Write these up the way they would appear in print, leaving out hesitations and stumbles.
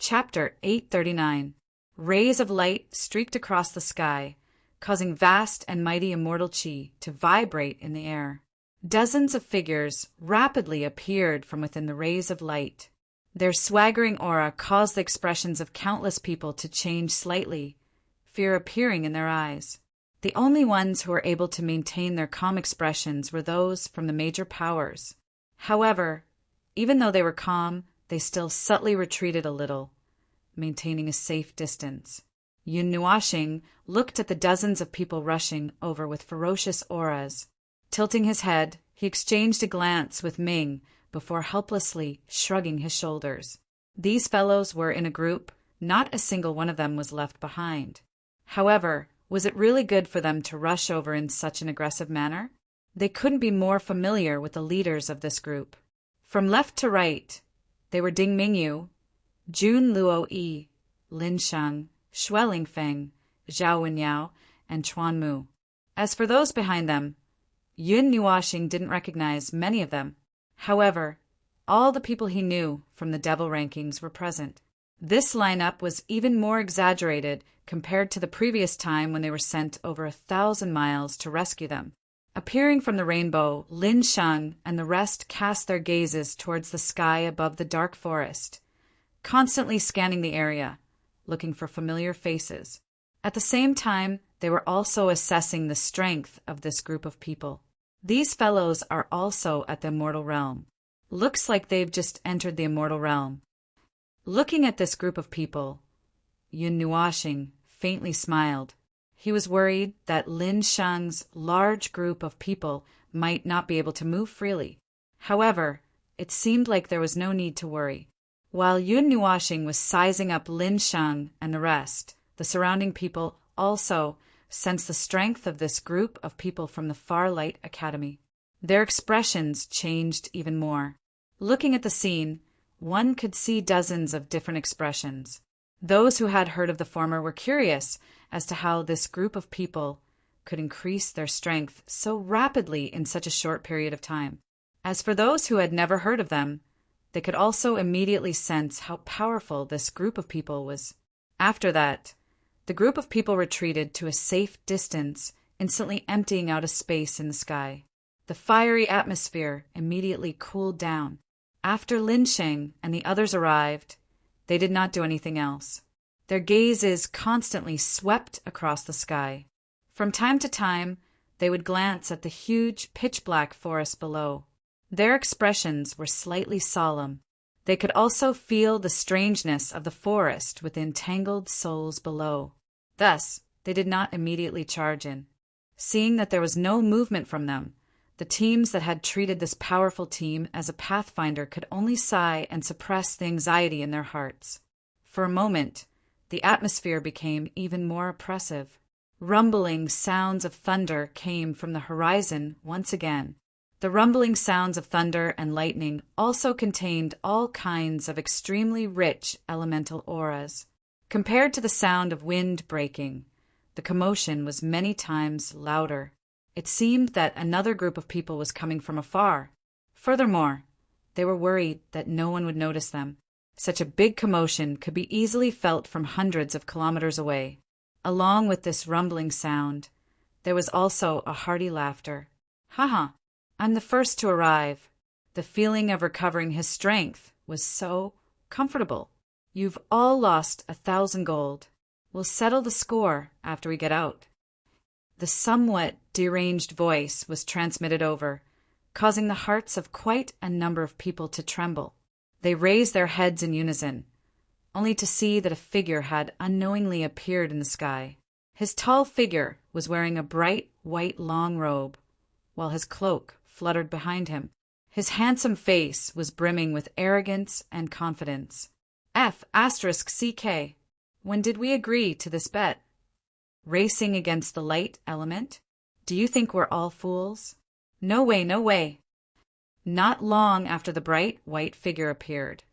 Chapter 839. Rays of light streaked across the sky, causing vast and mighty immortal chi to vibrate in the air. Dozens of figures rapidly appeared from within the rays of light. Their swaggering aura caused the expressions of countless people to change slightly, fear appearing in their eyes. The only ones who were able to maintain their calm expressions were those from the major powers. However, even though they were calm, they still subtly retreated a little, maintaining a safe distance. Yun Nuashing looked at the dozens of people rushing over with ferocious auras. Tilting his head, he exchanged a glance with Ming before helplessly shrugging his shoulders. These fellows were in a group, not a single one of them was left behind. However, was it really good for them to rush over in such an aggressive manner? They couldn't be more familiar with the leaders of this group. From left to right, they were Ding Mingyu, Jun Luo Yi, Lin Sheng, Shueling Feng, Zhao Wenyao, and Chuan Mu. As for those behind them, Yun Nuashing didn't recognize many of them. However, all the people he knew from the devil rankings were present. This lineup was even more exaggerated compared to the previous time when they were sent over 1,000 miles to rescue them. Appearing from the rainbow, Lin Sheng and the rest cast their gazes towards the sky above the dark forest, constantly scanning the area, looking for familiar faces. At the same time, they were also assessing the strength of this group of people. These fellows are also at the immortal realm. Looks like they've just entered the immortal realm. Looking at this group of people, Yun Nuashing faintly smiled. He was worried that Lin Sheng's large group of people might not be able to move freely. However, it seemed like there was no need to worry. While Yun Nuashing was sizing up Lin Sheng and the rest, the surrounding people also sensed the strength of this group of people from the Far Light Academy. Their expressions changed even more. Looking at the scene, one could see dozens of different expressions. Those who had heard of the former were curious as to how this group of people could increase their strength so rapidly in such a short period of time. As for those who had never heard of them, they could also immediately sense how powerful this group of people was. After that, the group of people retreated to a safe distance, instantly emptying out a space in the sky. The fiery atmosphere immediately cooled down. After Lin Sheng and the others arrived, they did not do anything else. Their gazes constantly swept across the sky. From time to time, they would glance at the huge pitch-black forest below. Their expressions were slightly solemn. They could also feel the strangeness of the forest with entangled souls below. Thus, they did not immediately charge in. Seeing that there was no movement from them, the teams that had treated this powerful team as a pathfinder could only sigh and suppress the anxiety in their hearts. For a moment, the atmosphere became even more oppressive. Rumbling sounds of thunder came from the horizon once again. The rumbling sounds of thunder and lightning also contained all kinds of extremely rich elemental auras. Compared to the sound of wind breaking, the commotion was many times louder. It seemed that another group of people was coming from afar. Furthermore, they were worried that no one would notice them. Such a big commotion could be easily felt from hundreds of kilometers away. Along with this rumbling sound, there was also a hearty laughter. Haha, I'm the first to arrive. The feeling of recovering his strength was so comfortable. You've all lost 1,000 gold. We'll settle the score after we get out. The somewhat deranged voice was transmitted over, causing the hearts of quite a number of people to tremble. They raised their heads in unison, only to see that a figure had unknowingly appeared in the sky. His tall figure was wearing a bright white long robe, while his cloak fluttered behind him. His handsome face was brimming with arrogance and confidence. F***CK. When did we agree to this bet? Racing against the light element? Do you think we're all fools? No way, no way. Not long after the bright white figure appeared,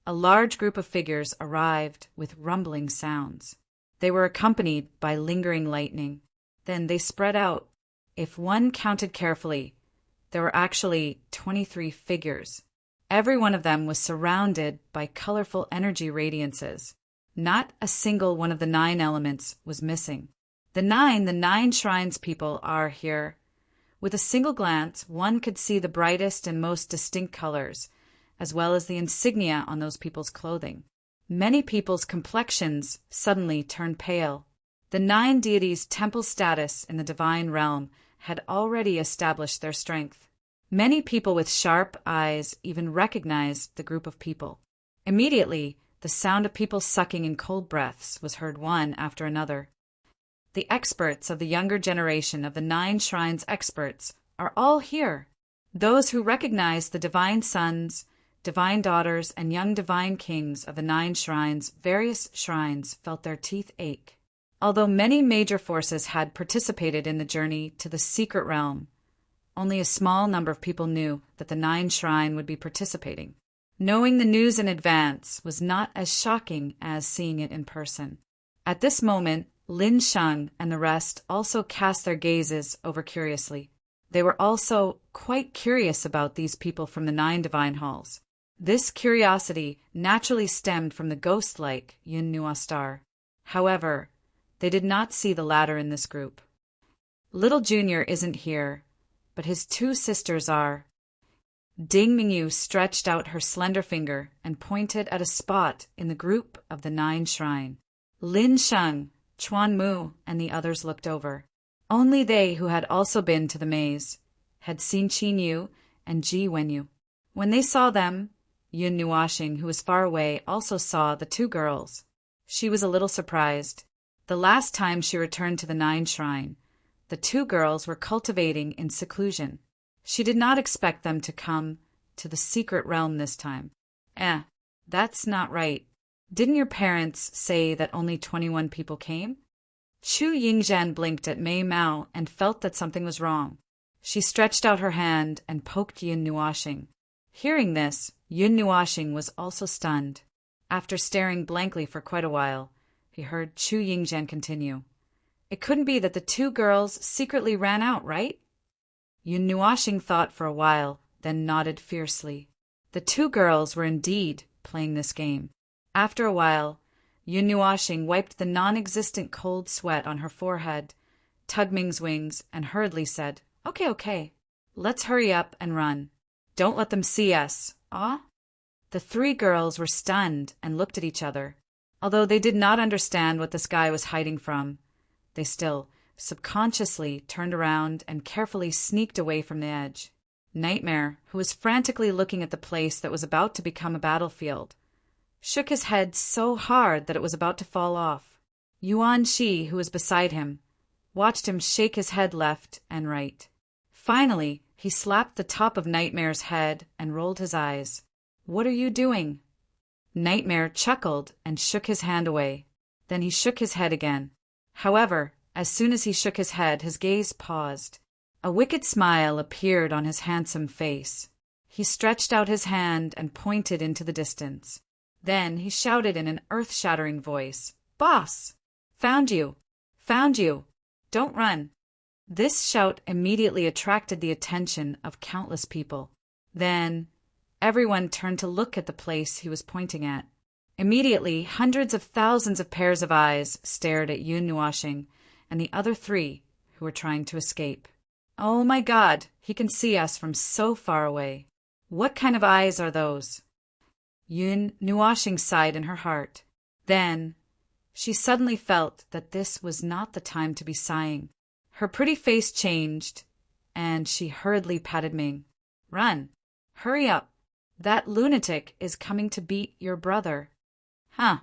a large group of figures arrived with rumbling sounds. They were accompanied by lingering lightning. Then they spread out. If one counted carefully, there were actually 23 figures. Every one of them was surrounded by colorful energy radiances. Not a single one of the 9 elements was missing. The nine shrines people are here. With a single glance, one could see the brightest and most distinct colors, as well as the insignia on those people's clothing. Many people's complexions suddenly turned pale. The 9 deities' temple status in the divine realm had already established their strength. Many people with sharp eyes even recognized the group of people. Immediately, the sound of people sucking in cold breaths was heard one after another. The experts of the younger generation of the 9 shrines experts are all here. Those who recognize the divine sons, divine daughters, and young divine kings of the 9 shrines, various shrines felt their teeth ache. Although many major forces had participated in the journey to the secret realm, only a small number of people knew that the 9 shrine would be participating. Knowing the news in advance was not as shocking as seeing it in person. At this moment, Lin Sheng and the rest also cast their gazes over curiously. They were also quite curious about these people from the 9 divine halls. This curiosity naturally stemmed from the ghost-like Yun Nuo star. However, they did not see the latter in this group. Little Junior isn't here, but his 2 sisters are. Ding Mingyu stretched out her slender finger and pointed at a spot in the group of the 9 shrine. Lin Sheng, Chuan Mu, and the others looked over. Only they who had also been to the maze had seen Qin Yu and Ji Wenyu. When they saw them, Yun Nuoxing, who was far away, also saw the 2 girls. She was a little surprised. The last time she returned to the 9 shrine, the 2 girls were cultivating in seclusion. She did not expect them to come to the secret realm this time. That's not right. Didn't your parents say that only 21 people came? Chu Yingzhen blinked at Mei Mao and felt that something was wrong. She stretched out her hand and poked Yun Nuoxing. Hearing this, Yun Nuoxing was also stunned. After staring blankly for quite a while, he heard Chu Yingzhen continue. It couldn't be that the 2 girls secretly ran out, right? Yun Nuoxing thought for a while, then nodded fiercely. The 2 girls were indeed playing this game. After a while, Yun Nuoxing wiped the non-existent cold sweat on her forehead, tugged Ming's wings, and hurriedly said, Okay. Let's hurry up and run. Don't let them see us. Ah? The 3 girls were stunned and looked at each other. Although they did not understand what this guy was hiding from, they still subconsciously turned around and carefully sneaked away from the edge. Nightmare, who was frantically looking at the place that was about to become a battlefield, shook his head so hard that it was about to fall off. Yuan Shi, who was beside him, watched him shake his head left and right. Finally, he slapped the top of Nightmare's head and rolled his eyes. What are you doing? Nightmare chuckled and shook his hand away. Then he shook his head again. However, as soon as he shook his head, his gaze paused. A wicked smile appeared on his handsome face. He stretched out his hand and pointed into the distance. Then he shouted in an earth-shattering voice, Boss! Found you! Found you! Don't run! This shout immediately attracted the attention of countless people. Then everyone turned to look at the place he was pointing at. Immediately, hundreds of thousands of pairs of eyes stared at Yun Nuoxing and the other 3 who were trying to escape. Oh my God, he can see us from so far away. What kind of eyes are those? Yun Nuoxing sighed in her heart. Then she suddenly felt that this was not the time to be sighing. Her pretty face changed, and she hurriedly patted Ming. Run! Hurry up! That lunatic is coming to beat your brother. Huh.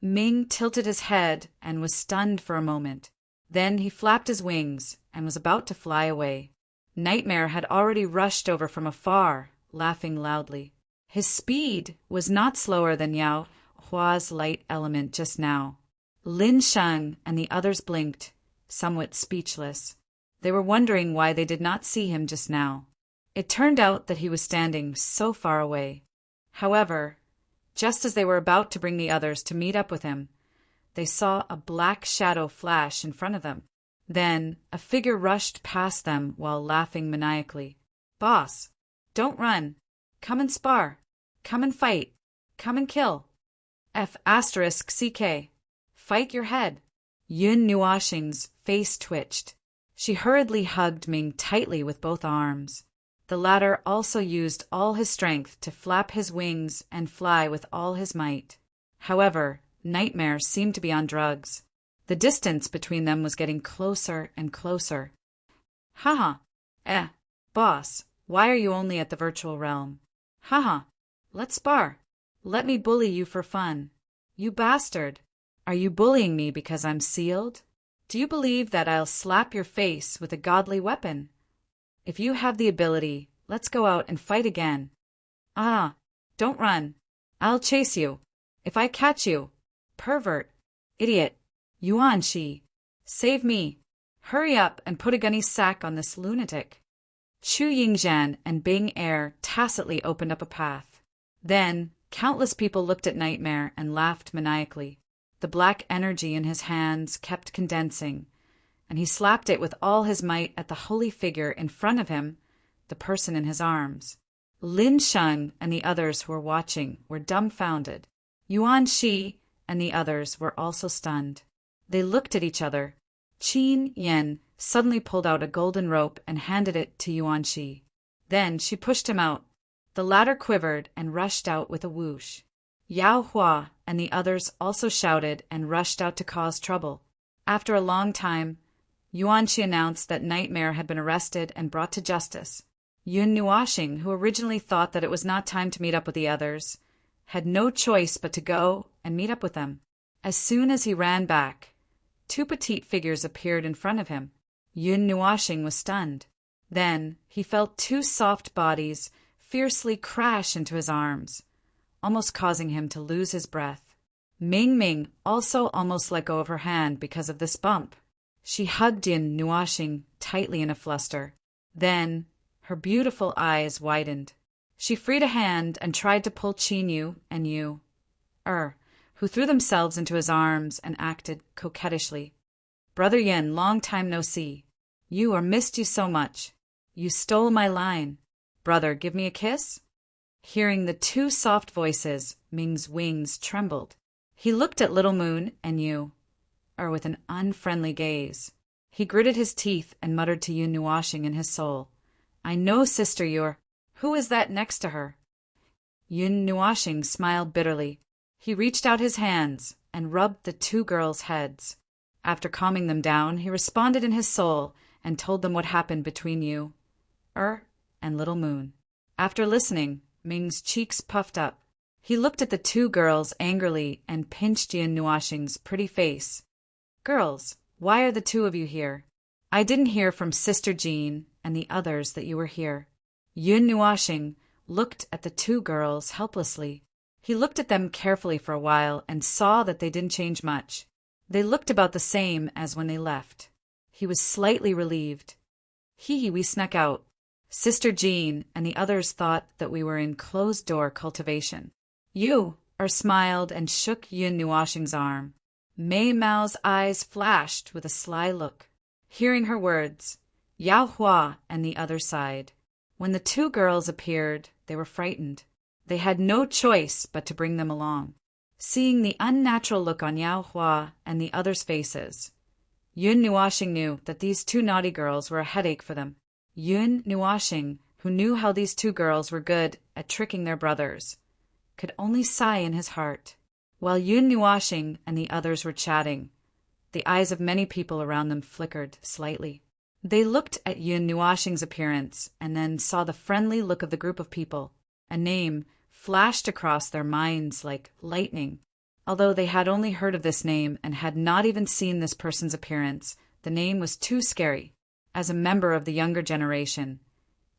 Ming tilted his head and was stunned for a moment. Then he flapped his wings and was about to fly away. Nightmare had already rushed over from afar, laughing loudly. His speed was not slower than Yao Hua's light element just now. Lin Sheng and the others blinked, somewhat speechless. They were wondering why they did not see him just now. It turned out that he was standing so far away. However, just as they were about to bring the others to meet up with him, they saw a black shadow flash in front of them. Then a figure rushed past them while laughing maniacally. Boss, don't run. Come and spar. Come and fight. Come and kill. F***CK. Fight your head. Yun Nuoxing's face twitched. She hurriedly hugged Ming tightly with both arms. The latter also used all his strength to flap his wings and fly with all his might. However, Nightmare seemed to be on drugs. The distance between them was getting closer and closer. Haha. Boss, why are you only at the virtual realm? Haha. Let's spar. Let me bully you for fun. You bastard. Are you bullying me because I'm sealed? Do you believe that I'll slap your face with a godly weapon? If you have the ability, let's go out and fight again. Don't run. I'll chase you. If I catch you. Pervert. Idiot. Yuan Shi. Save me. Hurry up and put a gunny sack on this lunatic. Xu Yingzhan and Bing Air tacitly opened up a path. Then, countless people looked at Nightmare and laughed maniacally. The black energy in his hands kept condensing, and he slapped it with all his might at the holy figure in front of him, the person in his arms. Lin Sheng and the others who were watching were dumbfounded. Yuan Shi and the others were also stunned. They looked at each other. Qin Yen suddenly pulled out a golden rope and handed it to Yuan Shi. Then she pushed him out. The latter quivered and rushed out with a whoosh. Yao Hua and the others also shouted and rushed out to cause trouble. After a long time, Yuan Shi announced that Nightmare had been arrested and brought to justice. Yun Nuoxing, who originally thought that it was not time to meet up with the others, had no choice but to go and meet up with them. As soon as he ran back, two petite figures appeared in front of him. Yun Nuoxing was stunned. Then he felt two soft bodies fiercely crash into his arms, almost causing him to lose his breath. Ming also almost let go of her hand because of this bump. She hugged Yun Nuoxing tightly in a fluster. Then her beautiful eyes widened. She freed a hand and tried to pull Qin Yu and Yu, who threw themselves into his arms and acted coquettishly. Brother Yin, long time no see. Missed you so much. You stole my line. Brother, give me a kiss? Hearing the two soft voices, Ming's wings trembled. He looked at Little Moon and Yu, with an unfriendly gaze. He gritted his teeth and muttered to Yun Nuoxing in his soul, I know, sister, you're... Who is that next to her? Yun Nuoxing smiled bitterly. He reached out his hands and rubbed the two girls' heads. After calming them down, he responded in his soul and told them what happened between Yu, and Little Moon. After listening, Ming's cheeks puffed up. He looked at the two girls angrily and pinched Yun Nuoxing's pretty face. Girls, why are the two of you here? I didn't hear from Sister Jean and the others that you were here. Yun Nuoxing looked at the two girls helplessly. He looked at them carefully for a while and saw that they didn't change much. They looked about the same as when they left. He was slightly relieved. We snuck out. Sister Jean and the others thought that we were in closed-door cultivation. Yu smiled and shook Yun Nuoxing's arm. Mei Mao's eyes flashed with a sly look. Hearing her words, Yao Hua and the other sighed. When the two girls appeared, they were frightened. They had no choice but to bring them along. Seeing the unnatural look on Yao Hua and the others' faces, Yun Nuoxing knew that these two naughty girls were a headache for them. Yun Nuoxing, who knew how these two girls were good at tricking their brothers, could only sigh in his heart. While Yun Nuoxing and the others were chatting, the eyes of many people around them flickered slightly. They looked at Yun Nuoxing's appearance and then saw the friendly look of the group of people. A name flashed across their minds like lightning. Although they had only heard of this name and had not even seen this person's appearance, the name was too scary. As a member of the younger generation,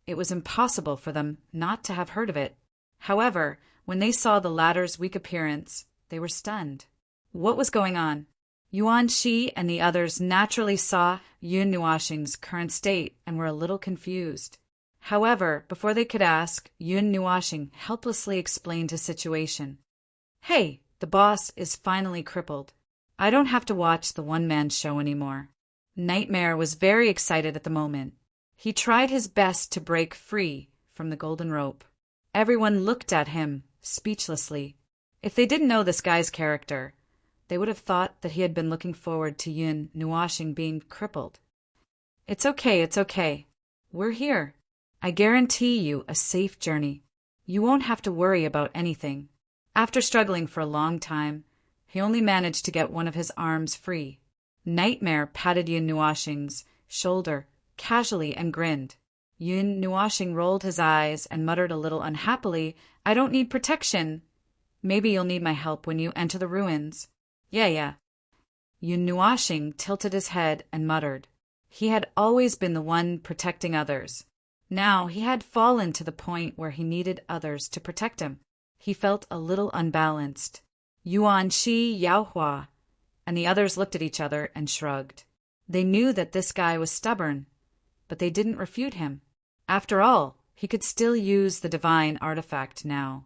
it was impossible for them not to have heard of it. However, when they saw the latter's weak appearance, they were stunned. What was going on? Yuan Shi and the others naturally saw Yun Nuoxing's current state and were a little confused. However, before they could ask, Yun Nuoxing helplessly explained his situation. Hey, the boss is finally crippled. I don't have to watch the one-man show anymore. Nightmare was very excited at the moment. He tried his best to break free from the golden rope. Everyone looked at him speechlessly. If they didn't know this guy's character, they would have thought that he had been looking forward to Yun Nuashing being crippled. It's okay. We're here. I guarantee you a safe journey. You won't have to worry about anything. After struggling for a long time, he only managed to get one of his arms free. Nightmare patted Yun Nuashing's shoulder casually and grinned. Yun Nuashing rolled his eyes and muttered a little unhappily, I don't need protection. Maybe you'll need my help when you enter the ruins. Yeah. Yun Nuashing tilted his head and muttered. He had always been the one protecting others. Now he had fallen to the point where he needed others to protect him. He felt a little unbalanced. Yuan Shi Yao Hua, and the others looked at each other and shrugged. They knew that this guy was stubborn, but they didn't refute him. After all, he could still use the divine artifact now.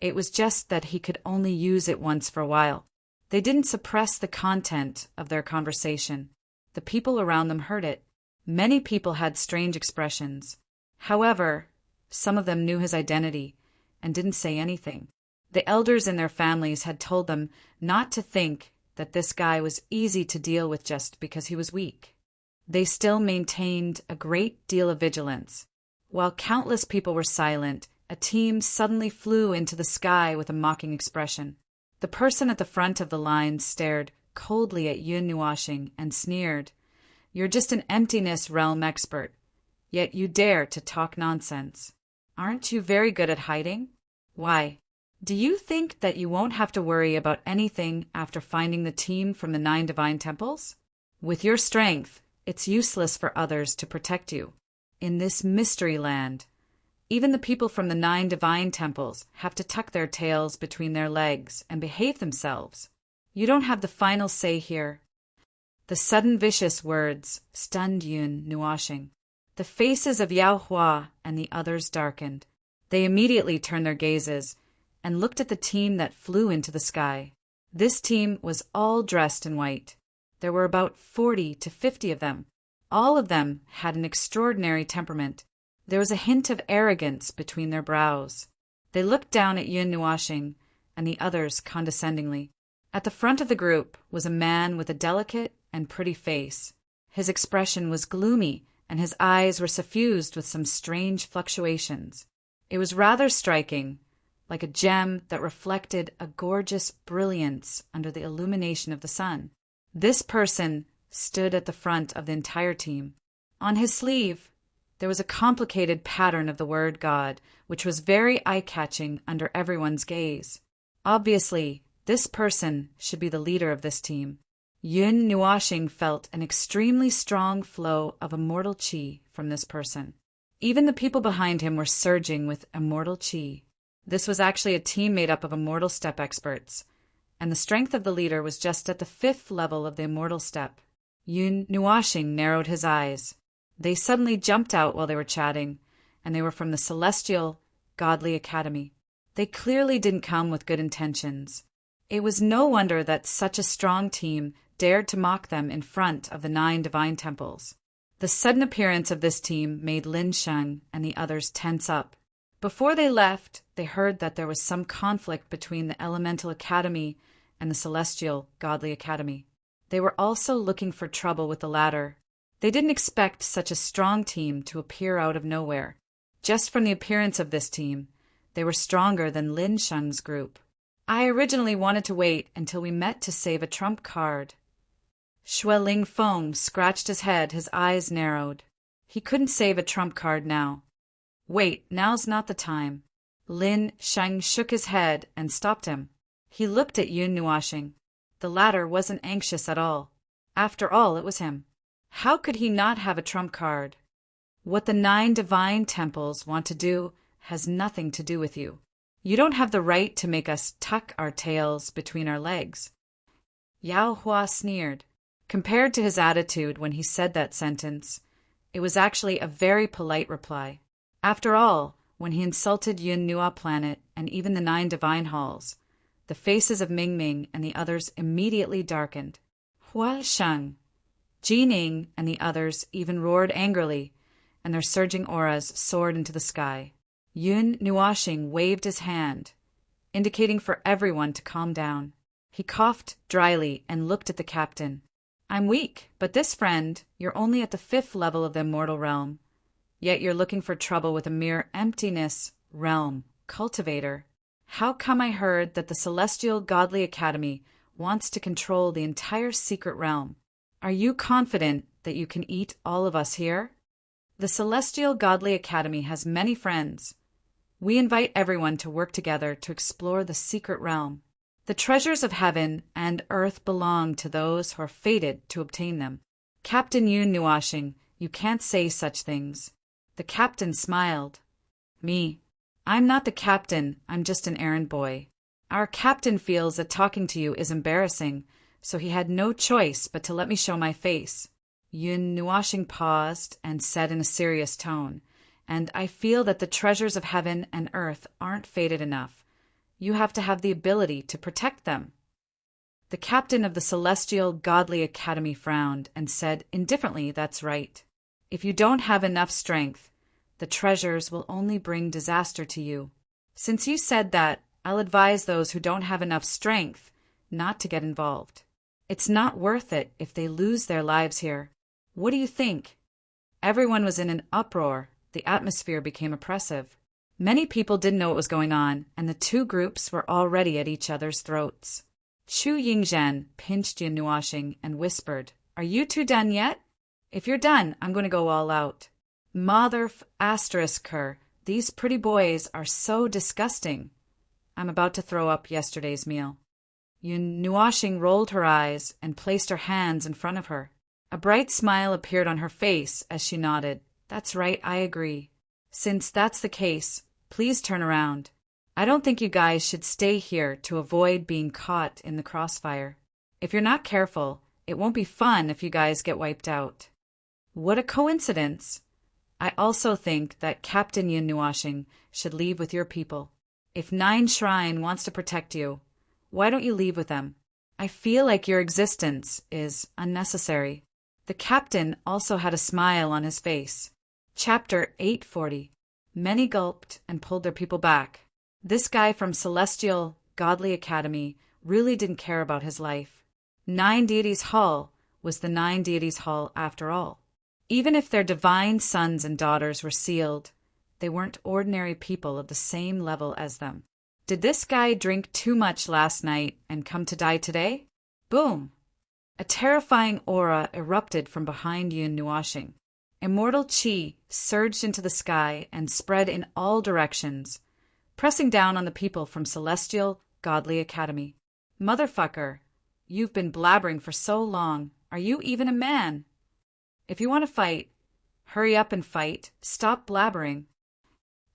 It was just that he could only use it once for a while. They didn't suppress the content of their conversation. The people around them heard it. Many people had strange expressions. However, some of them knew his identity and didn't say anything. The elders in their families had told them not to think that this guy was easy to deal with just because he was weak. They still maintained a great deal of vigilance. While countless people were silent, a team suddenly flew into the sky with a mocking expression. The person at the front of the line stared coldly at Yun Nuashing and sneered, You're just an emptiness realm expert, yet you dare to talk nonsense. Aren't you very good at hiding? Why, do you think that you won't have to worry about anything after finding the team from the 9 divine temples? With your strength, it's useless for others to protect you. In this mystery land, even the people from the 9 divine temples have to tuck their tails between their legs and behave themselves. You don't have the final say here. The sudden vicious words stunned Yun Nuashing. The faces of Yao Hua and the others darkened. They immediately turned their gazes and looked at the team that flew into the sky. This team was all dressed in white. There were about 40 to 50 of them. All of them had an extraordinary temperament. There was a hint of arrogance between their brows. They looked down at Yun Nuashing and the others condescendingly. At the front of the group was a man with a delicate and pretty face. His expression was gloomy, and his eyes were suffused with some strange fluctuations. It was rather striking, like a gem that reflected a gorgeous brilliance under the illumination of the sun. This person stood at the front of the entire team. On his sleeve, there was a complicated pattern of the word God, which was very eye-catching under everyone's gaze. Obviously, this person should be the leader of this team. Yun Nuashing felt an extremely strong flow of immortal qi from this person. Even the people behind him were surging with immortal qi. This was actually a team made up of immortal step experts, and the strength of the leader was just at the 5th level of the immortal step. Yun Nuashing narrowed his eyes. They suddenly jumped out while they were chatting, and they were from the Celestial Godly Academy. They clearly didn't come with good intentions. It was no wonder that such a strong team dared to mock them in front of the 9 divine temples. The sudden appearance of this team made Lin Sheng and the others tense up. Before they left, they heard that there was some conflict between the Elemental Academy and the Celestial Godly Academy. They were also looking for trouble with the latter. They didn't expect such a strong team to appear out of nowhere. Just from the appearance of this team, they were stronger than Lin Sheng's group. I originally wanted to wait until we met to save a trump card. Xue Ling Feng scratched his head, his eyes narrowed. He couldn't save a trump card now. Wait, now's not the time. Lin Sheng shook his head and stopped him. He looked at Yun Nuashing. The latter wasn't anxious at all. After all, it was him. How could he not have a trump card? What the 9 divine temples want to do has nothing to do with you. You don't have the right to make us tuck our tails between our legs. Yao Hua sneered. Compared to his attitude when he said that sentence, it was actually a very polite reply. After all, when he insulted Yun Nua Planet and even the 9 divine halls, the faces of Ming Ming and the others immediately darkened. Hua Sheng, Jining, and the others even roared angrily, and their surging auras soared into the sky. Yun Nuashing waved his hand. indicating for everyone to calm down. He coughed dryly and looked at the captain. I'm weak, but this friend, you're only at the 5th level of the immortal realm. Yet you're looking for trouble with a mere emptiness realm cultivator. How come I heard that the Celestial Godly Academy wants to control the entire secret realm? Are you confident that you can eat all of us here? The Celestial Godly Academy has many friends. We invite everyone to work together to explore the secret realm. The treasures of heaven and earth belong to those who are fated to obtain them. Captain Yun Nuashing, you can't say such things. The captain smiled. Me? I'm not the captain, I'm just an errand boy. Our captain feels that talking to you is embarrassing, so he had no choice but to let me show my face. Yun Nuashing paused and said in a serious tone, and I feel that the treasures of heaven and earth aren't fated enough. You have to have the ability to protect them. The captain of the Celestial Godly Academy frowned and said indifferently, that's right. If you don't have enough strength, the treasures will only bring disaster to you. Since you said that, I'll advise those who don't have enough strength not to get involved. It's not worth it if they lose their lives here. What do you think? Everyone was in an uproar. The atmosphere became oppressive. Many people didn't know what was going on, and the two groups were already at each other's throats. Chu Yingzhen pinched Yun Nuashing and whispered, Are you two done yet? If you're done, I'm going to go all out. Her, these pretty boys are so disgusting. I'm about to throw up yesterday's meal. Yun Nuashing rolled her eyes and placed her hands in front of her. A bright smile appeared on her face as she nodded. That's right, I agree. Since that's the case, please turn around. I don't think you guys should stay here to avoid being caught in the crossfire. If you're not careful, it won't be fun if you guys get wiped out. What a coincidence. I also think that Captain Yun Nuashing should leave with your people. If Nine Shrine wants to protect you, why don't you leave with them? I feel like your existence is unnecessary. The captain also had a smile on his face. Chapter 840. Many gulped and pulled their people back. This guy from Celestial Godly Academy really didn't care about his life. Nine Deities Hall was the Nine Deities Hall after all. Even if their divine sons and daughters were sealed, they weren't ordinary people of the same level as them. Did this guy drink too much last night and come to die today? Boom! A terrifying aura erupted from behind Yun Nuashing. Immortal chi surged into the sky and spread in all directions, pressing down on the people from Celestial Godly Academy. Motherfucker, you've been blabbering for so long. Are you even a man? If you want to fight, hurry up and fight. Stop blabbering.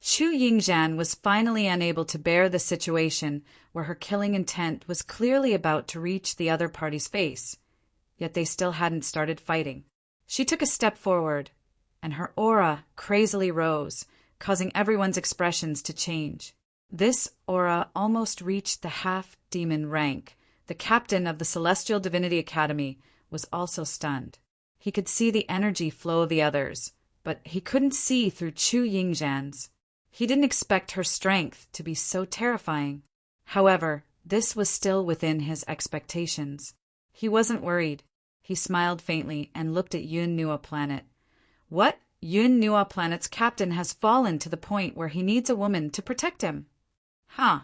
Chu Yingzhan was finally unable to bear the situation where her killing intent was clearly about to reach the other party's face, yet they still hadn't started fighting. She took a step forward, and her aura crazily rose, causing everyone's expressions to change. This aura almost reached the half-demon rank. The captain of the Celestial Divinity Academy was also stunned. He could see the energy flow of the others, but he couldn't see through Chu Yingzhan's. He didn't expect her strength to be so terrifying. However, this was still within his expectations. He wasn't worried. He smiled faintly and looked at Yun Nua Planet. What? Yun Nua Planet's captain has fallen to the point where he needs a woman to protect him. Huh.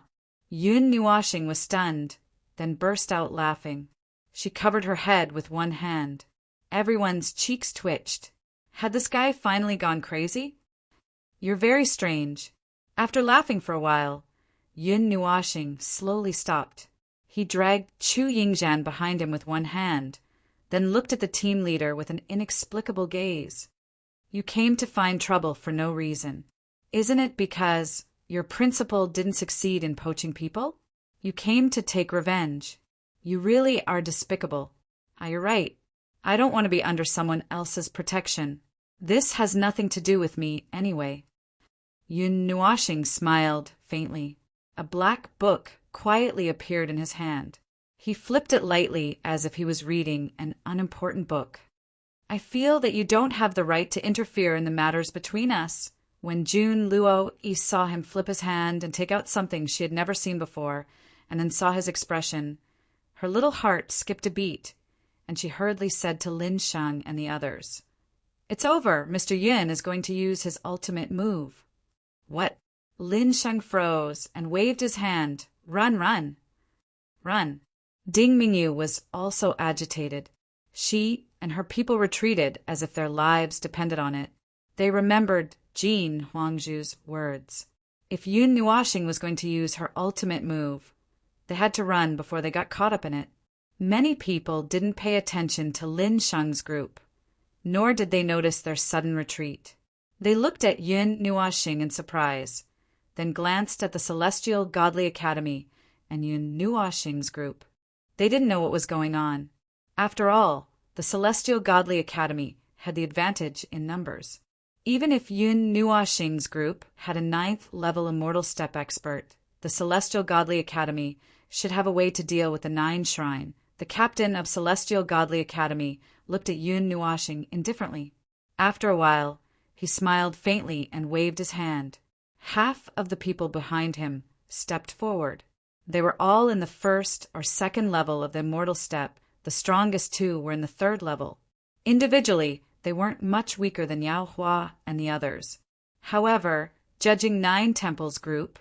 Yun Nuashing was stunned, then burst out laughing. She covered her head with one hand. Everyone's cheeks twitched. Had this guy finally gone crazy? You're very strange. After laughing for a while, Yun Nuashing slowly stopped. He dragged Chu Yingzhan behind him with one hand, then looked at the team leader with an inexplicable gaze. You came to find trouble for no reason. Isn't it because your principal didn't succeed in poaching people? You came to take revenge. You really are despicable. You're right. I don't want to be under someone else's protection. This has nothing to do with me anyway. Yun Nuashing smiled faintly. A black book quietly appeared in his hand. He flipped it lightly as if he was reading an unimportant book. I feel that you don't have the right to interfere in the matters between us. When Jun Luo Yi saw him flip his hand and take out something she had never seen before, and then saw his expression, her little heart skipped a beat, and she hurriedly said to Lin Sheng and the others, "It's over. Mr. Yin is going to use his ultimate move." "What?" Lin Sheng froze and waved his hand. "Run, run, run." Ding Mingyu was also agitated. She and her people retreated as if their lives depended on it. They remembered Jin Huangzhu's words. If Yun Nuoxing was going to use her ultimate move, they had to run before they got caught up in it. Many people didn't pay attention to Lin Sheng's group, nor did they notice their sudden retreat. They looked at Yun Nuoxing in surprise, then glanced at the Celestial Godly Academy and Yun Nuoxing's group. They didn't know what was going on. After all, the Celestial Godly Academy had the advantage in numbers. Even if Yun Nuoxing's group had a 9th-level Immortal Step expert, the Celestial Godly Academy should have a way to deal with the 9 Shrine. The captain of Celestial Godly Academy looked at Yun Nuoxing indifferently. After a while, he smiled faintly and waved his hand. Half of the people behind him stepped forward. They were all in the 1st or 2nd level of the Immortal Step. The strongest 2 were in the 3rd level. Individually, they weren't much weaker than Yao Hua and the others. However, judging 9 Temples group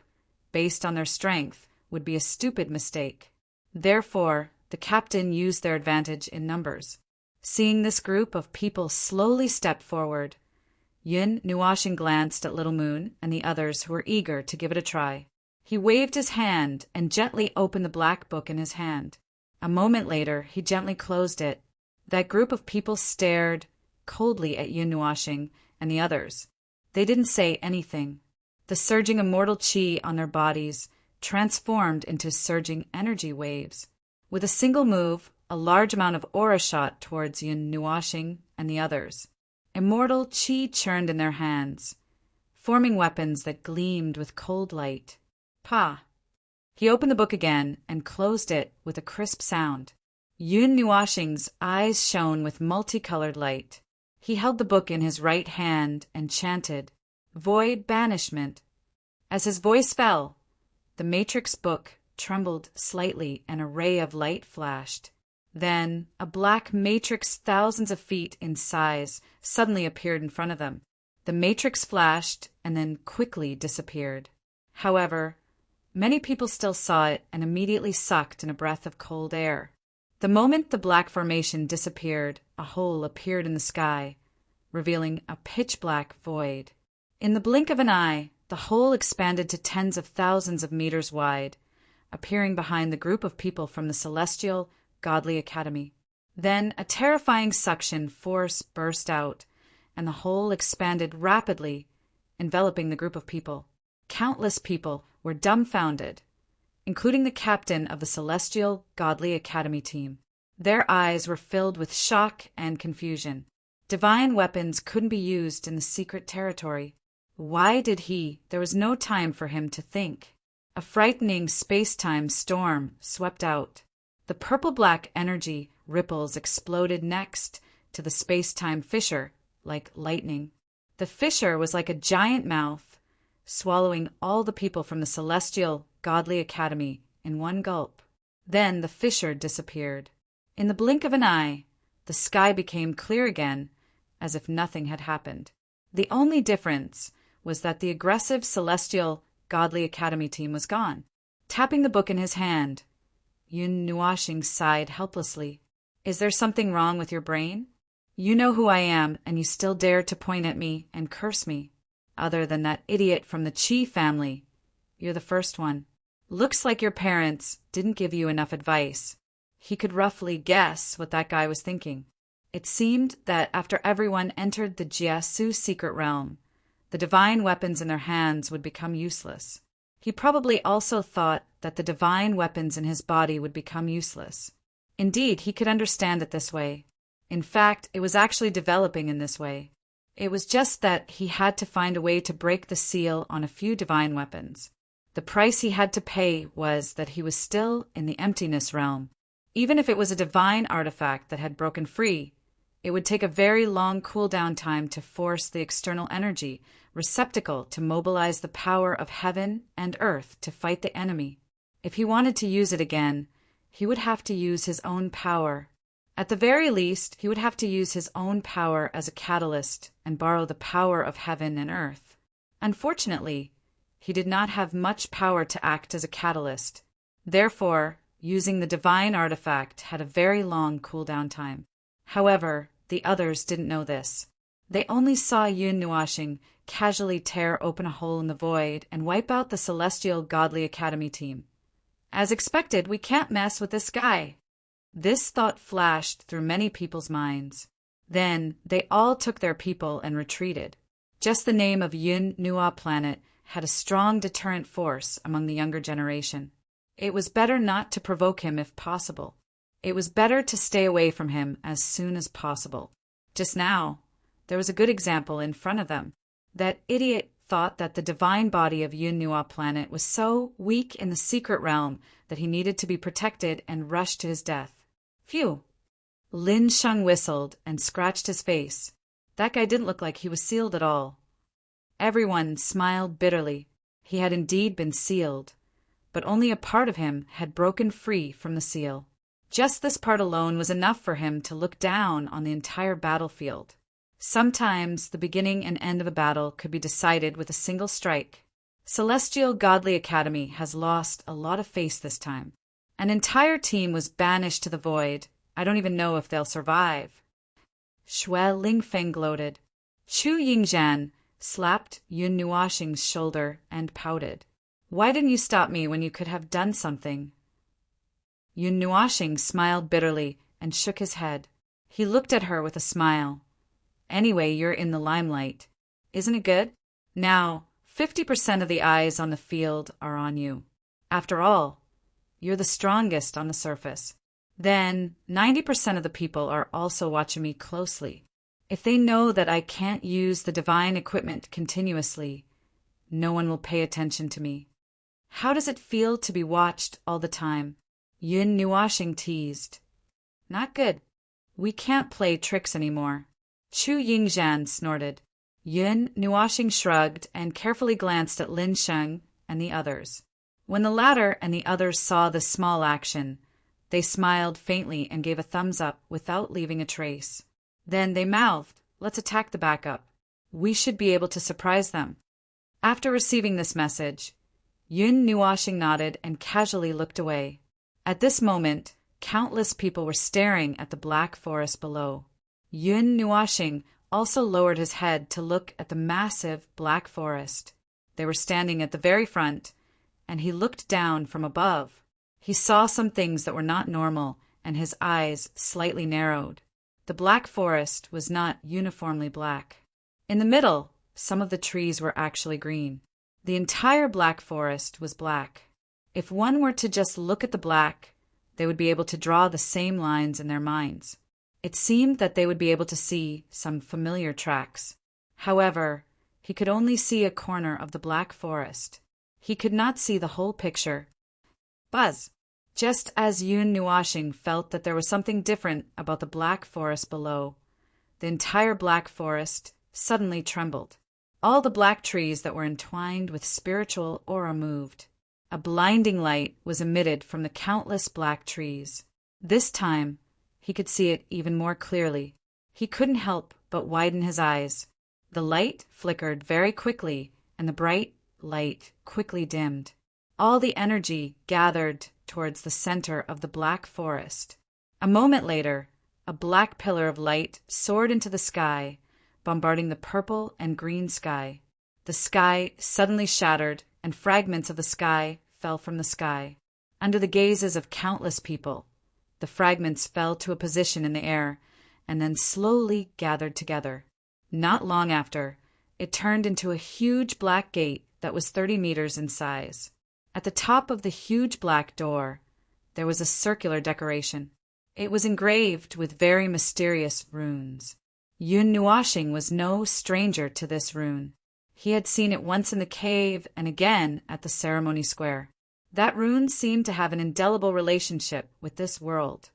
based on their strength would be a stupid mistake. Therefore, the captain used their advantage in numbers. Seeing this group of people slowly step forward, Yun Nuoxing glanced at Little Moon and the others who were eager to give it a try. He waved his hand and gently opened the black book in his hand. A moment later, he gently closed it. That group of people stared coldly at Yun Nuoxing and the others. They didn't say anything. The surging immortal qi on their bodies transformed into surging energy waves. With a single move, a large amount of aura shot towards Yun Nuoxing and the others. Immortal qi churned in their hands, forming weapons that gleamed with cold light. Pa! He opened the book again and closed it with a crisp sound. Yun Nuoxing's eyes shone with multicolored light. He held the book in his right hand and chanted, "Void banishment." As his voice fell, the matrix book trembled slightly and a ray of light flashed. Then a black matrix thousands of feet in size suddenly appeared in front of them. The matrix flashed and then quickly disappeared. However, many people still saw it and immediately sucked in a breath of cold air. The moment the black formation disappeared, a hole appeared in the sky, revealing a pitch-black void. In the blink of an eye, the hole expanded to tens of thousands of meters wide, appearing behind the group of people from the Celestial Godly Academy. Then a terrifying suction force burst out, and the hole expanded rapidly, enveloping the group of people. Countless people were dumbfounded, including the captain of the Celestial Godly Academy team. Their eyes were filled with shock and confusion. Divine weapons couldn't be used in the secret territory. Why did he? There was no time for him to think. A frightening space-time storm swept out. The purple-black energy ripples exploded next to the space-time fissure like lightning. The fissure was like a giant mouth, swallowing all the people from the Celestial Godly Academy in one gulp. Then the fissure disappeared. In the blink of an eye, the sky became clear again, as if nothing had happened. The only difference was that the aggressive Celestial Godly Academy team was gone. Tapping the book in his hand, Yun Nuoxing sighed helplessly. "Is there something wrong with your brain? You know who I am, and you still dare to point at me and curse me. Other than that idiot from the Qi family, you're the first one. Looks like your parents didn't give you enough advice." He could roughly guess what that guy was thinking. It seemed that after everyone entered the Jiasu secret realm, the divine weapons in their hands would become useless. He probably also thought that the divine weapons in his body would become useless. Indeed, he could understand it this way. In fact, it was actually developing in this way. It was just that he had to find a way to break the seal on a few divine weapons. The price he had to pay was that he was still in the emptiness realm. Even if it was a divine artifact that had broken free, It would take a very long cool-down time to force the external energy receptacle to mobilize the power of heaven and earth to fight the enemy. If he wanted to use it again, he would have to use his own power. At the very least, he would have to use his own power as a catalyst and borrow the power of heaven and earth. Unfortunately, he did not have much power to act as a catalyst. Therefore, using the divine artifact had a very long cool-down time. However, the others didn't know this. They only saw Yun Nuashing casually tear open a hole in the void and wipe out the Celestial Godly Academy team. As expected, we can't mess with this guy. This thought flashed through many people's minds. Then, they all took their people and retreated. Just the name of Yun Nua Planet had a strong deterrent force among the younger generation. It was better not to provoke him if possible. It was better to stay away from him as soon as possible. Just now, there was a good example in front of them. That idiot thought that the divine body of Yun Nua Planet was so weak in the secret realm that he needed to be protected and rushed to his death. Phew! Lin Sheng whistled and scratched his face. That guy didn't look like he was sealed at all. Everyone smiled bitterly. He had indeed been sealed, but only a part of him had broken free from the seal. Just this part alone was enough for him to look down on the entire battlefield. Sometimes the beginning and end of a battle could be decided with a single strike. Celestial Godly Academy has lost a lot of face this time. An entire team was banished to the void. I don't even know if they'll survive. Xue Lingfeng gloated. Chu Yingzhan slapped Yun Nuashing's shoulder and pouted. Why didn't you stop me when you could have done something? Yun Nuashing smiled bitterly and shook his head. He looked at her with a smile. Anyway, you're in the limelight. Isn't it good? Now, 50% of the eyes on the field are on you. After all, you're the strongest on the surface. Then, 90% of the people are also watching me closely. If they know that I can't use the divine equipment continuously, no one will pay attention to me. How does it feel to be watched all the time? Yun Nuashing teased. Not good. We can't play tricks anymore. Chu Yingzhan snorted. Yun Nuashing shrugged and carefully glanced at Lin Sheng and the others. When the latter and the others saw this small action, they smiled faintly and gave a thumbs up without leaving a trace. Then they mouthed, "Let's attack the backup. We should be able to surprise them." After receiving this message, Yun Nuashing nodded and casually looked away. At this moment, countless people were staring at the black forest below. Yun Nuashing also lowered his head to look at the massive black forest. They were standing at the very front, and he looked down from above. He saw some things that were not normal, and his eyes slightly narrowed. The black forest was not uniformly black. In the middle, some of the trees were actually green. The entire black forest was black. If one were to just look at the black, they would be able to draw the same lines in their minds. It seemed that they would be able to see some familiar tracks. However, he could only see a corner of the black forest. He could not see the whole picture. Buzz! Just as Yun Nuashing felt that there was something different about the black forest below, the entire black forest suddenly trembled. All the black trees that were entwined with spiritual aura moved. A blinding light was emitted from the countless black trees. This time, he could see it even more clearly. He couldn't help but widen his eyes. The light flickered very quickly, and the bright light quickly dimmed. All the energy gathered towards the center of the black forest. A moment later, a black pillar of light soared into the sky, bombarding the purple and green sky. The sky suddenly shattered, and fragments of the sky fell from the sky. Under the gazes of countless people, the fragments fell to a position in the air, and then slowly gathered together. Not long after, it turned into a huge black gate that was 30 meters in size. At the top of the huge black door, there was a circular decoration. It was engraved with very mysterious runes. Yun Nuashing was no stranger to this rune. He had seen it once in the cave and again at the ceremony square. That rune seemed to have an indelible relationship with this world.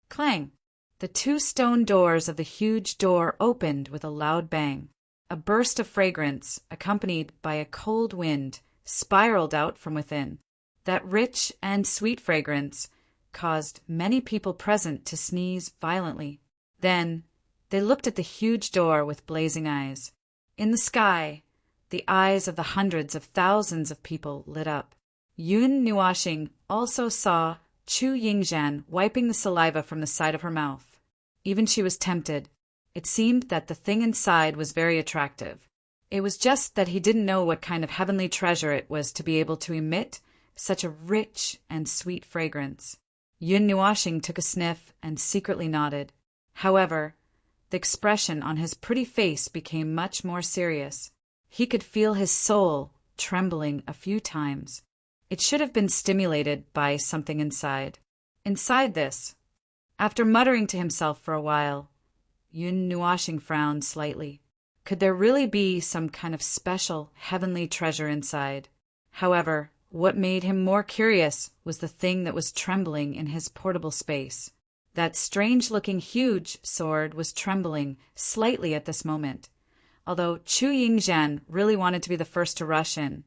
Clang! The two stone doors of the huge door opened with a loud bang. A burst of fragrance, accompanied by a cold wind, spiraled out from within. That rich and sweet fragrance caused many people present to sneeze violently. Then they looked at the huge door with blazing eyes. In the sky, the eyes of the hundreds of thousands of people lit up. Yun Nuoxing also saw Chu Yingzhan wiping the saliva from the side of her mouth. Even she was tempted. It seemed that the thing inside was very attractive. It was just that he didn't know what kind of heavenly treasure it was to be able to emit such a rich and sweet fragrance. Yun Nuoxing took a sniff and secretly nodded. However, the expression on his pretty face became much more serious. He could feel his soul trembling a few times. It should have been stimulated by something inside. Inside this, after muttering to himself for a while, Yun Nuoxing frowned slightly. Could there really be some kind of special heavenly treasure inside? However, what made him more curious was the thing that was trembling in his portable space. That strange-looking huge sword was trembling slightly at this moment, although Chu Yingzhan really wanted to be the first to rush in.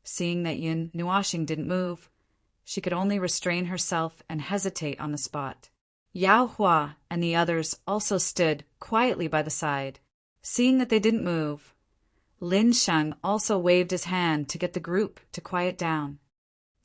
Seeing that Yun Nuoxing didn't move, she could only restrain herself and hesitate on the spot. Yao Hua and the others also stood quietly by the side. Seeing that they didn't move, Lin Sheng also waved his hand to get the group to quiet down.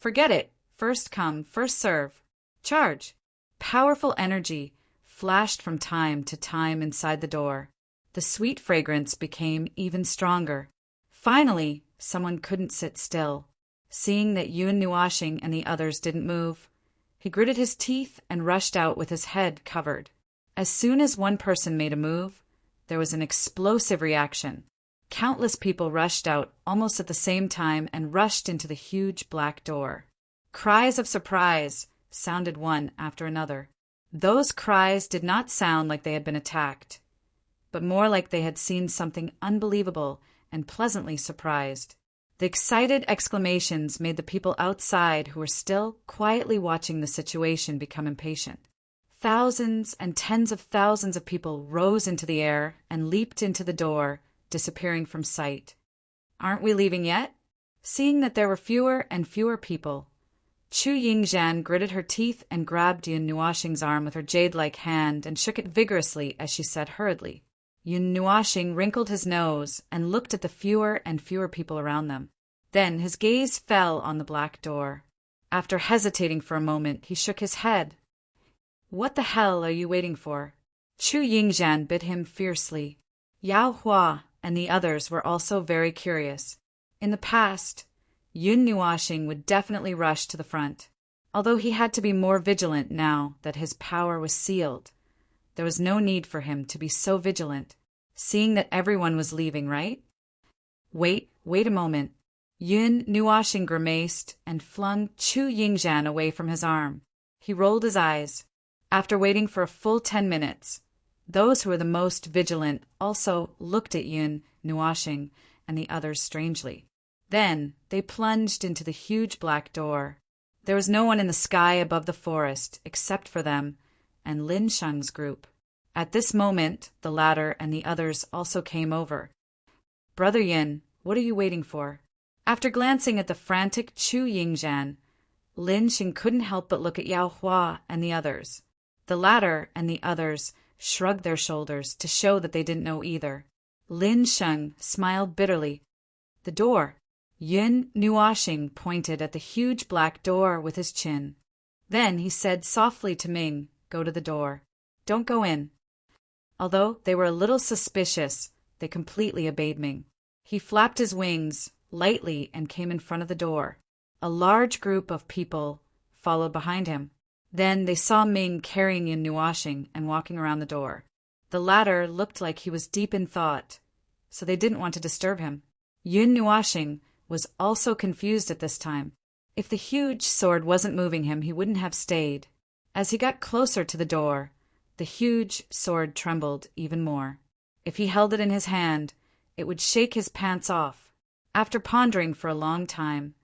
Forget it. First come, first serve. Charge. Powerful energy flashed from time to time inside the door. The sweet fragrance became even stronger. Finally, someone couldn't sit still. Seeing that Yun Nuoxing and the others didn't move, he gritted his teeth and rushed out with his head covered. As soon as one person made a move, there was an explosive reaction. Countless people rushed out almost at the same time and rushed into the huge black door. Cries of surprise sounded one after another. Those cries did not sound like they had been attacked, but more like they had seen something unbelievable and pleasantly surprised. The excited exclamations made the people outside who were still quietly watching the situation become impatient. Thousands and tens of thousands of people rose into the air and leaped into the door, disappearing from sight. Aren't we leaving yet? Seeing that there were fewer and fewer people, Chu Yingzhan gritted her teeth and grabbed Yun Nuoxing's arm with her jade-like hand and shook it vigorously as she said hurriedly. Yun Nuoxing wrinkled his nose and looked at the fewer and fewer people around them. Then his gaze fell on the black door. After hesitating for a moment, he shook his head. What the hell are you waiting for? Chu Yingzhan bit him fiercely. Yao Hua and the others were also very curious. In the past, Yun Nuoxing would definitely rush to the front. Although he had to be more vigilant now that his power was sealed, there was no need for him to be so vigilant, seeing that everyone was leaving, right? Wait a moment. Yun Nuoxing grimaced and flung Chu Yingzhan away from his arm. He rolled his eyes. After waiting for a full 10 minutes, those who were the most vigilant also looked at Yun Nuoxing and the others strangely. Then they plunged into the huge black door. There was no one in the sky above the forest except for them and Lin Sheng's group. At this moment, the latter and the others also came over. Brother Yin, what are you waiting for? After glancing at the frantic Chu Yingzhan, Lin Sheng couldn't help but look at Yao Hua and the others. The latter and the others shrugged their shoulders to show that they didn't know either. Lin Sheng smiled bitterly. The door. Yun Nuoxing pointed at the huge black door with his chin. Then he said softly to Ming, "Go to the door. Don't go in." Although they were a little suspicious, they completely obeyed Ming. He flapped his wings lightly and came in front of the door. A large group of people followed behind him. Then they saw Ming carrying Yun Nuoxing and walking around the door. The latter looked like he was deep in thought, so they didn't want to disturb him. Yun Nuoxing was also confused at this time. If the huge sword wasn't moving him, he wouldn't have stayed. As he got closer to the door, the huge sword trembled even more. If he held it in his hand, it would shake his pants off. After pondering for a long time,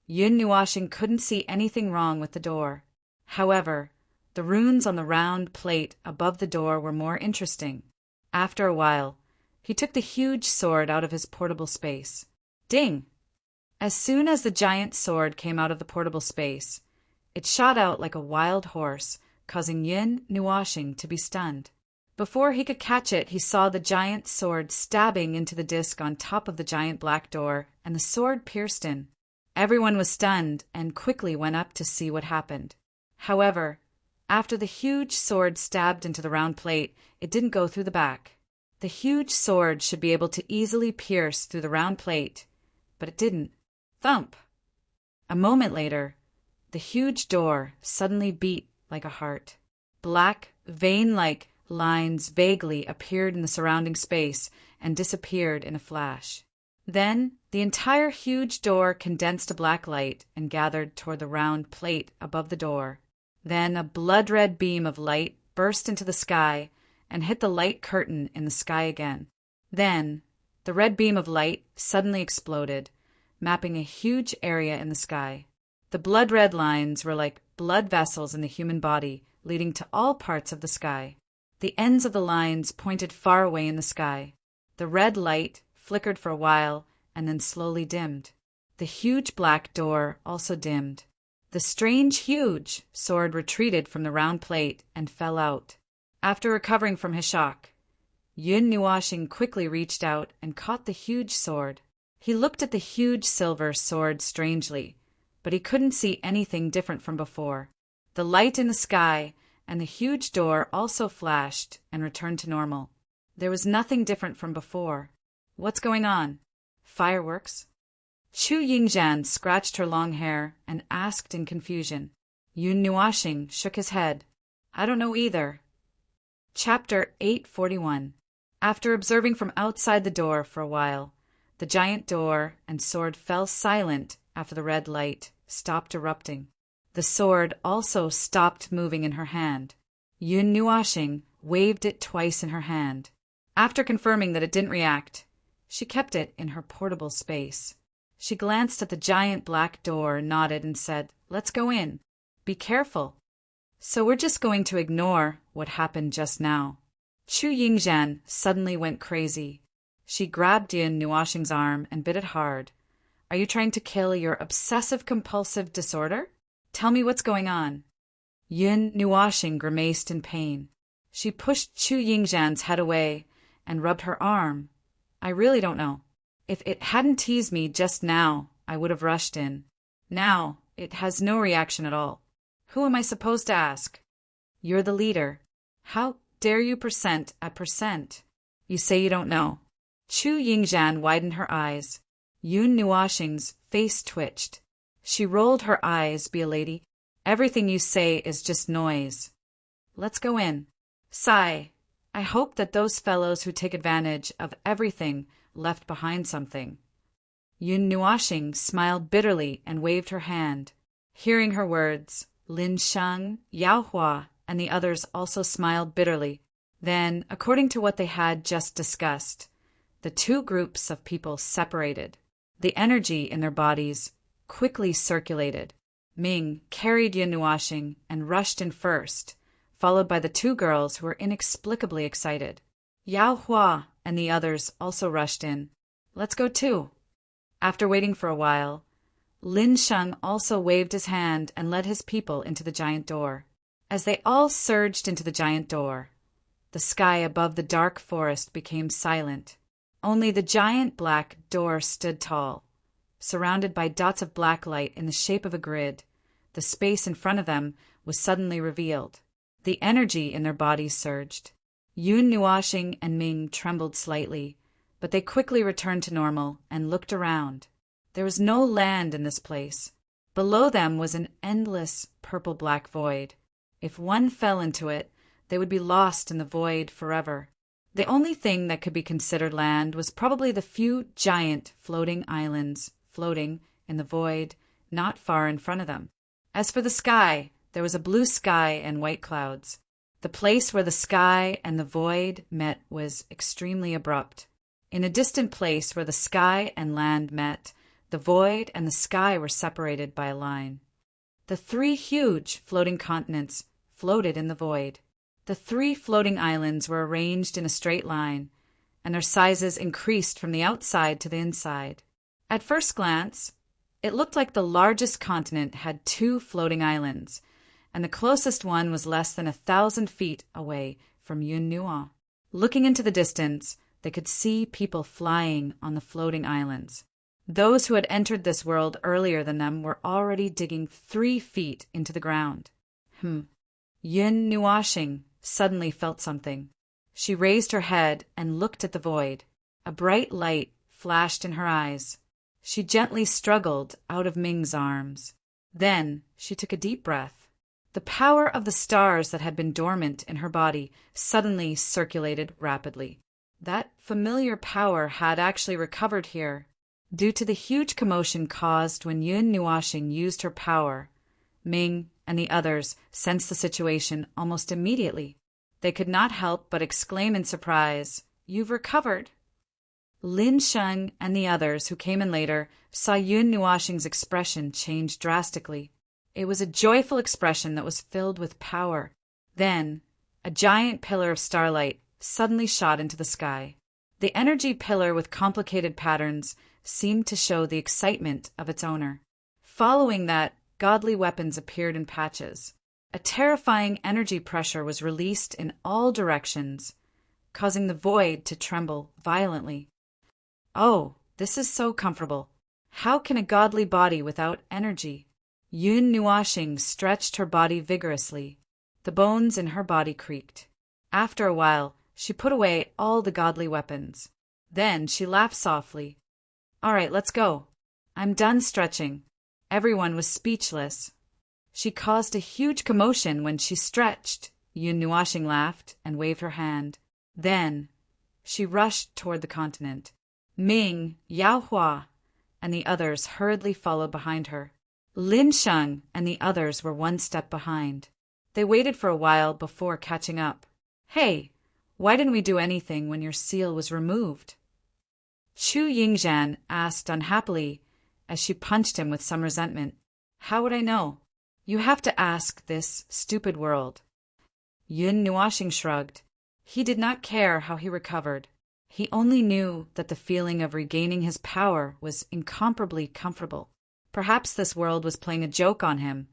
Yun Nuoxing couldn't see anything wrong with the door. However, The runes on the round plate above the door were more interesting. After a while, he took the huge sword out of his portable space. Ding! As soon as the giant sword came out of the portable space, it shot out like a wild horse, causing Yin Nuashing to be stunned. Before he could catch it, he saw the giant sword stabbing into the disc on top of the giant black door, and the sword pierced in. Everyone was stunned and quickly went up to see what happened. However, after the huge sword stabbed into the round plate, it didn't go through the back. The huge sword should be able to easily pierce through the round plate, but it didn't. Thump! A moment later, the huge door suddenly beat like a heart. Black, vein-like lines vaguely appeared in the surrounding space and disappeared in a flash. Then, the entire huge door condensed to black light and gathered toward the round plate above the door. Then a blood-red beam of light burst into the sky and hit the light curtain in the sky again. Then, the red beam of light suddenly exploded, mapping a huge area in the sky. The blood-red lines were like blood vessels in the human body, leading to all parts of the sky. The ends of the lines pointed far away in the sky. The red light flickered for a while and then slowly dimmed. The huge black door also dimmed. The strange huge sword retreated from the round plate and fell out. After recovering from his shock, Yun Nuashing quickly reached out and caught the huge sword. He looked at the huge silver sword strangely, but he couldn't see anything different from before. The light in the sky and the huge door also flashed and returned to normal. There was nothing different from before. What's going on? Fireworks? Chu Yingzhan scratched her long hair and asked in confusion. Yun Nuashing shook his head. I don't know either. Chapter 841. After observing from outside the door for a while, the giant door and sword fell silent after the red light stopped erupting. The sword also stopped moving in her hand. Yun Nuashing waved it twice in her hand. After confirming that it didn't react, she kept it in her portable space. She glanced at the giant black door, nodded, and said, Let's go in. Be careful. So we're just going to ignore what happened just now. Chu Yingzhan suddenly went crazy. She grabbed Yun Nuashing's arm and bit it hard. Are you trying to kill your obsessive-compulsive disorder? Tell me what's going on. Yun Nuashing grimaced in pain. She pushed Chu Yingzhan's head away and rubbed her arm. I really don't know. If it hadn't teased me just now, I would have rushed in. Now, it has no reaction at all. Who am I supposed to ask? You're the leader. How dare you percent at percent? You say you don't know. Chu Yingzhan widened her eyes. Yun Nuashing's face twitched. She rolled her eyes, be a lady. Everything you say is just noise. Let's go in. Sigh. I hope that those fellows who take advantage of everything left behind something. Yun Nuashing smiled bitterly and waved her hand. Hearing her words, Lin Sheng, Yao Hua, and the others also smiled bitterly. Then, according to what they had just discussed, the two groups of people separated. The energy in their bodies quickly circulated. Ming carried Yun Nuashing and rushed in first, followed by the two girls who were inexplicably excited. Yao Hua and the others also rushed in. Let's go too. After waiting for a while, Lin Sheng also waved his hand and led his people into the giant door. As they all surged into the giant door, the sky above the dark forest became silent. Only the giant black door stood tall, surrounded by dots of black light in the shape of a grid. The space in front of them was suddenly revealed. The energy in their bodies surged. Yun Nuashing and Ming trembled slightly, but they quickly returned to normal and looked around. There was no land in this place. Below them was an endless purple-black void. If one fell into it, they would be lost in the void forever. The only thing that could be considered land was probably the few giant floating islands floating in the void not far in front of them. As for the sky, there was a blue sky and white clouds. The place where the sky and the void met was extremely abrupt. In a distant place where the sky and land met, the void and the sky were separated by a line. The three huge floating continents floated in the void. The 3 floating islands were arranged in a straight line, and their sizes increased from the outside to the inside. At first glance, it looked like the largest continent had 2 floating islands, and the closest one was less than 1,000 feet away from Yun Nuo. Looking into the distance, they could see people flying on the floating islands. Those who had entered this world earlier than them were already digging 3 feet into the ground. Yun Nuoxing suddenly felt something. She raised her head and looked at the void. A bright light flashed in her eyes. She gently struggled out of Ming's arms. Then she took a deep breath. The power of the stars that had been dormant in her body suddenly circulated rapidly. That familiar power had actually recovered here. Due to the huge commotion caused when Yun Nuoxing used her power, Ming and the others sensed the situation almost immediately. They could not help but exclaim in surprise, "You've recovered!" Lin Sheng and the others who came in later saw Yun Nuoxing's expression change drastically. It was a joyful expression that was filled with power. Then, a giant pillar of starlight suddenly shot into the sky. The energy pillar with complicated patterns seemed to show the excitement of its owner. Following that, godly weapons appeared in patches. A terrifying energy pressure was released in all directions, causing the void to tremble violently. Oh, this is so comfortable. How can a godly body without energy? Yun Nuoxing stretched her body vigorously. The bones in her body creaked. After a while, she put away all the godly weapons. Then she laughed softly. "All right, let's go. I'm done stretching." Everyone was speechless. She caused a huge commotion when she stretched. Yun Nuoxing laughed and waved her hand. Then she rushed toward the continent. Ming, Yao Hua, and the others hurriedly followed behind her. Lin Sheng and the others were one step behind. They waited for a while before catching up. "Hey, why didn't we do anything when your seal was removed?" Chu Yingzhan asked unhappily as she punched him with some resentment. "How would I know? You have to ask this stupid world." Yun Nuoxing shrugged. He did not care how he recovered. He only knew that the feeling of regaining his power was incomparably comfortable. Perhaps this world was playing a joke on him,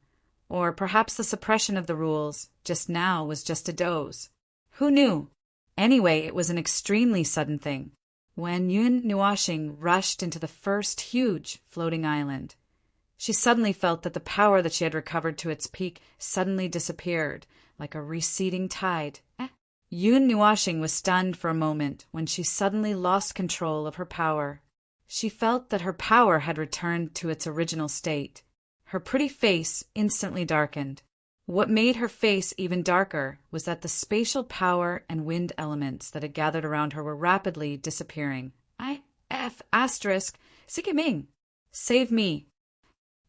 or perhaps the suppression of the rules just now was just a doze. Who knew? Anyway, it was an extremely sudden thing. When Yun Nuoxing rushed into the first huge floating island, she suddenly felt that the power that she had recovered to its peak suddenly disappeared, like a receding tide. Yun Nuoxing was stunned for a moment when she suddenly lost control of her power. She felt that her power had returned to its original state. Her pretty face instantly darkened. What made her face even darker was that the spatial power and wind elements that had gathered around her were rapidly disappearing. Ming, save me.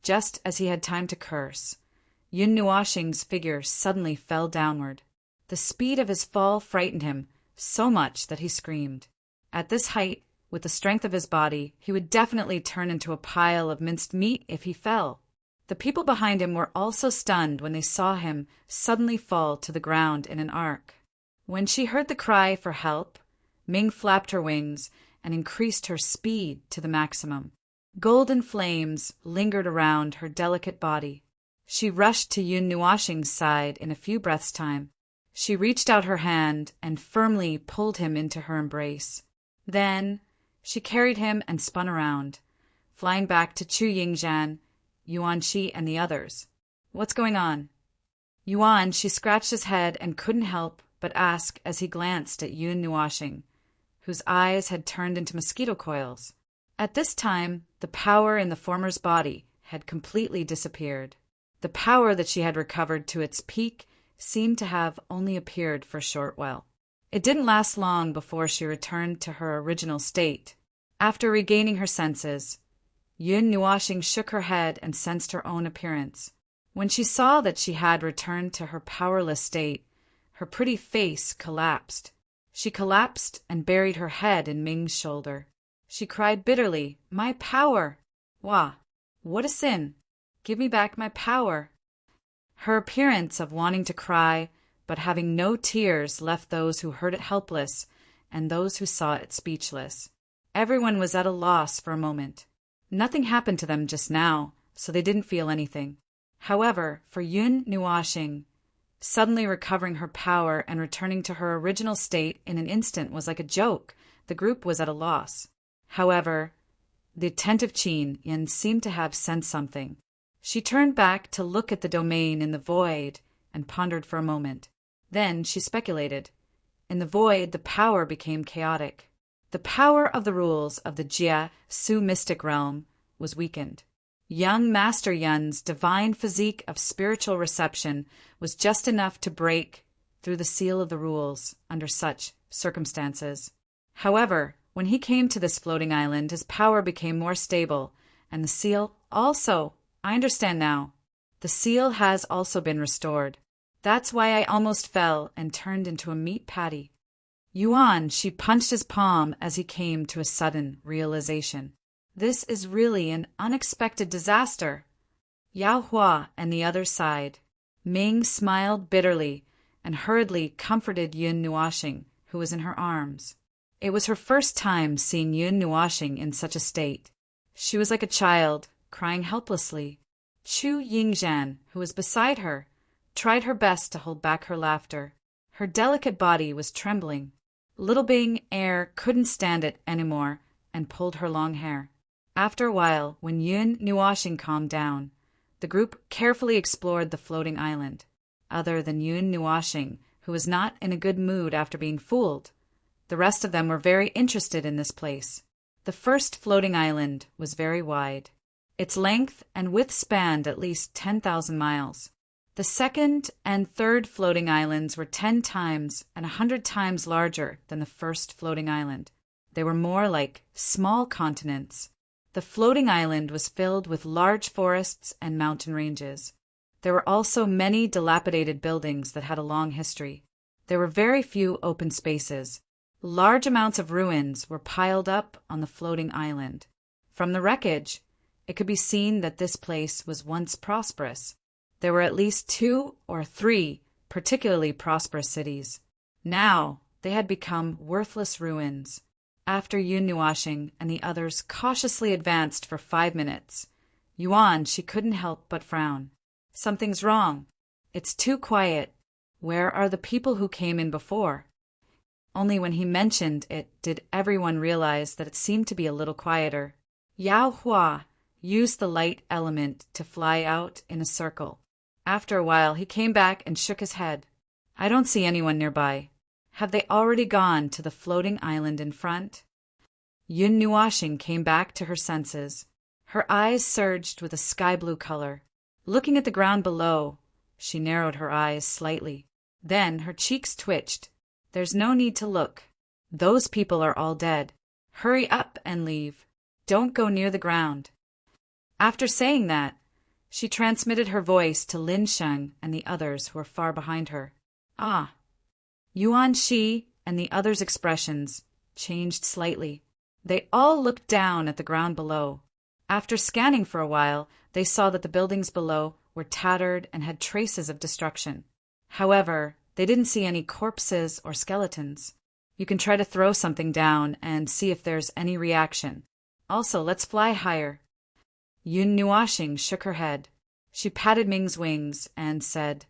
Just as he had time to curse, Yun Nuoxing's figure suddenly fell downward. The speed of his fall frightened him so much that he screamed. At this height, with the strength of his body, he would definitely turn into a pile of minced meat if he fell. The people behind him were also stunned when they saw him suddenly fall to the ground in an arc. When she heard the cry for help, Ming flapped her wings and increased her speed to the maximum. Golden flames lingered around her delicate body. She rushed to Yun Nuoxing's side in a few breaths' time. She reached out her hand and firmly pulled him into her embrace. Then she carried him and spun around, flying back to Chu Yingzhan, Yuan Shi, and the others. "What's going on?" Yuan Shi scratched his head and couldn't help but ask as he glanced at Yun Nuoxing, whose eyes had turned into mosquito coils. At this time, the power in the former's body had completely disappeared. The power that she had recovered to its peak seemed to have only appeared for a short while. It didn't last long before she returned to her original state. After regaining her senses, Yun Nuoxing shook her head and sensed her own appearance. When she saw that she had returned to her powerless state, her pretty face collapsed. She collapsed and buried her head in Ming's shoulder. She cried bitterly, "My power! Wah! What a sin! Give me back my power!" Her appearance of wanting to cry, but having no tears, left those who heard it helpless and those who saw it speechless. Everyone was at a loss for a moment. Nothing happened to them just now, so they didn't feel anything. However, for Yun Nuashing, suddenly recovering her power and returning to her original state in an instant was like a joke. The group was at a loss. However, the attentive Qin Yin seemed to have sensed something. She turned back to look at the domain in the void and pondered for a moment. Then she speculated. In the void, the power became chaotic. The power of the rules of the Jia Su mystic realm was weakened. Young Master Yun's divine physique of spiritual reception was just enough to break through the seal of the rules under such circumstances. However, when he came to this floating island, his power became more stable, and the seal also. I understand now. The seal has also been restored. That's why I almost fell and turned into a meat patty. Yuan, she punched his palm as he came to a sudden realization. This is really an unexpected disaster. Yao Hua and the others sighed. Ming smiled bitterly and hurriedly comforted Yun Nuashing, who was in her arms. It was her first time seeing Yun Nuashing in such a state. She was like a child, crying helplessly. Chu Yingzhan, who was beside her, tried her best to hold back her laughter. Her delicate body was trembling. Little Bing Air couldn't stand it anymore and pulled her long hair. After a while, when Yun Nuashing calmed down, the group carefully explored the floating island. Other than Yun Nuashing, who was not in a good mood after being fooled, the rest of them were very interested in this place. The first floating island was very wide. Its length and width spanned at least 10,000 miles. The second and third floating islands were 10 times and 100 times larger than the first floating island. They were more like small continents. The floating island was filled with large forests and mountain ranges. There were also many dilapidated buildings that had a long history. There were very few open spaces. Large amounts of ruins were piled up on the floating island. From the wreckage, it could be seen that this place was once prosperous. There were at least 2 or 3 particularly prosperous cities. Now they had become worthless ruins. After Yun Nuashing and the others cautiously advanced for 5 minutes, Yuan, she couldn't help but frown. Something's wrong. It's too quiet. Where are the people who came in before? Only when he mentioned it did everyone realize that it seemed to be a little quieter. Yao Hua used the light element to fly out in a circle. After a while, he came back and shook his head. I don't see anyone nearby. Have they already gone to the floating island in front? Yun Nuashing came back to her senses. Her eyes surged with a sky-blue color. Looking at the ground below, she narrowed her eyes slightly. Then her cheeks twitched. There's no need to look. Those people are all dead. Hurry up and leave. Don't go near the ground. After saying that, she transmitted her voice to Lin Sheng and the others who were far behind her. Ah! Yuan Shi and the others' expressions changed slightly. They all looked down at the ground below. After scanning for a while, they saw that the buildings below were tattered and had traces of destruction. However, they didn't see any corpses or skeletons. You can try to throw something down and see if there's any reaction. Also, let's fly higher. Yun Nuashing shook her head. She patted Ming's wings and said,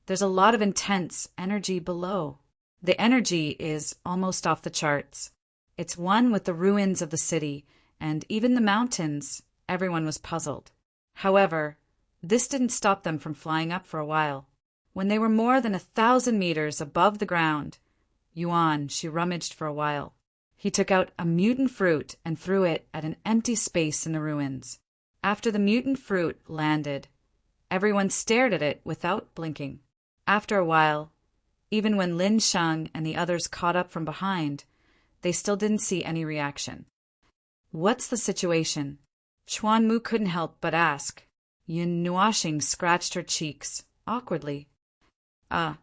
There's a lot of intense energy below. The energy is almost off the charts. It's one with the ruins of the city, and even the mountains. Everyone was puzzled. However, this didn't stop them from flying up for a while. When they were more than 1,000 meters above the ground, Yuan, she rummaged for a while. He took out a mutant fruit and threw it at an empty space in the ruins. After the mutant fruit landed, everyone stared at it without blinking. After a while, even when Lin Sheng and the others caught up from behind, they still didn't see any reaction. What's the situation? Chuan Mu couldn't help but ask. Yun Nuashing scratched her cheeks, awkwardly. I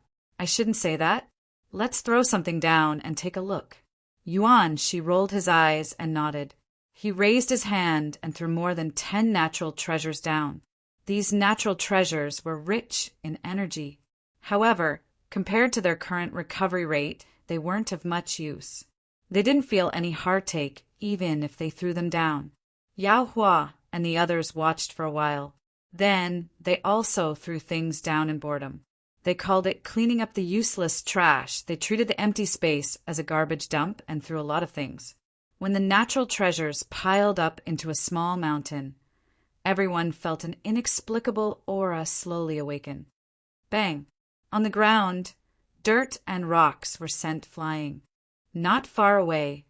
shouldn't say that. Let's throw something down and take a look. Yuan, she rolled his eyes and nodded. He raised his hand and threw more than 10 natural treasures down. These natural treasures were rich in energy. However, compared to their current recovery rate, they weren't of much use. They didn't feel any heartache, even if they threw them down. Yao Hua and the others watched for a while. Then, they also threw things down in boredom. They called it cleaning up the useless trash. They treated the empty space as a garbage dump and threw a lot of things. When the natural treasures piled up into a small mountain, everyone felt an inexplicable aura slowly awaken. Bang! On the ground, dirt and rocks were sent flying. Not far away,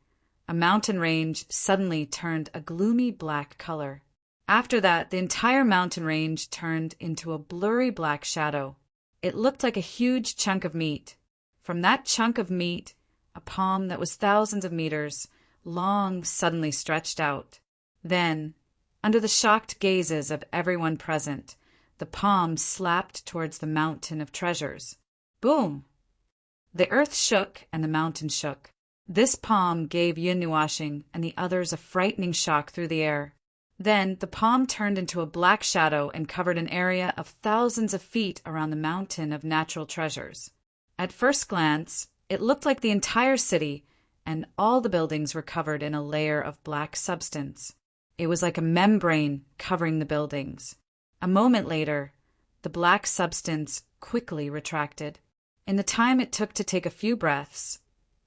a mountain range suddenly turned a gloomy black color. After that, the entire mountain range turned into a blurry black shadow. It looked like a huge chunk of meat. From that chunk of meat, a palm that was thousands of meters long suddenly stretched out. Then, under the shocked gazes of everyone present, the palm slapped towards the mountain of treasures. Boom! The earth shook and the mountain shook. This palm gave Yun Nuashing and the others a frightening shock through the air. Then the palm turned into a black shadow and covered an area of thousands of feet around the mountain of natural treasures. At first glance, it looked like the entire city, and all the buildings were covered in a layer of black substance. It was like a membrane covering the buildings. A moment later, the black substance quickly retracted. In the time it took to take a few breaths,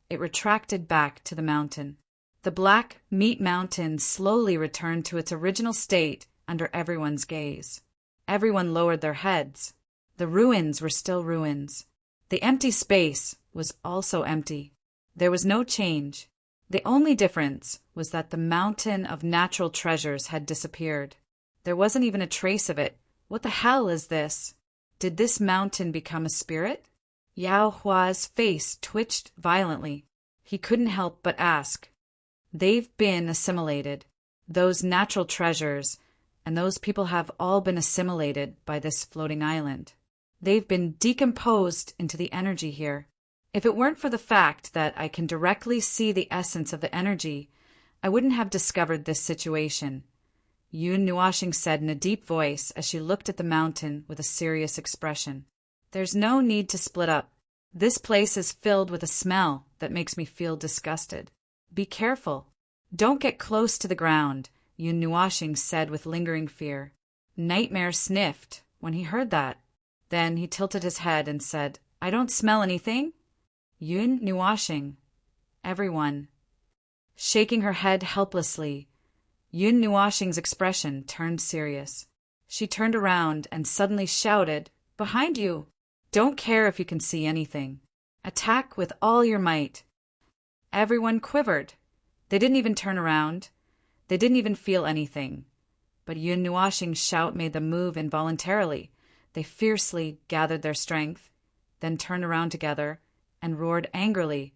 it retracted back to the mountain. The black meat mountain slowly returned to its original state under everyone's gaze. Everyone lowered their heads. The ruins were still ruins. The empty space was also empty. There was no change. The only difference was that the mountain of natural treasures had disappeared. There wasn't even a trace of it. What the hell is this? Did this mountain become a spirit? Yao Hua's face twitched violently. He couldn't help but ask. They've been assimilated. Those natural treasures and those people have all been assimilated by this floating island. They've been decomposed into the energy here. If it weren't for the fact that I can directly see the essence of the energy, I wouldn't have discovered this situation, Yun Nuashing said in a deep voice as she looked at the mountain with a serious expression. There's no need to split up. This place is filled with a smell that makes me feel disgusted. Be careful. Don't get close to the ground, Yun Nuashing said with lingering fear. Nightmare sniffed when he heard that. Then he tilted his head and said, I don't smell anything? Yun Nuashing. Everyone. Shaking her head helplessly, Yun Nuashing's expression turned serious. She turned around and suddenly shouted, Behind you! Don't care if you can see anything. Attack with all your might. Everyone quivered. They didn't even turn around. They didn't even feel anything. But Yun Nuashing's shout made them move involuntarily. They fiercely gathered their strength, then turned around together and roared angrily.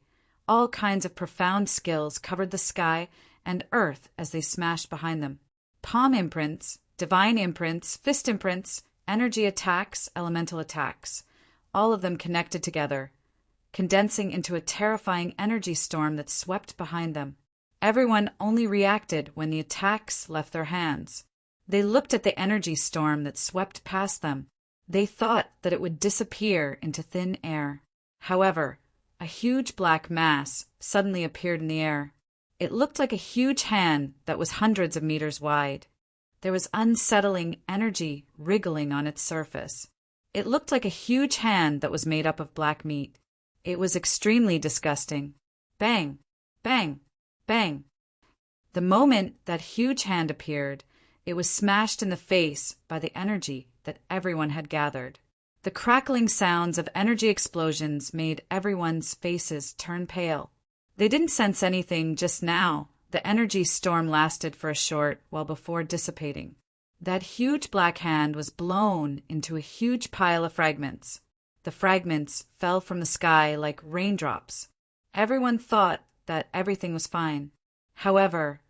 All kinds of profound skills covered the sky and earth as they smashed behind them. Palm imprints, divine imprints, fist imprints, energy attacks, elemental attacks, all of them connected together, condensing into a terrifying energy storm that swept behind them. Everyone only reacted when the attacks left their hands. They looked at the energy storm that swept past them. They thought that it would disappear into thin air. However, a huge black mass suddenly appeared in the air. It looked like a huge hand that was hundreds of meters wide. There was unsettling energy wriggling on its surface. It looked like a huge hand that was made up of black meat. It was extremely disgusting. Bang! Bang! Bang! The moment that huge hand appeared, it was smashed in the face by the energy that everyone had gathered. The crackling sounds of energy explosions made everyone's faces turn pale. They didn't sense anything just now. The energy storm lasted for a short while before dissipating. That huge black hand was blown into a huge pile of fragments. The fragments fell from the sky like raindrops. Everyone thought that everything was fine. However,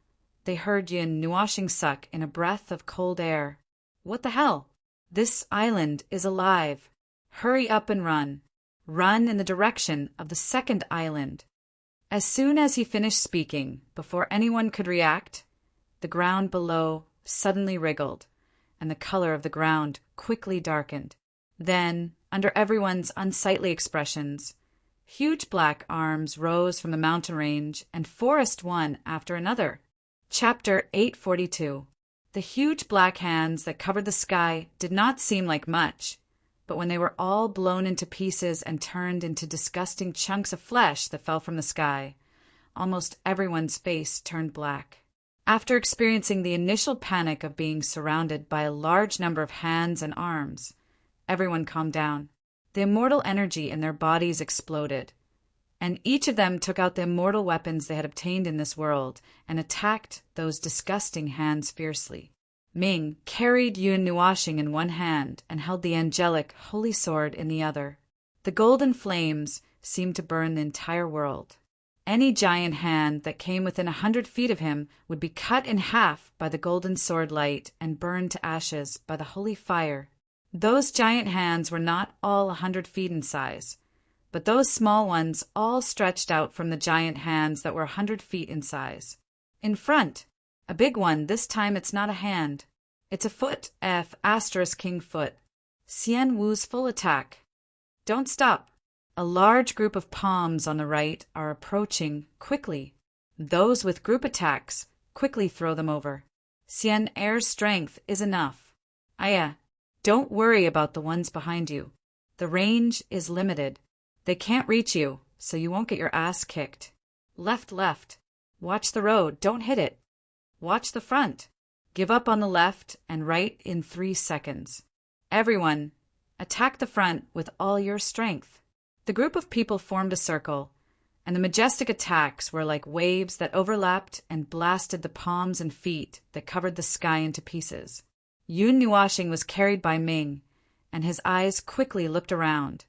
they heard Yun Nuashing suck in a breath of cold air. What the hell? This island is alive. Hurry up and run. Run in the direction of the second island. As soon as he finished speaking, before anyone could react, the ground below suddenly wriggled, and the color of the ground quickly darkened. Then, under everyone's unsightly expressions, huge black arms rose from the mountain range and forest one after another. Chapter 842. The huge black hands that covered the sky did not seem like much, but when they were all blown into pieces and turned into disgusting chunks of flesh that fell from the sky, almost everyone's face turned black. After experiencing the initial panic of being surrounded by a large number of hands and arms, everyone calmed down. The immortal energy in their bodies exploded, and each of them took out the immortal weapons they had obtained in this world and attacked those disgusting hands fiercely. Ming carried Yun Nuashing in one hand and held the angelic holy sword in the other. The golden flames seemed to burn the entire world. Any giant hand that came within 100 feet of him would be cut in half by the golden sword light and burned to ashes by the holy fire. Those giant hands were not all 100 feet in size, but those small ones all stretched out from the giant hands that were 100 feet in size. In front, a big one, this time it's not a hand. It's a foot, *King foot. Xian Wu's full attack. Don't stop. A large group of palms on the right are approaching quickly. Those with group attacks quickly throw them over. Xian Air's strength is enough. Aya, don't worry about the ones behind you. The range is limited. They can't reach you, so you won't get your ass kicked. Left, left. Watch the road, don't hit it. Watch the front. Give up on the left and right in 3 seconds. Everyone, attack the front with all your strength. The group of people formed a circle, and the majestic attacks were like waves that overlapped and blasted the palms and feet that covered the sky into pieces. Yun Nuashing was carried by Ming, and his eyes quickly looked around,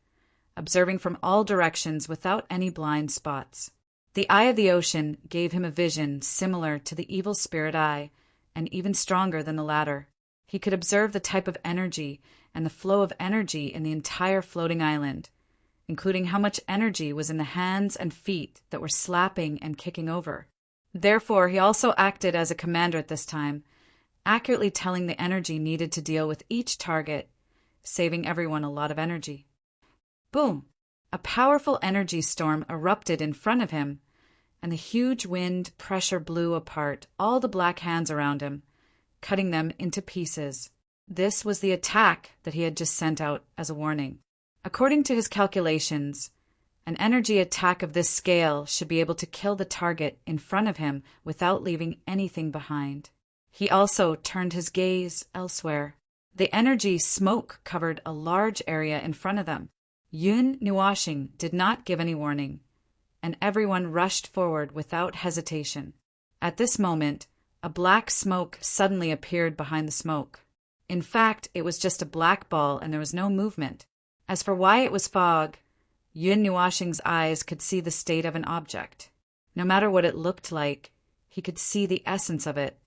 observing from all directions without any blind spots. The eye of the ocean gave him a vision similar to the evil spirit eye, and even stronger than the latter. He could observe the type of energy and the flow of energy in the entire floating island, including how much energy was in the hands and feet that were slapping and kicking over. Therefore, he also acted as a commander at this time, accurately telling the energy needed to deal with each target, saving everyone a lot of energy. Boom! A powerful energy storm erupted in front of him, and the huge wind pressure blew apart all the black hands around him, cutting them into pieces. This was the attack that he had just sent out as a warning. According to his calculations, an energy attack of this scale should be able to kill the target in front of him without leaving anything behind. He also turned his gaze elsewhere. The energy smoke covered a large area in front of them. Yun Nuashing did not give any warning, and everyone rushed forward without hesitation. At this moment, a black smoke suddenly appeared behind the smoke. In fact, it was just a black ball and there was no movement. As for why it was fog, Yun Nuashing's eyes could see the state of an object. No matter what it looked like, he could see the essence of it.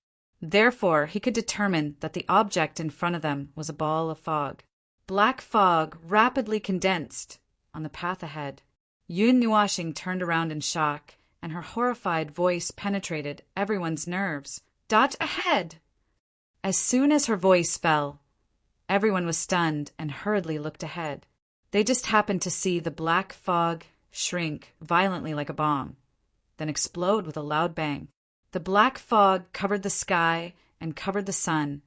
Therefore, he could determine that the object in front of them was a ball of fog. Black fog rapidly condensed on the path ahead. Yun Nuashing turned around in shock, and her horrified voice penetrated everyone's nerves. "Dot ahead!" As soon as her voice fell, everyone was stunned and hurriedly looked ahead. They just happened to see the black fog shrink violently like a bomb, then explode with a loud bang. The black fog covered the sky and covered the sun,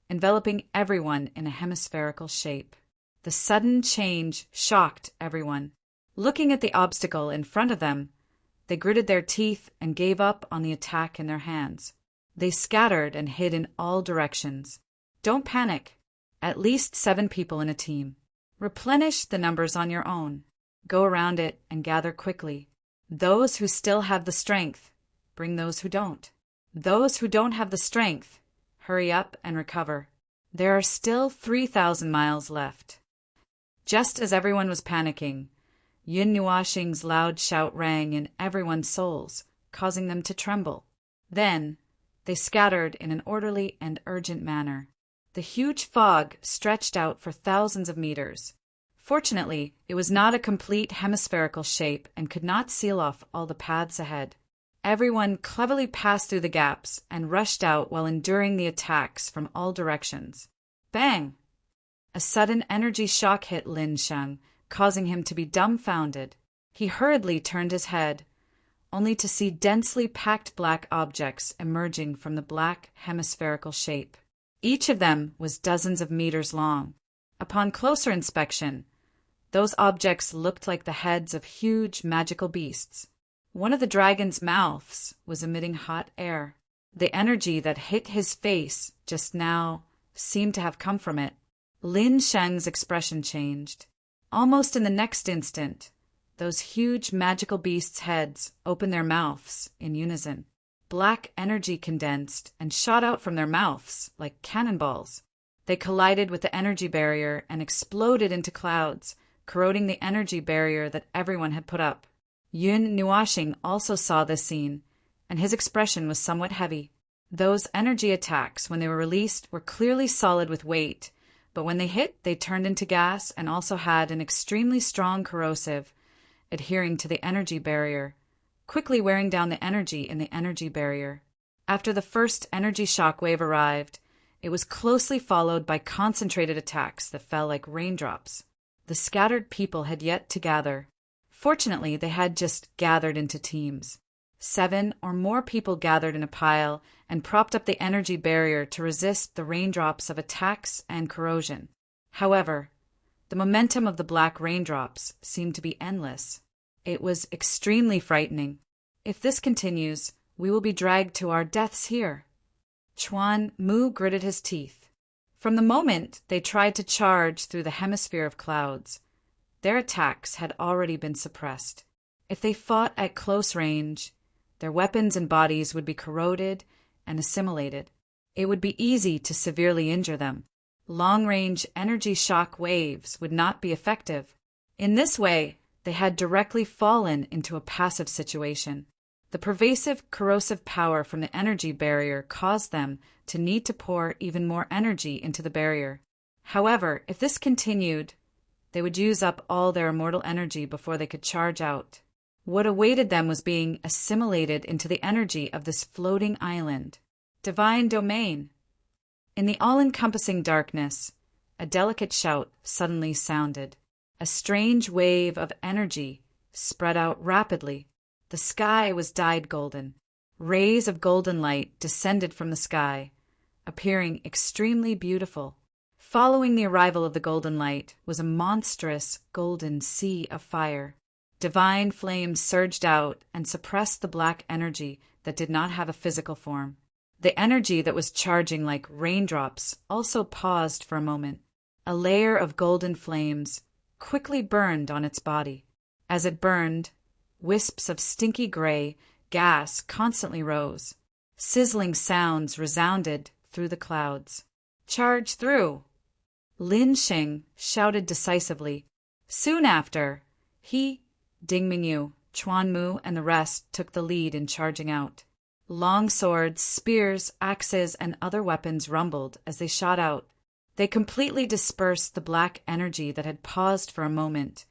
enveloping everyone in a hemispherical shape. The sudden change shocked everyone. Looking at the obstacle in front of them, they gritted their teeth and gave up on the attack in their hands. They scattered and hid in all directions. Don't panic. At least 7 people in a team. Replenish the numbers on your own. Go around it and gather quickly. Those who still have the strength, bring those who don't. Those who don't have the strength, hurry up and recover. There are still 3,000 miles left. Just as everyone was panicking, Yun Nuashing's loud shout rang in everyone's souls, causing them to tremble. Then, they scattered in an orderly and urgent manner. The huge fog stretched out for thousands of meters. Fortunately, it was not a complete hemispherical shape and could not seal off all the paths ahead. Everyone cleverly passed through the gaps and rushed out while enduring the attacks from all directions. Bang! A sudden energy shock hit Lin Sheng, causing him to be dumbfounded. He hurriedly turned his head, only to see densely packed black objects emerging from the black hemispherical shape. Each of them was dozens of meters long. Upon closer inspection, those objects looked like the heads of huge magical beasts. One of the dragon's mouths was emitting hot air. The energy that hit his face just now seemed to have come from it. Lin Sheng's expression changed. Almost in the next instant, those huge magical beasts' heads opened their mouths in unison. Black energy condensed and shot out from their mouths like cannonballs. They collided with the energy barrier and exploded into clouds, corroding the energy barrier that everyone had put up. Yun Nuoxing also saw this scene, and his expression was somewhat heavy. Those energy attacks, when they were released, were clearly solid with weight, but when they hit, they turned into gas and also had an extremely strong corrosive, adhering to the energy barrier, quickly wearing down the energy in the energy barrier. After the first energy shock wave arrived, it was closely followed by concentrated attacks that fell like raindrops. The scattered people had yet to gather. Fortunately, they had just gathered into teams. 7 or more people gathered in a pile and propped up the energy barrier to resist the raindrops of attacks and corrosion. However, the momentum of the black raindrops seemed to be endless. It was extremely frightening. If this continues, we will be dragged to our deaths here. Chuan Mu gritted his teeth. From the moment they tried to charge through the hemisphere of clouds, their attacks had already been suppressed. If they fought at close range, their weapons and bodies would be corroded and assimilated. It would be easy to severely injure them. Long-range energy shock waves would not be effective. In this way, they had directly fallen into a passive situation. The pervasive corrosive power from the energy barrier caused them to need to pour even more energy into the barrier. However, if this continued, they would use up all their immortal energy before they could charge out. What awaited them was being assimilated into the energy of this floating island. Divine domain. In the all-encompassing darkness, a delicate shout suddenly sounded. A strange wave of energy spread out rapidly. The sky was dyed golden. Rays of golden light descended from the sky, appearing extremely beautiful. Following the arrival of the golden light was a monstrous golden sea of fire. Divine flames surged out and suppressed the black energy that did not have a physical form. The energy that was charging like raindrops also paused for a moment. A layer of golden flames quickly burned on its body. As it burned, wisps of stinky gray gas constantly rose. Sizzling sounds resounded through the clouds. "Charge through!" Lin Sheng shouted decisively. Soon after, he, Ding Mingyu, Chuan Mu, and the rest took the lead in charging out. Long swords, spears, axes, and other weapons rumbled as they shot out. They completely dispersed the black energy that had paused for a moment,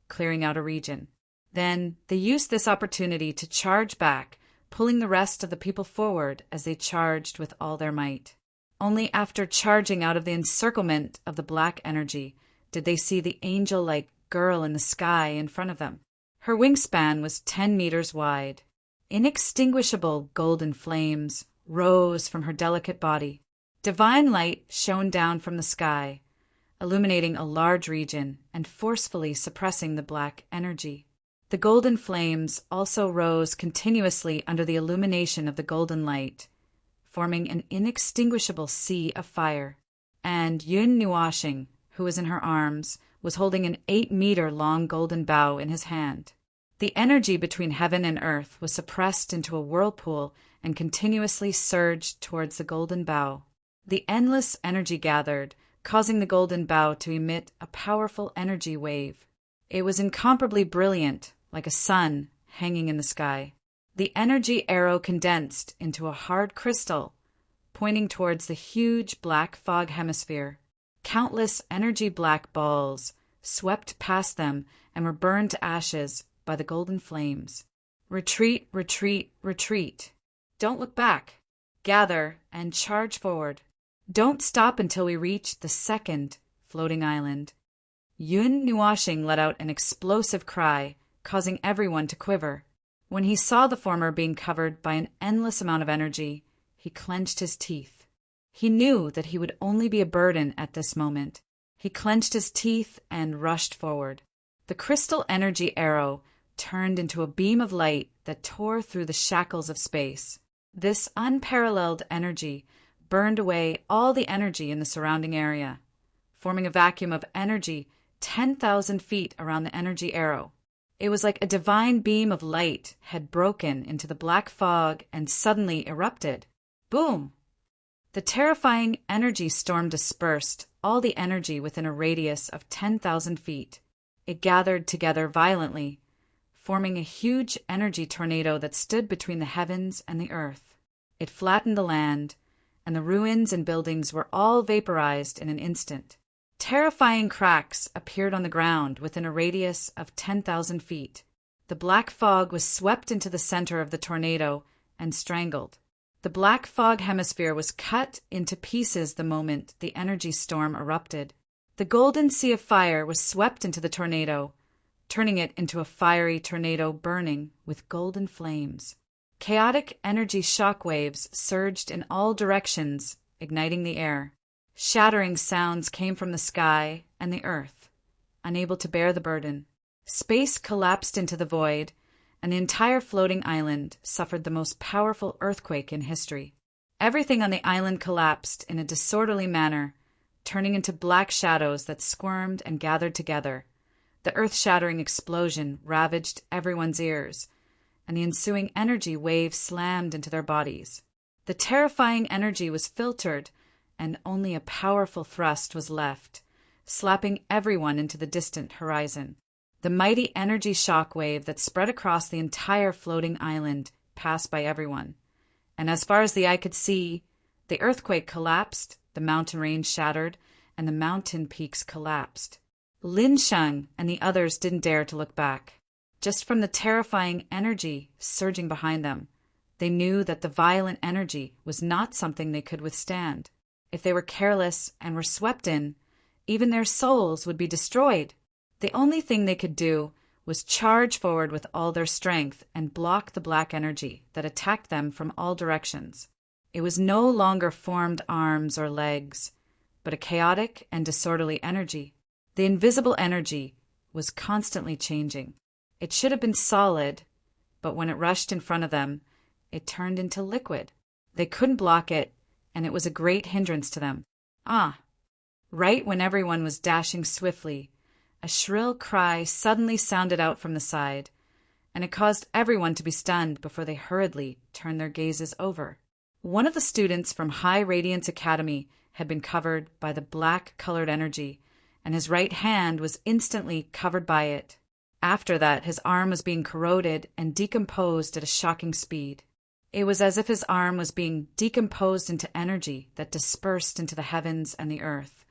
clearing out a region. Then they used this opportunity to charge back, pulling the rest of the people forward as they charged with all their might. Only after charging out of the encirclement of the black energy did they see the angel-like girl in the sky in front of them. Her wingspan was 10 meters wide. Inextinguishable golden flames rose from her delicate body. Divine light shone down from the sky, illuminating a large region and forcefully suppressing the black energy. The golden flames also rose continuously under the illumination of the golden light, forming an inextinguishable sea of fire. And Yun Nuoxing, who was in her arms, was holding an 8-meter-long golden bow in his hand. The energy between heaven and earth was suppressed into a whirlpool and continuously surged towards the golden bow. The endless energy gathered, causing the golden bow to emit a powerful energy wave. It was incomparably brilliant, like a sun hanging in the sky. The energy arrow condensed into a hard crystal, pointing towards the huge black fog hemisphere. Countless energy black balls swept past them and were burned to ashes by the golden flames. Retreat, retreat, retreat. Don't look back. Gather and charge forward. Don't stop until we reach the second floating island. Yun Nuashing let out an explosive cry, causing everyone to quiver. When he saw the former being covered by an endless amount of energy, he clenched his teeth. He knew that he would only be a burden at this moment. He clenched his teeth and rushed forward. The crystal energy arrow turned into a beam of light that tore through the shackles of space. This unparalleled energy burned away all the energy in the surrounding area, forming a vacuum of energy 10,000 feet around the energy arrow. It was like a divine beam of light had broken into the black fog and suddenly erupted. Boom! The terrifying energy storm dispersed all the energy within a radius of 10,000 feet. It gathered together violently, forming a huge energy tornado that stood between the heavens and the earth. It flattened the land, and the ruins and buildings were all vaporized in an instant. Terrifying cracks appeared on the ground within a radius of 10,000 feet. The black fog was swept into the center of the tornado and strangled. The black fog hemisphere was cut into pieces the moment the energy storm erupted. The golden sea of fire was swept into the tornado, turning it into a fiery tornado burning with golden flames. Chaotic energy shock waves surged in all directions, igniting the air. Shattering sounds came from the sky and the earth, unable to bear the burden. Space collapsed into the void, and the entire floating island suffered the most powerful earthquake in history. Everything on the island collapsed in a disorderly manner, turning into black shadows that squirmed and gathered together. The earth-shattering explosion ravaged everyone's ears, and the ensuing energy waves slammed into their bodies. The terrifying energy was filtered, and only a powerful thrust was left, slapping everyone into the distant horizon. The mighty energy shock wave that spread across the entire floating island passed by everyone, and as far as the eye could see, the earthquake collapsed, the mountain range shattered, and the mountain peaks collapsed. Lin Sheng and the others didn't dare to look back. Just from the terrifying energy surging behind them, they knew that the violent energy was not something they could withstand. If they were careless and were swept in, even their souls would be destroyed. The only thing they could do was charge forward with all their strength and block the black energy that attacked them from all directions. It was no longer formed arms or legs, but a chaotic and disorderly energy. The invisible energy was constantly changing. It should have been solid, but when it rushed in front of them, it turned into liquid. They couldn't block it, and it was a great hindrance to them. Right when everyone was dashing swiftly, a shrill cry suddenly sounded out from the side, and it caused everyone to be stunned before they hurriedly turned their gazes over. One of the students from High Radiance Academy had been covered by the black-colored energy, and his right hand was instantly covered by it. After that, his arm was being corroded and decomposed at a shocking speed. It was as if his arm was being decomposed into energy that dispersed into the heavens and the earth,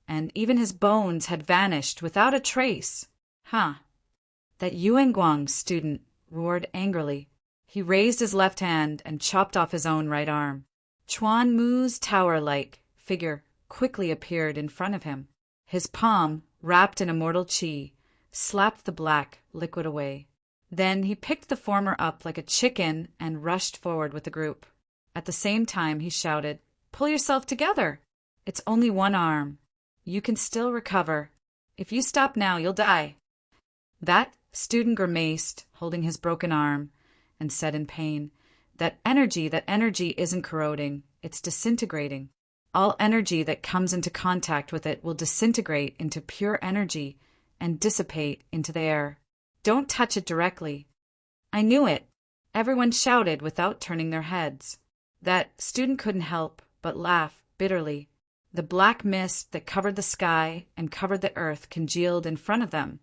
and even his bones had vanished without a trace. That Yuanguang student roared angrily. He raised his left hand and chopped off his own right arm. Chuan Mu's tower-like figure quickly appeared in front of him. His palm, wrapped in immortal qi, slapped the black liquid away. Then he picked the former up like a chicken and rushed forward with the group. At the same time, he shouted, "Pull yourself together! It's only one arm. You can still recover. If you stop now, you'll die." That student grimaced, holding his broken arm, and said in pain, that energy isn't corroding, it's disintegrating. All energy that comes into contact with it will disintegrate into pure energy and dissipate into the air. Don't touch it directly. I knew it. Everyone shouted without turning their heads. That student couldn't help but laugh bitterly. The black mist that covered the sky and covered the earth congealed in front of them.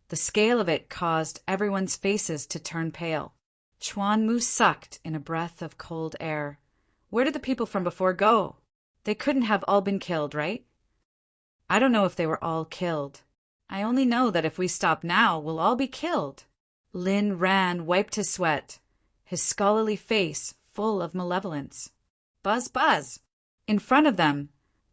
The scale of it caused everyone's faces to turn pale. Chuan Mu sucked in a breath of cold air. Where did the people from before go? They couldn't have all been killed, right? I don't know if they were all killed. I only know that if we stop now, we'll all be killed. Lin Ran wiped his sweat, his scholarly face full of malevolence. Buzz, buzz! In front of them,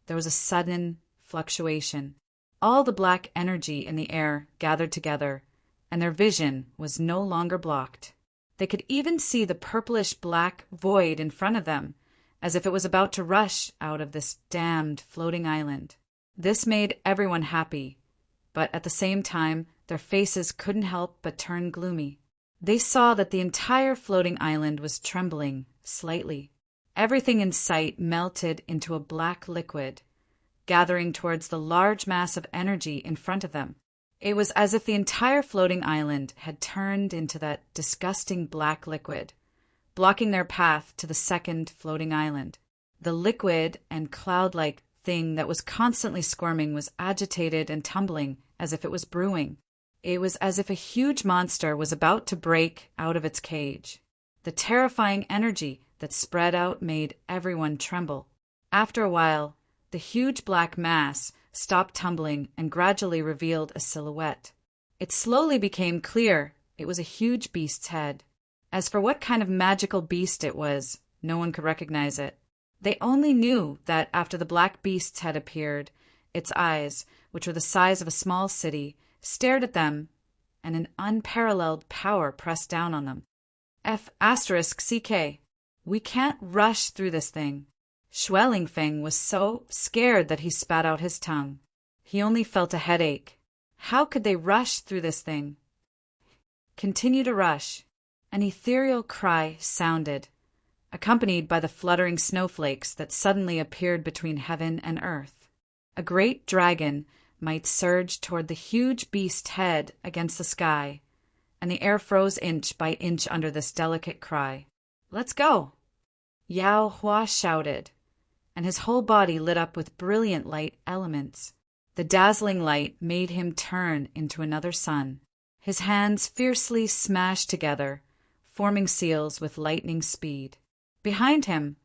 there was a sudden fluctuation. All the black energy in the air gathered together, and their vision was no longer blocked. They could even see the purplish-black void in front of them, as if it was about to rush out of this damned floating island. This made everyone happy, but at the same time, their faces couldn't help but turn gloomy. They saw that the entire floating island was trembling slightly. Everything in sight melted into a black liquid, gathering towards the large mass of energy in front of them. It was as if the entire floating island had turned into that disgusting black liquid, blocking their path to the second floating island. The liquid and cloud-like thing that was constantly squirming was agitated and tumbling as if it was brewing. It was as if a huge monster was about to break out of its cage. The terrifying energy that spread out made everyone tremble. After a while, the huge black mass stopped tumbling and gradually revealed a silhouette. It slowly became clear it was a huge beast's head. As for what kind of magical beast it was, no one could recognize it. They only knew that after the black beast's head appeared, its eyes, which were the size of a small city, stared at them, and an unparalleled power pressed down on them. F***CK. We can't rush through this thing. Schwellingfang was so scared that he spat out his tongue. He only felt a headache. How could they rush through this thing? Continue to rush. An ethereal cry sounded, accompanied by the fluttering snowflakes that suddenly appeared between heaven and earth. A great dragon might surge toward the huge beast's head against the sky, and the air froze inch by inch under this delicate cry. "Let's go!" Yao Hua shouted, and his whole body lit up with brilliant light elements. The dazzling light made him turn into another sun. His hands fiercely smashed together, forming seals with lightning speed. Behind him,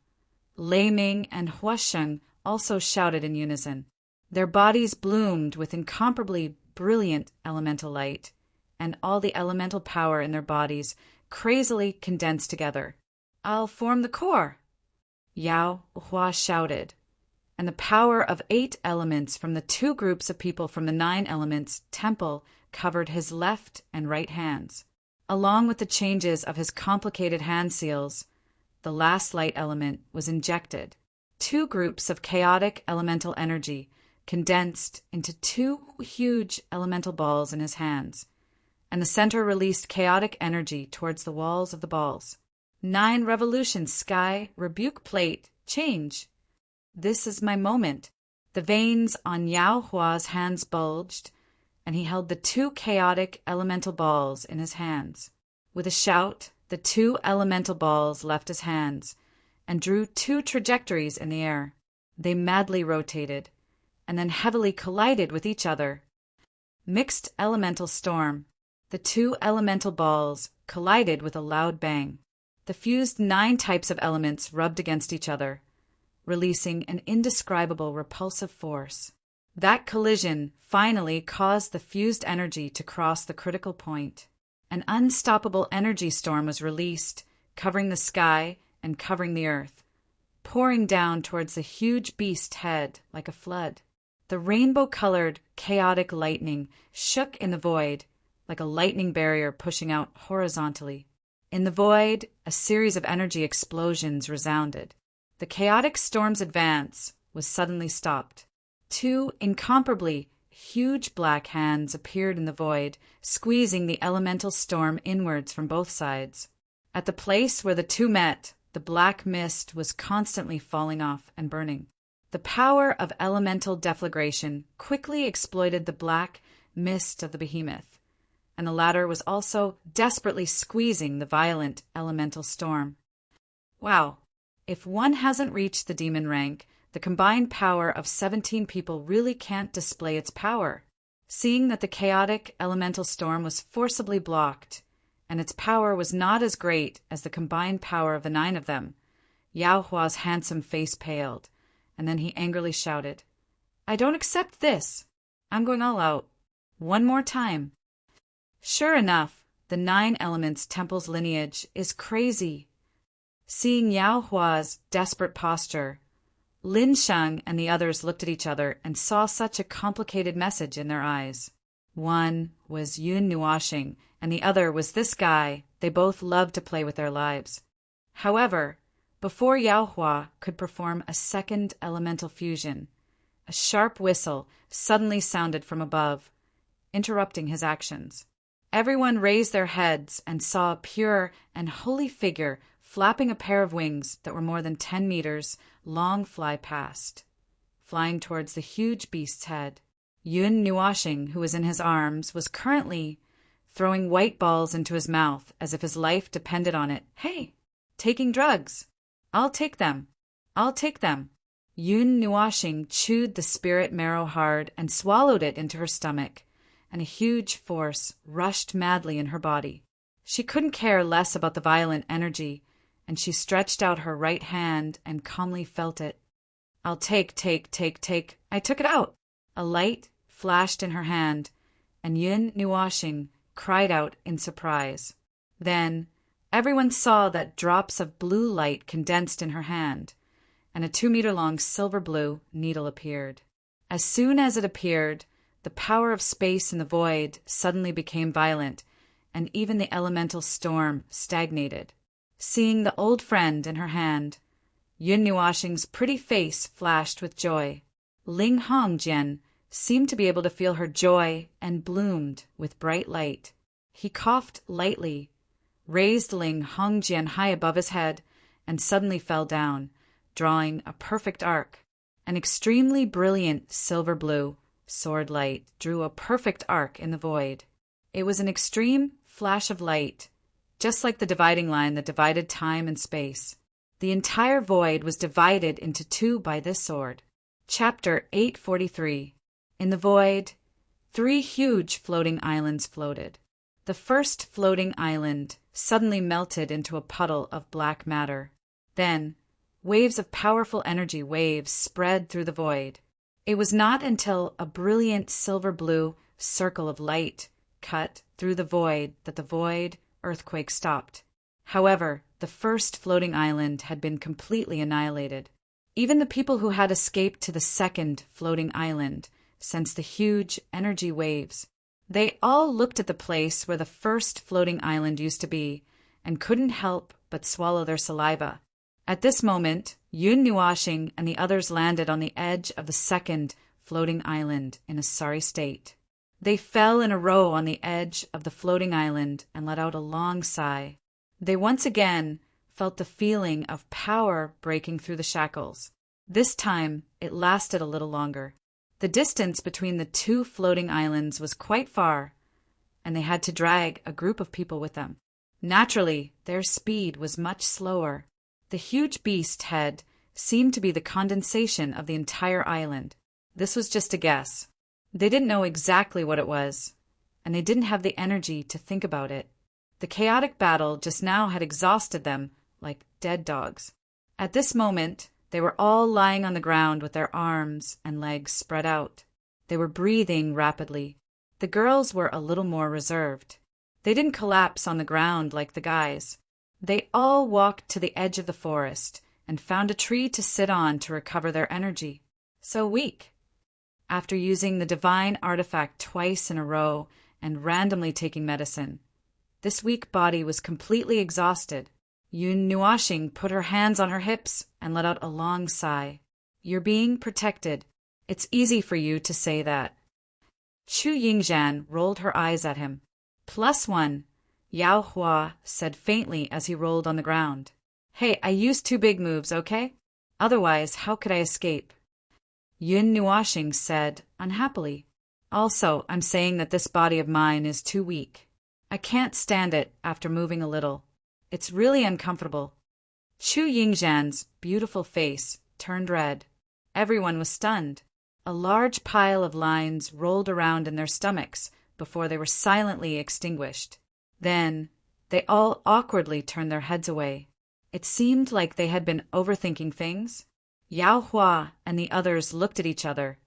Lei Ming and Huasheng also shouted in unison. Their bodies bloomed with incomparably brilliant elemental light, and all the elemental power in their bodies crazily condensed together. "I'll form the core," Yao Hua shouted, and the power of 8 elements from the 2 groups of people from the 9 elements temple covered his left and right hands. Along with the changes of his complicated hand seals, the last light element was injected. 2 groups of chaotic elemental energy condensed into 2 huge elemental balls in his hands, and the center released chaotic energy towards the walls of the balls. 9 revolutions, sky, rebuke plate, change. This is my moment. The veins on Yao Hua's hands bulged, and he held the 2 chaotic elemental balls in his hands. With a shout, the 2 elemental balls left his hands and drew 2 trajectories in the air. They madly rotated, and then heavily collided with each other. Mixed elemental storm. The 2 elemental balls collided with a loud bang. The fused 9 types of elements rubbed against each other, releasing an indescribable repulsive force. That collision finally caused the fused energy to cross the critical point. An unstoppable energy storm was released, covering the sky and covering the earth, pouring down towards the huge beast's head like a flood. The rainbow-colored, chaotic lightning shook in the void, like a lightning barrier pushing out horizontally. In the void, a series of energy explosions resounded. The chaotic storm's advance was suddenly stopped. 2 incomparably huge black hands appeared in the void, squeezing the elemental storm inwards from both sides. At the place where the 2 met, the black mist was constantly falling off and burning. The power of elemental deflagration quickly exploited the black mist of the behemoth, and the latter was also desperately squeezing the violent elemental storm. Wow, if one hasn't reached the demon rank, the combined power of 17 people really can't display its power. Seeing that the chaotic elemental storm was forcibly blocked, and its power was not as great as the combined power of the 9 of them, Yao Hua's handsome face paled, and then he angrily shouted, "I don't accept this. I'm going all out. One more time." Sure enough, the 9 elements temple's lineage is crazy. Seeing Yao Hua's desperate posture, Lin Shang and the others looked at each other and saw such a complicated message in their eyes. One was Yun Nuashing, and the other was this guy they both loved to play with their lives. However, before Yao Hua could perform a second elemental fusion, a sharp whistle suddenly sounded from above, interrupting his actions. Everyone raised their heads and saw a pure and holy figure flapping a pair of wings that were more than 10 meters long fly past, flying towards the huge beast's head. Yun Nuashing, who was in his arms, was currently throwing white balls into his mouth as if his life depended on it. Hey, taking drugs. I'll take them. I'll take them. Yun Nuashing chewed the spirit marrow hard and swallowed it into her stomach, and a huge force rushed madly in her body. She couldn't care less about the violent energy, and she stretched out her right hand and calmly felt it. I'll take. I took it out. A light flashed in her hand, and Yun Nuashing cried out in surprise. Then everyone saw that drops of blue light condensed in her hand, and a 2-meter-long silver-blue needle appeared. As soon as it appeared, the power of space in the void suddenly became violent, and even the elemental storm stagnated. Seeing the old friend in her hand, Yun Nuashing's pretty face flashed with joy. Ling Hongjian seemed to be able to feel her joy and bloomed with bright light. He coughed lightly, raised Ling Hongjian high above his head, and suddenly fell down, drawing a perfect arc. An extremely brilliant silver-blue sword light drew a perfect arc in the void. It was an extreme flash of light, just like the dividing line that divided time and space. The entire void was divided into two by this sword. Chapter 843. In the void, 3 huge floating islands floated. The first floating island suddenly melted into a puddle of black matter. Then, waves of powerful energy waves spread through the void. It was not until a brilliant silver-blue circle of light cut through the void that the void earthquake stopped. However, the first floating island had been completely annihilated. Even the people who had escaped to the second floating island sensed the huge energy waves. They all looked at the place where the first floating island used to be and couldn't help but swallow their saliva. At this moment, Yun Nuashing and the others landed on the edge of the second floating island in a sorry state. They fell in a row on the edge of the floating island and let out a long sigh. They once again felt the feeling of power breaking through the shackles. This time, it lasted a little longer. The distance between the 2 floating islands was quite far, and they had to drag a group of people with them. Naturally, their speed was much slower. The huge beast head seemed to be the condensation of the entire island. This was just a guess. They didn't know exactly what it was, and they didn't have the energy to think about it. The chaotic battle just now had exhausted them like dead dogs. At this moment, they were all lying on the ground with their arms and legs spread out. They were breathing rapidly. The girls were a little more reserved. They didn't collapse on the ground like the guys. They all walked to the edge of the forest and found a tree to sit on to recover their energy. So weak. After using the divine artifact twice in a row and randomly taking medicine, this weak body was completely exhausted. Yun Nuashing put her hands on her hips and let out a long sigh. You're being protected. It's easy for you to say that. Chu Yingzhan rolled her eyes at him. +1, Yao Hua said faintly as he rolled on the ground. Hey, I used 2 big moves, okay? Otherwise, how could I escape? Yun Nuashing said unhappily. Also, I'm saying that this body of mine is too weak. I can't stand it after moving a little. It's really uncomfortable. Chu Yingzhan's beautiful face turned red. Everyone was stunned. A large pile of lines rolled around in their stomachs before they were silently extinguished. Then, they all awkwardly turned their heads away. It seemed like they had been overthinking things. Yao Hua and the others looked at each other,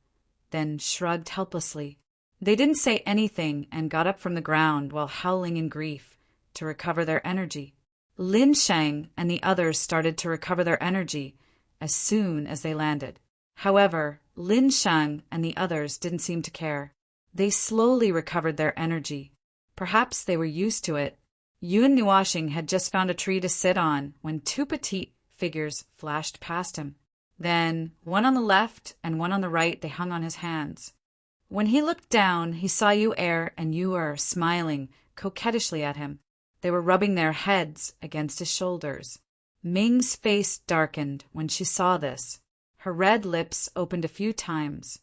then shrugged helplessly. They didn't say anything and got up from the ground while howling in grief to recover their energy. Lin Shang and the others started to recover their energy as soon as they landed. However, Lin Sheng and the others didn't seem to care. They slowly recovered their energy. Perhaps they were used to it. Yun Nuoxing had just found a tree to sit on when two petite figures flashed past him. Then, one on the left and one on the right, they hung on his hands. When he looked down, he saw Yu Er and Yu Er smiling coquettishly at him. They were rubbing their heads against his shoulders. Ming's face darkened when she saw this. Her red lips opened a few times,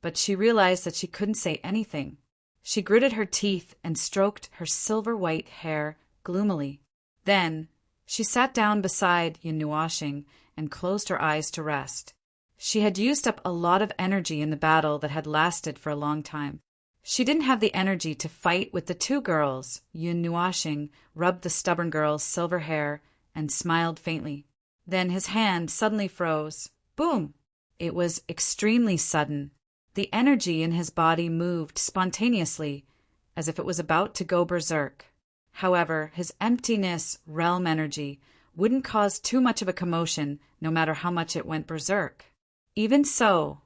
but she realized that she couldn't say anything. She gritted her teeth and stroked her silver-white hair gloomily. Then, she sat down beside Yun Nuoxing and closed her eyes to rest. She had used up a lot of energy in the battle that had lasted for a long time. She didn't have the energy to fight with the two girls. Yun Nuoxing rubbed the stubborn girl's silver hair and smiled faintly. Then his hand suddenly froze. Boom! It was extremely sudden. The energy in his body moved spontaneously, as if it was about to go berserk. However, his emptiness realm energy wouldn't cause too much of a commotion, no matter how much it went berserk. Even so,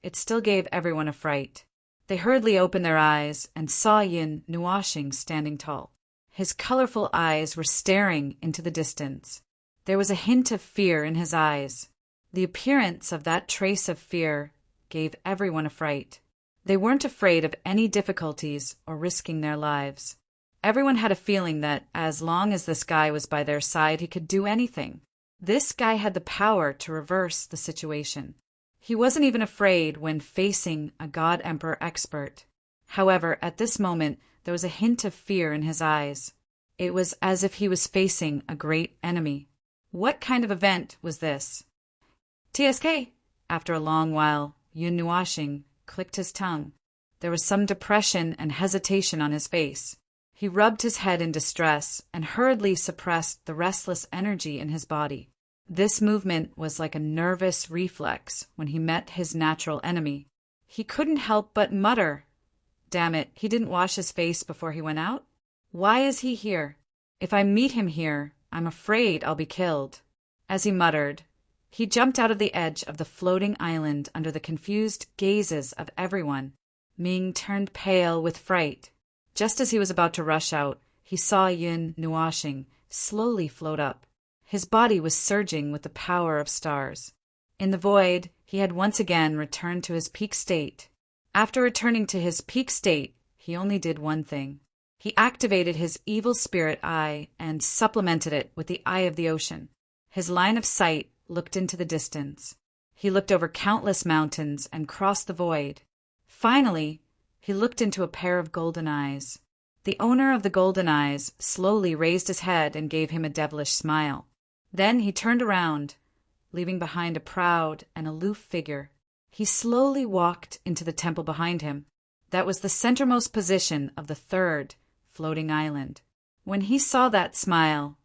it still gave everyone a fright. They hurriedly opened their eyes and saw Yun Nuoxing standing tall. His colorful eyes were staring into the distance. There was a hint of fear in his eyes. The appearance of that trace of fear gave everyone a fright. They weren't afraid of any difficulties or risking their lives. Everyone had a feeling that as long as this guy was by their side, he could do anything. This guy had the power to reverse the situation. He wasn't even afraid when facing a God Emperor expert. However, at this moment, there was a hint of fear in his eyes. It was as if he was facing a great enemy. What kind of event was this? TSK! After a long while, Yun Nuoxing clicked his tongue. There was some depression and hesitation on his face. He rubbed his head in distress and hurriedly suppressed the restless energy in his body. This movement was like a nervous reflex when he met his natural enemy. He couldn't help but mutter, "Damn it, he didn't wash his face before he went out? Why is he here? If I meet him here, I'm afraid I'll be killed." As he muttered, he jumped out of the edge of the floating island under the confused gazes of everyone. Ming turned pale with fright. Just as he was about to rush out, he saw Yun Nuoxing slowly float up. His body was surging with the power of stars. In the void, he had once again returned to his peak state. After returning to his peak state, he only did one thing. He activated his evil spirit eye and supplemented it with the eye of the ocean. His line of sight looked into the distance. He looked over countless mountains and crossed the void. Finally, he looked into a pair of golden eyes. The owner of the golden eyes slowly raised his head and gave him a devilish smile. Then he turned around, leaving behind a proud and aloof figure. He slowly walked into the temple behind him. That was the centermost position of the third floating island. When he saw that smile,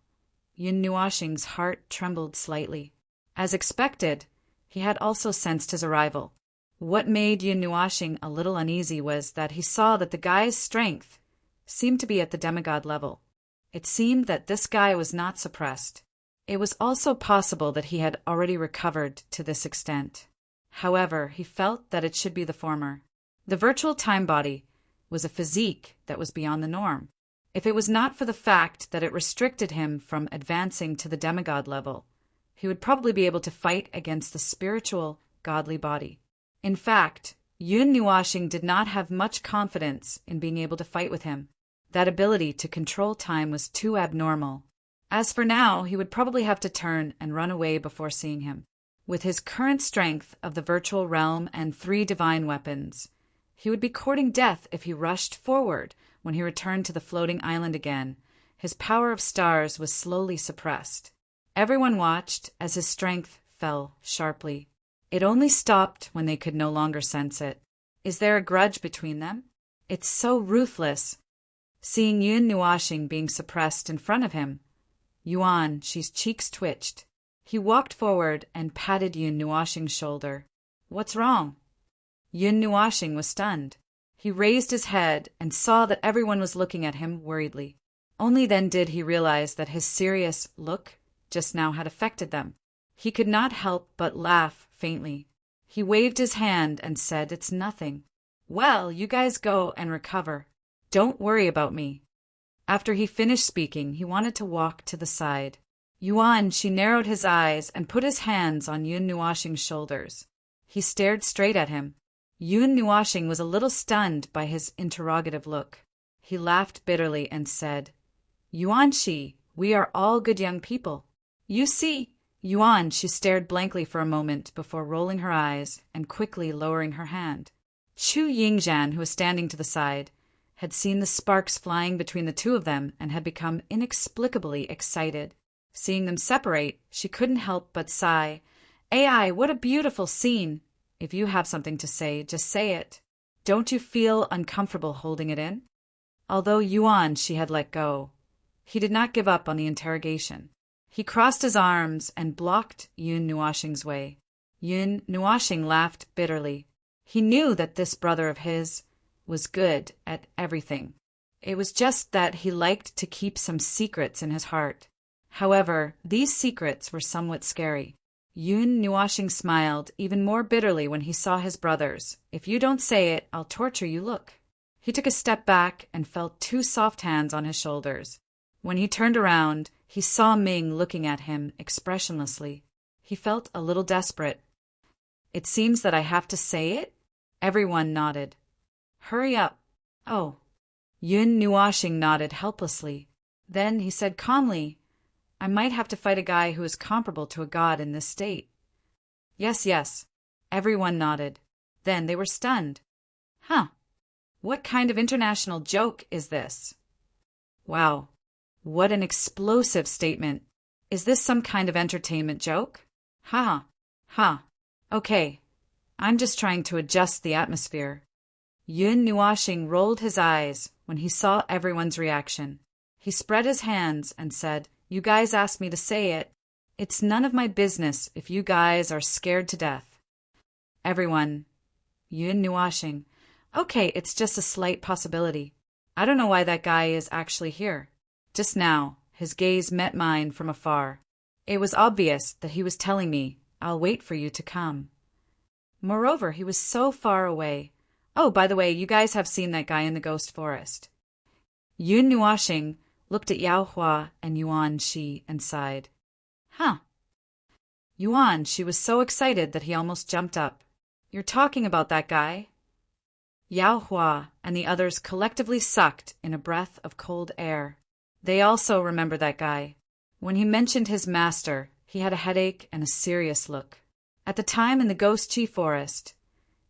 Yun Nuoxing's heart trembled slightly. As expected, he had also sensed his arrival. What made Yun Nuoxing a little uneasy was that he saw that the guy's strength seemed to be at the demigod level. It seemed that this guy was not suppressed. It was also possible that he had already recovered to this extent. However, he felt that it should be the former. The virtual time body was a physique that was beyond the norm. If it was not for the fact that it restricted him from advancing to the demigod level, he would probably be able to fight against the spiritual, godly body. In fact, Yun Nuoxing did not have much confidence in being able to fight with him. That ability to control time was too abnormal. As for now, he would probably have to turn and run away before seeing him. With his current strength of the virtual realm and 3 divine weapons, he would be courting death if he rushed forward when he returned to the floating island again. His power of stars was slowly suppressed. Everyone watched as his strength fell sharply. It only stopped when they could no longer sense it. Is there a grudge between them? It's so ruthless. Seeing Yun Nuoxing being suppressed in front of him, Yuan's cheeks twitched. He walked forward and patted Yun Nuoxing's shoulder. "What's wrong?" Yun Nuoxing was stunned. He raised his head and saw that everyone was looking at him worriedly. Only then did he realize that his serious look just now had affected them. He could not help but laugh faintly. He waved his hand and said, "It's nothing." "Well, you guys go and recover. Don't worry about me." After he finished speaking, he wanted to walk to the side. Yuan Shi narrowed his eyes and put his hands on Yun Nuoxing's shoulders. He stared straight at him. Yun Nuoxing was a little stunned by his interrogative look. He laughed bitterly and said, "Yuan Shi, we are all good young people. You see." Yuan Shi stared blankly for a moment before rolling her eyes and quickly lowering her hand. Chu Yingzhan, who was standing to the side, had seen the sparks flying between the two of them and had become inexplicably excited. Seeing them separate, she couldn't help but sigh. "Ai, what a beautiful scene! If you have something to say, just say it. Don't you feel uncomfortable holding it in?" Although Yuan Shi had let go, he did not give up on the interrogation. He crossed his arms and blocked Yun Nuoxing's way. Yun Nuoxing laughed bitterly. He knew that this brother of his was good at everything. It was just that he liked to keep some secrets in his heart. However, these secrets were somewhat scary. Yun Nuoxing smiled even more bitterly when he saw his brothers. "If you don't say it, I'll torture you, look." He took a step back and felt two soft hands on his shoulders. When he turned around, he saw Ming looking at him expressionlessly. He felt a little desperate. "It seems that I have to say it?" Everyone nodded. "Hurry up." "Oh." Yun Nuoxing nodded helplessly. Then he said calmly, "I might have to fight a guy who is comparable to a god in this state." "Yes, yes." Everyone nodded. Then they were stunned. "Huh. What kind of international joke is this?" "Wow. What an explosive statement. Is this some kind of entertainment joke?" "Ha. Ha. Okay. I'm just trying to adjust the atmosphere." Yun Nuoxing rolled his eyes when he saw everyone's reaction. He spread his hands and said, "You guys asked me to say it. It's none of my business if you guys are scared to death." Everyone. Yun Nuoxing. "Okay, it's just a slight possibility. I don't know why that guy is actually here." Just now, his gaze met mine from afar. It was obvious that he was telling me, "I'll wait for you to come." Moreover, he was so far away. "Oh, by the way, you guys have seen that guy in the ghost forest." Yun Nuoxing looked at Yao Hua and Yuan Shi and sighed. "Huh." Yuan Shi was so excited that he almost jumped up. "You're talking about that guy?" Yao Hua and the others collectively sucked in a breath of cold air. They also remembered that guy. When he mentioned his master, he had a headache and a serious look. At the time in the Ghost Chi Forest,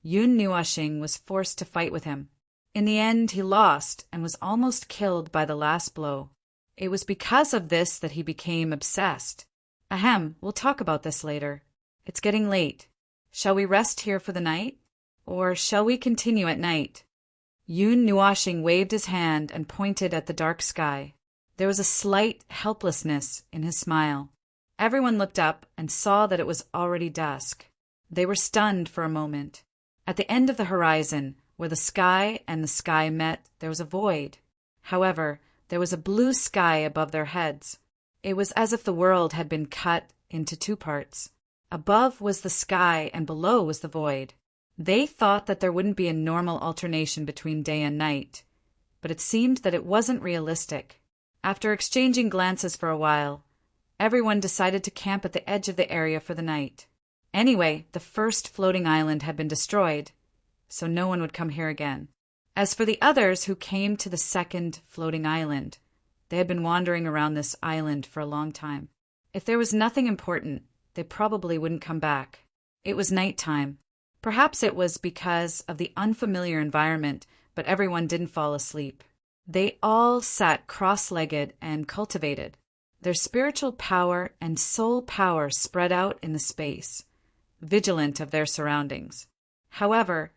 Yun Nuoxing was forced to fight with him. In the end, he lost and was almost killed by the last blow. It was because of this that he became obsessed. Ahem, we'll talk about this later. It's getting late. Shall we rest here for the night? Or shall we continue at night? Yun Nuoxing waved his hand and pointed at the dark sky. There was a slight helplessness in his smile. Everyone looked up and saw that it was already dusk. They were stunned for a moment. At the end of the horizon, where the sky and the sky met, there was a void. However, there was a blue sky above their heads. It was as if the world had been cut into two parts. Above was the sky and below was the void. They thought that there wouldn't be a normal alternation between day and night, but it seemed that it wasn't realistic. After exchanging glances for a while, everyone decided to camp at the edge of the area for the night. Anyway, the first floating island had been destroyed, so no one would come here again. As for the others who came to the second floating island, they had been wandering around this island for a long time. If there was nothing important, they probably wouldn't come back. It was nighttime. Perhaps it was because of the unfamiliar environment, but everyone didn't fall asleep. They all sat cross-legged and cultivated. Their spiritual power and soul power spread out in the space, vigilant of their surroundings. However,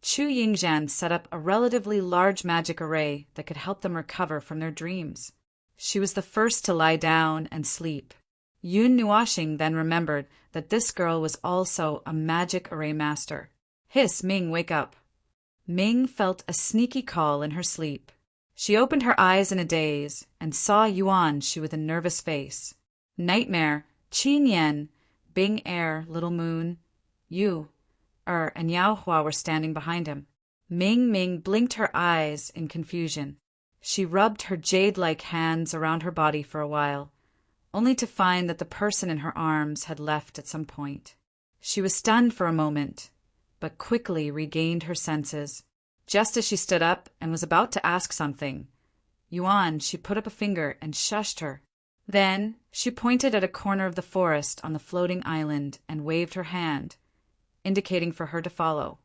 Chu Yingzhan set up a relatively large magic array that could help them recover from their dreams. She was the first to lie down and sleep. Yun Nuoxing then remembered that this girl was also a magic array master. "Hiss, Ming, wake up." Ming felt a sneaky call in her sleep. She opened her eyes in a daze and saw Yuan Shi with a nervous face. Nightmare, Qin Yan, Bing Air, Little Moon, Yu, and Yao Hua were standing behind him. Ming Ming blinked her eyes in confusion. She rubbed her jade-like hands around her body for a while, only to find that the person in her arms had left at some point. She was stunned for a moment, but quickly regained her senses. Just as she stood up and was about to ask something, she put up a finger and shushed her. Then she pointed at a corner of the forest on the floating island and waved her hand, indicating for her to follow.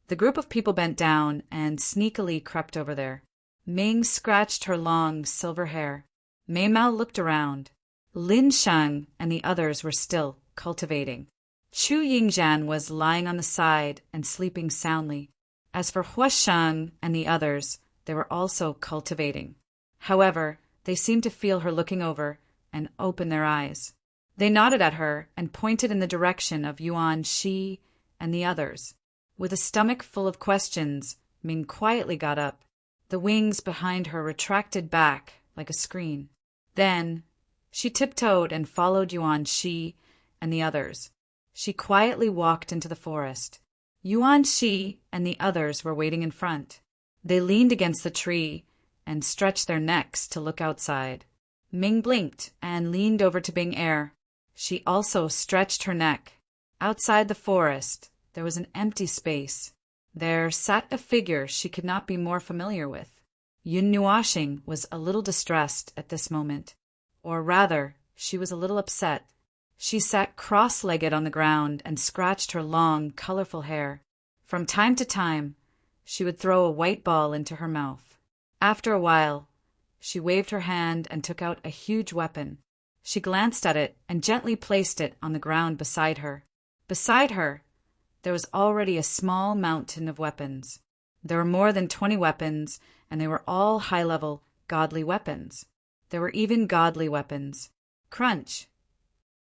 The group of people bent down and sneakily crept over there. Ming scratched her long silver hair. Mei Mao looked around. Lin Shang and the others were still cultivating. Chu Yingzhan was lying on the side and sleeping soundly. As for Hua Shang and the others, they were also cultivating. However, they seemed to feel her looking over and open their eyes. They nodded at her and pointed in the direction of Yuan Shi and the others. With a stomach full of questions, Ming quietly got up. The wings behind her retracted back like a screen. Then she tiptoed and followed Yuan Shi and the others. She quietly walked into the forest. Yuan Shi and the others were waiting in front. They leaned against the tree and stretched their necks to look outside. Ming blinked and leaned over to Bing Air. She also stretched her neck. Outside the forest, there was an empty space. There sat a figure she could not be more familiar with. Yun Nuashing was a little distressed at this moment. Or rather, she was a little upset. She sat cross-legged on the ground and scratched her long, colorful hair. From time to time, she would throw a white ball into her mouth. After a while, she waved her hand and took out a huge weapon. She glanced at it and gently placed it on the ground beside her. Beside her, there was already a small mountain of weapons. There were more than 20 weapons, and they were all high-level, godly weapons. There were even godly weapons. Crunch!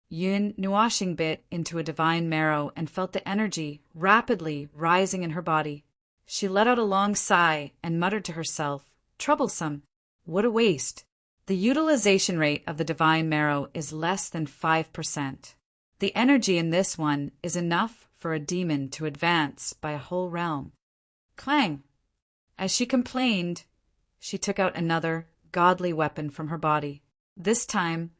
Yun Nuashing bit into a divine marrow and felt the energy rapidly rising in her body. She let out a long sigh and muttered to herself, "Troublesome! What a waste!" The utilization rate of the divine marrow is less than 5%. The energy in this one is enough for a demon to advance by a whole realm. Clang! As she complained, she took out another godly weapon from her body. This time,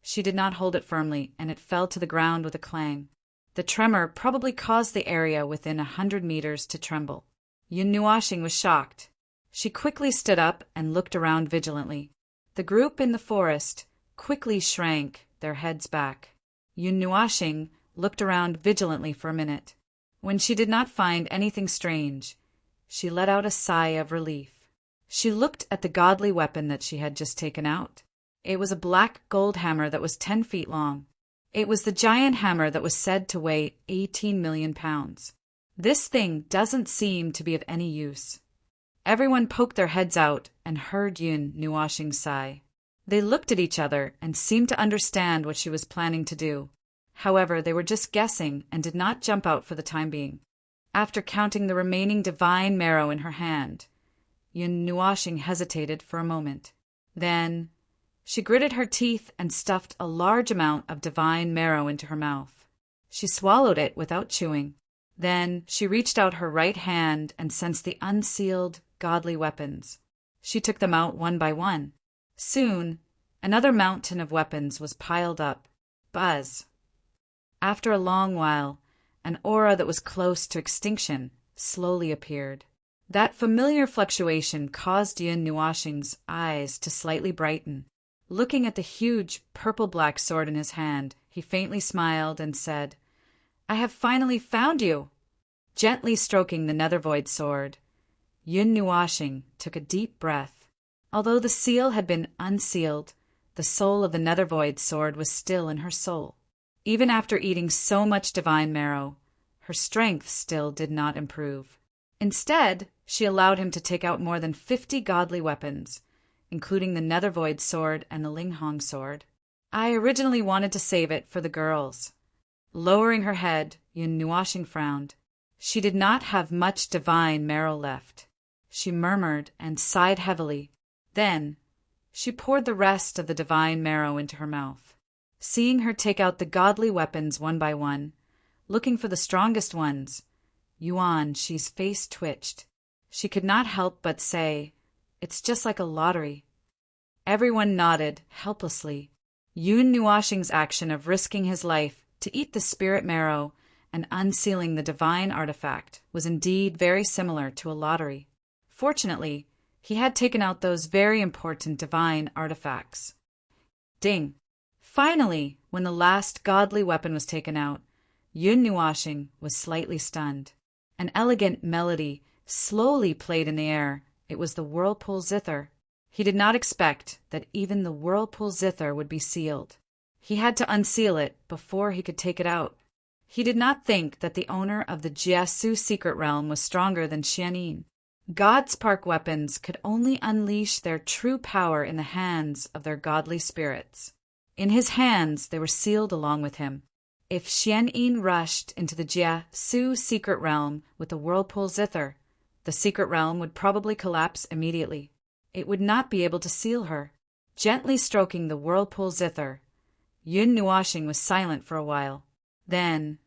she did not hold it firmly, and it fell to the ground with a clang. The tremor probably caused the area within 100 meters to tremble. Yun Nuashing was shocked. She quickly stood up and looked around vigilantly. The group in the forest quickly shrank their heads back. Yun Nuashing looked around vigilantly for a minute. When she did not find anything strange, she let out a sigh of relief. She looked at the godly weapon that she had just taken out. It was a black gold hammer that was 10 feet long. It was the giant hammer that was said to weigh 18 million pounds. This thing doesn't seem to be of any use. Everyone poked their heads out and heard Yun Nuashing's sigh. They looked at each other and seemed to understand what she was planning to do. However, they were just guessing and did not jump out for the time being. After counting the remaining divine marrow in her hand, Yun Nuashing hesitated for a moment. Then she gritted her teeth and stuffed a large amount of divine marrow into her mouth. She swallowed it without chewing. Then she reached out her right hand and sensed the unsealed, godly weapons. She took them out one by one. Soon, another mountain of weapons was piled up. Buzz! After a long while, an aura that was close to extinction slowly appeared. That familiar fluctuation caused Yun Nuashing's eyes to slightly brighten. Looking at the huge purple-black sword in his hand, he faintly smiled and said, "I have finally found you!" Gently stroking the nether void sword, Yun Nuashing took a deep breath. Although the seal had been unsealed, the soul of the nether void sword was still in her soul. Even after eating so much divine marrow, her strength still did not improve. Instead, she allowed him to take out more than 50 godly weapons, including the nether void sword and the Linghong sword. "I originally wanted to save it for the girls." Lowering her head, Yun Nuashing frowned. She did not have much divine marrow left. She murmured and sighed heavily. Then she poured the rest of the divine marrow into her mouth. Seeing her take out the godly weapons one by one, looking for the strongest ones, Yuan-Shi's face twitched. She could not help but say, "It's just like a lottery." Everyone nodded, helplessly. Yun Nuoxing's action of risking his life to eat the spirit marrow and unsealing the divine artifact was indeed very similar to a lottery. Fortunately, he had taken out those very important divine artifacts. Ding! Finally, when the last godly weapon was taken out, Yun Nuoxing was slightly stunned. An elegant melody slowly played in the air. It was the whirlpool zither. He did not expect that even the whirlpool zither would be sealed. He had to unseal it before he could take it out. He did not think that the owner of the Jiasu secret realm was stronger than Xianyin. God-spark weapons could only unleash their true power in the hands of their godly spirits. In his hands they were sealed along with him. If Xianyin rushed into the Jiasu secret realm with the whirlpool zither, the secret realm would probably collapse immediately. It would not be able to seal her. Gently stroking the whirlpool zither, Yun Nuoxing was silent for a while. Then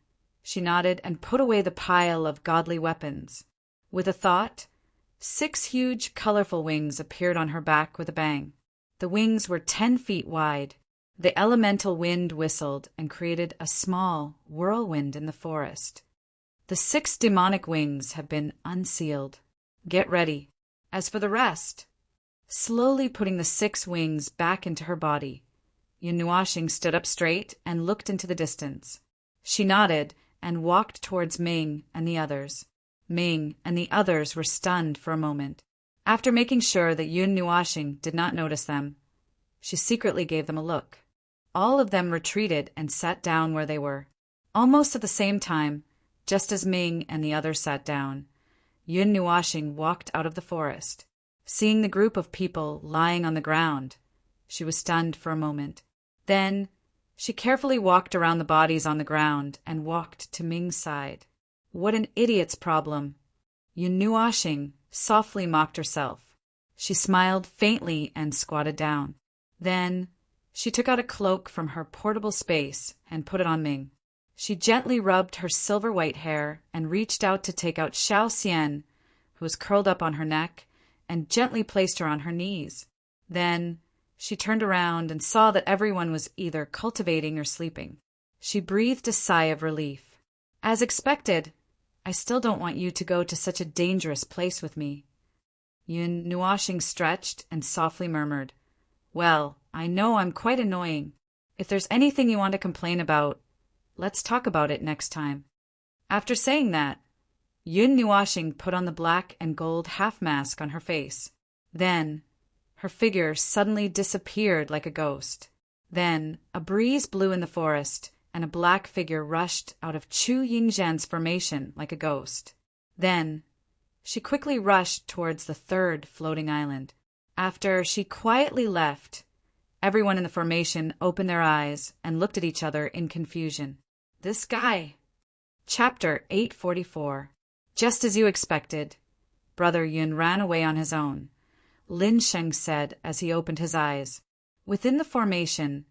she nodded and put away the pile of godly weapons. With a thought, 6 huge, colorful wings appeared on her back with a bang. The wings were 10 feet wide. The elemental wind whistled and created a small whirlwind in the forest. The 6 demonic wings have been unsealed. Get ready. As for the rest, slowly putting the 6 wings back into her body, Yun Nuoxing stood up straight and looked into the distance. She nodded and walked towards Ming and the others. Ming and the others were stunned for a moment. After making sure that Yun Nuoxing did not notice them, she secretly gave them a look. All of them retreated and sat down where they were. Almost at the same time, just as Ming and the others sat down, Yun Nuoxing walked out of the forest. Seeing the group of people lying on the ground, she was stunned for a moment. Then she carefully walked around the bodies on the ground and walked to Ming's side. What an idiot's problem! Yun Nuoxing softly mocked herself. She smiled faintly and squatted down. Then she took out a cloak from her portable space and put it on Ming. She gently rubbed her silver-white hair and reached out to take out Xiao Xian, who was curled up on her neck, and gently placed her on her knees. Then she turned around and saw that everyone was either cultivating or sleeping. She breathed a sigh of relief. As expected, I still don't want you to go to such a dangerous place with me. Yun Nuoxing stretched and softly murmured, "Well, I know I'm quite annoying. If there's anything you want to complain about, let's talk about it next time." After saying that, Yun Nuoxing put on the black and gold half-mask on her face. Then her figure suddenly disappeared like a ghost. Then a breeze blew in the forest, and a black figure rushed out of Chu Yingzhan's formation like a ghost. Then she quickly rushed towards the 3rd floating island. After she quietly left, everyone in the formation opened their eyes and looked at each other in confusion. This guy. Chapter 844. Just as you expected. Brother Yun ran away on his own, Lin Sheng said as he opened his eyes. Within the formation,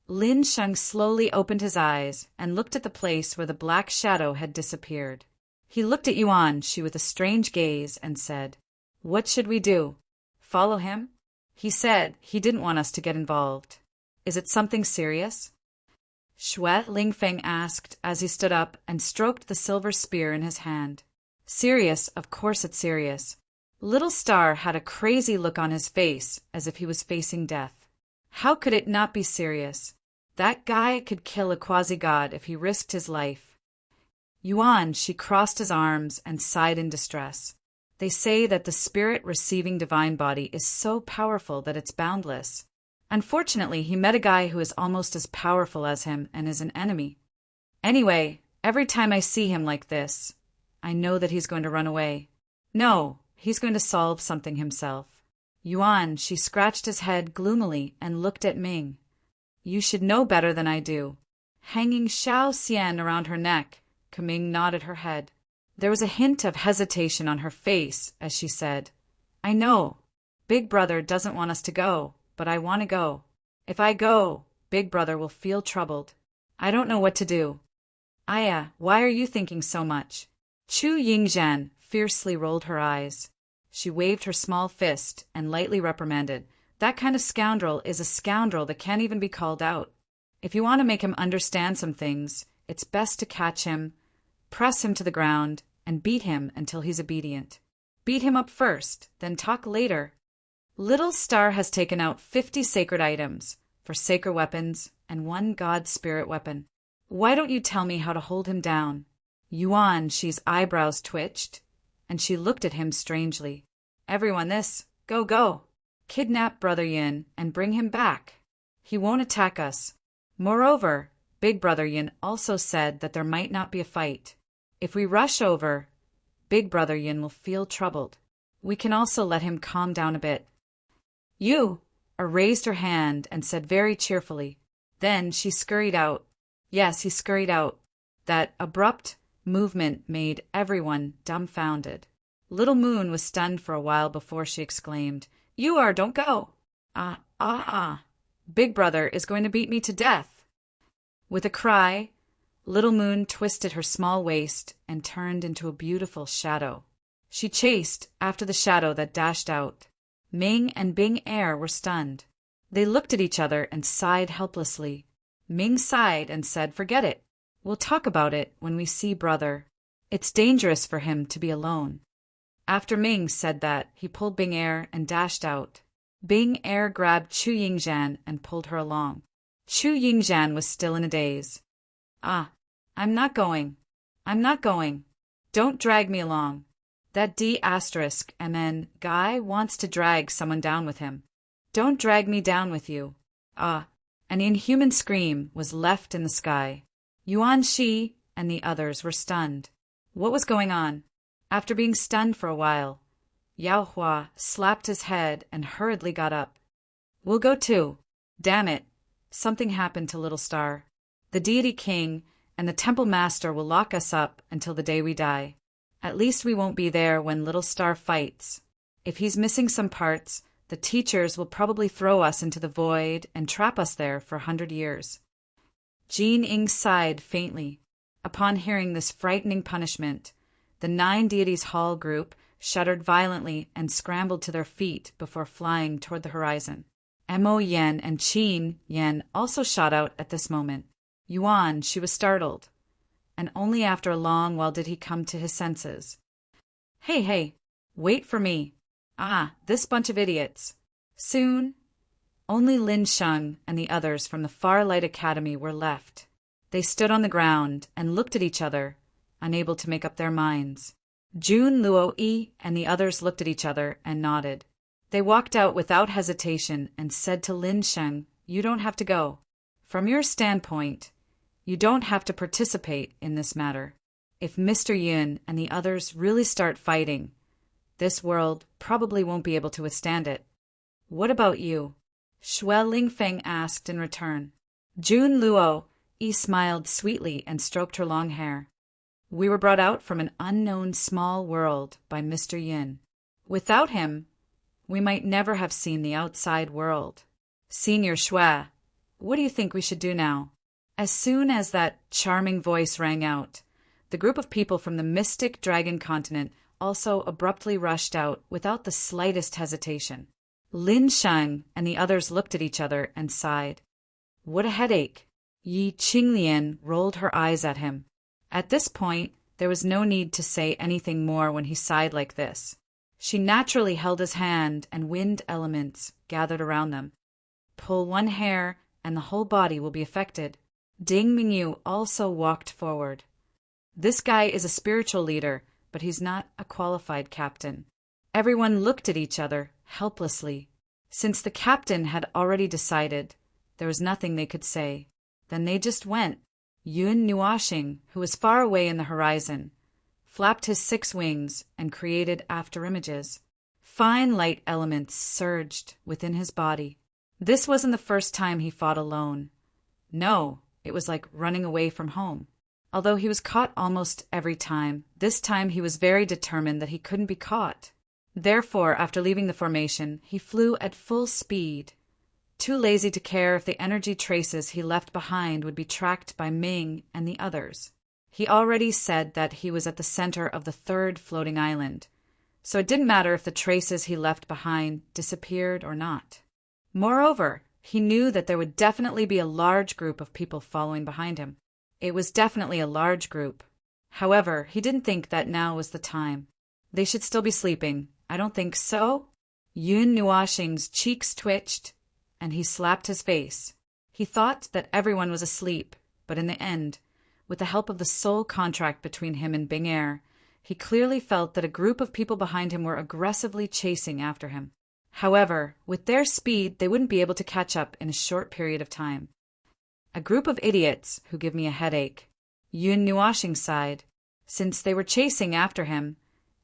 Lin Sheng slowly opened his eyes and looked at the place where the black shadow had disappeared. He looked at Yuan-Shi with a strange gaze and said, "What should we do? Follow him? He said he didn't want us to get involved. Is it something serious?" Xue Lingfeng asked as he stood up and stroked the silver spear in his hand. "Serious, of course it's serious." Little Star had a crazy look on his face as if he was facing death. How could it not be serious? That guy could kill a quasi-god if he risked his life. Yuan-Shi crossed his arms and sighed in distress. They say that the spirit receiving divine body is so powerful that it's boundless. Unfortunately, he met a guy who is almost as powerful as him and is an enemy. Anyway, every time I see him like this, I know that he's going to run away. No, he's going to solve something himself. Yuan-Shi scratched his head gloomily and looked at Ming. "You should know better than I do." Hanging Xiao Xian around her neck, Ming nodded her head. There was a hint of hesitation on her face as she said, "I know. Big Brother doesn't want us to go, but I want to go. If I go, Big Brother will feel troubled. I don't know what to do. Aya, why are you thinking so much? Chu Yingzhan fiercely rolled her eyes. She waved her small fist and lightly reprimanded. That kind of scoundrel is a scoundrel that can't even be called out. If you want to make him understand some things, it's best to catch him, press him to the ground, and beat him until he's obedient. Beat him up first, then talk later. Little Star has taken out 50 sacred items for sacred weapons and 1 god spirit weapon. Why don't you tell me how to hold him down? Yuan, she's eyebrows twitched, and she looked at him strangely. Everyone this, go, go. Kidnap Brother Yin and bring him back. He won't attack us. Moreover, Big Brother Yin also said that there might not be a fight. If we rush over, Big Brother Yin will feel troubled. We can also let him calm down a bit. You raised her hand and said very cheerfully. Then she scurried out. Yes, he scurried out. That abrupt movement made everyone dumbfounded. Little Moon was stunned for a while before she exclaimed, don't go. Big Brother is going to beat me to death. With a cry, Little Moon twisted her small waist and turned into a beautiful shadow. She chased after the shadow that dashed out. Ming and Bing Air were stunned. They looked at each other and sighed helplessly. Ming sighed and said, forget it. We'll talk about it when we see Brother. It's dangerous for him to be alone. After Ming said that, he pulled Bing Air and dashed out. Bing Air grabbed Chu Yingzhan and pulled her along. Chu Yingzhan was still in a daze. I'm not going. Don't drag me along. That D*MN guy wants to drag someone down with him. Don't drag me down with you. An inhuman scream was left in the sky. Yuan Shi and the others were stunned. What was going on? After being stunned for a while, Yao Hua slapped his head and hurriedly got up. We'll go too. Damn it. Something happened to Little Star. The Deity King and the Temple Master will lock us up until the day we die. At least we won't be there when Little Star fights. If he's missing some parts, the teachers will probably throw us into the void and trap us there for 100 years. Jean Ing sighed faintly. Upon hearing this frightening punishment, the 9 Deities Hall group shuddered violently and scrambled to their feet before flying toward the horizon. Mo Yen and Qin Yen also shot out at this moment. Yuan, she was startled, and only after a long while did he come to his senses. Hey, wait for me. This bunch of idiots. Soon, only Lin Sheng and the others from the Farlight Academy were left. They stood on the ground and looked at each other, unable to make up their minds. Jun Luo Yi and the others looked at each other and nodded. They walked out without hesitation and said to Lin Sheng, you don't have to go. From your standpoint, you don't have to participate in this matter. If Mr. Yun and the others really start fighting, this world probably won't be able to withstand it. What about you? Xue Lingfeng asked in return. Jun Luo Yi smiled sweetly and stroked her long hair. We were brought out from an unknown small world by Mr. Yin. Without him, we might never have seen the outside world. Senior Xue, what do you think we should do now? As soon as that charming voice rang out, the group of people from the mystic dragon continent also abruptly rushed out without the slightest hesitation. Lin Sheng and the others looked at each other and sighed. What a headache! Yi Qinglian rolled her eyes at him. At this point, there was no need to say anything more when he sighed like this. She naturally held his hand and wind elements gathered around them. Pull one hair and the whole body will be affected. Ding Mingyu also walked forward. This guy is a spiritual leader, but he's not a qualified captain. Everyone looked at each other helplessly. Since the captain had already decided, there was nothing they could say. Then they just went. Yun Nuashing, who was far away in the horizon, flapped his 6 wings and created afterimages. Fine light elements surged within his body. This wasn't the first time he fought alone. No, it was like running away from home. Although he was caught almost every time, this time he was very determined that he couldn't be caught. Therefore, after leaving the formation, he flew at full speed too lazy to care if the energy traces he left behind would be tracked by Ming and the others. He already said that he was at the center of the third floating island, so it didn't matter if the traces he left behind disappeared or not. Moreover, he knew that there would definitely be a large group of people following behind him. It was definitely a large group. However, he didn't think that now was the time. They should still be sleeping. I don't think so. Yun Nuoxing's cheeks twitched, and he slapped his face. He thought that everyone was asleep, but in the end, with the help of the soul contract between him and Bing Er, he clearly felt that a group of people behind him were aggressively chasing after him. However, with their speed, they wouldn't be able to catch up in a short period of time. A group of idiots who give me a headache. Yun Nuoxing sighed. Since they were chasing after him,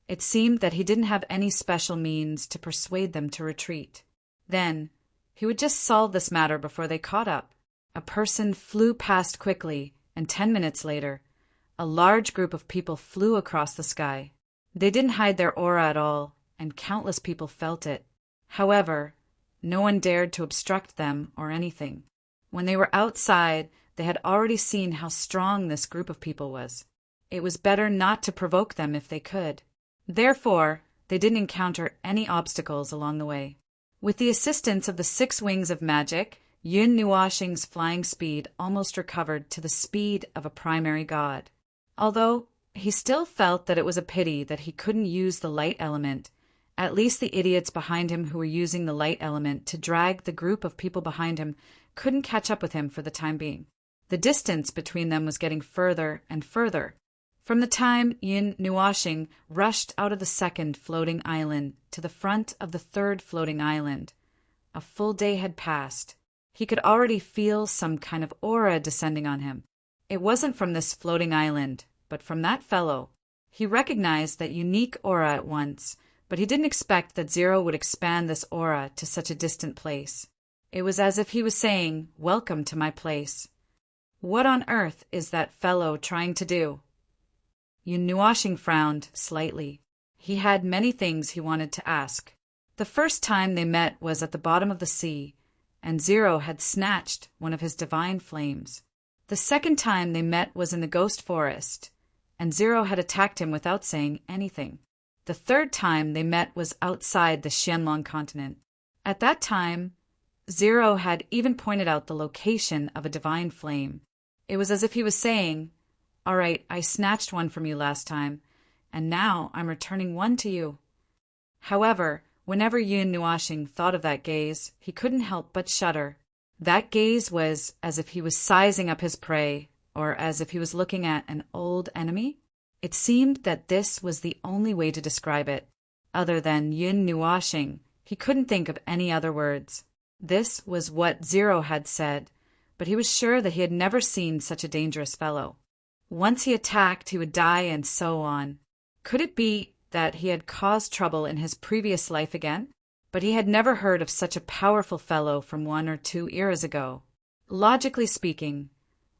it seemed that he didn't have any special means to persuade them to retreat. Then, he would just solve this matter before they caught up. A person flew past quickly, and 10 minutes later, a large group of people flew across the sky. They didn't hide their aura at all, and countless people felt it. However, no one dared to obstruct them or anything. When they were outside, they had already seen how strong this group of people was. It was better not to provoke them if they could. Therefore, they didn't encounter any obstacles along the way. With the assistance of the 6 wings of magic, Yun Nuoxing's flying speed almost recovered to the speed of a primary god. Although he still felt that it was a pity that he couldn't use the light element, at least the idiots behind him who were using the light element to drag the group of people behind him couldn't catch up with him for the time being. The distance between them was getting further and further. From the time Yun Nuoxing rushed out of the second floating island to the front of the third floating island, a full day had passed. He could already feel some kind of aura descending on him. It wasn't from this floating island, but from that fellow. He recognized that unique aura at once, but he didn't expect that Zero would expand this aura to such a distant place. It was as if he was saying, "Welcome to my place." What on earth is that fellow trying to do? Yun Nuoxing frowned slightly. He had many things he wanted to ask. The first time they met was at the bottom of the sea, and Zero had snatched one of his divine flames. The second time they met was in the ghost forest, and Zero had attacked him without saying anything. The third time they met was outside the Xianlong continent. At that time, Zero had even pointed out the location of a divine flame. It was as if he was saying, "All right, I snatched one from you last time, and now I'm returning one to you." However, whenever Yun Nuoxing thought of that gaze, he couldn't help but shudder. That gaze was as if he was sizing up his prey, or as if he was looking at an old enemy. It seemed that this was the only way to describe it. Other than Yun Nuoxing, he couldn't think of any other words. This was what Zero had said, but he was sure that he had never seen such a dangerous fellow. Once he attacked, he would die, and so on. Could it be that he had caused trouble in his previous life again? But he had never heard of such a powerful fellow from 1 or 2 eras ago. Logically speaking,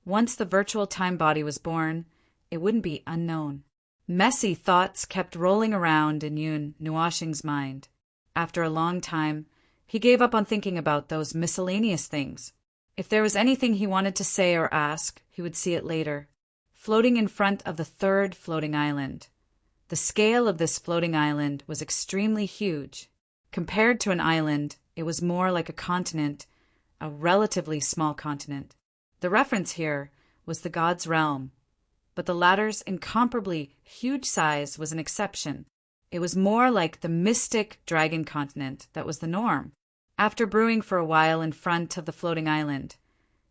once the virtual time body was born, it wouldn't be unknown. Messy thoughts kept rolling around in Yun Nuoxing's mind. After a long time, he gave up on thinking about those miscellaneous things. If there was anything he wanted to say or ask, he would see it later. Floating in front of the third floating island. The scale of this floating island was extremely huge. Compared to an island, it was more like a continent, a relatively small continent. The reference here was the god's realm, but the latter's incomparably huge size was an exception. It was more like the mystic dragon continent that was the norm. After brewing for a while in front of the floating island,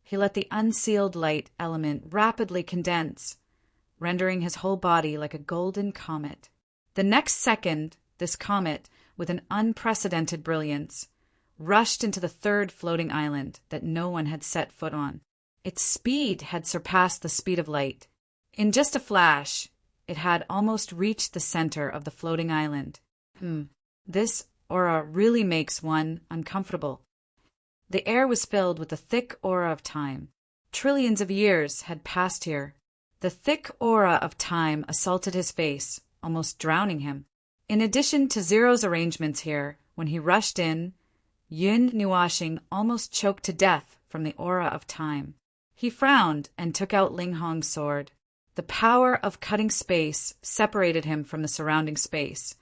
he let the unsealed light element rapidly condense, rendering his whole body like a golden comet. The next second, this comet, with an unprecedented brilliance, rushed into the third floating island that no one had set foot on. Its speed had surpassed the speed of light. In just a flash, it had almost reached the center of the floating island. This aura really makes one uncomfortable. The air was filled with the thick aura of time. Trillions of years had passed here. The thick aura of time assaulted his face, almost drowning him. In addition to Zero's arrangements here, when he rushed in, Yun Nuashing almost choked to death from the aura of time. He frowned and took out Ling Hong's sword. The power of cutting space separated him from the surrounding space,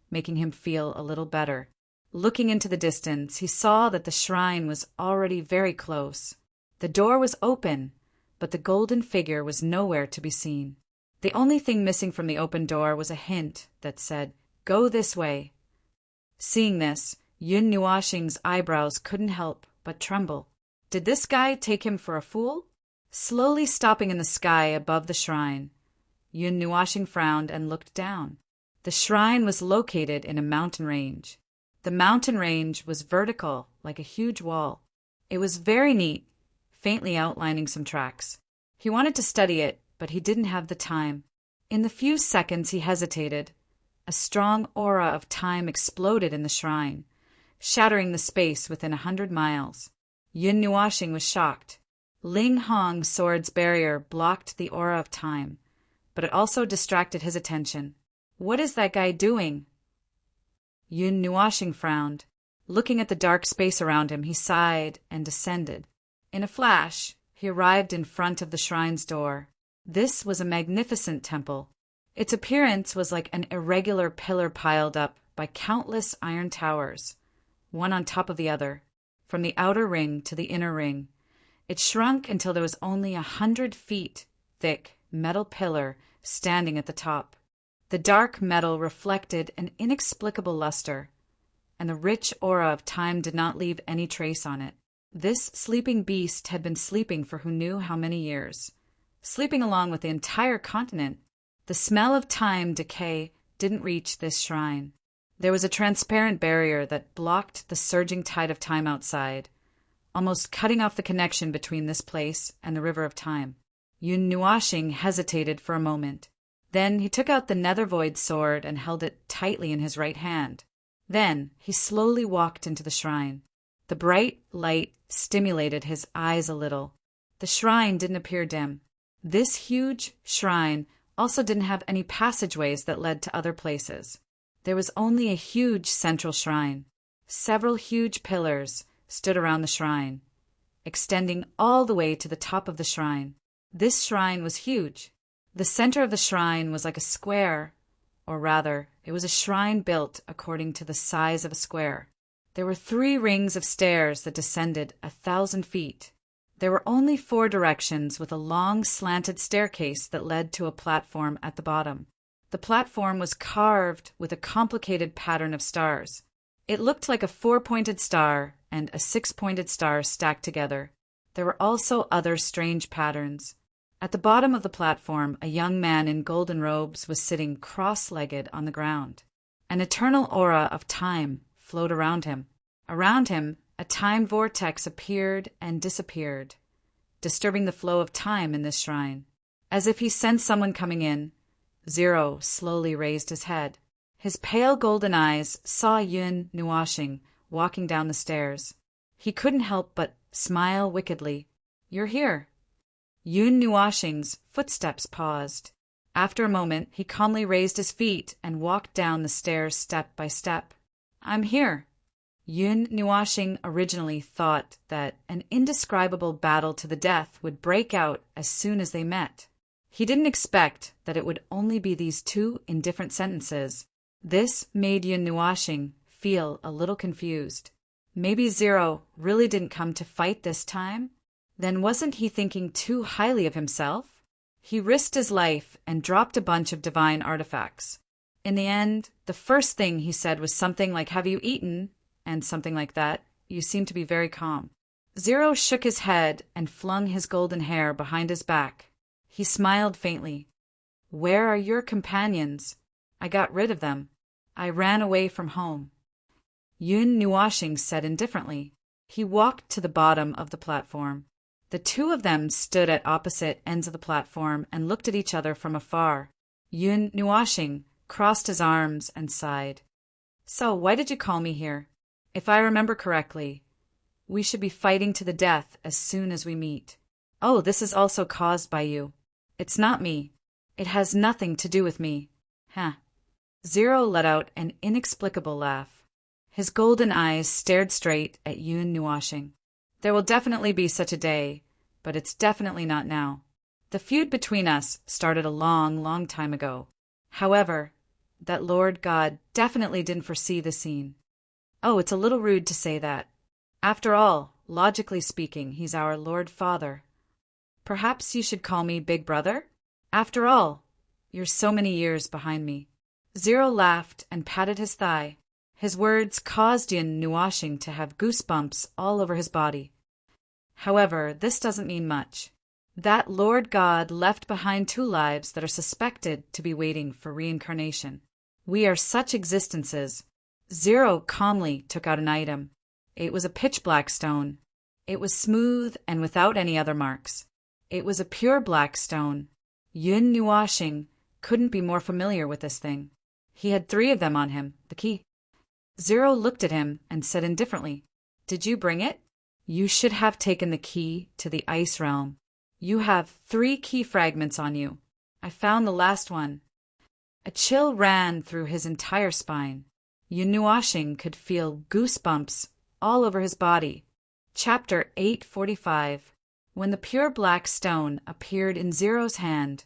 making him feel a little better. Looking into the distance, he saw that the shrine was already very close. The door was open, but the golden figure was nowhere to be seen. The only thing missing from the open door was a hint that said, "Go this way." Seeing this, Yun Nuashing's eyebrows couldn't help but tremble. Did this guy take him for a fool? Slowly stopping in the sky above the shrine, Yun Nuashing frowned and looked down. The shrine was located in a mountain range. The mountain range was vertical, like a huge wall. It was very neat, faintly outlining some tracks. He wanted to study it, but he didn't have the time. In the few seconds he hesitated, a strong aura of time exploded in the shrine, shattering the space within 100 miles. Yun Nuashing was shocked. Ling Hong's sword's barrier blocked the aura of time, but it also distracted his attention. What is that guy doing? Yun Nuashing frowned. Looking at the dark space around him, he sighed and descended. In a flash, he arrived in front of the shrine's door. This was a magnificent temple. Its appearance was like an irregular pillar piled up by countless iron towers, one on top of the other, from the outer ring to the inner ring. It shrunk until there was only 100 feet thick metal pillar standing at the top. The dark metal reflected an inexplicable luster, and the rich aura of time did not leave any trace on it. This sleeping beast had been sleeping for who knew how many years, sleeping along with the entire continent. The smell of time decay didn't reach this shrine. There was a transparent barrier that blocked the surging tide of time outside, almost cutting off the connection between this place and the river of time. Yun Nuashing hesitated for a moment. Then he took out the Nethervoid sword and held it tightly in his right hand. Then he slowly walked into the shrine. The bright light stimulated his eyes a little. The shrine didn't appear dim. This huge shrine also didn't have any passageways that led to other places. There was only a huge central shrine. Several huge pillars stood around the shrine, extending all the way to the top of the shrine. This shrine was huge. The center of the shrine was like a square, or rather, it was a shrine built according to the size of a square. There were 3 rings of stairs that descended 1,000 feet. There were only 4 directions with a long slanted staircase that led to a platform at the bottom. The platform was carved with a complicated pattern of stars. It looked like a 4-pointed star and a 6-pointed star stacked together. There were also other strange patterns. At the bottom of the platform, a young man in golden robes was sitting cross-legged on the ground. An eternal aura of time flowed around him. Around him, a time vortex appeared and disappeared, disturbing the flow of time in this shrine. As if he sensed someone coming in, Zero slowly raised his head. His pale golden eyes saw Yun Nuashing walking down the stairs. He couldn't help but smile wickedly. "You're here." Yun Nuashing's footsteps paused. After a moment, he calmly raised his feet and walked down the stairs step by step. "I'm here." Yun Nuashing originally thought that an indescribable battle to the death would break out as soon as they met. He didn't expect that it would only be these 2 indifferent sentences. This made Yun Nuashing feel a little confused. Maybe Zero really didn't come to fight this time? Then wasn't he thinking too highly of himself? He risked his life and dropped a bunch of divine artifacts. In the end, the first thing he said was something like, "Have you eaten?" and something like that. "You seem to be very calm." Zero shook his head and flung his golden hair behind his back. He smiled faintly. "Where are your companions?" "I got rid of them. I ran away from home." Yun Nuashing said indifferently. He walked to the bottom of the platform. The 2 of them stood at opposite ends of the platform and looked at each other from afar. Yun Nuashing crossed his arms and sighed. "So, why did you call me here? If I remember correctly, we should be fighting to the death as soon as we meet." "Oh, this is also caused by you." "It's not me. It has nothing to do with me." Huh. Zero let out an inexplicable laugh. His golden eyes stared straight at Yun Nuashing. There will definitely be such a day, but it's definitely not now. The feud between us started a long, long time ago. However, that Lord God definitely didn't foresee the scene. Oh, it's a little rude to say that. After all, logically speaking, he's our Lord Father. Perhaps you should call me Big Brother? After all, you're so many years behind me. Zero laughed and patted his thigh. His words caused Yun Nuashing to have goosebumps all over his body. However, this doesn't mean much. That Lord God left behind 2 lives that are suspected to be waiting for reincarnation. We are such existences. Zero calmly took out an item. It was a pitch-black stone. It was smooth and without any other marks. It was a pure black stone. Yun Nuashing couldn't be more familiar with this thing. He had 3 of them on him, the key. Zero looked at him and said indifferently, "Did you bring it? You should have taken the key to the ice realm. You have 3 key fragments on you. I found the last one." A chill ran through his entire spine. Yun Nuashing could feel goosebumps all over his body. Chapter 845. When the pure black stone appeared in Zero's hand,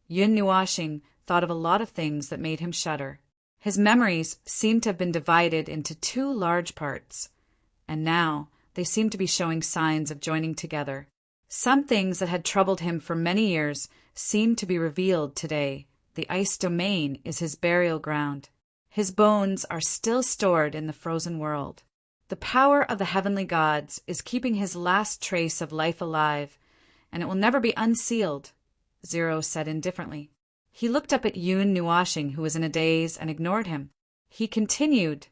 Yun Nuashing thought of a lot of things that made him shudder. His memories seemed to have been divided into 2 large parts, and now they seemed to be showing signs of joining together. Some things that had troubled him for many years seemed to be revealed today. The ice domain is his burial ground. His bones are still stored in the frozen world. The power of the heavenly gods is keeping his last trace of life alive, and it will never be unsealed, Zero said indifferently. He looked up at Yun Nuashing, who was in a daze, and ignored him. He continued.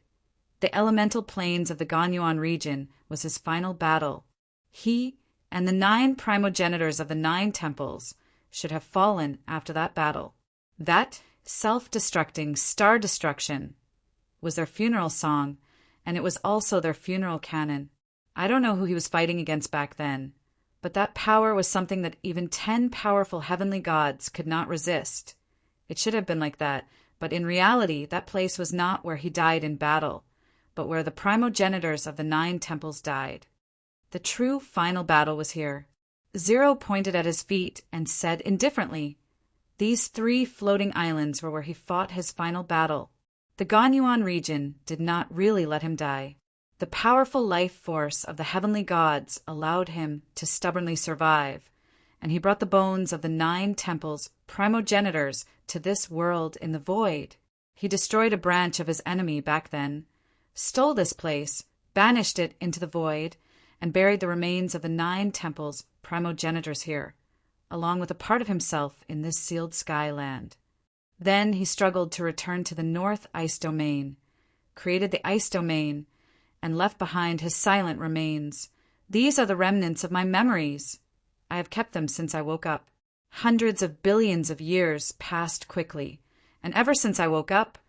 The elemental plains of the Ganyuan region was his final battle. He and the 9 primogenitors of the 9 temples should have fallen after that battle. That self-destructing star destruction was their funeral song, and it was also their funeral canon. I don't know who he was fighting against back then, but that power was something that even 10 powerful heavenly gods could not resist. It should have been like that, but in reality, that place was not where he died in battle, but where the primogenitors of the 9 temples died. The true final battle was here. Zero pointed at his feet and said indifferently, "These 3 floating islands were where he fought his final battle." The Ganyuan region did not really let him die. The powerful life force of the heavenly gods allowed him to stubbornly survive, and he brought the bones of the 9 temples' primogenitors to this world in the void. He destroyed a branch of his enemy back then, stole this place, banished it into the void, and buried the remains of the 9 temples' primogenitors here, along with a part of himself in this sealed sky land. Then he struggled to return to the North Ice Domain, created the Ice Domain, and left behind his silent remains. These are the remnants of my memories. I have kept them since I woke up. Hundreds of billions of years passed quickly, and ever since I woke up,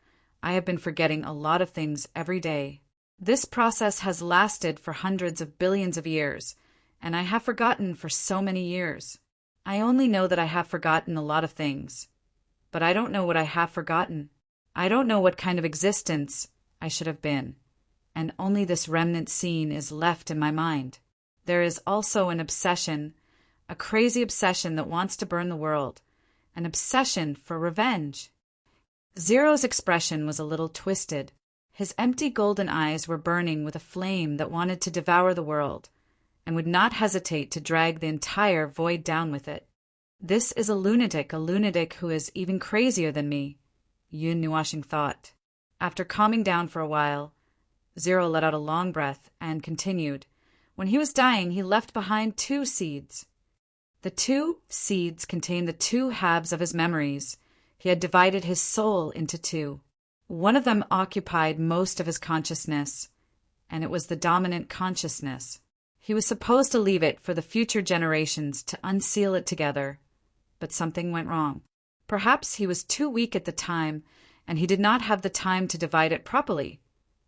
I have been forgetting a lot of things every day. This process has lasted for hundreds of billions of years, and I have forgotten for so many years. I only know that I have forgotten a lot of things, but I don't know what I have forgotten. I don't know what kind of existence I should have been, and only this remnant scene is left in my mind. There is also an obsession, a crazy obsession that wants to burn the world, an obsession for revenge. Zero's expression was a little twisted. His empty golden eyes were burning with a flame that wanted to devour the world, and would not hesitate to drag the entire void down with it. This is a lunatic who is even crazier than me, Yun Nuashing thought. After calming down for a while, Zero let out a long breath and continued. When he was dying, he left behind 2 seeds. The 2 seeds contained the 2 halves of his memories. He had divided his soul into 2. One of them occupied most of his consciousness, and it was the dominant consciousness. He was supposed to leave it for the future generations to unseal it together, but something went wrong. Perhaps he was too weak at the time, and he did not have the time to divide it properly.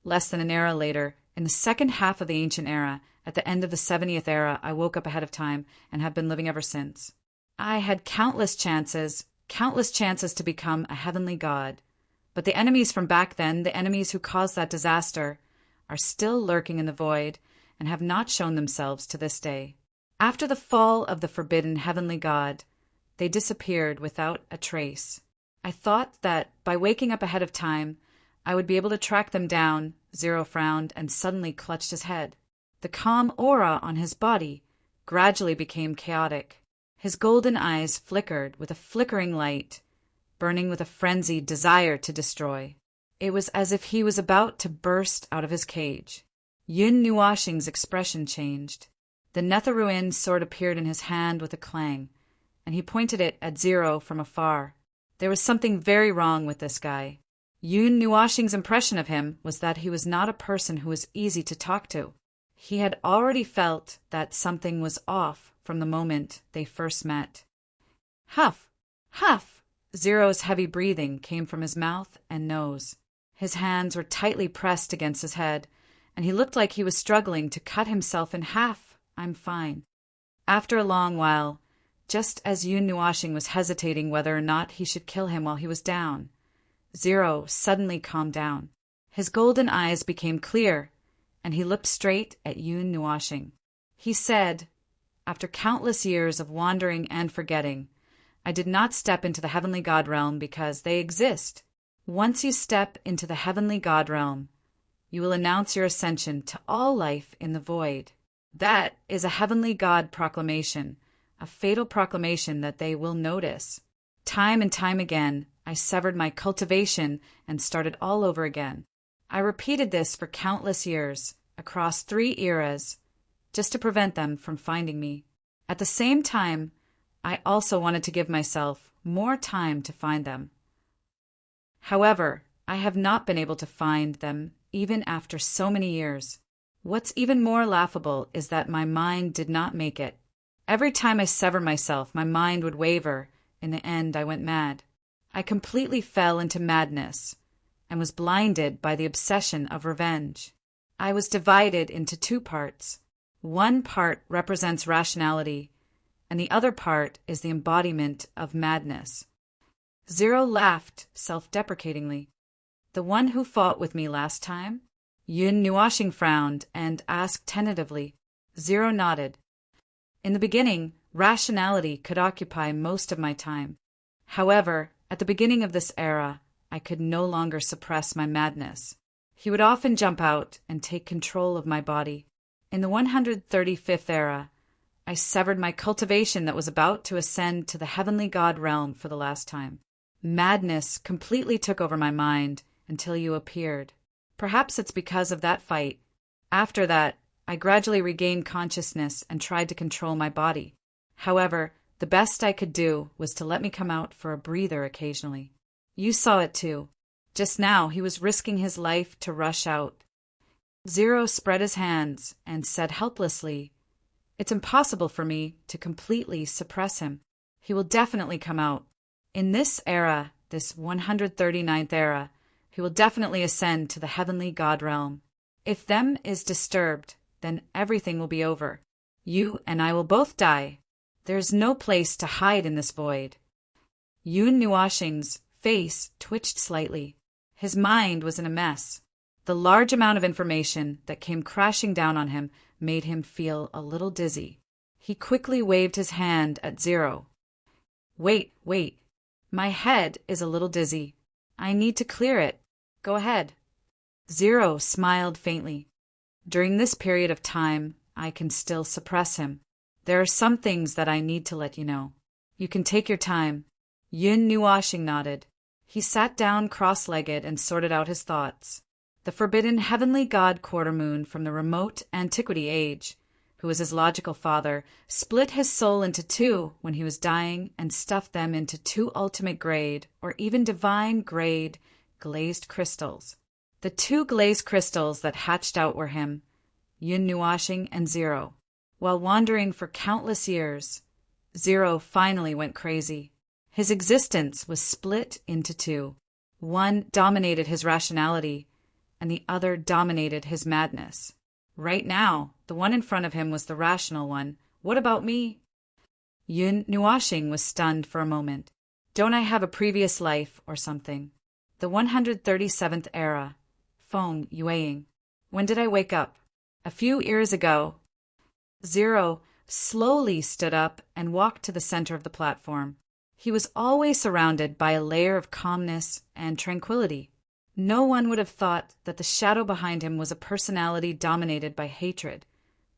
Less than an era later, in the second half of the ancient era, at the end of the 70th era, I woke up ahead of time and have been living ever since. I had countless chances to become a heavenly god. But the enemies from back then, the enemies who caused that disaster, are still lurking in the void and have not shown themselves to this day. After the fall of the forbidden heavenly god, they disappeared without a trace. I thought that by waking up ahead of time, I would be able to track them down. Zero frowned and suddenly clutched his head. The calm aura on his body gradually became chaotic. His golden eyes flickered with a flickering light, burning with a frenzied desire to destroy. It was as if he was about to burst out of his cage. Yun Nuashing's expression changed. The Netherruin sword appeared in his hand with a clang, and he pointed it at Zero from afar. There was something very wrong with this guy. Yun Nuashing's impression of him was that he was not a person who was easy to talk to. He had already felt that something was off from the moment they first met. Huff! Huff! Zero's heavy breathing came from his mouth and nose. His hands were tightly pressed against his head, and he looked like he was struggling to cut himself in half. I'm fine. After a long while, just as Yun Nuashing was hesitating whether or not he should kill him while he was down, Zero suddenly calmed down. His golden eyes became clear, and he looked straight at Yun Nuashing. He said, "After countless years of wandering and forgetting, I did not step into the heavenly god realm because they exist. Once you step into the heavenly god realm, you will announce your ascension to all life in the void. That is a heavenly god proclamation, a fatal proclamation that they will notice. Time and time again, I severed my cultivation and started all over again. I repeated this for countless years, across 3 eras, just to prevent them from finding me. At the same time, I also wanted to give myself more time to find them. However, I have not been able to find them even after so many years. What's even more laughable is that my mind did not make it. Every time I severed myself, my mind would waver. In the end, I went mad. I completely fell into madness and was blinded by the obsession of revenge. I was divided into 2 parts. One part represents rationality, and the other part is the embodiment of madness." Zero laughed self-deprecatingly. "The one who fought with me last time?" Yun Nuashing frowned and asked tentatively. Zero nodded. "In the beginning, rationality could occupy most of my time. However, at the beginning of this era, I could no longer suppress my madness. He would often jump out and take control of my body. In the 135th era, I severed my cultivation that was about to ascend to the heavenly god realm for the last time. Madness completely took over my mind until you appeared. Perhaps it's because of that fight. After that, I gradually regained consciousness and tried to control my body. However, the best I could do was to let me come out for a breather occasionally. You saw it too. Just now he was risking his life to rush out." Zero spread his hands and said helplessly, "It's impossible for me to completely suppress him. He will definitely come out. In this era, this 139th era, he will definitely ascend to the heavenly god realm. If them is disturbed, then everything will be over. You and I will both die. There is no place to hide in this void." Yun Nuashing's face twitched slightly. His mind was in a mess. The large amount of information that came crashing down on him made him feel a little dizzy. He quickly waved his hand at Zero. Wait. My head is a little dizzy. I need to clear it. Go ahead." Zero smiled faintly. "During this period of time, I can still suppress him. There are some things that I need to let you know. You can take your time." Yun Nuashing nodded. He sat down cross-legged and sorted out his thoughts. The forbidden heavenly god Quartermoon from the remote antiquity age, who was his logical father, split his soul into 2 when he was dying and stuffed them into 2 ultimate grade, or even divine grade, glazed crystals. The 2 glazed crystals that hatched out were him, Yun Nuashing and Zero. While wandering for countless years, Zero finally went crazy. His existence was split into 2. One dominated his rationality, and the other dominated his madness. Right now, the one in front of him was the rational one. What about me? Yun Nuashing was stunned for a moment. Don't I have a previous life or something? The 137th era. Feng Yueying. When did I wake up? A few years ago. Zero slowly stood up and walked to the center of the platform. He was always surrounded by a layer of calmness and tranquility. No one would have thought that the shadow behind him was a personality dominated by hatred,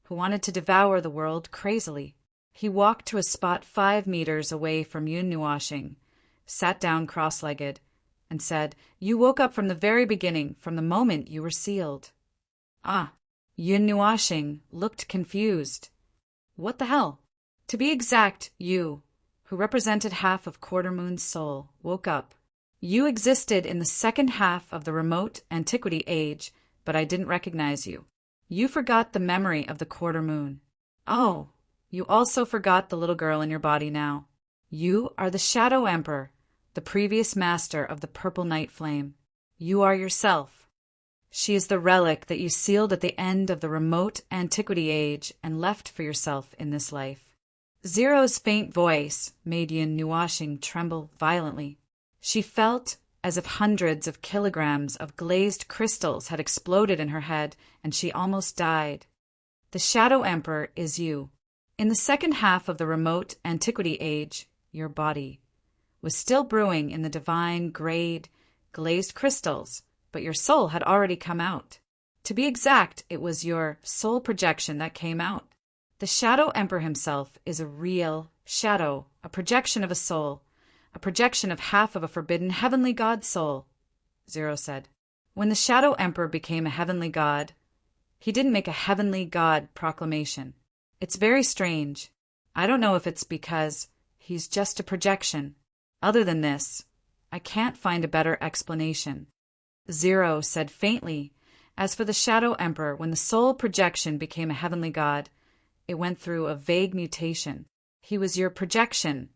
who wanted to devour the world crazily. He walked to a spot 5 meters away from Yun Nuashing, sat down cross-legged, and said, "You woke up from the very beginning, from the moment you were sealed." Ah, Yun Nuashing looked confused. What the hell? To be exact, you, who represented half of Quarter Moon's soul, woke up. You existed in the second half of the remote antiquity age, but I didn't recognize you. You forgot the memory of the Quarter Moon. Oh, you also forgot the little girl in your body now. You are the Shadow Emperor, the previous master of the Purple Night Flame. You are yourself. She is the relic that you sealed at the end of the remote antiquity age and left for yourself in this life. Zero's faint voice made Yun Nuashing tremble violently. She felt as if hundreds of kilograms of glazed crystals had exploded in her head, and she almost died. The Shadow Emperor is you. In the second half of the remote antiquity age, your body was still brewing in the divine grade glazed crystals, but your soul had already come out. To be exact, it was your soul projection that came out. The Shadow Emperor himself is a real shadow, a projection of a soul, a projection of half of a forbidden heavenly god soul, Zero said. When the Shadow Emperor became a heavenly god, he didn't make a heavenly god proclamation. It's very strange. I don't know if it's because he's just a projection. Other than this, I can't find a better explanation. Zero said faintly, as for the Shadow Emperor, when the soul projection became a heavenly god, it went through a vague mutation. He was your projection,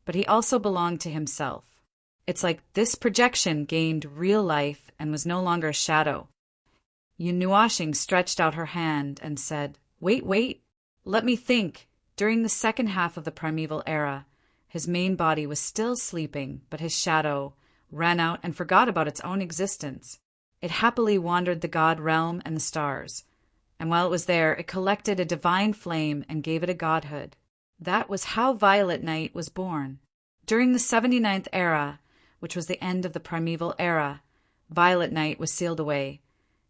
but he also belonged to himself. It's like this projection gained real life and was no longer a shadow. Yun Nuashing stretched out her hand and said, Wait, let me think. During the second half of the primeval era, his main body was still sleeping, but his shadow ran out and forgot about its own existence. It happily wandered the god realm and the stars, and while it was there, it collected a divine flame and gave it a godhood. That was how Violet Night was born. During the 79th era, which was the end of the primeval era, Violet Night was sealed away,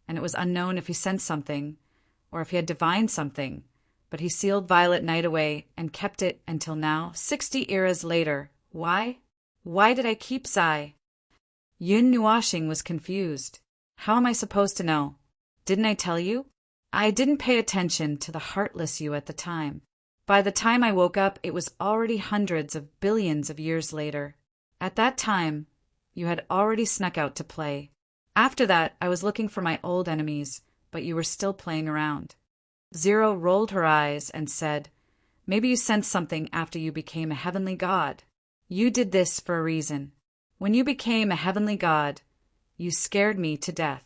and it was unknown if he sensed something, or if he had divined something, but he sealed Violet Night away and kept it until now, 60 eras later. Why? Why did I keep Zai? Yun Nuashing was confused. How am I supposed to know? Didn't I tell you? I didn't pay attention to the heartless you at the time. By the time I woke up, it was already hundreds of billions of years later. At that time, you had already snuck out to play. After that, I was looking for my old enemies, but you were still playing around. Zero rolled her eyes and said, Maybe you sensed something after you became a heavenly god. You did this for a reason. When you became a heavenly god, you scared me to death.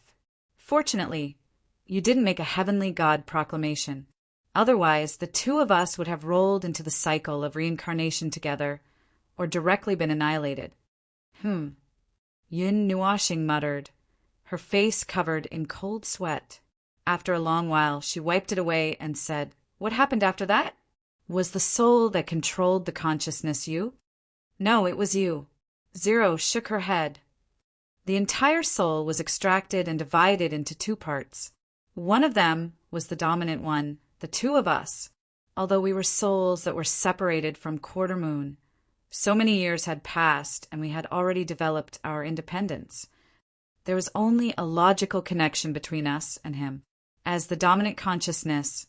Fortunately, you didn't make a heavenly god proclamation. Otherwise, the two of us would have rolled into the cycle of reincarnation together, or directly been annihilated. Yun Nuashing muttered, her face covered in cold sweat. After a long while, she wiped it away and said, What happened after that? Was the soul that controlled the consciousness you? No, it was you. Zero shook her head. The entire soul was extracted and divided into 2 parts. One of them was the dominant one, the two of us, although we were souls that were separated from Quarter Moon. So many years had passed, and we had already developed our independence. There was only a logical connection between us and him. As the dominant consciousness,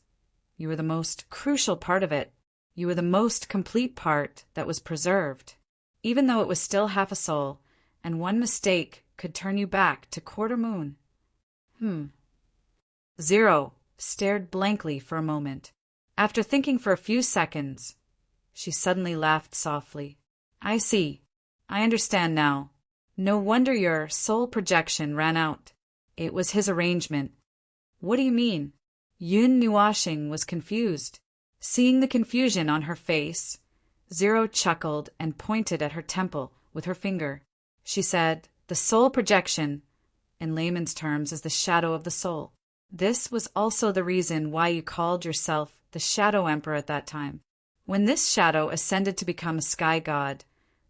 you were the most crucial part of it. You were the most complete part that was preserved, even though it was still half a soul, and one mistake could turn you back to Quarter Moon. Zero stared blankly for a moment. After thinking for a few seconds, she suddenly laughed softly. I see. I understand now. No wonder your soul projection ran out. It was his arrangement. What do you mean? Yun Nuashing was confused. Seeing the confusion on her face, Zero chuckled and pointed at her temple with her finger. She said, The soul projection, in layman's terms, is the shadow of the soul. This was also the reason why you called yourself the Shadow Emperor at that time. When this shadow ascended to become a sky god,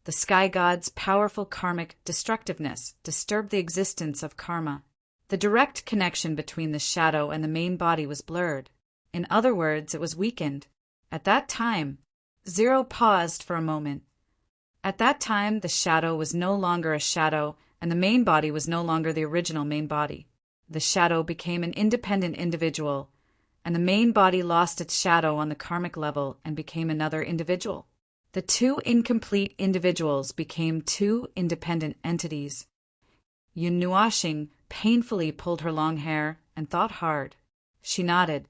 the sky god's powerful karmic destructiveness disturbed the existence of karma. The direct connection between the shadow and the main body was blurred. In other words, it was weakened. At that time, Zero paused for a moment. At that time, the shadow was no longer a shadow, and the main body was no longer the original main body. The shadow became an independent individual, and the main body lost its shadow on the karmic level and became another individual. The two incomplete individuals became two independent entities. Yun Nuashing painfully pulled her long hair and thought hard. She nodded.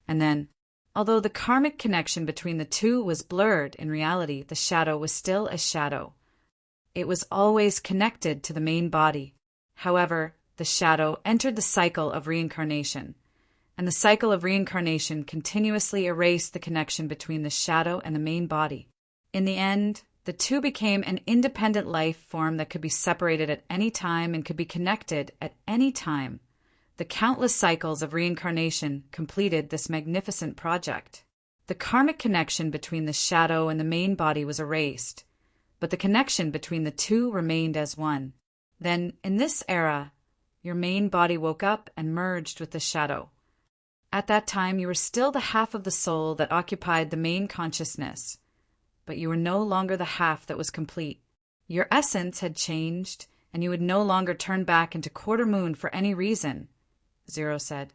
And then, although the karmic connection between the two was blurred, in reality the shadow was still a shadow. It was always connected to the main body. However, the shadow entered the cycle of reincarnation, and the cycle of reincarnation continuously erased the connection between the shadow and the main body. In the end, the two became an independent life form that could be separated at any time and could be connected at any time. The countless cycles of reincarnation completed this magnificent project. The karmic connection between the shadow and the main body was erased, but the connection between the two remained as one. Then, in this era, your main body woke up and merged with the shadow. At that time, you were still the half of the soul that occupied the main consciousness, but you were no longer the half that was complete. Your essence had changed, and you would no longer turn back into quarter moon for any reason, Zero said.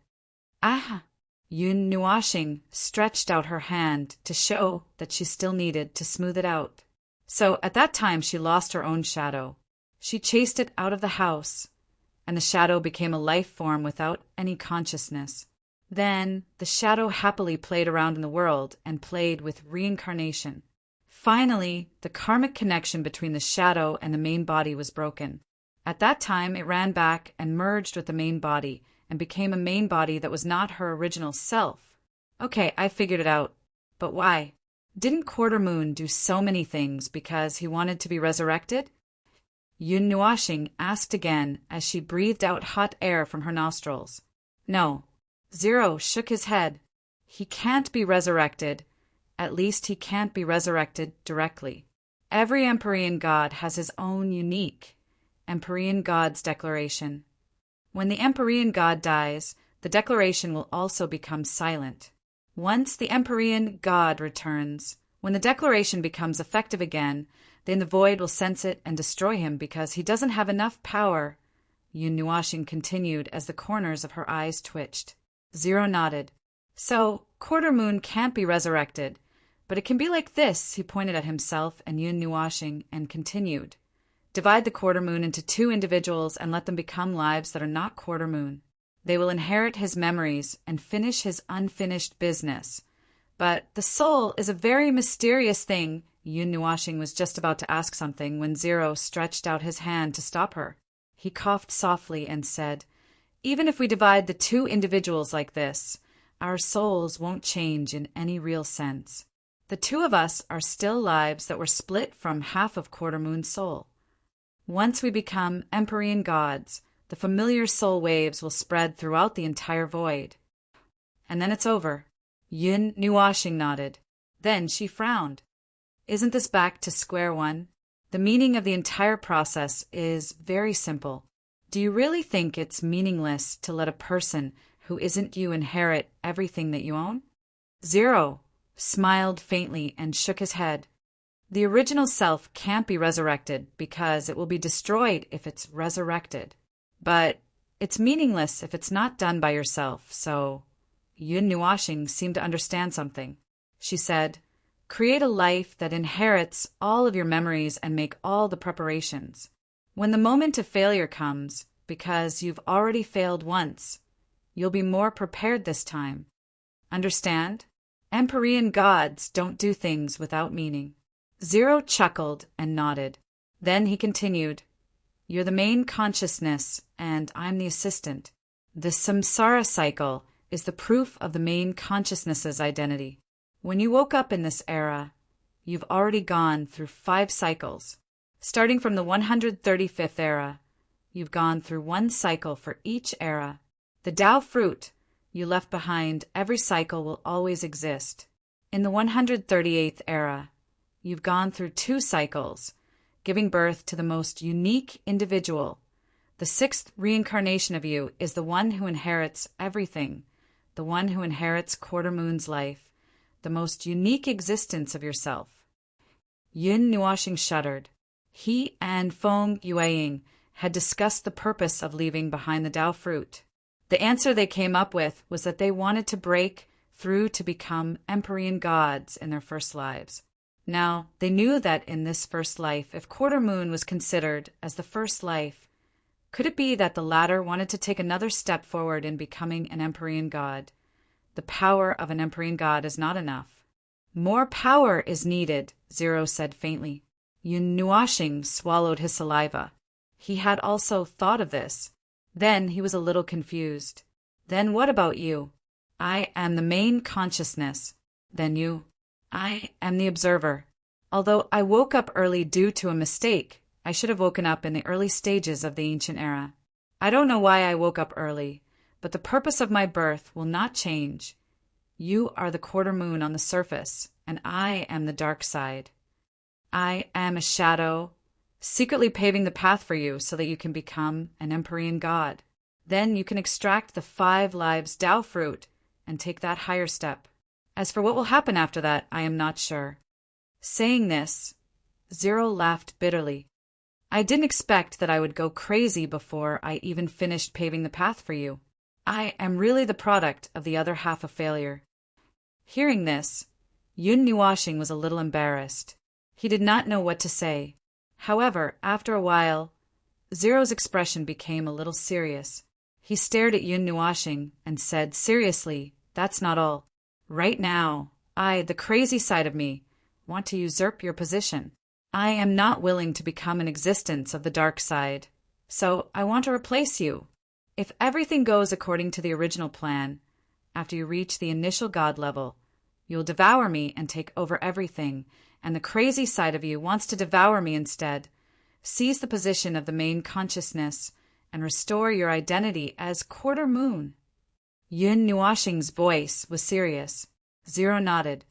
Ah! Yun Nuashing stretched out her hand to show that she still needed to smooth it out. So, at that time, she lost her own shadow. She chased it out of the house, and the shadow became a life form without any consciousness. Then, the shadow happily played around in the world and played with reincarnation. Finally, the karmic connection between the shadow and the main body was broken. At that time, it ran back and merged with the main body and became a main body that was not her original self. Okay, I figured it out. But why? Didn't Quarter Moon do so many things because he wanted to be resurrected? Yun Nuashing asked again as she breathed out hot air from her nostrils. No. Zero shook his head. He can't be resurrected. At least he can't be resurrected directly. Every Empyrean god has his own unique Empyrean God's declaration. When the Empyrean God dies, the declaration will also become silent. Once the Empyrean God returns, when the declaration becomes effective again, then the void will sense it and destroy him because he doesn't have enough power, Yun Nuashing continued as the corners of her eyes twitched. Zero nodded. So, Quarter Moon can't be resurrected, but it can be like this, he pointed at himself and Yun Nuashing and continued. Divide the Quarter Moon into two individuals and let them become lives that are not Quarter Moon. They will inherit his memories and finish his unfinished business. But the soul is a very mysterious thing. Yun Nuashing was just about to ask something when Zero stretched out his hand to stop her. He coughed softly and said, Even if we divide the two individuals like this, our souls won't change in any real sense. The two of us are still lives that were split from half of Quarter Moon's soul. Once we become Empyrean gods, the familiar soul waves will spread throughout the entire void. And then it's over. Yun Nuashing nodded. Then she frowned. Isn't this back to square one? The meaning of the entire process is very simple. Do you really think it's meaningless to let a person who isn't you inherit everything that you own? Zero smiled faintly and shook his head. The original self can't be resurrected because it will be destroyed if it's resurrected. But it's meaningless if it's not done by yourself, so... Yun Nuashing seemed to understand something. She said, Create a life that inherits all of your memories and make all the preparations. When the moment of failure comes, because you've already failed once, you'll be more prepared this time. Understand? Empyrean gods don't do things without meaning. Zero chuckled and nodded. Then he continued, You're the main consciousness, and I'm the assistant. The samsara cycle is the proof of the main consciousness's identity. When you woke up in this era, you've already gone through 5 cycles. Starting from the 135th era, you've gone through 1 cycle for each era. The Tao fruit you left behind every cycle will always exist. In the 138th era, you've gone through 2 cycles, giving birth to the most unique individual. The 6th reincarnation of you is the one who inherits everything, the one who inherits Quarter Moon's life, the most unique existence of yourself. Yun Nuashing shuddered. He and Feng Yueying had discussed the purpose of leaving behind the Tao fruit. The answer they came up with was that they wanted to break through to become Empyrean gods in their first lives. Now, they knew that in this first life, if Quarter Moon was considered as the first life, could it be that the latter wanted to take another step forward in becoming an Empyrean god? The power of an Empyrean god is not enough. More power is needed, Zero said faintly. Yun Nuashing swallowed his saliva. He had also thought of this. Then he was a little confused. Then what about you? I am the main consciousness. Then you? I am the observer. Although I woke up early due to a mistake, I should have woken up in the early stages of the ancient era. I don't know why I woke up early, but the purpose of my birth will not change. You are the Quarter Moon on the surface, and I am the dark side. I am a shadow, secretly paving the path for you so that you can become an Empyrean god. Then you can extract the 5 lives Tao fruit and take that higher step. As for what will happen after that, I am not sure. Saying this, Zero laughed bitterly. I didn't expect that I would go crazy before I even finished paving the path for you. I am really the product of the other half of failure. Hearing this, Yun Nuashing was a little embarrassed. He did not know what to say. However, after a while, Zero's expression became a little serious. He stared at Yun Nuashing and said seriously, "That's not all. Right now, I, the crazy side of me, want to usurp your position. I am not willing to become an existence of the dark side, so I want to replace you. If everything goes according to the original plan, after you reach the initial god level, you'll devour me and take over everything, and the crazy side of you wants to devour me instead. Seize the position of the main consciousness and restore your identity as Quarter Moon." Yun Nuashing's voice was serious. Zero nodded.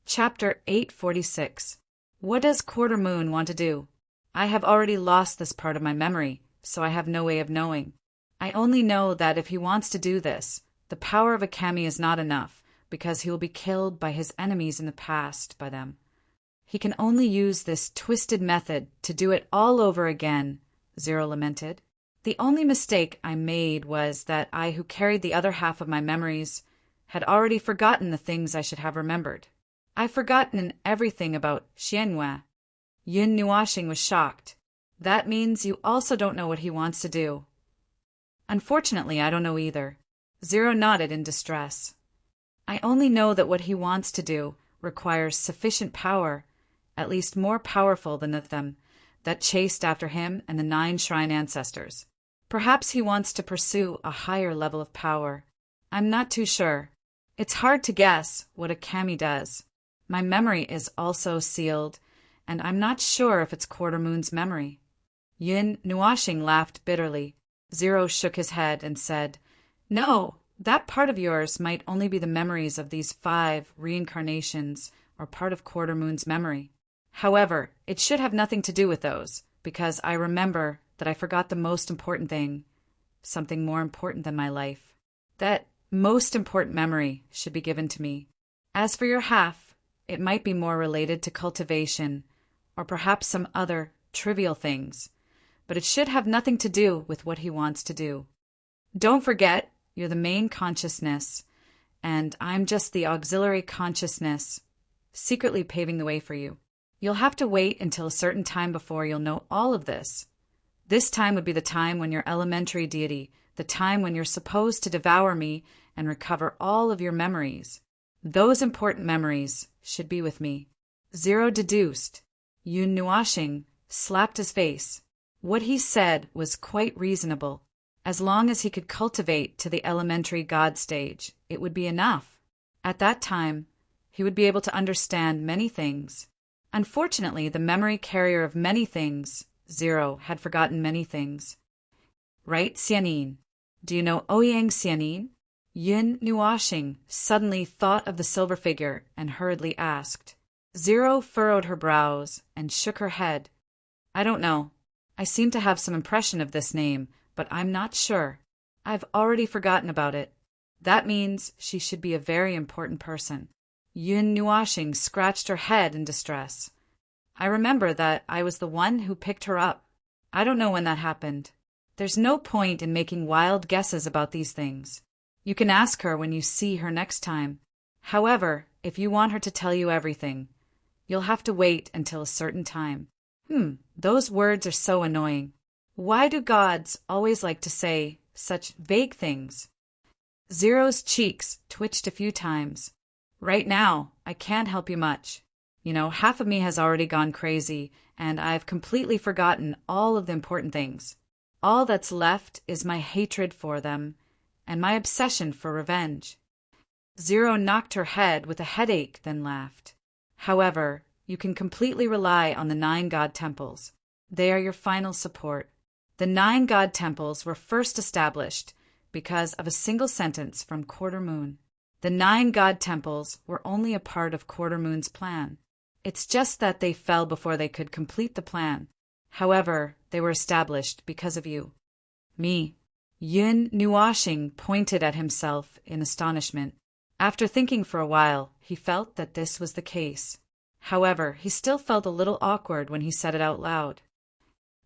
Chapter 846. What does Quarter Moon want to do? I have already lost this part of my memory, so I have no way of knowing. I only know that if he wants to do this, the power of a kami is not enough, because he will be killed by his enemies in the past by them. He can only use this twisted method to do it all over again, Zero lamented. The only mistake I made was that I, who carried the other half of my memories, had already forgotten the things I should have remembered. I've forgotten everything about Xianhua. Yun Nuashing was shocked. That means you also don't know what he wants to do. Unfortunately, I don't know either. Zero nodded in distress. I only know that what he wants to do requires sufficient power, at least more powerful than them that chased after him and the 9 shrine ancestors. Perhaps he wants to pursue a higher level of power. I'm not too sure. It's hard to guess what a kami does. My memory is also sealed, and I'm not sure if it's Quarter Moon's memory. Yun Nuashing laughed bitterly. Zero shook his head and said, "No, that part of yours might only be the memories of these 5 reincarnations or part of Quarter Moon's memory. However, it should have nothing to do with those, because I remember that I forgot the most important thing, something more important than my life. That most important memory should be given to me. As for your half, it might be more related to cultivation, or perhaps some other trivial things, but it should have nothing to do with what he wants to do. Don't forget, you're the main consciousness, and I'm just the auxiliary consciousness, secretly paving the way for you. You'll have to wait until a certain time before you'll know all of this. This time would be the time when your elementary deity, the time when you're supposed to devour me and recover all of your memories. Those important memories should be with me." Zero deduced. Yun Nuashing slapped his face. What he said was quite reasonable. As long as he could cultivate to the elementary god stage, it would be enough. At that time, he would be able to understand many things. Unfortunately, the memory carrier of many things, Zero, had forgotten many things. Right, Xianin? Do you know Ouyang Xianin? Yun Nuashing suddenly thought of the silver figure and hurriedly asked. Zero furrowed her brows and shook her head. I don't know. I seem to have some impression of this name, but I'm not sure. I've already forgotten about it. That means she should be a very important person. Yun Nuashing scratched her head in distress. I remember that I was the one who picked her up. I don't know when that happened. There's no point in making wild guesses about these things. You can ask her when you see her next time. However, if you want her to tell you everything, you'll have to wait until a certain time. Those words are so annoying. Why do gods always like to say such vague things? Zero's cheeks twitched a few times. Right now, I can't help you much. You know, half of me has already gone crazy, and I've completely forgotten all of the important things. All that's left is my hatred for them and my obsession for revenge. Zero knocked her head with a headache, then laughed. However, you can completely rely on the 9 god temples. They are your final support. The 9 god temples were first established because of a single sentence from Quarter Moon. The 9 god temples were only a part of Quarter Moon's plan. It's just that they fell before they could complete the plan. However, they were established because of you. Me. Yun Nuashing pointed at himself in astonishment. After thinking for a while, he felt that this was the case. However, he still felt a little awkward when he said it out loud.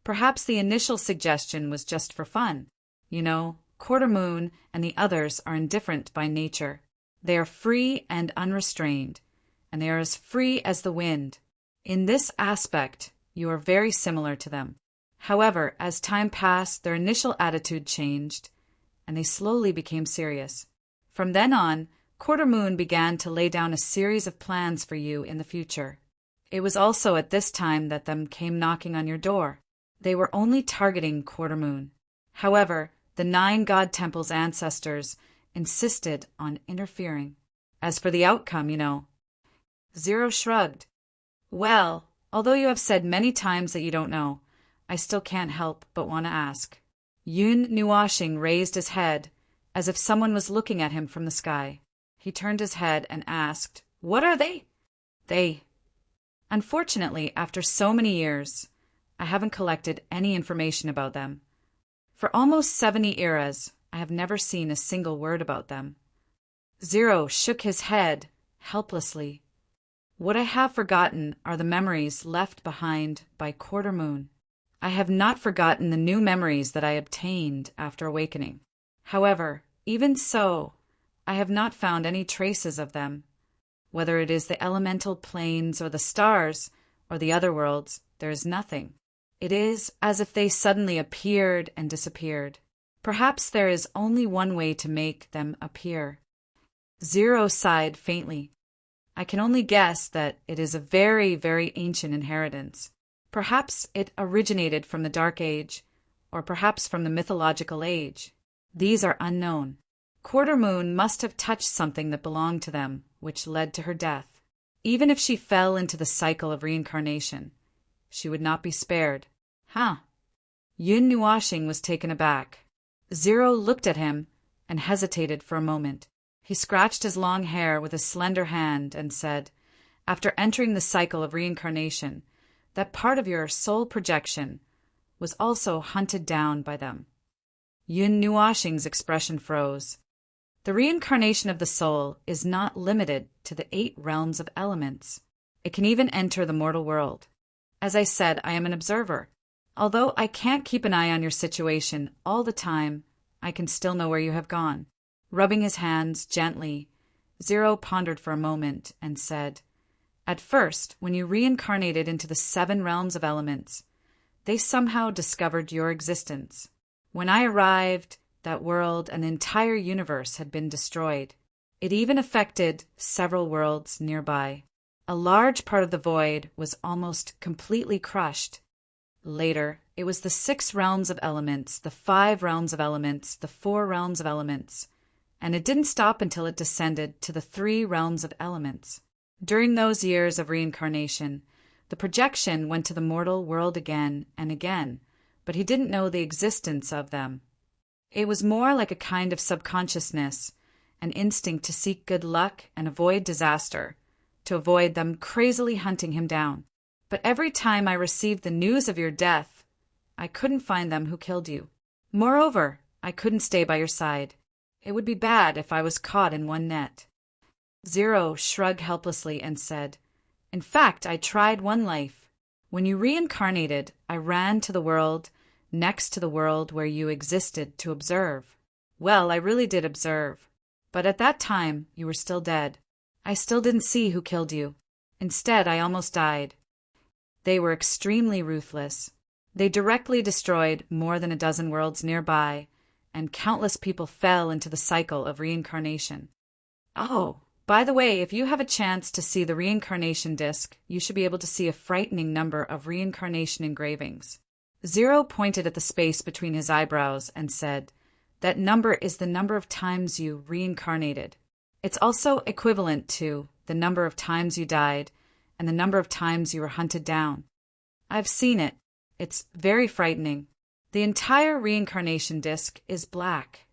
Perhaps the initial suggestion was just for fun. You know, Quarter Moon and the others are indifferent by nature. They are free and unrestrained, and they are as free as the wind. In this aspect, you are very similar to them. However, as time passed, their initial attitude changed, and they slowly became serious. From then on, Quarter Moon began to lay down a series of plans for you in the future. It was also at this time that them came knocking on your door. They were only targeting Quarter Moon. However, the 9 god temples' ancestors insisted on interfering. As for the outcome, you know. Zero shrugged. Well, although you have said many times that you don't know, I still can't help but want to ask. Yun Nuashing raised his head, as if someone was looking at him from the sky. He turned his head and asked, What are they? They. Unfortunately, after so many years, I haven't collected any information about them. For almost 70 eras, I have never seen a single word about them. Zero shook his head helplessly. What I have forgotten are the memories left behind by Quarter Moon. I have not forgotten the new memories that I obtained after awakening. However, even so, I have not found any traces of them. Whether it is the elemental planes or the stars or the other worlds, there is nothing. It is as if they suddenly appeared and disappeared. Perhaps there is only one way to make them appear. Zero sighed faintly. I can only guess that it is a very, very ancient inheritance. Perhaps it originated from the Dark Age, or perhaps from the mythological age. These are unknown. Quarter Moon must have touched something that belonged to them, which led to her death. Even if she fell into the cycle of reincarnation, she would not be spared. Huh? Yun Nuashing was taken aback. Zero looked at him and hesitated for a moment. He scratched his long hair with a slender hand and said, After entering the cycle of reincarnation, that part of your soul projection was also hunted down by them. Yun Nuashing's expression froze. The reincarnation of the soul is not limited to the 8 realms of elements. It can even enter the mortal world. As I said, I am an observer. Although I can't keep an eye on your situation all the time, I can still know where you have gone. Rubbing his hands gently, Zero pondered for a moment and said, At first, when you reincarnated into the 7 realms of elements, they somehow discovered your existence. When I arrived, that world and the entire universe had been destroyed. It even affected several worlds nearby. A large part of the void was almost completely crushed. Later, it was the 6 realms of elements, the 5 realms of elements, the 4 realms of elements, and it didn't stop until it descended to the 3 realms of elements. During those years of reincarnation, the projection went to the mortal world again and again, but he didn't know the existence of them. It was more like a kind of subconsciousness, an instinct to seek good luck and avoid disaster, to avoid them crazily hunting him down. But every time I received the news of your death, I couldn't find them who killed you. Moreover, I couldn't stay by your side. It would be bad if I was caught in one net. Zero shrugged helplessly and said, In fact, I tried one life. When you reincarnated, I ran to the world next to the world where you existed to observe. Well, I really did observe. But at that time, you were still dead. I still didn't see who killed you. Instead, I almost died. They were extremely ruthless. They directly destroyed more than a dozen worlds nearby, and countless people fell into the cycle of reincarnation. Oh, by the way, if you have a chance to see the reincarnation disc, you should be able to see a frightening number of reincarnation engravings. Zero pointed at the space between his eyebrows and said, That number is the number of times you reincarnated. It's also equivalent to the number of times you died and the number of times you were hunted down. I've seen it. It's very frightening. The entire reincarnation disc is black.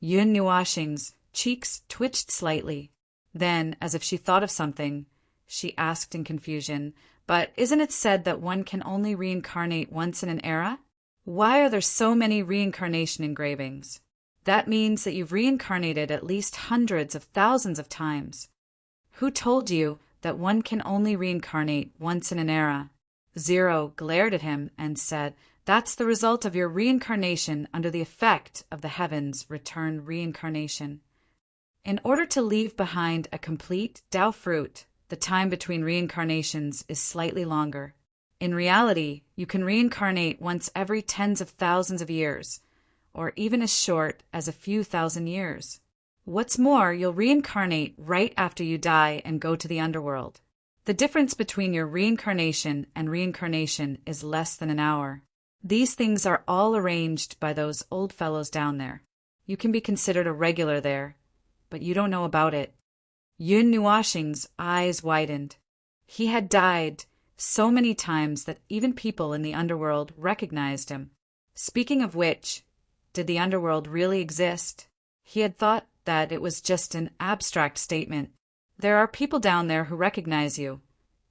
Yun Nuashing's cheeks twitched slightly. Then, as if she thought of something, she asked in confusion, But isn't it said that one can only reincarnate once in an era? Why are there so many reincarnation engravings? That means that you've reincarnated at least hundreds of thousands of times. Who told you that one can only reincarnate once in an era? Zero glared at him and said, That's the result of your reincarnation under the effect of the heavens' return reincarnation. In order to leave behind a complete Tao fruit, the time between reincarnations is slightly longer. In reality, you can reincarnate once every tens of thousands of years, or even as short as a few thousand years. What's more, you'll reincarnate right after you die and go to the underworld. The difference between your reincarnation and reincarnation is less than an hour. These things are all arranged by those old fellows down there. You can be considered a regular there, but you don't know about it. Yun Nuashing's eyes widened. He had died so many times that even people in the underworld recognized him. Speaking of which, did the underworld really exist? He had thought that it was just an abstract statement. There are people down there who recognize you,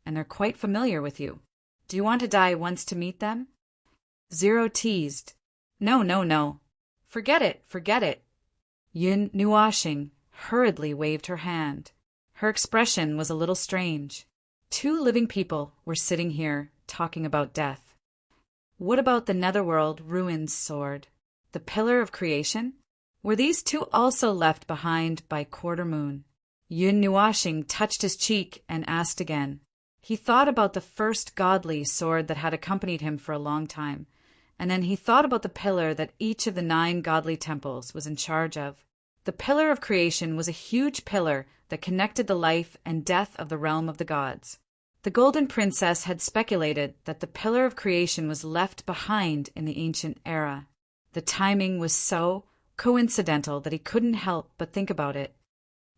and they're quite familiar with you. Do you want to die once to meet them? Zero teased. No, no, no. Forget it, forget it. Yun Nuashing hurriedly waved her hand. Her expression was a little strange. Two living people were sitting here talking about death. What about the netherworld ruins sword? The pillar of creation? Were these two also left behind by Quarter Moon? Yun Nuashing touched his cheek and asked again. He thought about the first godly sword that had accompanied him for a long time, and then he thought about the pillar that each of the 9 godly temples was in charge of. The pillar of creation was a huge pillar that connected the life and death of the realm of the gods. The Golden Princess had speculated that the pillar of creation was left behind in the ancient era. The timing was so coincidental that he couldn't help but think about it.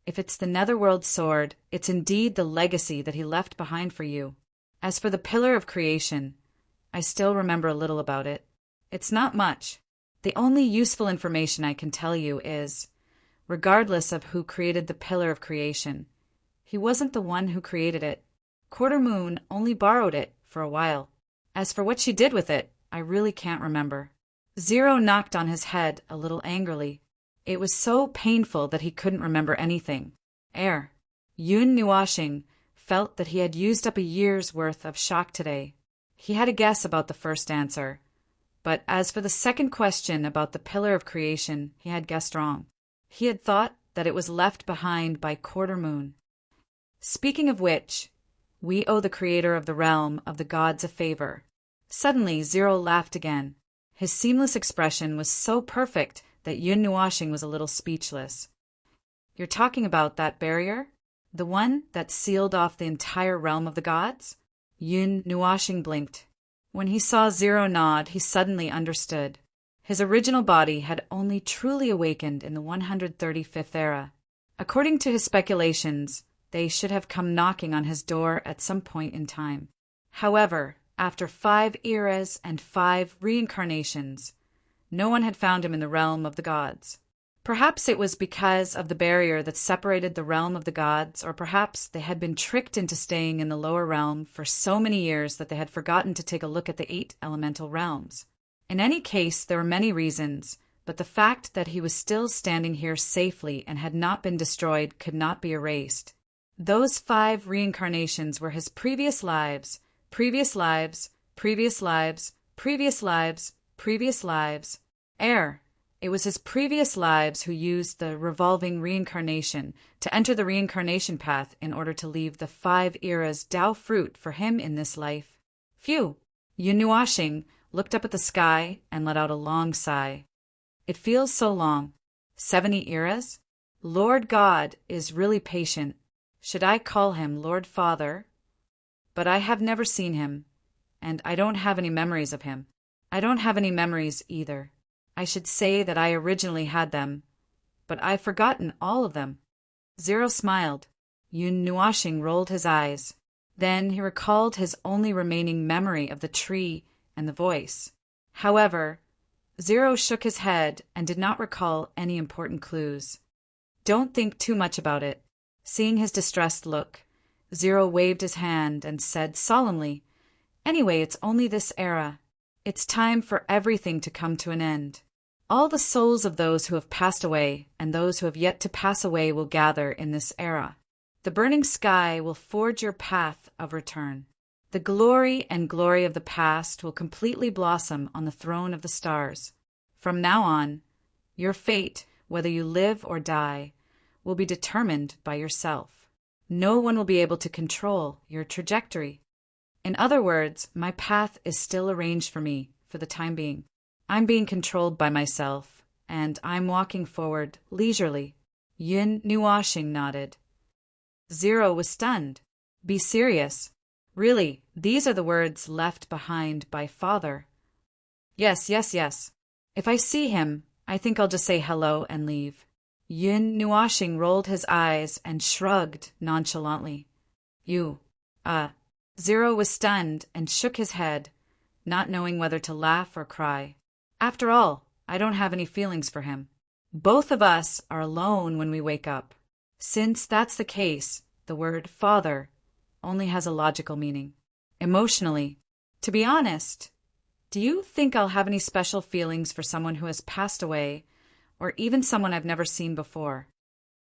If it's the netherworld sword, it's indeed the legacy that he left behind for you. As for the pillar of creation, I still remember a little about it. It's not much. The only useful information I can tell you is, regardless of who created the pillar of creation, he wasn't the one who created it. Quarter Moon only borrowed it for a while. As for what she did with it, I really can't remember. Zero knocked on his head a little angrily. It was so painful that he couldn't remember anything. Yun Nuashing felt that he had used up a year's worth of shock today. He had a guess about the first answer, but as for the second question about the pillar of creation, he had guessed wrong. He had thought that it was left behind by Quarter Moon. Speaking of which, we owe the creator of the realm of the gods a favor. Suddenly, Zero laughed again. His seamless expression was so perfect that Yun Nuashing was a little speechless. You're talking about that barrier? The one that sealed off the entire realm of the gods? Yun Nuashing blinked. When he saw Zero nod, he suddenly understood. His original body had only truly awakened in the 135th era. According to his speculations, they should have come knocking on his door at some point in time. However, after 5 eras and 5 reincarnations, No one had found him in the realm of the gods. Perhaps it was because of the barrier that separated the realm of the gods, or perhaps they had been tricked into staying in the lower realm for so many years that they had forgotten to take a look at the 8 elemental realms. In any case, there were many reasons, but the fact that he was still standing here safely and had not been destroyed could not be erased. Those 5 reincarnations were his previous lives, previous lives, previous lives, previous lives, previous lives. It was his previous lives who used the revolving reincarnation to enter the reincarnation path in order to leave the 5 eras Tao fruit for him in this life. Phew! Yun Nuashing looked up at the sky and let out a long sigh. It feels so long. 70 eras? Lord God is really patient. Should I call him Lord Father? But I have never seen him, and I don't have any memories of him. I don't have any memories either. I should say that I originally had them, but I've forgotten all of them. Zero smiled. Yun Nuashing rolled his eyes. Then he recalled his only remaining memory of the tree and the voice. However, Zero shook his head and did not recall any important clues. Don't think too much about it. Seeing his distressed look, Zero waved his hand and said solemnly, "Anyway, it's only this era. It's time for everything to come to an end. All the souls of those who have passed away and those who have yet to pass away will gather in this era. The burning sky will forge your path of return. The glory and glory of the past will completely blossom on the throne of the stars. From now on, your fate, whether you live or die, will be determined by yourself. No one will be able to control your trajectory. In other words, my path is still arranged for me for the time being. I'm being controlled by myself, and I'm walking forward leisurely." Yun Nuashing nodded. Zero was stunned. "Be serious. Really, these are the words left behind by Father." Yes. If I see him, I think I'll just say hello and leave." Yun Nuashing rolled his eyes and shrugged nonchalantly. Zero was stunned and shook his head, not knowing whether to laugh or cry. After all, I don't have any feelings for him. Both of us are alone when we wake up. Since that's the case, the word father only has a logical meaning. Emotionally, to be honest, do you think I'll have any special feelings for someone who has passed away, or even someone I've never seen before?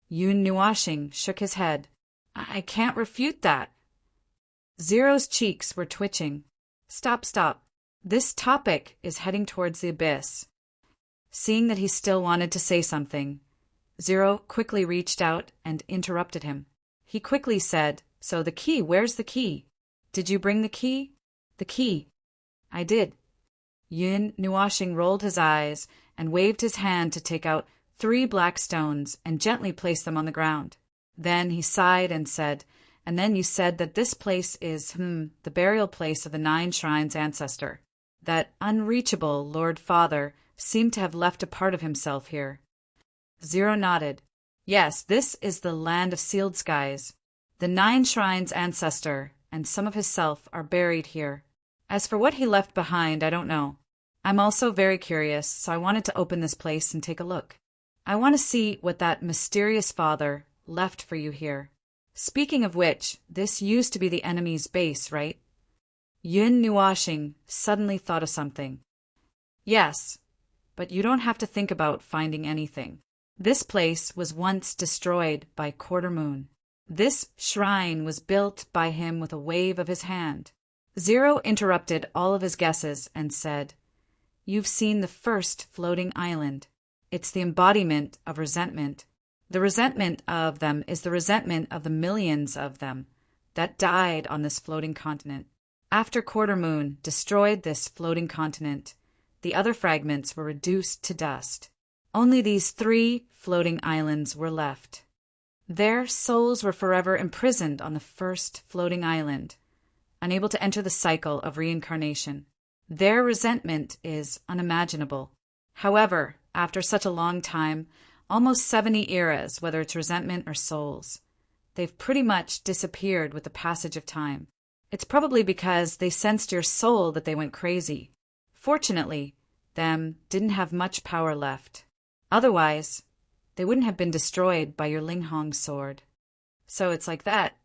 Yun Nuashing shook his head. I can't refute that. Zero's cheeks were twitching. Stop. This topic is heading towards the abyss. Seeing that he still wanted to say something, Zero quickly reached out and interrupted him. He quickly said, "So the key, where's the key? Did you bring the key?" "The key. I did." Yun Nuashing rolled his eyes and waved his hand to take out 3 black stones and gently place them on the ground. Then he sighed and said, "And then you said that this place is, the burial place of the 9 shrines ancestor. That unreachable Lord Father seemed to have left a part of himself here." Zero nodded. "Yes, this is the land of sealed skies. The 9 shrines ancestor and some of his self are buried here. As for what he left behind, I don't know. I'm also very curious, so I wanted to open this place and take a look. I want to see what that mysterious father left for you here. Speaking of which, this used to be the enemy's base, right?" Yun Nuashing suddenly thought of something. "Yes, but you don't have to think about finding anything. This place was once destroyed by Quarter Moon. This shrine was built by him with a wave of his hand." Zero interrupted all of his guesses and said, "You've seen the first floating island. It's the embodiment of resentment. The resentment of them is the resentment of the millions of them that died on this floating continent. After Quarter Moon destroyed this floating continent, the other fragments were reduced to dust. Only these 3 floating islands were left. Their souls were forever imprisoned on the first floating island, unable to enter the cycle of reincarnation. Their resentment is unimaginable. However, after such a long time, almost 70 eras, whether it's resentment or souls, they've pretty much disappeared with the passage of time. It's probably because they sensed your soul that they went crazy. Fortunately, them didn't have much power left. Otherwise, they wouldn't have been destroyed by your Linghong sword. So it's like that.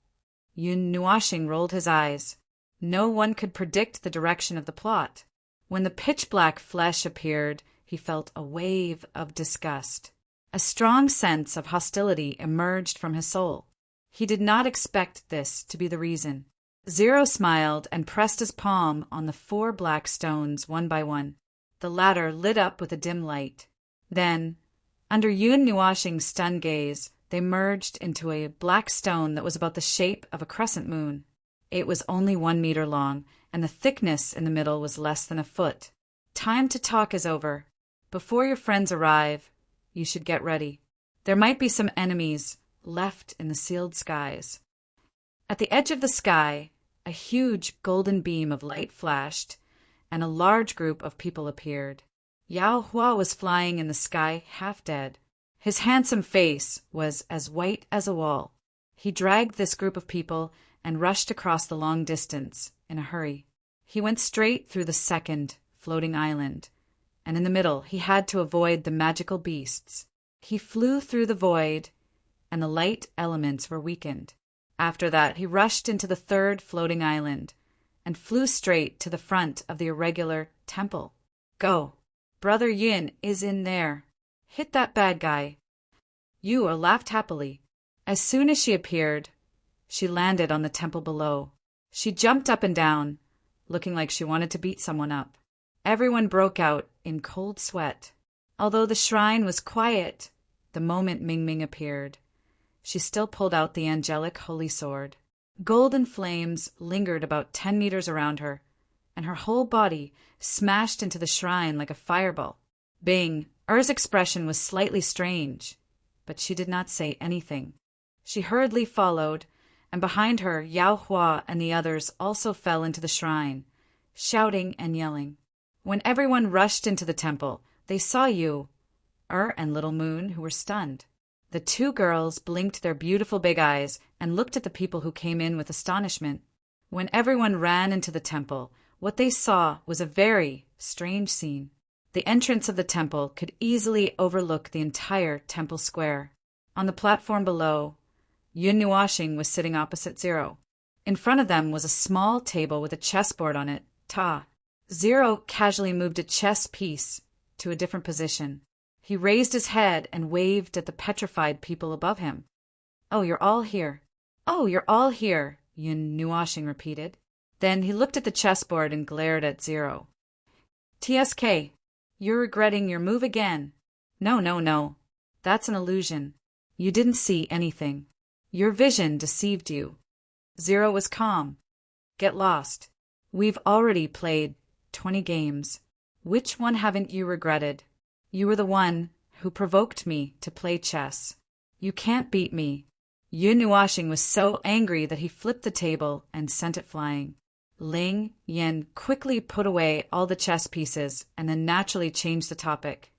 Yun Nuashing rolled his eyes. No one could predict the direction of the plot. When the pitch-black flesh appeared, he felt a wave of disgust. A strong sense of hostility emerged from his soul. He did not expect this to be the reason. Zero smiled and pressed his palm on the 4 black stones one by one. The latter lit up with a dim light. Then, under Yun Nuashing's stunned gaze, they merged into a black stone that was about the shape of a crescent moon. It was only 1 meter long, and the thickness in the middle was less than a foot. Time to talk is over. Before your friends arrive, you should get ready. There might be some enemies left in the sealed skies. At the edge of the sky, a huge golden beam of light flashed, and a large group of people appeared. Yao Hua was flying in the sky half dead. His handsome face was as white as a wall. He dragged this group of people and rushed across the long distance in a hurry. He went straight through the second floating island, and in the middle he had to avoid the magical beasts. He flew through the void, and the light elements were weakened. After that he rushed into the third floating island, and flew straight to the front of the irregular temple. Go! Brother Yin is in there. Hit that bad guy. Yu laughed happily. As soon as she appeared, she landed on the temple below. She jumped up and down, looking like she wanted to beat someone up. Everyone broke out in cold sweat. Although the shrine was quiet, the moment Ming Ming appeared, she still pulled out the angelic holy sword. Golden flames lingered about 10 meters around her, and her whole body smashed into the shrine like a fireball. Bing, Er's expression was slightly strange, but she did not say anything. She hurriedly followed, and behind her Yao Hua and the others also fell into the shrine, shouting and yelling. When everyone rushed into the temple, they saw Yu, and Little Moon, who were stunned. The 2 girls blinked their beautiful big eyes and looked at the people who came in with astonishment. When everyone ran into the temple, what they saw was a very strange scene. The entrance of the temple could easily overlook the entire temple square. On the platform below, Yun Nuashing was sitting opposite Zero. In front of them was a small table with a chessboard on it. Zero casually moved a chess piece to a different position. He raised his head and waved at the petrified people above him. "Oh, you're all here. Oh, you're all here," Yun Nuashing repeated. Then he looked at the chessboard and glared at Zero. "TSK, you're regretting your move again." No. That's an illusion. You didn't see anything. Your vision deceived you." Zero was calm. "Get lost. We've already played 20 games. Which one haven't you regretted? You were the one who provoked me to play chess. You can't beat me." Yun Nuashing was so angry that he flipped the table and sent it flying. Ling Yin quickly put away all the chess pieces and then naturally changed the topic.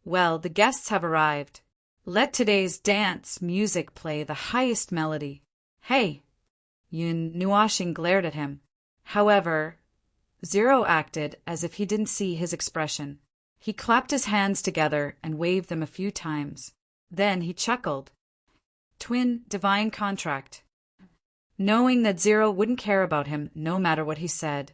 "Well, the guests have arrived. Let today's dance music play the highest melody." "Hey!" Yun Nuashing glared at him. However, Zero acted as if he didn't see his expression. He clapped his hands together and waved them a few times. Then he chuckled. Twin divine contract. Knowing that Zero wouldn't care about him no matter what he said,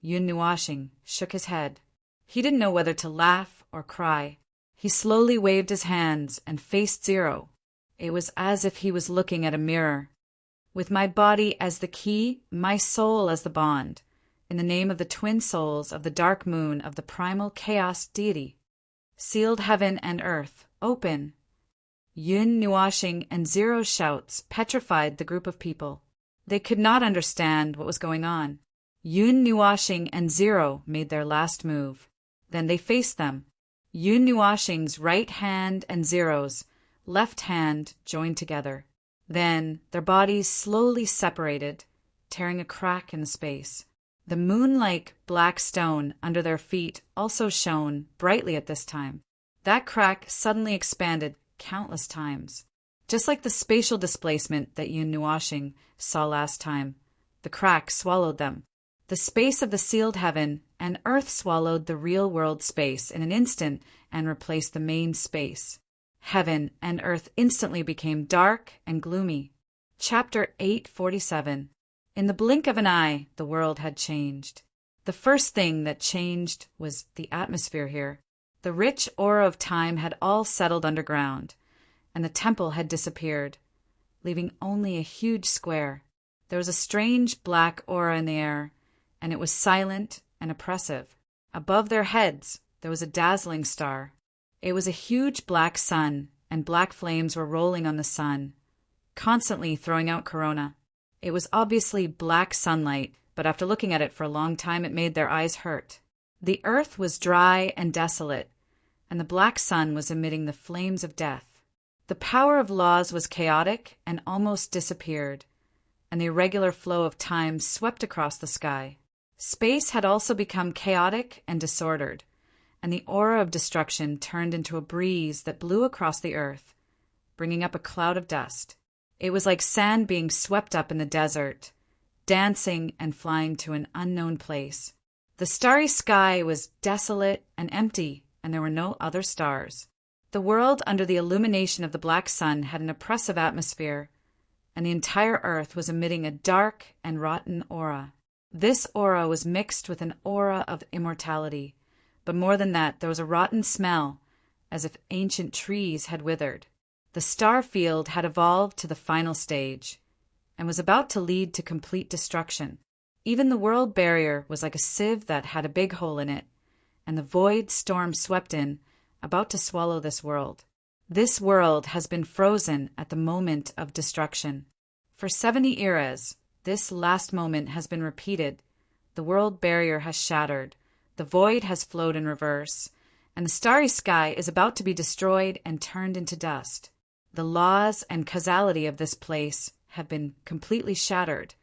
Yun Nuashing shook his head. He didn't know whether to laugh or cry. He slowly waved his hands and faced Zero. It was as if he was looking at a mirror. "With my body as the key, my soul as the bond, in the name of the twin souls of the dark moon of the primal chaos deity. Sealed heaven and earth, open." Yun Nuashing and Zero's shouts petrified the group of people. They could not understand what was going on. Yun Nuashing and Zero made their last move. Then they faced them. Yun Nuashing's right hand and Zero's left hand joined together. Then their bodies slowly separated, tearing a crack in the space. The moon-like black stone under their feet also shone brightly at this time. That crack suddenly expanded countless times. Just like the spatial displacement that Yun Nuashing saw last time, the crack swallowed them. The space of the sealed heaven and Earth swallowed the real-world space in an instant and replaced the main space. Heaven and Earth instantly became dark and gloomy. Chapter 847. In the blink of an eye, the world had changed. The first thing that changed was the atmosphere here. The rich aura of time had all settled underground, and the temple had disappeared, leaving only a huge square. There was a strange black aura in the air, and it was silent and oppressive. Above their heads, there was a dazzling star. It was a huge black sun, and black flames were rolling on the sun, constantly throwing out corona. It was obviously black sunlight, but after looking at it for a long time, it made their eyes hurt. The earth was dry and desolate, and the black sun was emitting the flames of death. The power of laws was chaotic and almost disappeared, and the irregular flow of time swept across the sky. Space had also become chaotic and disordered, and the aura of destruction turned into a breeze that blew across the earth, bringing up a cloud of dust. It was like sand being swept up in the desert, dancing and flying to an unknown place. The starry sky was desolate and empty, and there were no other stars. The world under the illumination of the black sun had an oppressive atmosphere, and the entire earth was emitting a dark and rotten aura. This aura was mixed with an aura of immortality, but more than that, there was a rotten smell, as if ancient trees had withered. The star field had evolved to the final stage, and was about to lead to complete destruction. Even the world barrier was like a sieve that had a big hole in it, and the void storm swept in, about to swallow this world. This world has been frozen at the moment of destruction. For 70 eras, this last moment has been repeated. The world barrier has shattered, the void has flowed in reverse, and the starry sky is about to be destroyed and turned into dust. The laws and causality of this place have been completely shattered,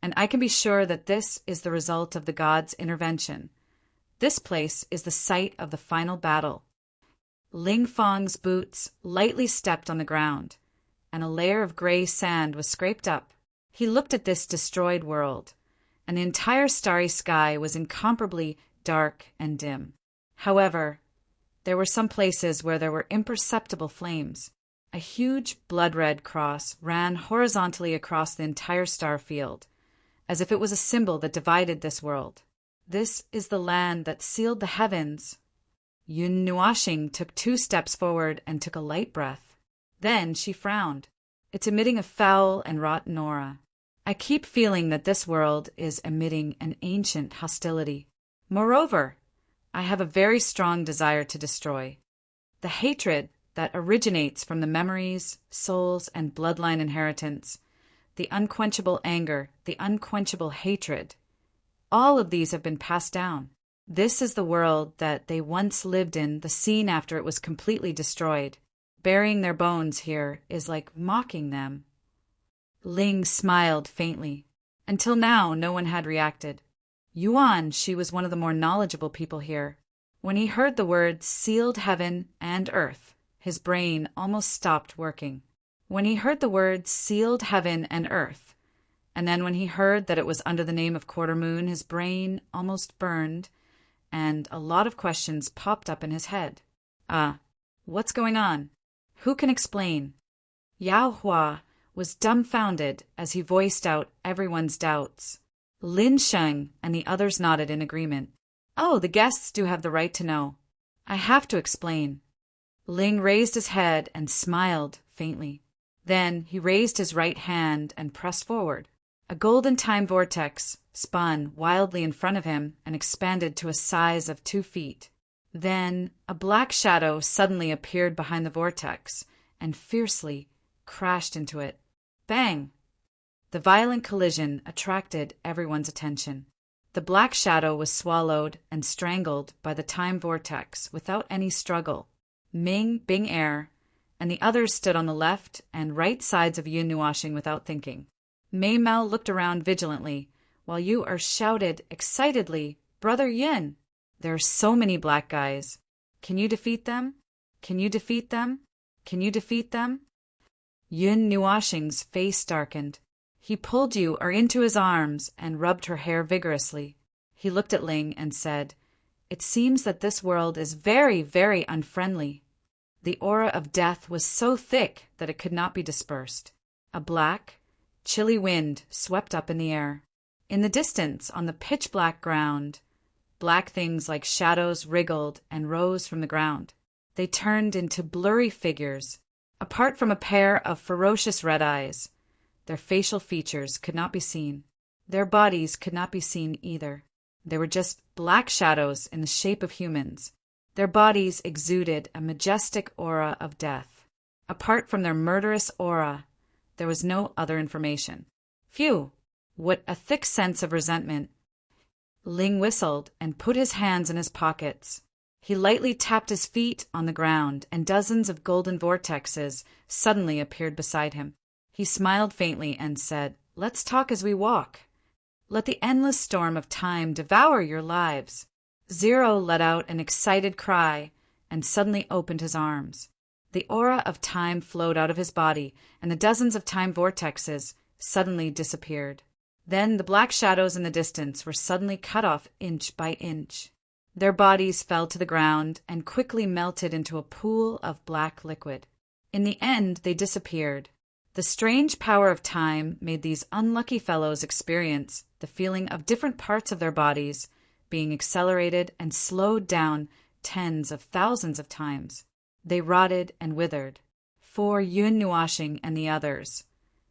and I can be sure that this is the result of the gods' intervention. This place is the site of the final battle. Ling Fong's boots lightly stepped on the ground, and a layer of gray sand was scraped up. He looked at this destroyed world, and the entire starry sky was incomparably dark and dim. However, there were some places where there were imperceptible flames. A huge blood-red cross ran horizontally across the entire star field, as if it was a symbol that divided this world. This is the land that sealed the heavens. Yun Nuashing took 2 steps forward and took a light breath. Then she frowned. It's emitting a foul and rotten aura. I keep feeling that this world is emitting an ancient hostility. Moreover, I have a very strong desire to destroy. The hatred that originates from the memories, souls, and bloodline inheritance, the unquenchable anger, the unquenchable hatred, all of these have been passed down. This is the world that they once lived in, the scene after it was completely destroyed. Burying their bones here is like mocking them. Ling smiled faintly. Until now, no one had reacted. Yuan, she was one of the more knowledgeable people here. When he heard the words sealed heaven and earth, his brain almost stopped working. When he heard the words sealed heaven and earth, and then when he heard that it was under the name of Quarter Moon, his brain almost burned, and a lot of questions popped up in his head. What's going on? Who can explain? Yao Hua was dumbfounded as he voiced out everyone's doubts. Lin Sheng and the others nodded in agreement. Oh, the guests do have the right to know. I have to explain. Ling raised his head and smiled faintly. Then he raised his right hand and pressed forward. A golden time vortex spun wildly in front of him and expanded to a size of 2 feet. Then a black shadow suddenly appeared behind the vortex and fiercely crashed into it. Bang! The violent collision attracted everyone's attention. The black shadow was swallowed and strangled by the time vortex without any struggle. Ming, Bing Er, and the others stood on the left and right sides of Yun Nuashing without thinking. Mei Mao looked around vigilantly, while Yu Er shouted excitedly, "Brother Yin! There are so many black guys. Can you defeat them? Can you defeat them? Can you defeat them?" Yun Nuashing's face darkened. He pulled Yu Er into his arms and rubbed her hair vigorously. He looked at Ling and said, "It seems that this world is very, very unfriendly." The aura of death was so thick that it could not be dispersed. A black, chilly wind swept up in the air. In the distance, on the pitch-black ground, black things like shadows wriggled and rose from the ground. They turned into blurry figures. Apart from a pair of ferocious red eyes, their facial features could not be seen. Their bodies could not be seen either. They were just black shadows in the shape of humans. Their bodies exuded a majestic aura of death. Apart from their murderous aura, there was no other information. Phew! What a thick sense of resentment. Ling whistled and put his hands in his pockets. He lightly tapped his feet on the ground, and dozens of golden vortexes suddenly appeared beside him. He smiled faintly and said, "Let's talk as we walk. Let the endless storm of time devour your lives." Zero let out an excited cry and suddenly opened his arms. The aura of time flowed out of his body, and the dozens of time vortexes suddenly disappeared. Then the black shadows in the distance were suddenly cut off inch by inch. Their bodies fell to the ground and quickly melted into a pool of black liquid. In the end, they disappeared. The strange power of time made these unlucky fellows experience the feeling of different parts of their bodies being accelerated and slowed down tens of thousands of times. They rotted and withered. For Yun Nuashing and the others,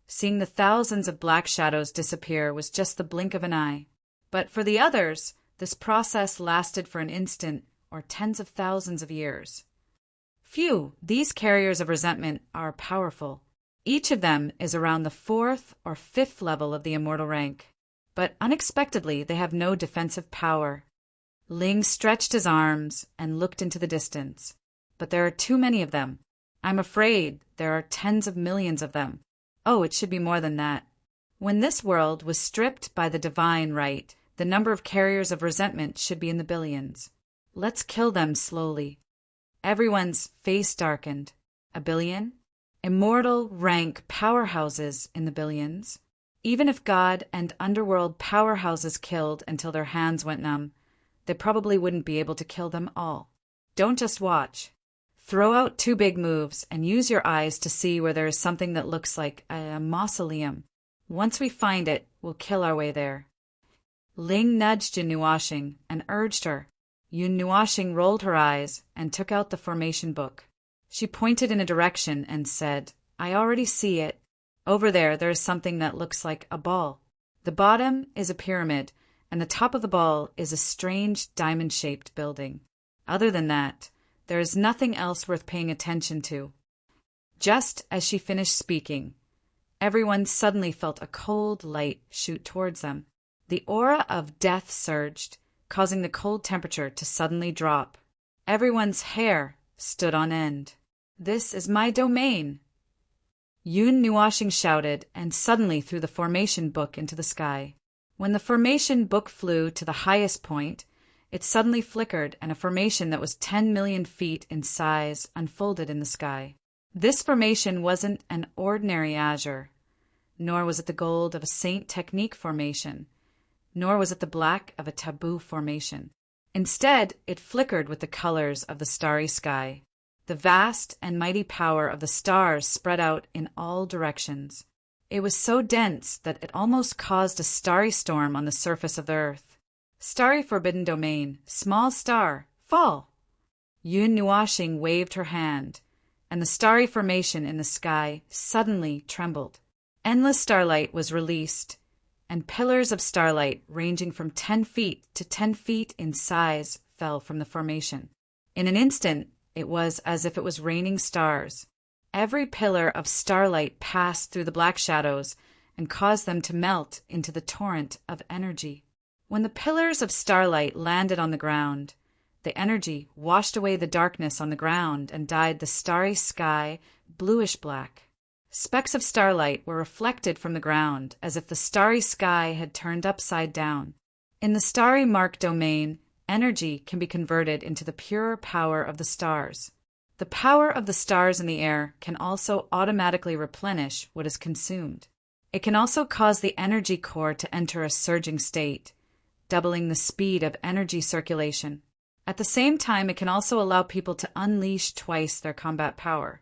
seeing the thousands of black shadows disappear was just the blink of an eye. But for the others, this process lasted for an instant or tens of thousands of years. Phew, these carriers of resentment are powerful. Each of them is around the 4th or 5th level of the immortal rank. But unexpectedly, they have no defensive power. Ling stretched his arms and looked into the distance. But there are too many of them. I'm afraid there are tens of millions of them. Oh, it should be more than that. When this world was stripped by the divine right, the number of carriers of resentment should be in the billions. Let's kill them slowly. Everyone's face darkened. A billion? Immortal rank powerhouses in the billions. Even if God and underworld powerhouses killed until their hands went numb, they probably wouldn't be able to kill them all. Don't just watch. Throw out 2 big moves and use your eyes to see where there is something that looks like a mausoleum. Once we find it, we'll kill our way there. Ling nudged Yun Nuashing and urged her. Yun Nuashing rolled her eyes and took out the formation book. She pointed in a direction and said, "I already see it. Over there is something that looks like a ball. The bottom is a pyramid, and the top of the ball is a strange diamond-shaped building. Other than that, there is nothing else worth paying attention to." Just as she finished speaking, everyone suddenly felt a cold light shoot towards them. The aura of death surged, causing the cold temperature to suddenly drop. Everyone's hair stood on end. "This is my domain!" Yun Nuashing shouted and suddenly threw the formation book into the sky. When the formation book flew to the highest point, it suddenly flickered and a formation that was 10 million feet in size unfolded in the sky. This formation wasn't an ordinary azure, nor was it the gold of a Saint Technique formation, nor was it the black of a taboo formation. Instead, it flickered with the colors of the starry sky. The vast and mighty power of the stars spread out in all directions. It was so dense that it almost caused a starry storm on the surface of the earth. "Starry forbidden domain, small star, fall!" Yun Nuashing waved her hand, and the starry formation in the sky suddenly trembled. Endless starlight was released, and pillars of starlight ranging from 10 feet to 10 feet in size fell from the formation. In an instant, it was as if it was raining stars. Every pillar of starlight passed through the black shadows and caused them to melt into the torrent of energy. When the pillars of starlight landed on the ground, the energy washed away the darkness on the ground and dyed the starry sky bluish-black. Specks of starlight were reflected from the ground as if the starry sky had turned upside down. In the starry mark domain, energy can be converted into the pure power of the stars. The power of the stars in the air can also automatically replenish what is consumed. It can also cause the energy core to enter a surging state, doubling the speed of energy circulation. At the same time, it can also allow people to unleash twice their combat power.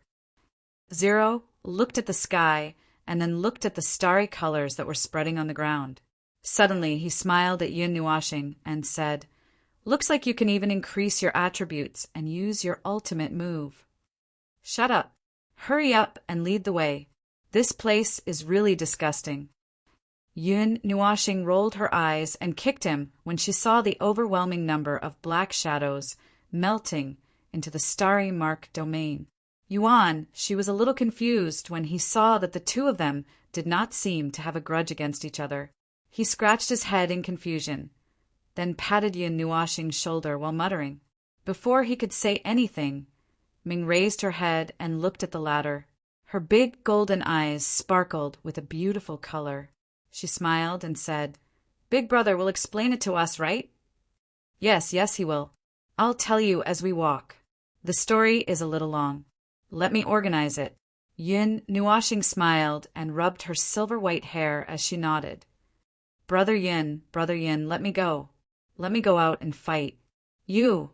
Zero looked at the sky and then looked at the starry colors that were spreading on the ground. Suddenly, he smiled at Yun Nuashing and said, "Looks like you can even increase your attributes and use your ultimate move." "Shut up. Hurry up and lead the way. This place is really disgusting." Yun Nuashing rolled her eyes and kicked him when she saw the overwhelming number of black shadows melting into the starry mark domain. Yuan, she was a little confused when he saw that the two of them did not seem to have a grudge against each other. He scratched his head in confusion, then patted Yun Nuashing's shoulder while muttering. Before he could say anything, Ming raised her head and looked at the latter. Her big golden eyes sparkled with a beautiful color. She smiled and said, "Big brother will explain it to us, right?" Yes, he will. I'll tell you as we walk. The story is a little long. Let me organize it." Yun Nuashing smiled and rubbed her silver-white hair as she nodded. Brother Yin, let me go. Let me go out and fight." "You!"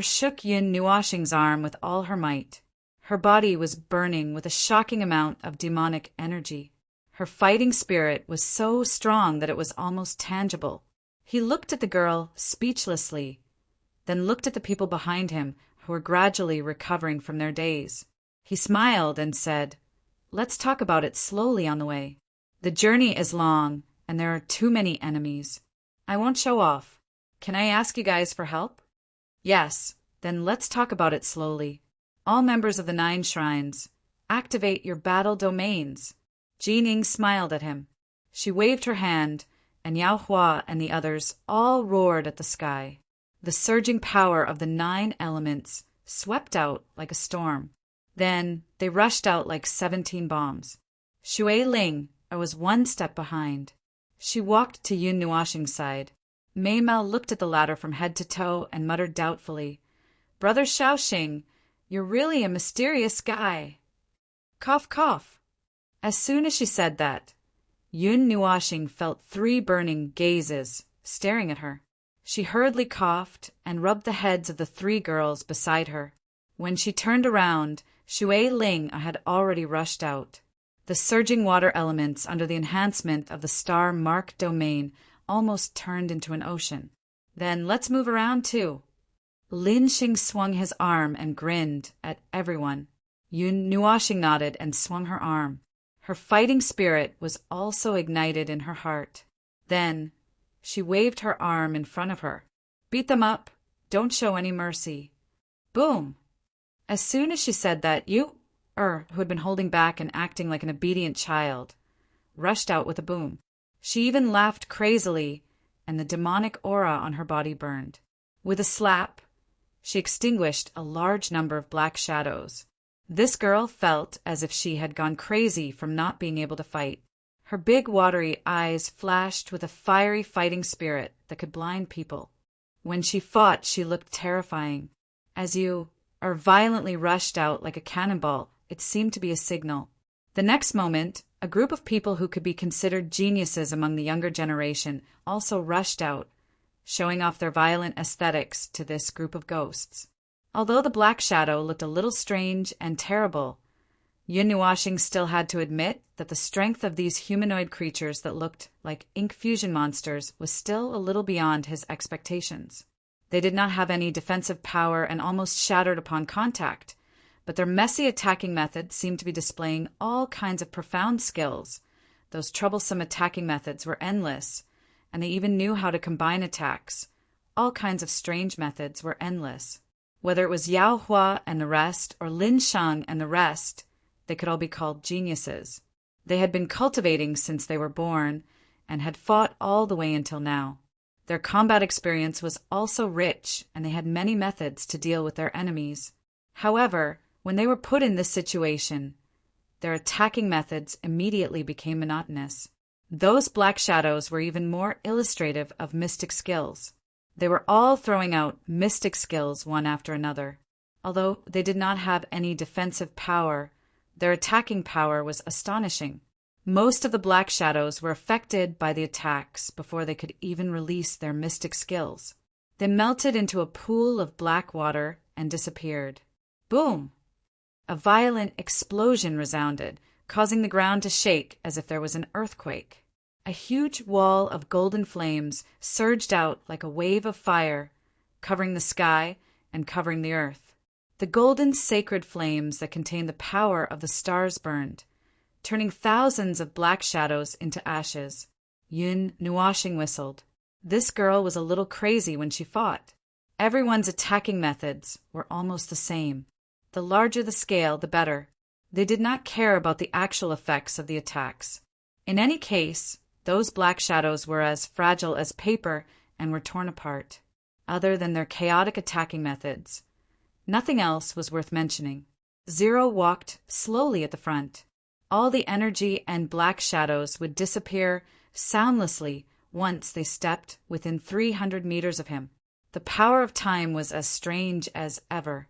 shook Yun Nuashing's arm with all her might. Her body was burning with a shocking amount of demonic energy. Her fighting spirit was so strong that it was almost tangible. He looked at the girl speechlessly, then looked at the people behind him who were gradually recovering from their daze. He smiled and said, "Let's talk about it slowly on the way. The journey is long, and there are too many enemies. I won't show off. Can I ask you guys for help?" "Yes, then let's talk about it slowly. All members of the 9 shrines, activate your battle domains." Jining smiled at him. She waved her hand, and Yao Hua and the others all roared at the sky. The surging power of the 9 elements swept out like a storm. Then they rushed out like 17 bombs. Shui Ling was 1 step behind. She walked to Yun Nuashing's side. Mei Mao looked at the latter from head to toe and muttered doubtfully, "Brother Shaoxing, you're really a mysterious guy." Cough, cough. As soon as she said that, Yun Nuashing felt 3 burning gazes staring at her. She hurriedly coughed and rubbed the heads of the 3 girls beside her. When she turned around, Shui Ling had already rushed out. The surging water elements under the enhancement of the star mark domain almost turned into an ocean. "Then let's move around too." Lin Xing swung his arm and grinned at everyone. Yun Nuashing nodded and swung her arm. Her fighting spirit was also ignited in her heart. Then she waved her arm in front of her. "Beat them up. Don't show any mercy." Boom! As soon as she said that, who had been holding back and acting like an obedient child, rushed out with a boom. She even laughed crazily, and the demonic aura on her body burned. With a slap, she extinguished a large number of black shadows. This girl felt as if she had gone crazy from not being able to fight. Her big watery eyes flashed with a fiery fighting spirit that could blind people. When she fought, she looked terrifying. As you violently rushed out like a cannonball, it seemed to be a signal. The next moment, a group of people who could be considered geniuses among the younger generation also rushed out, showing off their violent aesthetics to this group of ghosts. Although the black shadow looked a little strange and terrible, Yun Nuashing still had to admit that the strength of these humanoid creatures that looked like ink fusion monsters was still a little beyond his expectations. They did not have any defensive power and almost shattered upon contact, but their messy attacking methods seemed to be displaying all kinds of profound skills. Those troublesome attacking methods were endless, and they even knew how to combine attacks. All kinds of strange methods were endless. Whether it was Yao Hua and the rest, or Lin Shang and the rest, they could all be called geniuses. They had been cultivating since they were born, and had fought all the way until now. Their combat experience was also rich, and they had many methods to deal with their enemies. However, when they were put in this situation, their attacking methods immediately became monotonous. Those black shadows were even more illustrative of mystic skills. They were all throwing out mystic skills one after another. Although they did not have any defensive power, their attacking power was astonishing. Most of the black shadows were affected by the attacks before they could even release their mystic skills. They melted into a pool of black water and disappeared. Boom! A violent explosion resounded, causing the ground to shake as if there was an earthquake. A huge wall of golden flames surged out like a wave of fire, covering the sky and covering the earth. The golden sacred flames that contained the power of the stars burned, turning thousands of black shadows into ashes. Yun Nuashing whistled. This girl was a little crazy when she fought. Everyone's attacking methods were almost the same. The larger the scale, the better. They did not care about the actual effects of the attacks. In any case, those black shadows were as fragile as paper and were torn apart. Other than their chaotic attacking methods, nothing else was worth mentioning. Zero walked slowly at the front. All the energy and black shadows would disappear soundlessly once they stepped within 300 meters of him. The power of time was as strange as ever.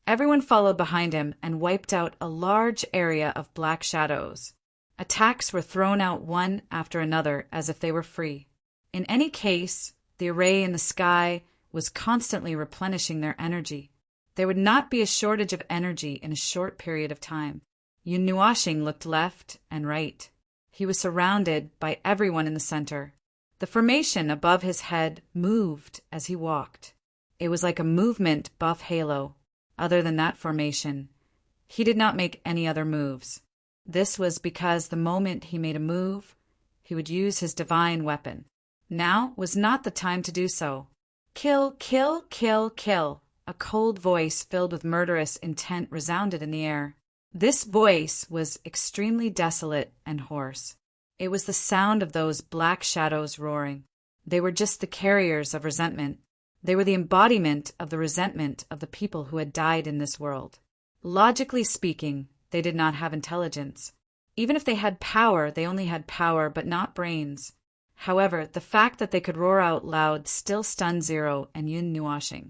Everyone followed behind him and wiped out a large area of black shadows. Attacks were thrown out one after another as if they were free. In any case, the array in the sky was constantly replenishing their energy. There would not be a shortage of energy in a short period of time. Yun Nuashing looked left and right. He was surrounded by everyone in the center. The formation above his head moved as he walked. It was like a movement buff halo. Other than that formation, he did not make any other moves. This was because the moment he made a move, he would use his divine weapon. Now was not the time to do so. Kill, kill, kill, kill. A cold voice filled with murderous intent resounded in the air. This voice was extremely desolate and hoarse. It was the sound of those black shadows roaring. They were just the carriers of resentment. They were the embodiment of the resentment of the people who had died in this world. Logically speaking, they did not have intelligence. Even if they had power, they only had power but not brains. However, the fact that they could roar out loud still stunned Zero and Yun Nuashing.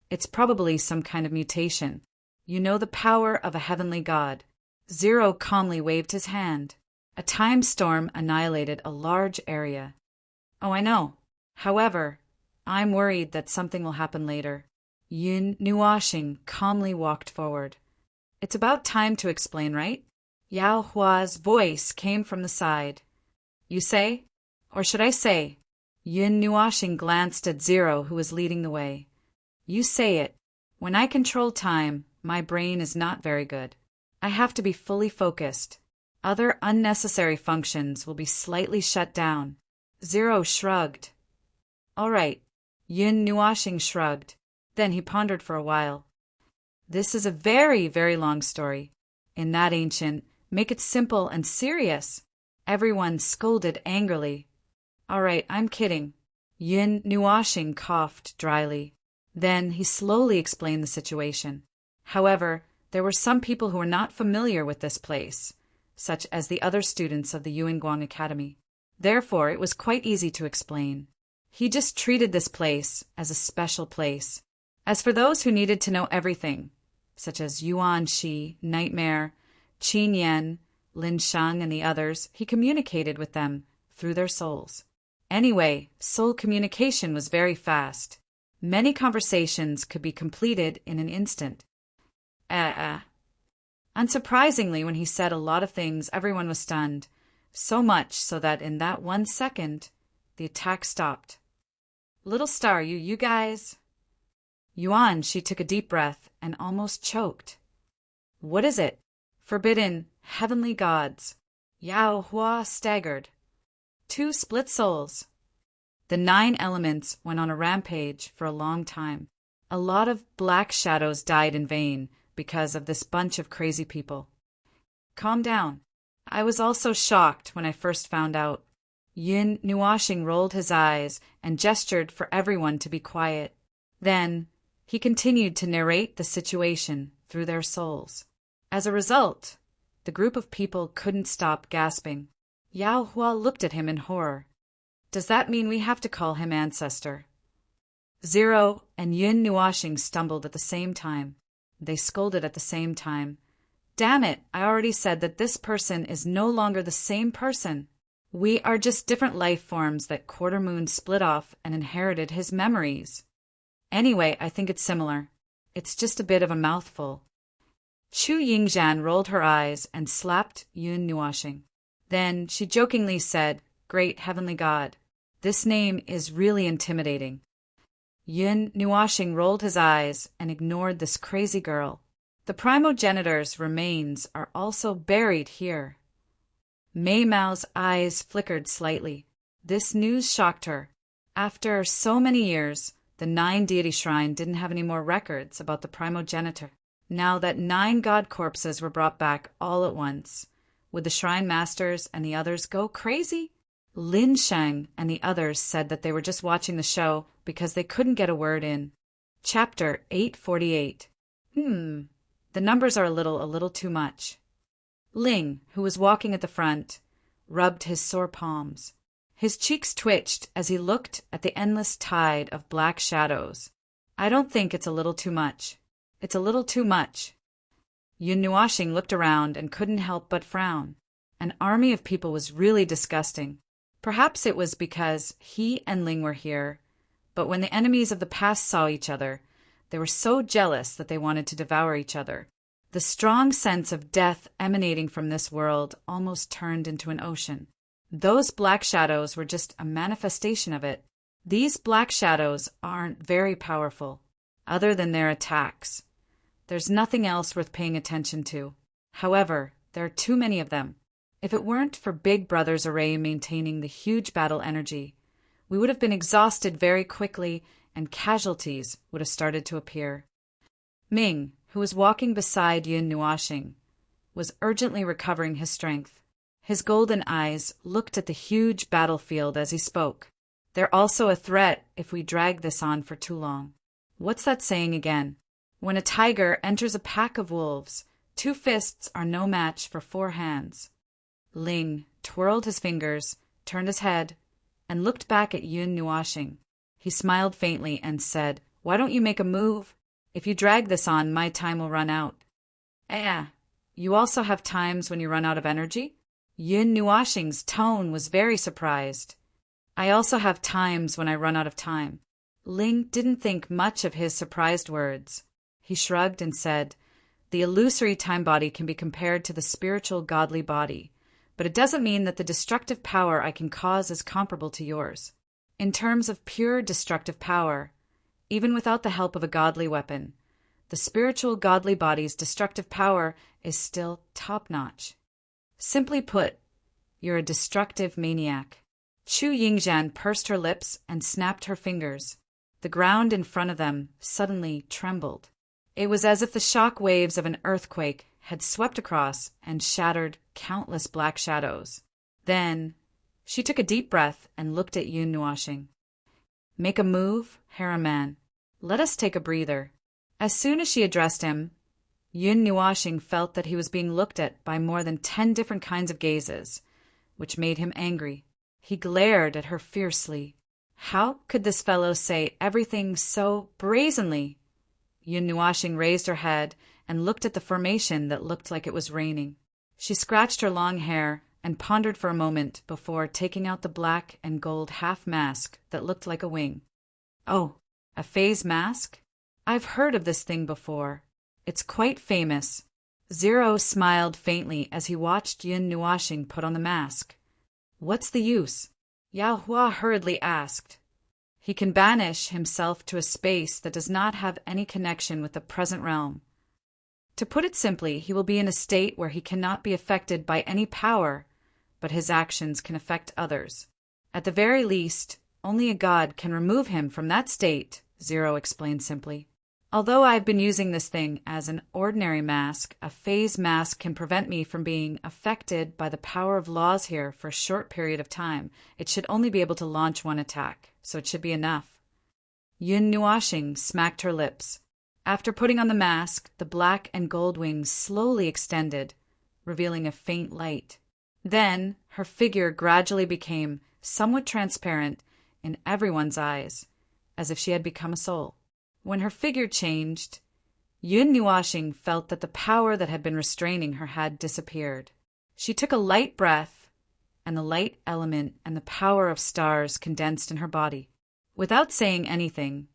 It's probably some kind of mutation. You know the power of a heavenly god. Zero calmly waved his hand. A time storm annihilated a large area. Oh, I know. However, I'm worried that something will happen later. Yun Nuashing calmly walked forward. It's about time to explain, right? Yao Hua's voice came from the side. You say? Or should I say? Yun Nuashing glanced at Zero, who was leading the way. You say it. When I control time, my brain is not very good. I have to be fully focused. Other unnecessary functions will be slightly shut down. Zero shrugged. All right. Yun Nuashing shrugged. Then he pondered for a while. This is a very, very long story. In that ancient, make it simple and serious. Everyone scolded angrily. All right, I'm kidding. Yun Nuashing coughed dryly. Then he slowly explained the situation. However, there were some people who were not familiar with this place, such as the other students of the Yuanguang Academy. Therefore, it was quite easy to explain. He just treated this place as a special place. As for those who needed to know everything, such as Yuan Shi, Nightmare, Qin Yan, Lin Sheng, and the others, he communicated with them through their souls. Anyway, soul communication was very fast. Many conversations could be completed in an instant. Unsurprisingly, when he said a lot of things, everyone was stunned, so much so that in that 1 second, the attack stopped. Little star, you guys. Yuan, she took a deep breath and almost choked. What is it? Forbidden, heavenly gods. Yao Hua staggered. 2 split souls. The 9 elements went on a rampage for a long time. A lot of black shadows died in vain because of this bunch of crazy people. Calm down. I was also shocked when I first found out. Yun Nuashing rolled his eyes and gestured for everyone to be quiet. Then, he continued to narrate the situation through their souls. As a result, the group of people couldn't stop gasping. Yao Hua looked at him in horror. Does that mean we have to call him ancestor? Zero and Yun Nuashing stumbled at the same time. They scolded at the same time. Damn it, I already said that this person is no longer the same person. We are just different life forms that Quarter Moon split off and inherited his memories. Anyway, I think it's similar. It's just a bit of a mouthful. Chu Yingzhan rolled her eyes and slapped Yun Nuoxing. Then she jokingly said, "Great heavenly God, this name is really intimidating." Yun Nuoxing rolled his eyes and ignored this crazy girl. The primogenitor's remains are also buried here. Mei Mao's eyes flickered slightly. This news shocked her. After so many years, the 9 deity shrine didn't have any more records about the primogenitor. Now that 9 god corpses were brought back all at once, would the shrine masters and the others go crazy? Lin Sheng and the others said that they were just watching the show because they couldn't get a word in. Chapter 848. The numbers are a little too much. Ling, who was walking at the front, rubbed his sore palms. His cheeks twitched as he looked at the endless tide of black shadows. I don't think it's a little too much. It's a little too much. Yun Nuoxing looked around and couldn't help but frown. An army of people was really disgusting. Perhaps it was because he and Ling were here, but when the enemies of the past saw each other, they were so jealous that they wanted to devour each other. The strong sense of death emanating from this world almost turned into an ocean. Those black shadows were just a manifestation of it. These black shadows aren't very powerful, other than their attacks. There's nothing else worth paying attention to. However, there are too many of them. If it weren't for Big Brother's array maintaining the huge battle energy, we would have been exhausted very quickly and casualties would have started to appear. Ming, who was walking beside Yun Nuoxing, was urgently recovering his strength. His golden eyes looked at the huge battlefield as he spoke. They're also a threat if we drag this on for too long. What's that saying again? When a tiger enters a pack of wolves, 2 fists are no match for 4 hands. Ling twirled his fingers, turned his head, and looked back at Yun Nuoxing. He smiled faintly and said, "Why don't you make a move? If you drag this on, my time will run out." You also have times when you run out of energy? Yun Nuoxing's tone was very surprised. I also have times when I run out of time. Ling didn't think much of his surprised words. He shrugged and said, "The illusory time body can be compared to the spiritual godly body, but it doesn't mean that the destructive power I can cause is comparable to yours. In terms of pure destructive power, even without the help of a godly weapon, the spiritual godly body's destructive power is still top-notch. Simply put, you're a destructive maniac." Chu Yingzhan pursed her lips and snapped her fingers. The ground in front of them suddenly trembled. It was as if the shock waves of an earthquake had swept across and shattered countless black shadows. Then she took a deep breath and looked at Yun Nuoxing. "Make a move, Haraman. Let us take a breather." As soon as she addressed him, Yun Nuoxing felt that he was being looked at by more than 10 different kinds of gazes, which made him angry. He glared at her fiercely. How could this fellow say everything so brazenly? Yun Nuoxing raised her head and looked at the formation that looked like it was raining. She scratched her long hair and pondered for a moment before taking out the black and gold half mask that looked like a wing. "Oh, a phase mask? I've heard of this thing before. It's quite famous." Zero smiled faintly as he watched Yun Nuoxing put on the mask. "What's the use?" Yao Hua hurriedly asked. "He can banish himself to a space that does not have any connection with the present realm. To put it simply, he will be in a state where he cannot be affected by any power, but his actions can affect others. At the very least, only a god can remove him from that state," Zero explained simply. "Although I've been using this thing as an ordinary mask, a phase mask can prevent me from being affected by the power of laws here for a short period of time. It should only be able to launch one attack, so it should be enough." Yun Nuoxing smacked her lips. After putting on the mask, the black and gold wings slowly extended, revealing a faint light. Then her figure gradually became somewhat transparent in everyone's eyes, as if she had become a soul. When her figure changed, Yun Nuashing felt that the power that had been restraining her had disappeared. She took a light breath, and the light element and the power of stars condensed in her body. Without saying anything,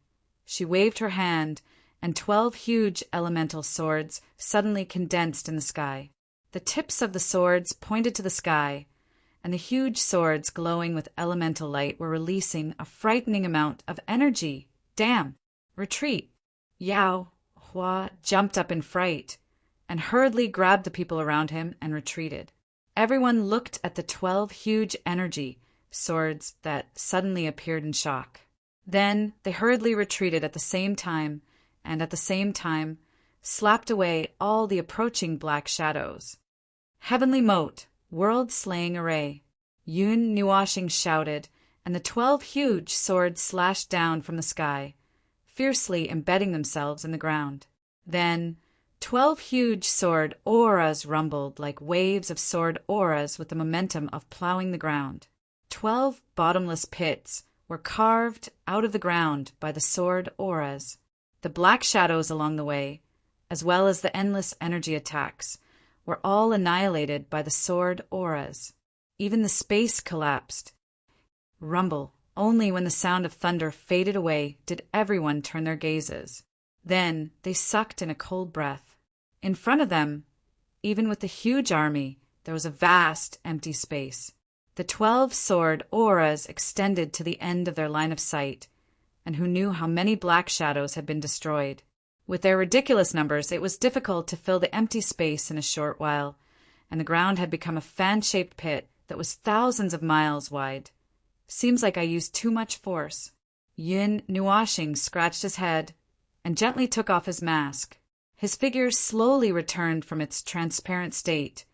she waved her hand, and 12 huge elemental swords suddenly condensed in the sky. The tips of the swords pointed to the sky, and the huge swords glowing with elemental light were releasing a frightening amount of energy. Damn! Retreat! Yao Hua jumped up in fright and hurriedly grabbed the people around him and retreated. Everyone looked at the 12 huge energy swords that suddenly appeared in shock. Then they hurriedly retreated at the same time, and at the same time slapped away all the approaching black shadows. Heavenly moat, world-slaying array, Yun Nuashing shouted, and the 12 huge swords slashed down from the sky, fiercely embedding themselves in the ground. Then 12 huge sword auras rumbled like waves of sword auras with the momentum of plowing the ground. 12 bottomless pits were carved out of the ground by the sword auras. The black shadows along the way, as well as the endless energy attacks, were all annihilated by the sword auras. Even the space collapsed. Rumble. Only when the sound of thunder faded away did everyone turn their gazes. Then they sucked in a cold breath. In front of them, even with the huge army, there was a vast empty space. The 12 sword auras extended to the end of their line of sight, and who knew how many black shadows had been destroyed. With their ridiculous numbers, it was difficult to fill the empty space in a short while, and the ground had become a fan-shaped pit that was thousands of miles wide. Seems like I used too much force. Yun Nuashing scratched his head and gently took off his mask. His figure slowly returned from its transparent state,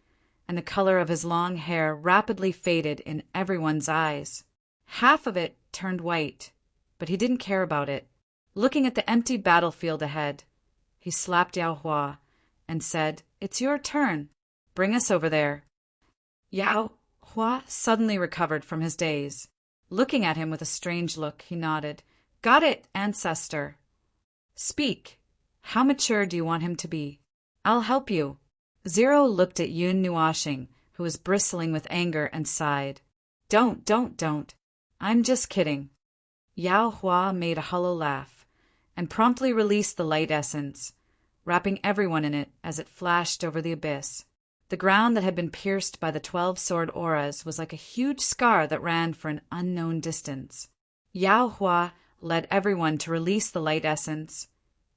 and the color of his long hair rapidly faded in everyone's eyes. Half of it turned white, but he didn't care about it. Looking at the empty battlefield ahead, he slapped Yao Hua and said, "It's your turn. Bring us over there." Yao Hua suddenly recovered from his daze. Looking at him with a strange look, he nodded. "Got it, ancestor. Speak. How mature do you want him to be? I'll help you." Zero looked at Yun Nuashing, who was bristling with anger, and sighed. Don't. I'm just kidding." Yao Hua made a hollow laugh and promptly released the light essence, wrapping everyone in it as it flashed over the abyss. The ground that had been pierced by the 12 sword auras was like a huge scar that ran for an unknown distance. Yao Hua led everyone to release the light essence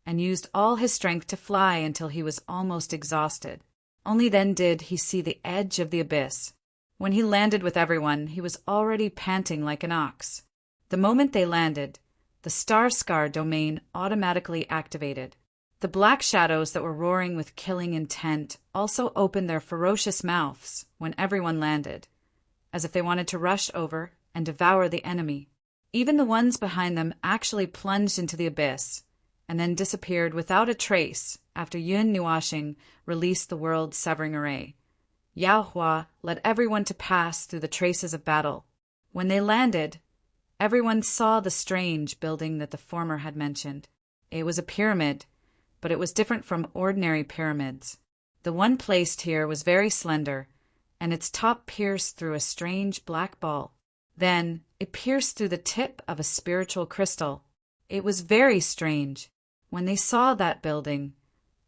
and used all his strength to fly until he was almost exhausted. Only then did he see the edge of the abyss. When he landed with everyone, he was already panting like an ox. The moment they landed, the Star Scar domain automatically activated. The black shadows that were roaring with killing intent also opened their ferocious mouths when everyone landed, as if they wanted to rush over and devour the enemy. Even the ones behind them actually plunged into the abyss, and then disappeared without a trace after Yun Nuashing released the world-severing array. Yao Hua led everyone to pass through the traces of battle. When they landed, everyone saw the strange building that the former had mentioned. It was a pyramid, but it was different from ordinary pyramids. The one placed here was very slender, and its top pierced through a strange black ball. Then it pierced through the tip of a spiritual crystal. It was very strange. When they saw that building,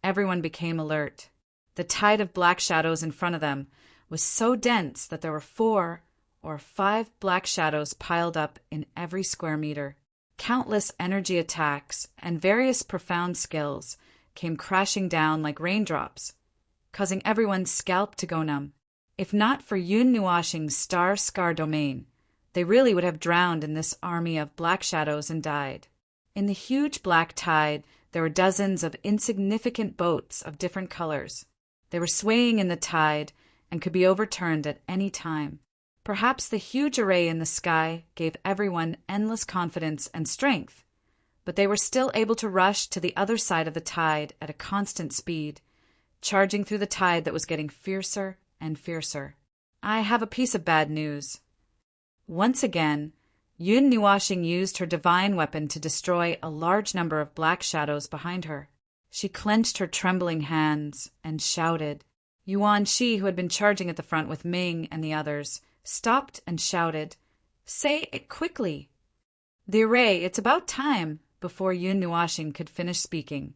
everyone became alert. The tide of black shadows in front of them was so dense that there were 4 or 5 black shadows piled up in every square meter. Countless energy attacks and various profound skills came crashing down like raindrops, causing everyone's scalp to go numb. If not for Yun Nuashing's Star Scar domain, they really would have drowned in this army of black shadows and died. In the huge black tide, there were dozens of insignificant boats of different colors. They were swaying in the tide and could be overturned at any time. Perhaps the huge array in the sky gave everyone endless confidence and strength, but they were still able to rush to the other side of the tide at a constant speed, charging through the tide that was getting fiercer and fiercer. I have a piece of bad news. Once again, Yun Nuashing used her divine weapon to destroy a large number of black shadows behind her. She clenched her trembling hands and shouted. Yuan Shi, who had been charging at the front with Ming and the others, stopped and shouted, "Say it quickly!" The array, "It's about time!" Before Yun Nuashing could finish speaking,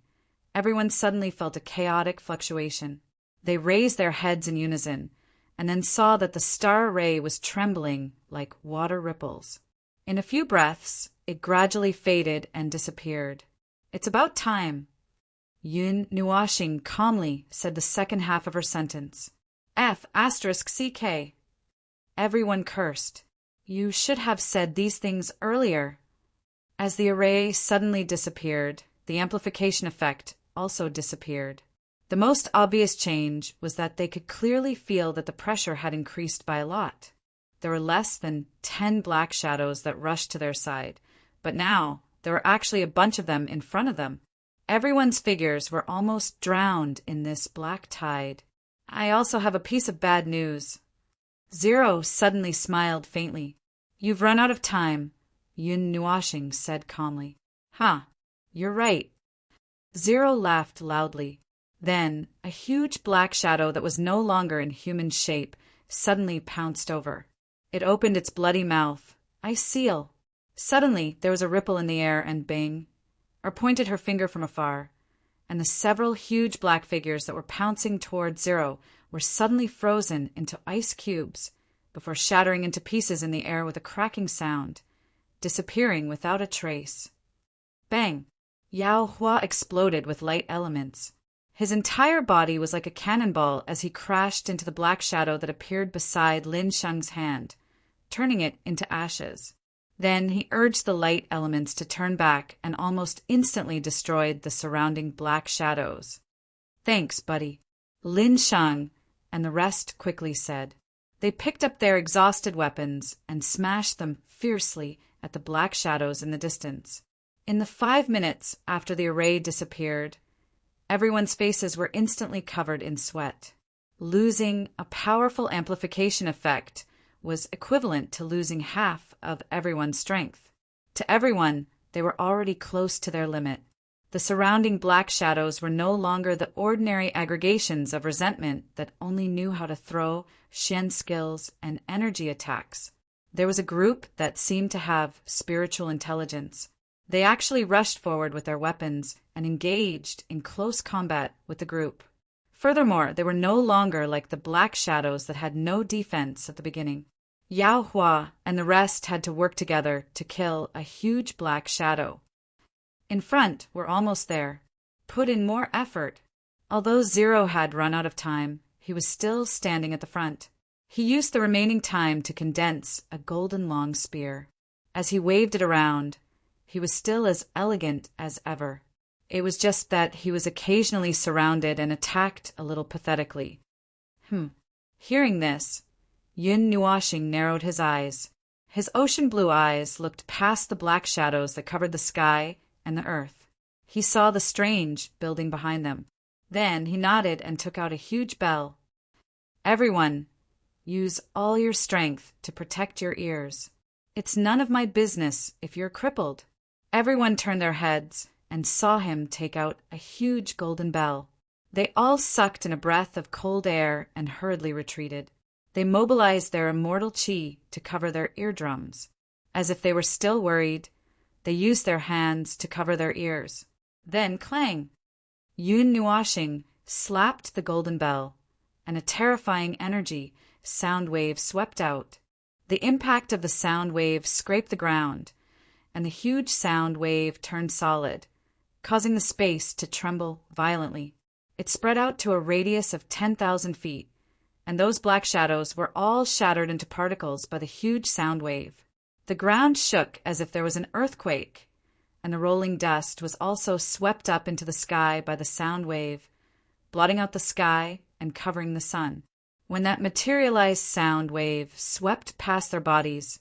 everyone suddenly felt a chaotic fluctuation. They raised their heads in unison, and then saw that the star array was trembling like water ripples. In a few breaths, it gradually faded and disappeared. "It's about time." Yun Nuashing calmly said the second half of her sentence. F***CK. Everyone cursed. "You should have said these things earlier." As the array suddenly disappeared, the amplification effect also disappeared. The most obvious change was that they could clearly feel that the pressure had increased by a lot. There were less than 10 black shadows that rushed to their side, but now there were actually a bunch of them in front of them. Everyone's figures were almost drowned in this black tide. "I also have a piece of bad news." Zero suddenly smiled faintly. "You've run out of time," Yun Nuashing said calmly. "Huh, you're right." Zero laughed loudly. Then a huge black shadow that was no longer in human shape suddenly pounced over. It opened its bloody mouth. "I seal." Suddenly there was a ripple in the air and bang, or pointed her finger from afar, and the several huge black figures that were pouncing toward Zero were suddenly frozen into ice cubes before shattering into pieces in the air with a cracking sound, disappearing without a trace. Bang! Yao Hua exploded with light elements. His entire body was like a cannonball as he crashed into the black shadow that appeared beside Lin Sheng's hand, turning it into ashes. Then he urged the light elements to turn back and almost instantly destroyed the surrounding black shadows. "Thanks, buddy," Lin Sheng and the rest quickly said. They picked up their exhausted weapons and smashed them fiercely at the black shadows in the distance. In the 5 minutes after the array disappeared, everyone's faces were instantly covered in sweat. Losing a powerful amplification effect was equivalent to losing half of everyone's strength. To everyone, they were already close to their limit. The surrounding black shadows were no longer the ordinary aggregations of resentment that only knew how to throw Xian skills and energy attacks. There was a group that seemed to have spiritual intelligence. They actually rushed forward with their weapons and engaged in close combat with the group. Furthermore, they were no longer like the black shadows that had no defense at the beginning. Yao Hua and the rest had to work together to kill a huge black shadow. In front, we're almost there. Put in more effort. Although Zero had run out of time, he was still standing at the front. He used the remaining time to condense a golden long spear. As he waved it around, he was still as elegant as ever. It was just that he was occasionally surrounded and attacked a little pathetically. Hearing this, Yun Nuashing narrowed his eyes. His ocean blue eyes looked past the black shadows that covered the sky and the earth. He saw the strange building behind them. Then he nodded and took out a huge bell. "Everyone, use all your strength to protect your ears. It's none of my business if you're crippled." Everyone turned their heads and saw him take out a huge golden bell. They all sucked in a breath of cold air and hurriedly retreated. They mobilized their immortal qi to cover their eardrums. As if they were still worried, they used their hands to cover their ears. Then clang! Yun Nuashing slapped the golden bell, and a terrifying energy sound wave swept out. The impact of the sound wave scraped the ground, and the huge sound wave turned solid, causing the space to tremble violently. It spread out to a radius of 10,000 feet, and those black shadows were all shattered into particles by the huge sound wave. The ground shook as if there was an earthquake, and the rolling dust was also swept up into the sky by the sound wave, blotting out the sky and covering the sun. When that materialized sound wave swept past their bodies,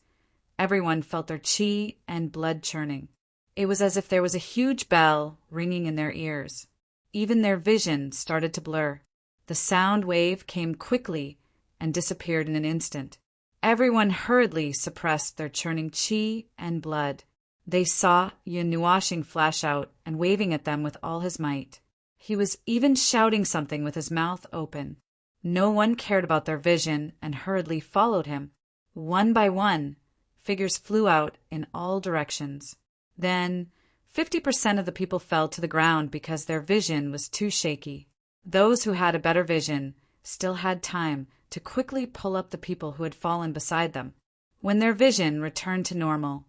everyone felt their qi and blood churning. It was as if there was a huge bell ringing in their ears. Even their vision started to blur. The sound wave came quickly and disappeared in an instant. Everyone hurriedly suppressed their churning qi and blood. They saw Yun Nuashing flash out and waving at them with all his might. He was even shouting something with his mouth open. No one cared about their vision and hurriedly followed him. One by one, figures flew out in all directions. Then 50% of the people fell to the ground because their vision was too shaky. Those who had a better vision still had time to quickly pull up the people who had fallen beside them. When their vision returned to normal,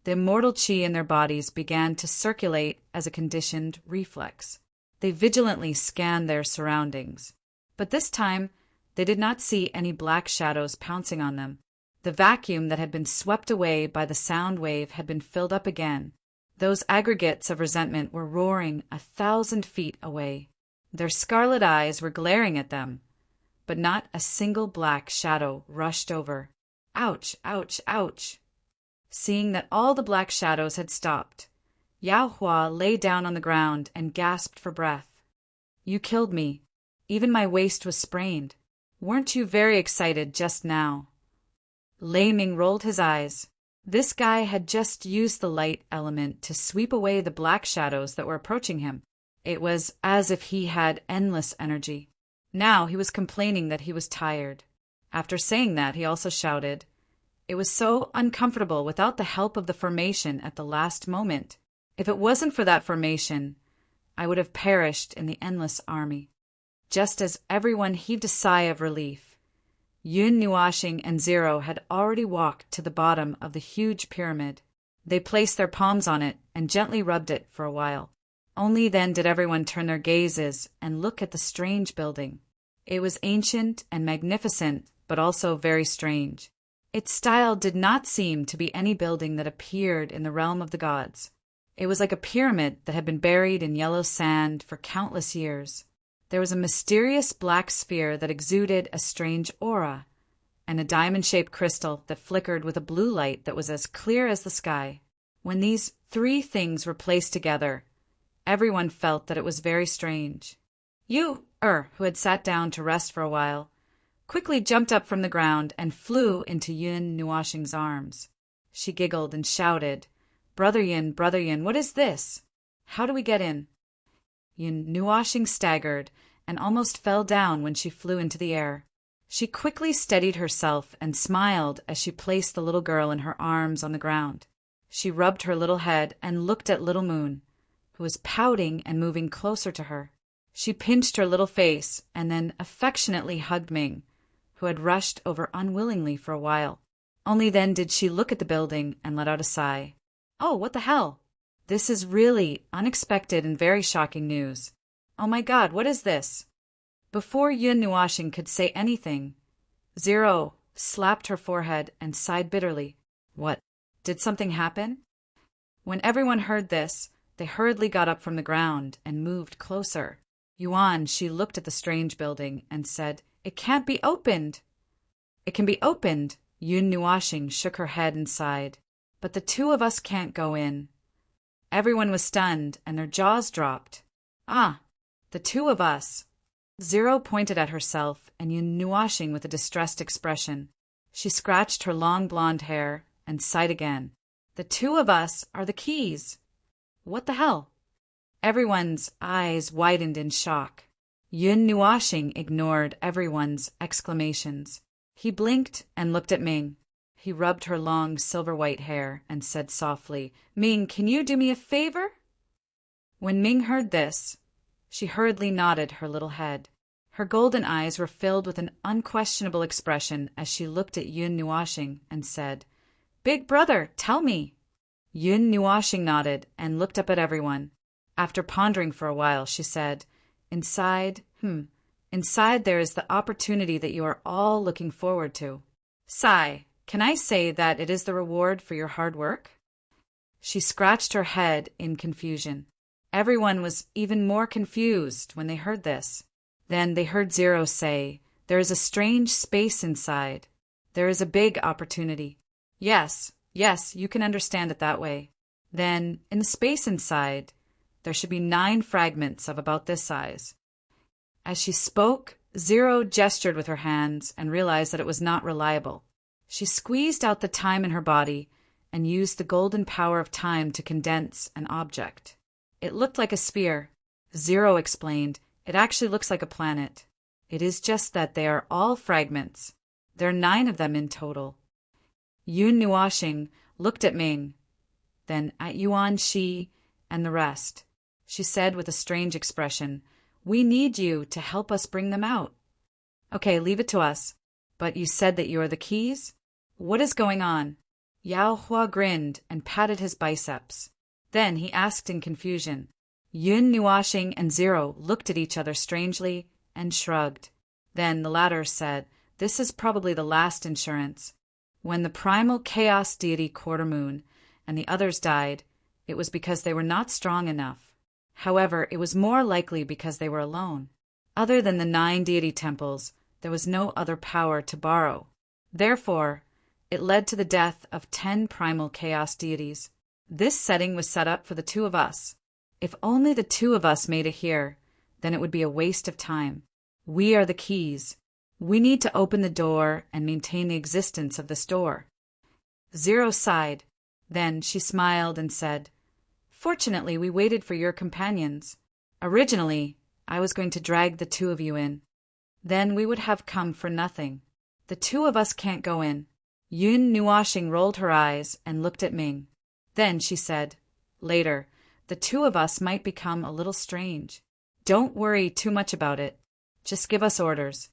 the immortal chi in their bodies began to circulate as a conditioned reflex. They vigilantly scanned their surroundings. But this time, they did not see any black shadows pouncing on them. The vacuum that had been swept away by the sound wave had been filled up again. Those aggregates of resentment were roaring 1,000 feet away. Their scarlet eyes were glaring at them, but not a single black shadow rushed over. Ouch, ouch, ouch! Seeing that all the black shadows had stopped, Yao Hua lay down on the ground and gasped for breath. You killed me. Even my waist was sprained. Weren't you very excited just now? Lei Ming rolled his eyes. This guy had just used the light element to sweep away the black shadows that were approaching him. It was as if he had endless energy. Now he was complaining that he was tired. After saying that, he also shouted, "It was so uncomfortable without the help of the formation at the last moment. If it wasn't for that formation, I would have perished in the endless army." Just as everyone heaved a sigh of relief, Yun Nuashing and Zero had already walked to the bottom of the huge pyramid. They placed their palms on it and gently rubbed it for a while. Only then did everyone turn their gazes and look at the strange building. It was ancient and magnificent, but also very strange. Its style did not seem to be any building that appeared in the realm of the gods. It was like a pyramid that had been buried in yellow sand for countless years. There was a mysterious black sphere that exuded a strange aura, and a diamond-shaped crystal that flickered with a blue light that was as clear as the sky. When these three things were placed together, everyone felt that it was very strange. Yu who had sat down to rest for a while, quickly jumped up from the ground and flew into Yun Nuashing's arms. She giggled and shouted, Brother Yin, what is this? How do we get in?" Yun Nuashing staggered and almost fell down when she flew into the air. She quickly steadied herself and smiled as she placed the little girl in her arms on the ground. She rubbed her little head and looked at Little Moon, who was pouting and moving closer to her. She pinched her little face and then affectionately hugged Ming, who had rushed over unwillingly for a while. Only then did she look at the building and let out a sigh. "Oh, what the hell? This is really unexpected and very shocking news. Oh my God, what is this?" Before Yun Nuashing could say anything, Zero slapped her forehead and sighed bitterly. "What? Did something happen?" When everyone heard this, they hurriedly got up from the ground and moved closer. Yuan, she looked at the strange building and said, "It can't be opened." "It can be opened." Yun Nuashing shook her head and sighed. "But the two of us can't go in." Everyone was stunned and their jaws dropped. "Ah, the two of us." Zero pointed at herself and Yun Nuashing with a distressed expression. She scratched her long blonde hair and sighed again. "The two of us are the keys." "What the hell?" Everyone's eyes widened in shock. Yun Nuashing ignored everyone's exclamations. He blinked and looked at Ming. He rubbed her long silver-white hair and said softly, "Ming, can you do me a favor?" When Ming heard this, she hurriedly nodded her little head. Her golden eyes were filled with an unquestionable expression as she looked at Yun Nuashing and said, "Big brother, tell me." Yun Nuashing nodded and looked up at everyone. After pondering for a while, she said, Inside there is the opportunity that you are all looking forward to. Sai, can I say that it is the reward for your hard work?" She scratched her head in confusion. Everyone was even more confused when they heard this. Then they heard Zero say, "There is a strange space inside. There is a big opportunity." Yes, you can understand it that way. Then, in the space inside, there should be 9 fragments of about this size. As she spoke, Zero gestured with her hands and realized that it was not reliable. She squeezed out the time in her body and used the golden power of time to condense an object. It looked like a spear. Zero explained, "It actually looks like a planet. It is just that they are all fragments. There are 9 of them in total." Yun Nuashing looked at Ming, then at Yuan Shi and the rest. She said with a strange expression, "We need you to help us bring them out." "Okay, leave it to us. But you said that you are the keys? What is going on?" Yao Hua grinned and patted his biceps. Then he asked in confusion. Yun Nuashing and Zero looked at each other strangely and shrugged. Then the latter said, "This is probably the last insurance. When the primal chaos deity Quartermoon and the others died, it was because they were not strong enough. However, it was more likely because they were alone. Other than the 9 deity temples, there was no other power to borrow. Therefore, it led to the death of 10 primal chaos deities. This setting was set up for the 2 of us. If only the 2 of us made it here, then it would be a waste of time. We are the keys. We need to open the door and maintain the existence of this door." Zero sighed. Then she smiled and said, "Fortunately, we waited for your companions. Originally, I was going to drag the 2 of you in. Then we would have come for nothing. The 2 of us can't go in." Yun Nuashing rolled her eyes and looked at Ming. Then she said, "Later, the 2 of us might become a little strange. Don't worry too much about it. Just give us orders."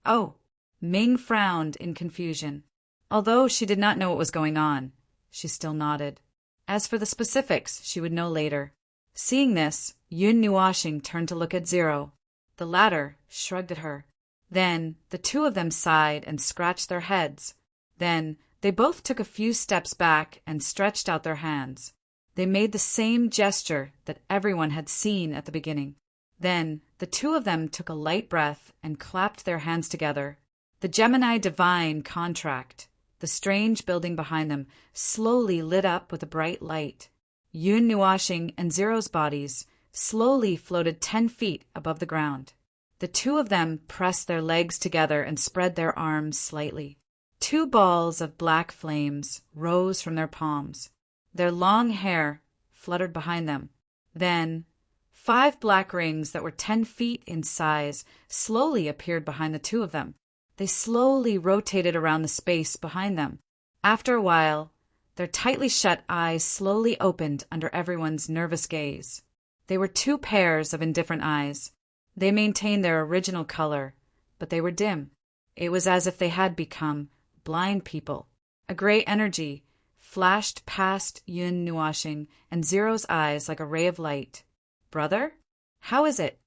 "Oh." Ming frowned in confusion. Although she did not know what was going on, she still nodded. As for the specifics, she would know later. Seeing this, Yun Nuashing turned to look at Zero. The latter shrugged at her. Then the 2 of them sighed and scratched their heads. Then they both took a few steps back and stretched out their hands. They made the same gesture that everyone had seen at the beginning. Then the 2 of them took a light breath and clapped their hands together. The Gemini Divine contract, the strange building behind them, slowly lit up with a bright light. Yun Nuashing and Zero's bodies slowly floated 10 feet above the ground. The 2 of them pressed their legs together and spread their arms slightly. 2 balls of black flames rose from their palms. Their long hair fluttered behind them. Then 5 black rings that were 10 feet in size slowly appeared behind the 2 of them. They slowly rotated around the space behind them. After a while, their tightly shut eyes slowly opened under everyone's nervous gaze. They were 2 pairs of indifferent eyes. They maintained their original color, but they were dim. It was as if they had become blind people. A gray energy flashed past Yun Nuashing and Zero's eyes like a ray of light. "Brother? How is it?"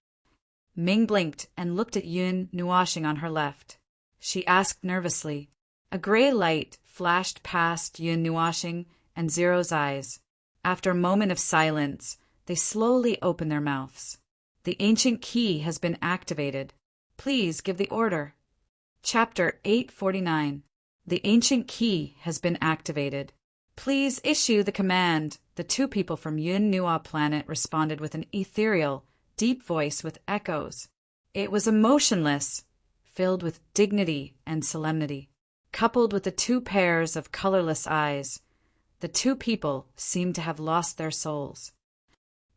Ming blinked and looked at Yun Nuashing on her left. She asked nervously. A gray light flashed past Yun Nuashing and Zero's eyes. After a moment of silence, they slowly opened their mouths. "The ancient key has been activated. Please give the order." Chapter 849. The ancient key has been activated. "Please issue the command." The 2 people from Yun Nua planet responded with an ethereal, deep voice with echoes. It was emotionless, filled with dignity and solemnity. Coupled with the 2 pairs of colorless eyes, the 2 people seemed to have lost their souls.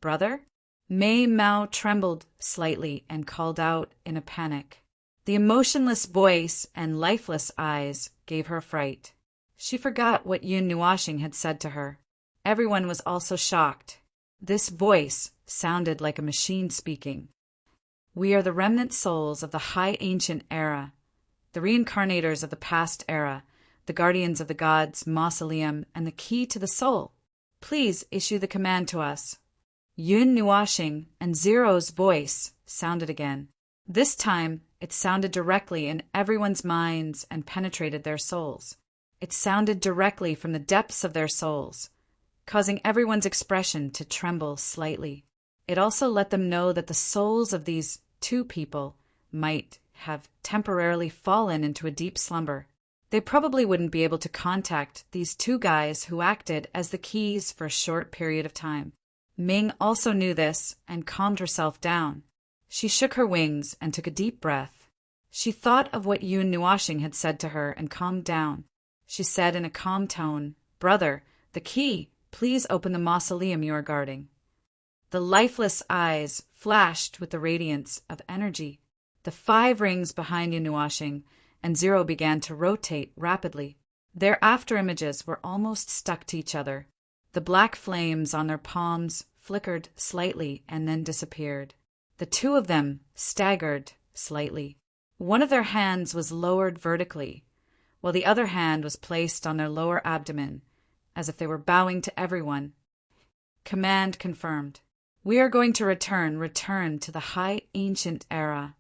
"Brother?" Mei Mao trembled slightly and called out in a panic. The emotionless voice and lifeless eyes gave her a fright. She forgot what Yun Nuashing had said to her. Everyone was also shocked. This voice sounded like a machine speaking. "We are the remnant souls of the High Ancient Era, the reincarnators of the past era, the guardians of the gods' mausoleum, and the key to the soul. Please issue the command to us." Yun Nuashing and Zero's voice sounded again. This time, it sounded directly in everyone's minds and penetrated their souls. It sounded directly from the depths of their souls, causing everyone's expression to tremble slightly. It also let them know that the souls of these 2 people might have temporarily fallen into a deep slumber. They probably wouldn't be able to contact these 2 guys who acted as the keys for a short period of time. Ming also knew this and calmed herself down. She shook her wings and took a deep breath. She thought of what Yun Nuashing had said to her and calmed down. She said in a calm tone, "Brother, the key. Please open the mausoleum you are guarding." The lifeless eyes flashed with the radiance of energy. The 5 rings behind Inuashing and Zero began to rotate rapidly. Their afterimages were almost stuck to each other. The black flames on their palms flickered slightly and then disappeared. The 2 of them staggered slightly. One of their hands was lowered vertically, while the other hand was placed on their lower abdomen, as if they were bowing to everyone. Command confirmed. We are going to return to the High Ancient Era.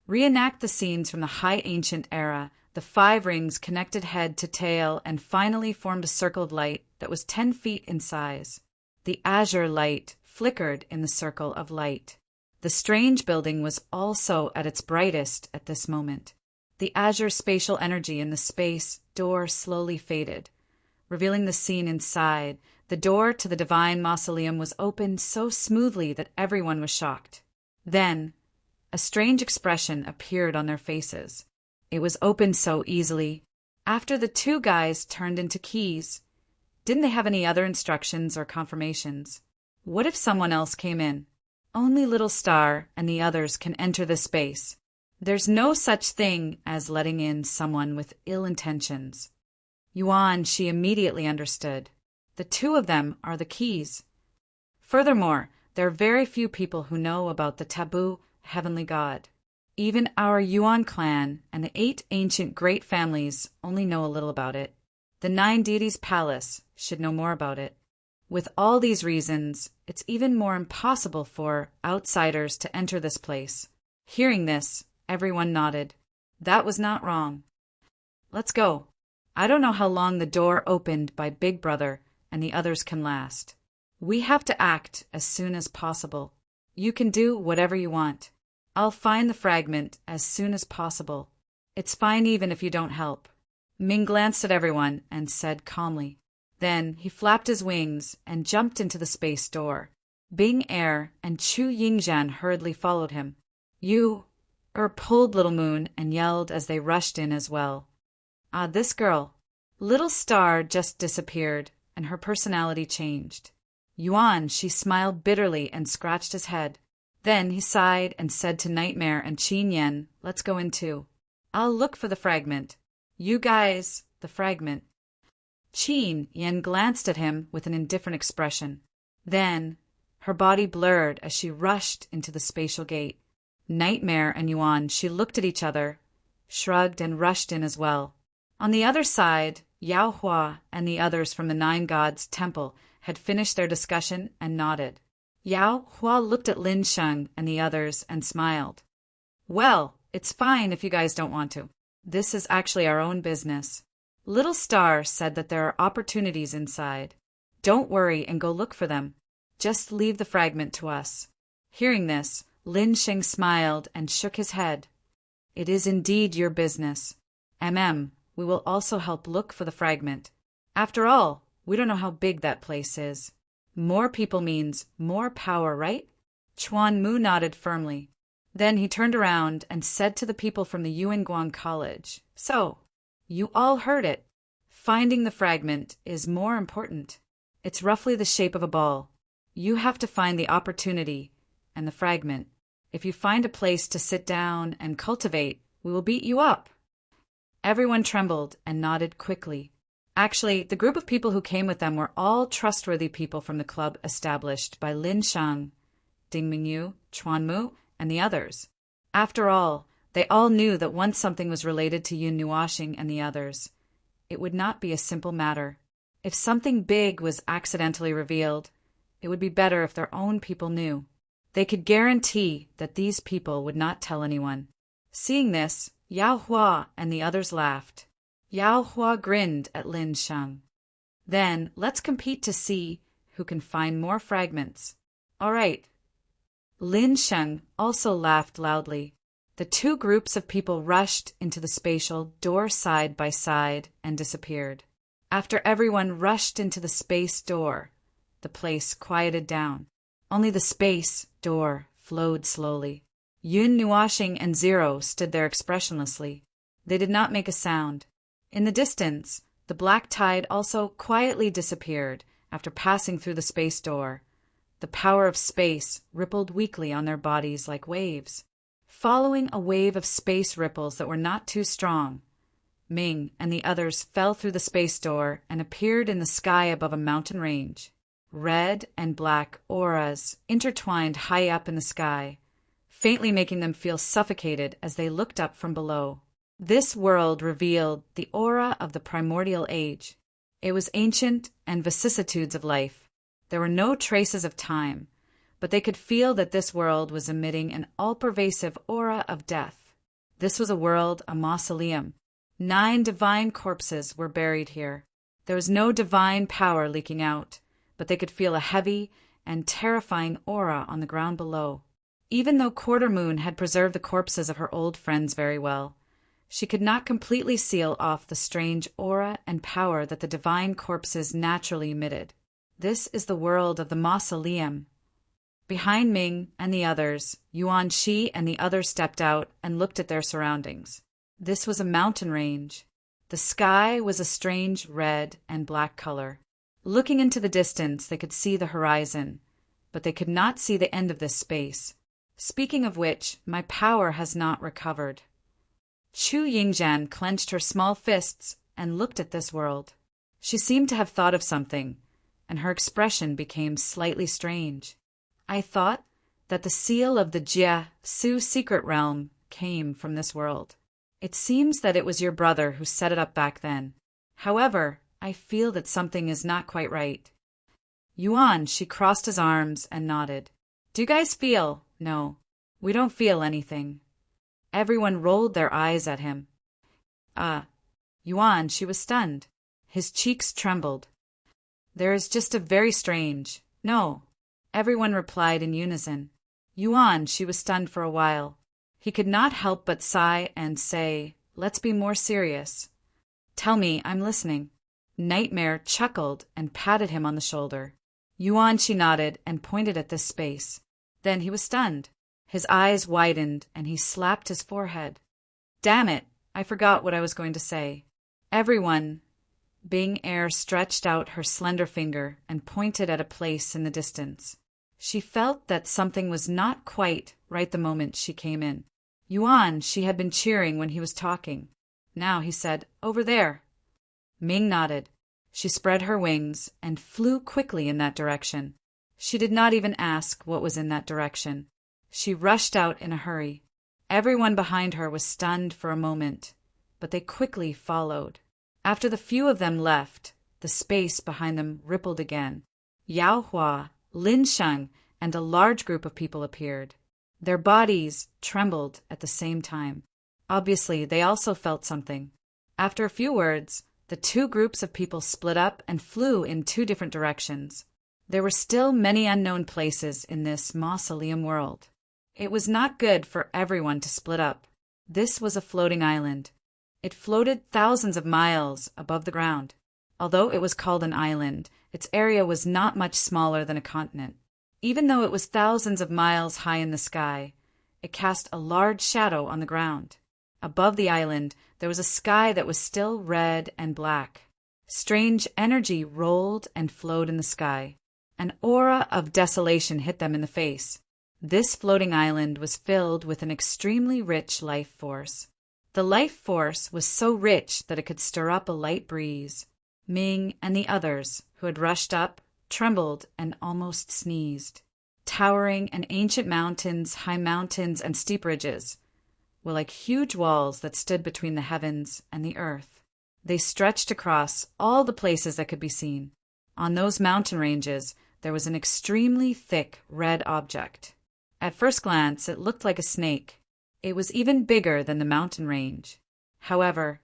Reenact the scenes from the High Ancient Era. The 5 rings connected head to tail and finally formed a circle of light that was 10 feet in size. The azure light flickered in the circle of light. The strange building was also at its brightest at this moment. The azure spatial energy in the space door slowly faded, revealing the scene inside. The door to the divine mausoleum was opened so smoothly that everyone was shocked. Then, a strange expression appeared on their faces. It was opened so easily. After the 2 guys turned into keys, didn't they have any other instructions or confirmations? What if someone else came in? Only Little Star and the others can enter the space. There's no such thing as letting in someone with ill intentions. Yuan, she immediately understood. The 2 of them are the keys. Furthermore, there are very few people who know about the taboo heavenly god. Even our Yuan clan and the 8 ancient great families only know a little about it. The 9 deities' palace should know more about it. With all these reasons, it's even more impossible for outsiders to enter this place. Hearing this, everyone nodded. That was not wrong. Let's go. I don't know how long the door opened by Big Brother and the others can last. We have to act as soon as possible. You can do whatever you want. I'll find the fragment as soon as possible. It's fine even if you don't help. Ming glanced at everyone and said calmly. Then he flapped his wings and jumped into the space door. Bing Air and Chu Yingzhan hurriedly followed him. Pulled Little Moon and yelled as they rushed in as well. Ah, this girl. Little Star just disappeared, and her personality changed. Yuan, she smiled bitterly and scratched his head. Then he sighed and said to Nightmare and Qin Yen, let's go in too. I'll look for the fragment. You guys, the fragment. Qin Yen glanced at him with an indifferent expression. Then, her body blurred as she rushed into the spatial gate. Nightmare and Yuan, she looked at each other, shrugged and rushed in as well. On the other side, Yao Hua and the others from the 9 Gods' temple had finished their discussion and nodded. Yao Hua looked at Lin Sheng and the others and smiled. Well, it's fine if you guys don't want to. This is actually our own business. Little Star said that there are opportunities inside. Don't worry and go look for them. Just leave the fragment to us. Hearing this, Lin Sheng smiled and shook his head. It is indeed your business. We will also help look for the fragment. After all, we don't know how big that place is. More people means more power, right? Chuan Mu nodded firmly. Then he turned around and said to the people from the Yuanguang College, So, you all heard it. Finding the fragment is more important. It's roughly the shape of a ball. You have to find the opportunity and the fragment. If you find a place to sit down and cultivate, we will beat you up. Everyone trembled and nodded quickly. Actually, the group of people who came with them were all trustworthy people from the club established by Lin Shang, Ding Mingyu, Chuan Mu, and the others. After all, they all knew that once something was related to Yun Nuashing and the others, it would not be a simple matter. If something big was accidentally revealed, it would be better if their own people knew. They could guarantee that these people would not tell anyone. Seeing this, Yao Hua and the others laughed. Yao Hua grinned at Lin Shang. Then, let's compete to see who can find more fragments. All right. Lin Sheng also laughed loudly. The 2 groups of people rushed into the spatial door side by side and disappeared. After everyone rushed into the space door, the place quieted down. Only the space door flowed slowly. Yun Nuashing and Zero stood there expressionlessly. They did not make a sound. In the distance, the black tide also quietly disappeared after passing through the space door. The power of space rippled weakly on their bodies like waves. Following a wave of space ripples that were not too strong, Ming and the others fell through the space door and appeared in the sky above a mountain range. Red and black auras intertwined high up in the sky, faintly making them feel suffocated as they looked up from below. This world revealed the aura of the primordial age. It was ancient and vicissitudes of life. There were no traces of time, but they could feel that this world was emitting an all-pervasive aura of death. This was a mausoleum. 9 divine corpses were buried here. There was no divine power leaking out, but they could feel a heavy and terrifying aura on the ground below. Even though Quarter Moon had preserved the corpses of her old friends very well, she could not completely seal off the strange aura and power that the divine corpses naturally emitted. This is the world of the mausoleum. Behind Ming and the others, Yuan Shi and the others stepped out and looked at their surroundings. This was a mountain range. The sky was a strange red and black color. Looking into the distance, they could see the horizon, but they could not see the end of this space. Speaking of which, my power has not recovered. Chu Yingzhan clenched her small fists and looked at this world. She seemed to have thought of something, and her expression became slightly strange. I thought that the seal of the Jia Su secret realm came from this world. It seems that it was your brother who set it up back then. However, I feel that something is not quite right. Yuan, she crossed his arms and nodded. Do you guys feel? No, we don't feel anything. Everyone rolled their eyes at him. Yuan, she was stunned. His cheeks trembled. There is just a very strange. No. Everyone replied in unison. Yuan, she was stunned for a while. He could not help but sigh and say, let's be more serious. Tell me, I'm listening. Nightmare chuckled and patted him on the shoulder. Yuan, she nodded and pointed at this space. Then he was stunned. His eyes widened and he slapped his forehead. Damn it, I forgot what I was going to say. Everyone. Bing Air stretched out her slender finger and pointed at a place in the distance. She felt that something was not quite right the moment she came in. Yuan, she had been cheering when he was talking. Now he said, over there. Ming nodded. She spread her wings and flew quickly in that direction. She did not even ask what was in that direction. She rushed out in a hurry. Everyone behind her was stunned for a moment, but they quickly followed. After the few of them left, the space behind them rippled again. Yao Hua, Lin Sheng, and a large group of people appeared. Their bodies trembled at the same time. Obviously, they also felt something. After a few words, the 2 groups of people split up and flew in 2 different directions. There were still many unknown places in this mausoleum world. It was not good for everyone to split up. This was a floating island. It floated thousands of miles above the ground. Although it was called an island, its area was not much smaller than a continent. Even though it was thousands of miles high in the sky, it cast a large shadow on the ground. Above the island, there was a sky that was still red and black. Strange energy rolled and flowed in the sky. An aura of desolation hit them in the face. This floating island was filled with an extremely rich life force. The life force was so rich that it could stir up a light breeze. Ming and the others, who had rushed up, trembled and almost sneezed. Towering and ancient mountains, high mountains, and steep ridges were like huge walls that stood between the heavens and the earth. They stretched across all the places that could be seen. On those mountain ranges, there was an extremely thick red object. At first glance, it looked like a snake. It was even bigger than the mountain range. However,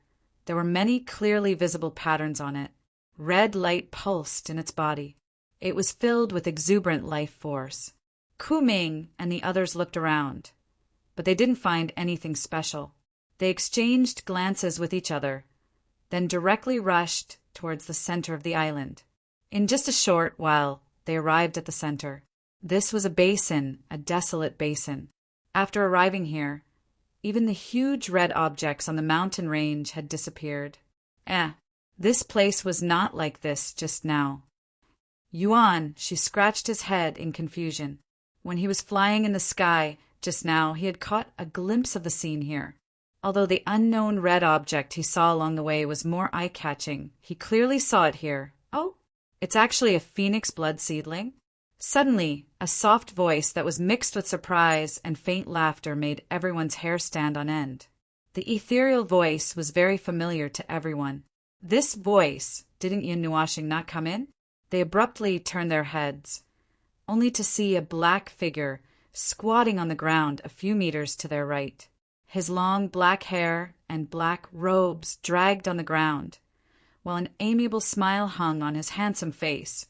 there were many clearly visible patterns on it. Red light pulsed in its body. It was filled with exuberant life force. Ku Ming and the others looked around, but they didn't find anything special. They exchanged glances with each other, then directly rushed towards the center of the island. In just a short while, they arrived at the center. This was a basin, a desolate basin. After arriving here, even the huge red objects on the mountain range had disappeared. This place was not like this just now. Yuan, she scratched his head in confusion. When he was flying in the sky just now, he had caught a glimpse of the scene here. Although the unknown red object he saw along the way was more eye-catching, he clearly saw it here. Oh, it's actually a phoenix blood seedling? Suddenly, a soft voice that was mixed with surprise and faint laughter made everyone's hair stand on end. The ethereal voice was very familiar to everyone. This voice, didn't Yunnuashing not come in? They abruptly turned their heads, only to see a black figure squatting on the ground a few meters to their right. His long black hair and black robes dragged on the ground, while an amiable smile hung on his handsome face,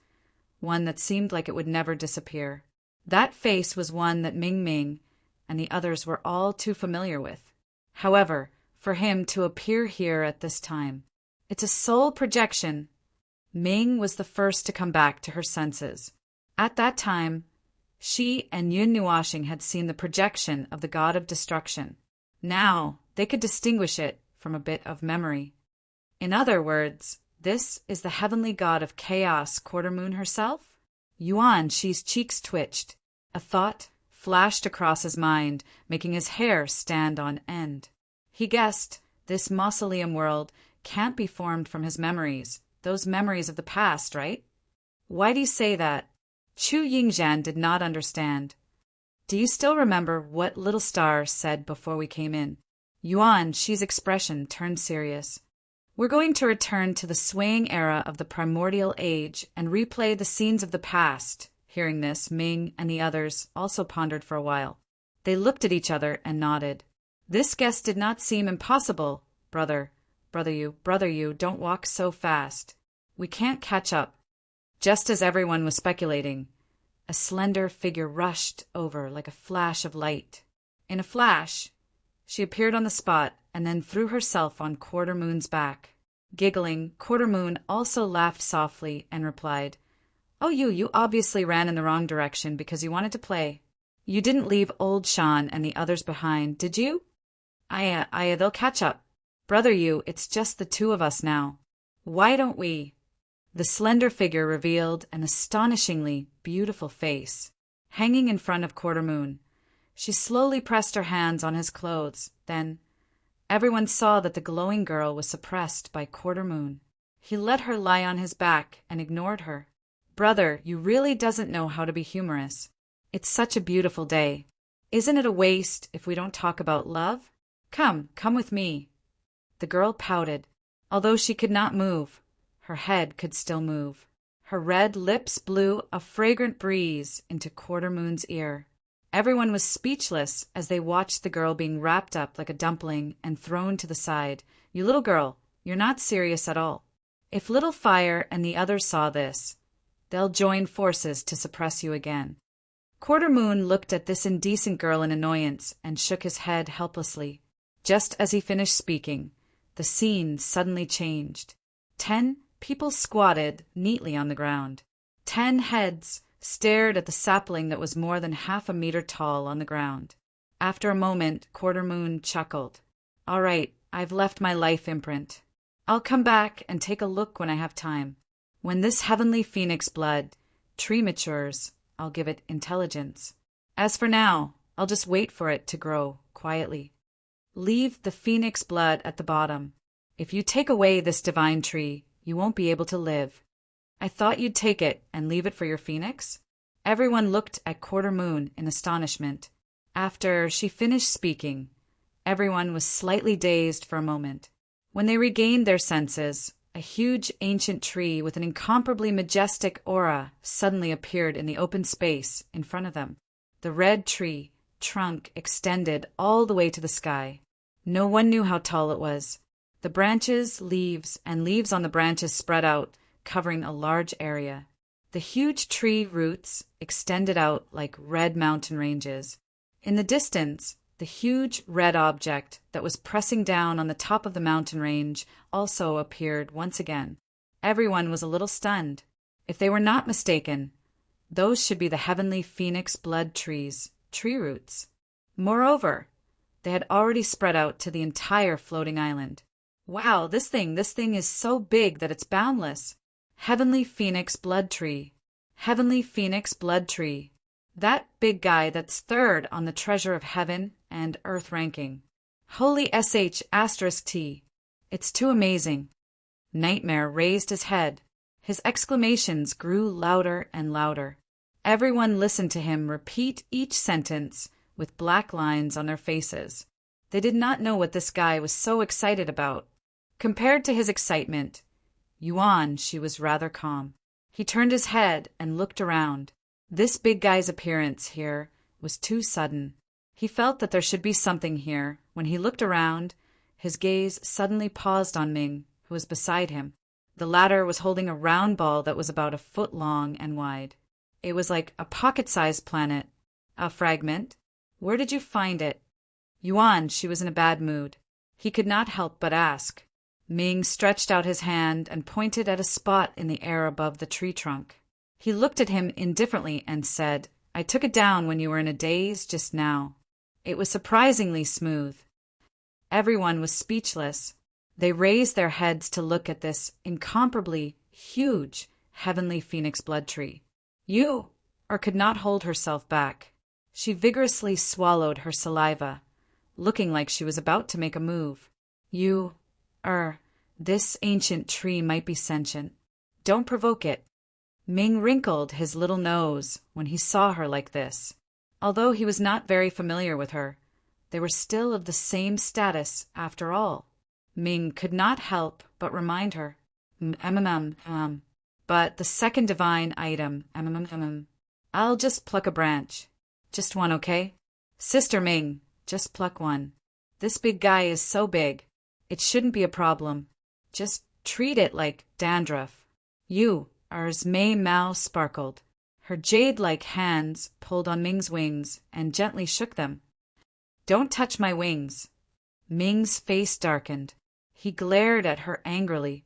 one that seemed like it would never disappear. That face was one that Ming Ming and the others were all too familiar with. However, for him to appear here at this time, it's a soul projection. Ming was the first to come back to her senses. At that time, she and Yun Nuashing had seen the projection of the god of destruction. Now, they could distinguish it from a bit of memory. In other words, this is the heavenly god of chaos, Quarter Moon herself? Yuan Shi's cheeks twitched. A thought flashed across his mind, making his hair stand on end. He guessed this mausoleum world can't be formed from his memories, those memories of the past, right? Why do you say that? Chu Yingzhan did not understand. Do you still remember what Little Star said before we came in? Yuan Shi's expression turned serious. We're going to return to the swaying era of the primordial age and replay the scenes of the past. Hearing this, Ming and the others also pondered for a while. They looked at each other and nodded. This guess did not seem impossible. Brother you, don't walk so fast. We can't catch up. Just as everyone was speculating, a slender figure rushed over like a flash of light. In a flash, she appeared on the spot and then threw herself on Quarter Moon's back. Giggling, Quarter Moon also laughed softly and replied, "Oh, you obviously ran in the wrong direction because you wanted to play. You didn't leave old Shan and the others behind, did you? Aya, they'll catch up. Brother you, it's just the two of us now. Why don't we?" The slender figure revealed an astonishingly beautiful face, hanging in front of Quarter Moon. She slowly pressed her hands on his clothes. Then, everyone saw that the glowing girl was suppressed by Quarter Moon. He let her lie on his back and ignored her. "Brother, you really doesn't know how to be humorous. It's such a beautiful day. Isn't it a waste if we don't talk about love? Come with me." The girl pouted. Although she could not move, her head could still move. Her red lips blew a fragrant breeze into Quarter Moon's ear. Everyone was speechless as they watched the girl being wrapped up like a dumpling and thrown to the side. "You little girl, you're not serious at all. If Little Fire and the others saw this, they'll join forces to suppress you again." Quarter Moon looked at this indecent girl in annoyance and shook his head helplessly. Just as he finished speaking, the scene suddenly changed. 10 people squatted neatly on the ground. 10 heads stared at the sapling that was more than half a meter tall on the ground. After a moment, Quarter Moon chuckled. "All right, I've left my life imprint. I'll come back and take a look when I have time. When this heavenly phoenix blood tree matures, I'll give it intelligence. As for now, I'll just wait for it to grow quietly. Leave the phoenix blood at the bottom. If you take away this divine tree, you won't be able to live. I thought you'd take it and leave it for your phoenix?" Everyone looked at Quarter Moon in astonishment. After she finished speaking, everyone was slightly dazed for a moment. When they regained their senses, a huge ancient tree with an incomparably majestic aura suddenly appeared in the open space in front of them. The red tree trunk extended all the way to the sky. No one knew how tall it was. The branches, leaves on the branches spread out, covering a large area. The huge tree roots extended out like red mountain ranges. In the distance, the huge red object that was pressing down on the top of the mountain range also appeared once again. Everyone was a little stunned. If they were not mistaken, those should be the heavenly phoenix blood trees, tree roots. Moreover, they had already spread out to the entire floating island. Wow, this thing is so big that it's boundless. Heavenly phoenix blood tree. Heavenly Phoenix Blood Tree. That big guy that's third on the Treasure of Heaven and Earth ranking. Holy sh*T. It's too amazing. Nightmare raised his head. His exclamations grew louder and louder. Everyone listened to him repeat each sentence with black lines on their faces. They did not know what this guy was so excited about. Compared to his excitement, Yuan, she was rather calm. He turned his head and looked around. This big guy's appearance here was too sudden. He felt that there should be something here. When he looked around, his gaze suddenly paused on Ming, who was beside him. The latter was holding a round ball that was about a foot long and wide. It was like a pocket-sized planet. A fragment? Where did you find it? Yuan, she was in a bad mood. He could not help but ask. Ming stretched out his hand and pointed at a spot in the air above the tree trunk. He looked at him indifferently and said, I took it down when you were in a daze just now. It was surprisingly smooth. Everyone was speechless. They raised their heads to look at this incomparably huge heavenly phoenix blood tree. You, or could not hold herself back. She vigorously swallowed her saliva, looking like she was about to make a move. This ancient tree might be sentient. Don't provoke it. Ming wrinkled his little nose when he saw her like this. Although he was not very familiar with her, they were still of the same status after all. Ming could not help but remind her. But the second divine item, I'll just pluck a branch. Just one, okay? Sister Ming, just pluck one. This big guy is so big. It shouldn't be a problem. Just treat it like dandruff. May Mao sparkled. Her jade-like hands pulled on Ming's wings and gently shook them. Don't touch my wings. Ming's face darkened. He glared at her angrily.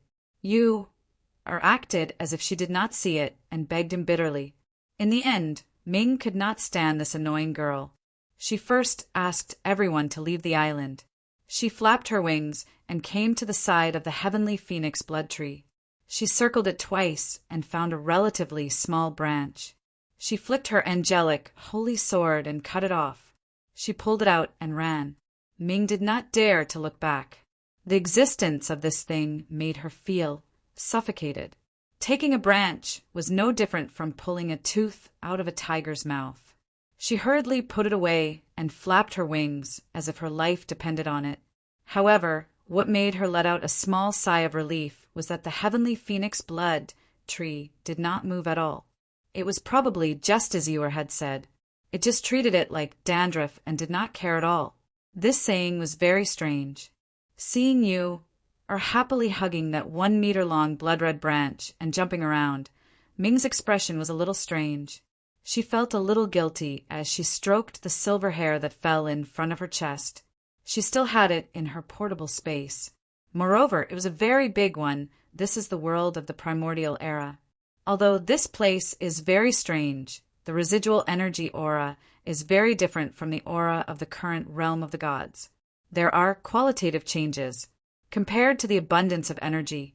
Acted as if she did not see it and begged him bitterly. In the end, Ming could not stand this annoying girl. She first asked everyone to leave the island. She flapped her wings and came to the side of the heavenly phoenix blood tree. She circled it twice and found a relatively small branch. She flicked her angelic, holy sword and cut it off. She pulled it out and ran. Ming did not dare to look back. The existence of this thing made her feel suffocated. Taking a branch was no different from pulling a tooth out of a tiger's mouth. She hurriedly put it away and flapped her wings as if her life depended on it. However, what made her let out a small sigh of relief was that the heavenly phoenix blood tree did not move at all. It was probably just as Eeyore had said. It just treated it like dandruff and did not care at all. This saying was very strange. Seeing you happily hugging that 1-meter-long blood-red branch and jumping around, Ming's expression was a little strange. She felt a little guilty as she stroked the silver hair that fell in front of her chest. She still had it in her portable space. Moreover, it was a very big one. This is the world of the primordial era. Although this place is very strange, the residual energy aura is very different from the aura of the current realm of the gods. There are qualitative changes. Compared to the abundance of energy,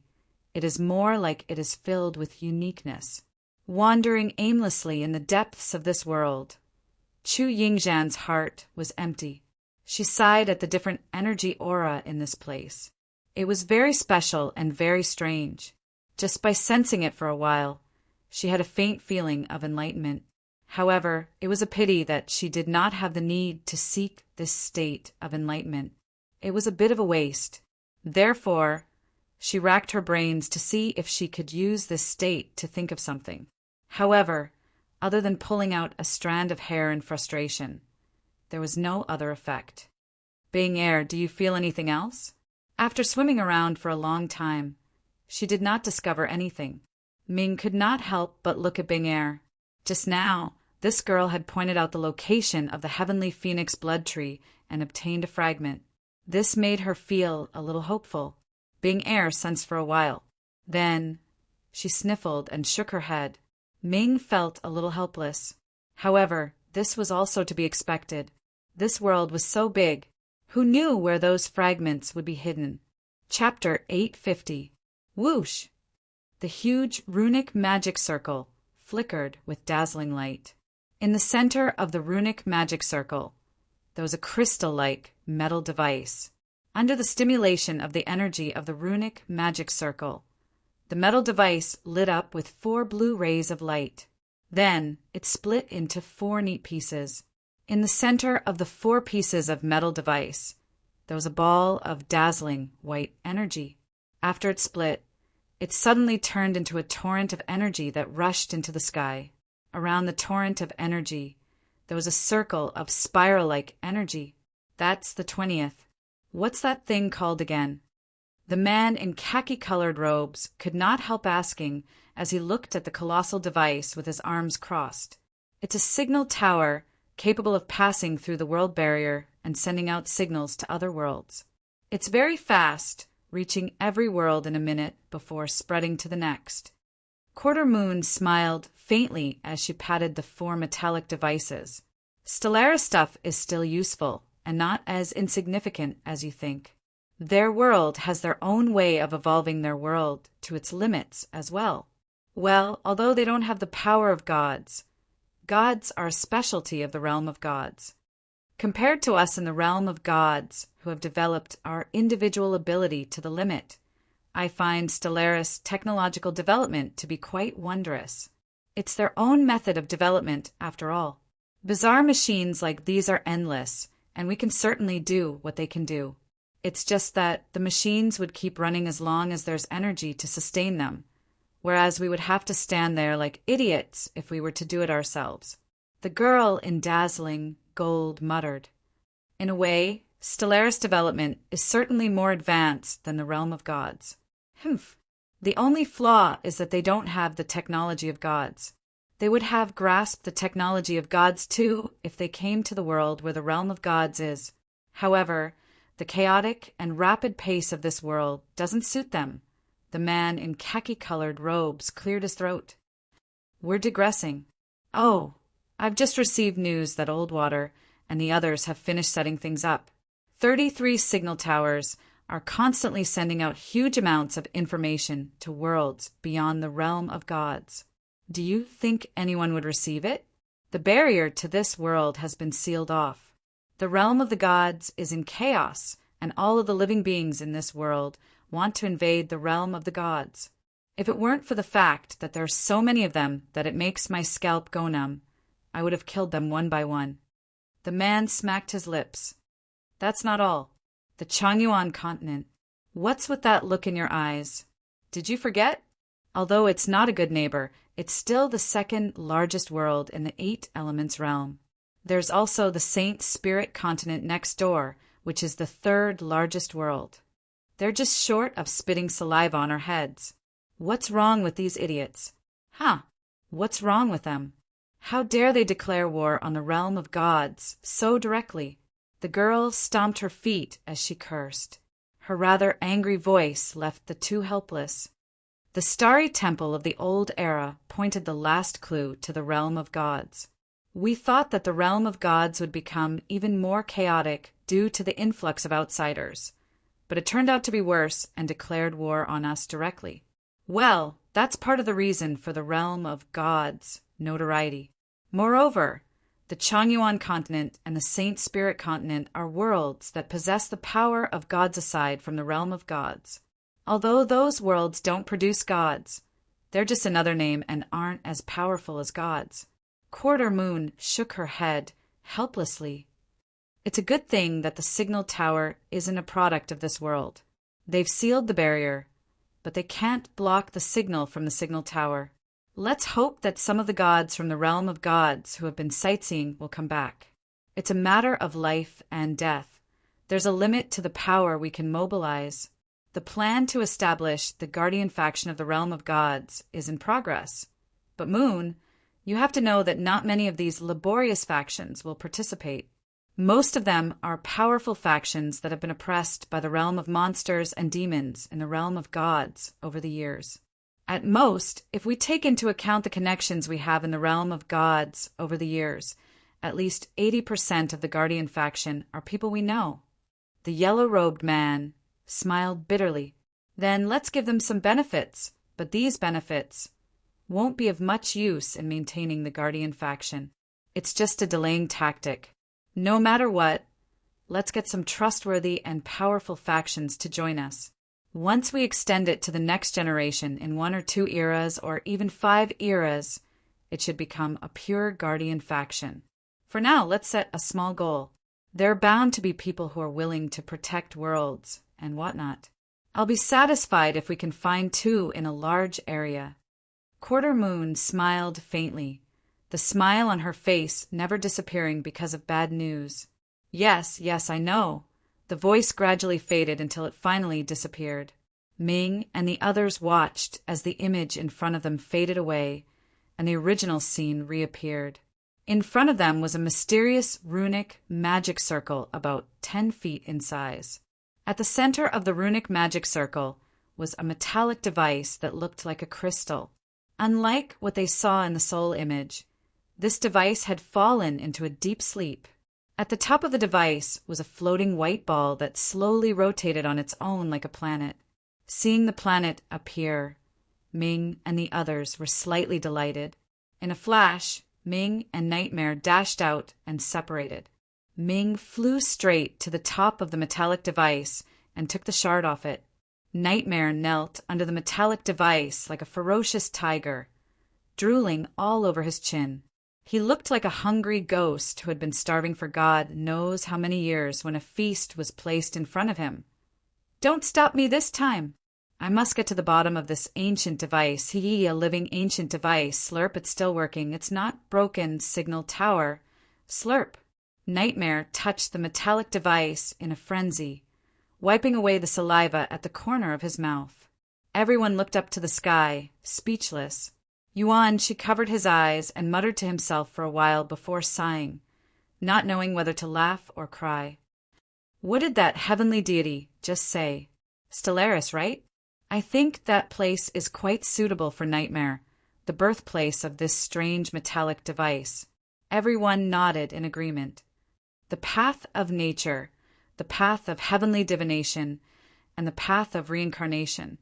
it is more like it is filled with uniqueness. Wandering aimlessly in the depths of this world, Chu Yingzhan's heart was empty. She sighed at the different energy aura in this place. It was very special and very strange. Just by sensing it for a while, she had a faint feeling of enlightenment. However, it was a pity that she did not have the need to seek this state of enlightenment. It was a bit of a waste. Therefore, she racked her brains to see if she could use this state to think of something. However, other than pulling out a strand of hair in frustration, there was no other effect. Bing Air, do you feel anything else? After swimming around for a long time, she did not discover anything. Ming could not help but look at Bing Air. Just now, this girl had pointed out the location of the heavenly phoenix blood tree and obtained a fragment. This made her feel a little hopeful. Bing Air sensed for a while. Then she sniffled and shook her head. Ming felt a little helpless. However, this was also to be expected. This world was so big. Who knew where those fragments would be hidden? Chapter 850. Whoosh! The huge runic magic circle flickered with dazzling light. In the center of the runic magic circle, there was a crystal-like metal device. Under the stimulation of the energy of the runic magic circle, the metal device lit up with 4 blue rays of light. Then it split into 4 neat pieces. In the center of the 4 pieces of metal device, there was a ball of dazzling white energy. After it split, it suddenly turned into a torrent of energy that rushed into the sky. Around the torrent of energy, there was a circle of spiral-like energy. That's the 20th. What's that thing called again? The man in khaki-colored robes could not help asking as he looked at the colossal device with his arms crossed. It's a signal tower capable of passing through the world barrier and sending out signals to other worlds. It's very fast, reaching every world in a minute before spreading to the next. Quarter Moon smiled faintly as she patted the 4 metallic devices. Stellaris stuff is still useful and not as insignificant as you think. Their world has their own way of evolving their world to its limits as well. Well, although they don't have the power of gods, gods are a specialty of the realm of gods. Compared to us in the realm of gods who have developed our individual ability to the limit, I find Stellaris technological development to be quite wondrous. It's their own method of development, after all. Bizarre machines like these are endless, and we can certainly do what they can do. It's just that the machines would keep running as long as there's energy to sustain them, whereas we would have to stand there like idiots if we were to do it ourselves. The girl in dazzling gold muttered. In a way, Stellaris development is certainly more advanced than the realm of gods. Humph. The only flaw is that they don't have the technology of gods. They would have grasped the technology of gods too if they came to the world where the realm of gods is. However, the chaotic and rapid pace of this world doesn't suit them. The man in khaki-colored robes cleared his throat. We're digressing. Oh, I've just received news that Oldwater and the others have finished setting things up. 33 signal towers are constantly sending out huge amounts of information to worlds beyond the realm of gods. Do you think anyone would receive it? The barrier to this world has been sealed off. The realm of the gods is in chaos, and all of the living beings in this world want to invade the realm of the gods. If it weren't for the fact that there are so many of them that it makes my scalp go numb, I would have killed them one by one. The man smacked his lips. That's not all. The Chongyuan continent. What's with that look in your eyes? Did you forget? Although it's not a good neighbor, it's still the 2nd largest world in the 8 elements realm. There's also the Saint Spirit continent next door, which is the 3rd largest world. They're just short of spitting saliva on our heads. What's wrong with these idiots? What's wrong with them? How dare they declare war on the realm of gods so directly? The girl stomped her feet as she cursed. Her rather angry voice left the 2 helpless. The starry temple of the old era pointed the last clue to the realm of gods. We thought that the realm of gods would become even more chaotic due to the influx of outsiders, but it turned out to be worse and declared war on us directly. Well, that's part of the reason for the realm of gods' notoriety. Moreover, the Chongyuan continent and the Saint Spirit continent are worlds that possess the power of gods aside from the realm of gods. Although those worlds don't produce gods, they're just another name and aren't as powerful as gods. Quarter Moon shook her head helplessly. It's a good thing that the signal tower isn't a product of this world. They've sealed the barrier, but they can't block the signal from the signal tower. Let's hope that some of the gods from the realm of gods who have been sightseeing will come back. It's a matter of life and death. There's a limit to the power we can mobilize. The plan to establish the guardian faction of the realm of gods is in progress. But Moon, you have to know that not many of these laborious factions will participate. Most of them are powerful factions that have been oppressed by the realm of monsters and demons in the realm of gods over the years. At most, if we take into account the connections we have in the realm of gods over the years, at least 80% of the Guardian faction are people we know. The yellow-robed man smiled bitterly. Then let's give them some benefits, but these benefits won't be of much use in maintaining the Guardian faction. It's just a delaying tactic. No matter what, let's get some trustworthy and powerful factions to join us. Once we extend it to the next generation in 1 or 2 eras or even 5 eras, it should become a pure Guardian faction. For now, let's set a small goal. There are bound to be people who are willing to protect worlds and whatnot. I'll be satisfied if we can find 2 in a large area. Quarter Moon smiled faintly, the smile on her face never disappearing because of bad news. Yes, I know. The voice gradually faded until it finally disappeared. Ming and the others watched as the image in front of them faded away and the original scene reappeared. In front of them was a mysterious runic magic circle about 10 feet in size. At the center of the runic magic circle was a metallic device that looked like a crystal. Unlike what they saw in the soul image, this device had fallen into a deep sleep. At the top of the device was a floating white ball that slowly rotated on its own like a planet. Seeing the planet appear, Ming and the others were slightly delighted. In a flash, Ming and Nightmare dashed out and separated. Ming flew straight to the top of the metallic device and took the shard off it. Nightmare knelt under the metallic device like a ferocious tiger, drooling all over his chin. He looked like a hungry ghost who had been starving for God knows how many years when a feast was placed in front of him. Don't stop me this time. I must get to the bottom of this ancient device. A living ancient device. Slurp, it's still working. It's not broken. Signal tower. Slurp. Nightmare touched the metallic device in a frenzy, wiping away the saliva at the corner of his mouth. Everyone looked up to the sky, speechless. Yuan, she covered his eyes and muttered to himself for a while before sighing, not knowing whether to laugh or cry. What did that heavenly deity just say? Stellaris, right? I think that place is quite suitable for Nightmare, the birthplace of this strange metallic device. Everyone nodded in agreement. The path of nature, the path of heavenly divination, and the path of reincarnation.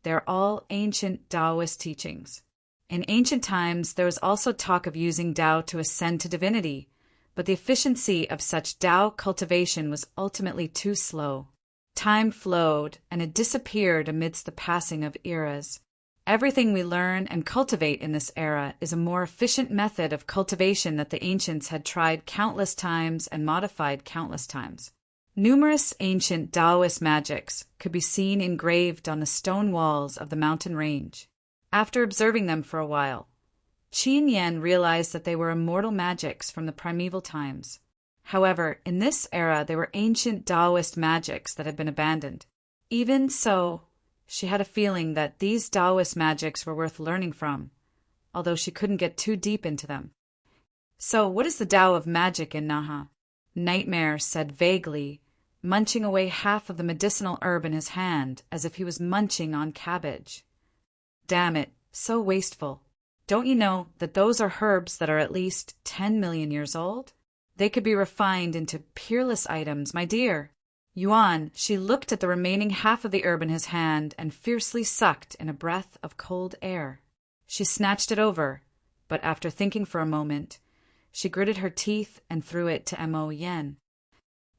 They're all ancient Taoist teachings. In ancient times, there was also talk of using Tao to ascend to divinity, but the efficiency of such Tao cultivation was ultimately too slow. Time flowed, and it disappeared amidst the passing of eras. Everything we learn and cultivate in this era is a more efficient method of cultivation that the ancients had tried countless times and modified countless times. Numerous ancient Taoist magics could be seen engraved on the stone walls of the mountain range. After observing them for a while, Qin Yan realized that they were immortal magics from the primeval times. However, in this era they were ancient Taoist magics that had been abandoned. Even so, she had a feeling that these Taoist magics were worth learning from, although she couldn't get too deep into them. So, what is the Tao of magic in Naha? Nightmare said vaguely, munching away half of the medicinal herb in his hand as if he was munching on cabbage. Damn it, so wasteful. Don't you know that those are herbs that are at least 10 million years old? They could be refined into peerless items, my dear. Yuan, she looked at the remaining half of the herb in his hand and fiercely sucked in a breath of cold air. She snatched it over, but after thinking for a moment, she gritted her teeth and threw it to Mo Yen.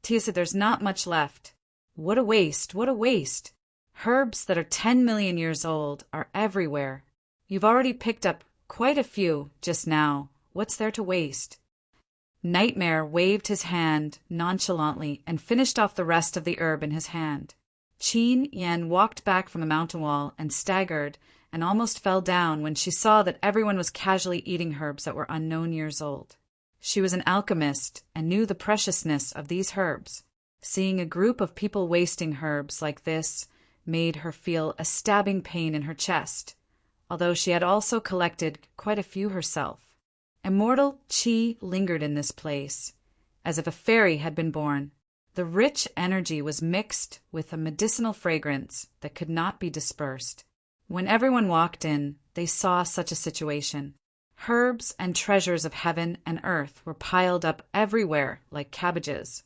Tia, there's not much left. What a waste, what a waste. Herbs that are 10 million years old are everywhere. You've already picked up quite a few just now. What's there to waste? Nightmare waved his hand nonchalantly and finished off the rest of the herb in his hand. Qin Yan walked back from the mountain wall and staggered and almost fell down when she saw that everyone was casually eating herbs that were unknown years old. She was an alchemist and knew the preciousness of these herbs. Seeing a group of people wasting herbs like this made her feel a stabbing pain in her chest, although she had also collected quite a few herself. Immortal Qi lingered in this place, as if a fairy had been born. The rich energy was mixed with a medicinal fragrance that could not be dispersed. When everyone walked in, they saw such a situation. Herbs and treasures of heaven and earth were piled up everywhere like cabbages.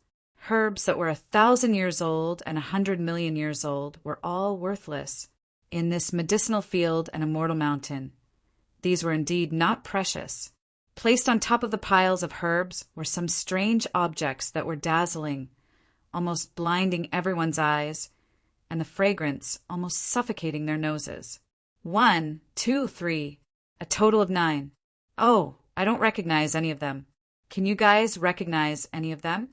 Herbs that were 1,000 years old and 100 million years old were all worthless. In this medicinal field and immortal mountain, These were indeed not precious. Placed on top of the piles of herbs were some strange objects that were dazzling, almost blinding everyone's eyes, and the fragrance almost suffocating their noses. 1, 2, 3, a total of 9. Oh, I don't recognize any of them. Can you guys recognize any of them?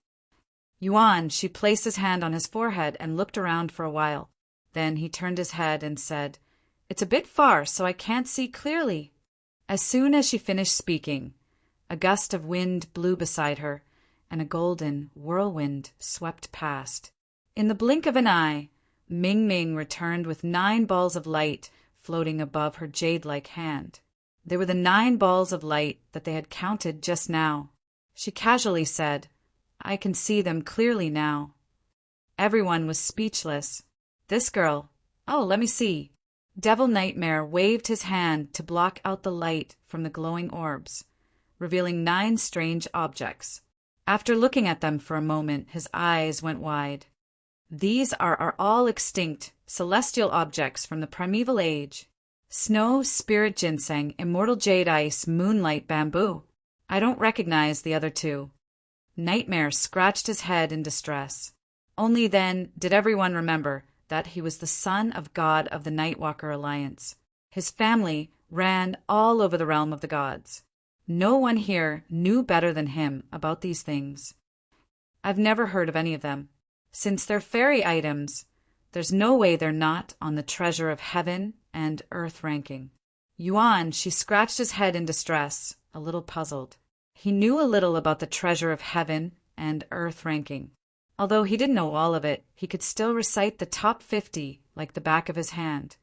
Yuan, she placed his hand on his forehead and looked around for a while. Then he turned his head and said, "It's a bit far, so I can't see clearly." As soon as she finished speaking, a gust of wind blew beside her, and a golden whirlwind swept past. In the blink of an eye, Ming Ming returned with 9 balls of light floating above her jade-like hand. They were the 9 balls of light that they had counted just now. She casually said, "I can see them clearly now." Everyone was speechless. This girl, oh, let me see. Devil Nightmare waved his hand to block out the light from the glowing orbs, revealing 9 strange objects. After looking at them for a moment, his eyes went wide. These are all extinct, celestial objects from the primeval age. Snow, spirit ginseng, immortal jade ice, moonlight bamboo. I don't recognize the other 2. Nightmare scratched his head in distress. Only then did everyone remember that he was the son of God of the Nightwalker Alliance. His family ran all over the realm of the gods. No one here knew better than him about these things. I've never heard of any of them. Since they're fairy items, there's no way they're not on the treasure of heaven and earth ranking. Yuan, she scratched his head in distress, a little puzzled. He knew a little about the treasure of heaven and earth ranking. Although he didn't know all of it, he could still recite the top 50 like the back of his hand.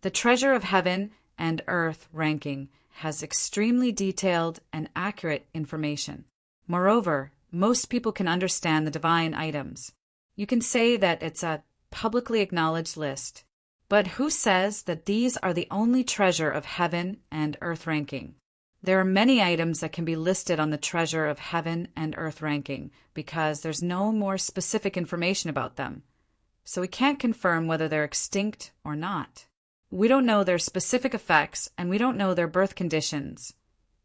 The treasure of heaven and earth ranking has extremely detailed and accurate information. Moreover, most people can understand the divine items. You can say that it's a publicly acknowledged list. But who says that these are the only treasure of heaven and earth ranking? There are many items that can be listed on the treasure of heaven and earth ranking because there's no more specific information about them. So we can't confirm whether they're extinct or not. We don't know their specific effects and we don't know their birth conditions.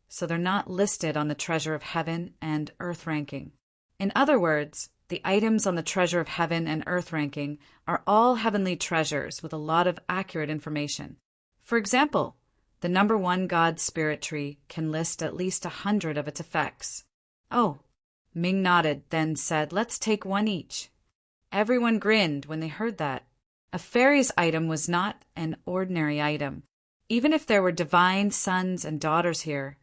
So they're not listed on the treasure of heaven and earth ranking. In other words, the items on the treasure of heaven and earth ranking are all heavenly treasures with a lot of accurate information. For example, the number 1 God spirit tree can list at least 100 of its effects. Oh, Ming nodded, then said, "Let's take 1 each." Everyone grinned when they heard that. A fairy's item was not an ordinary item. Even if there were divine sons and daughters here,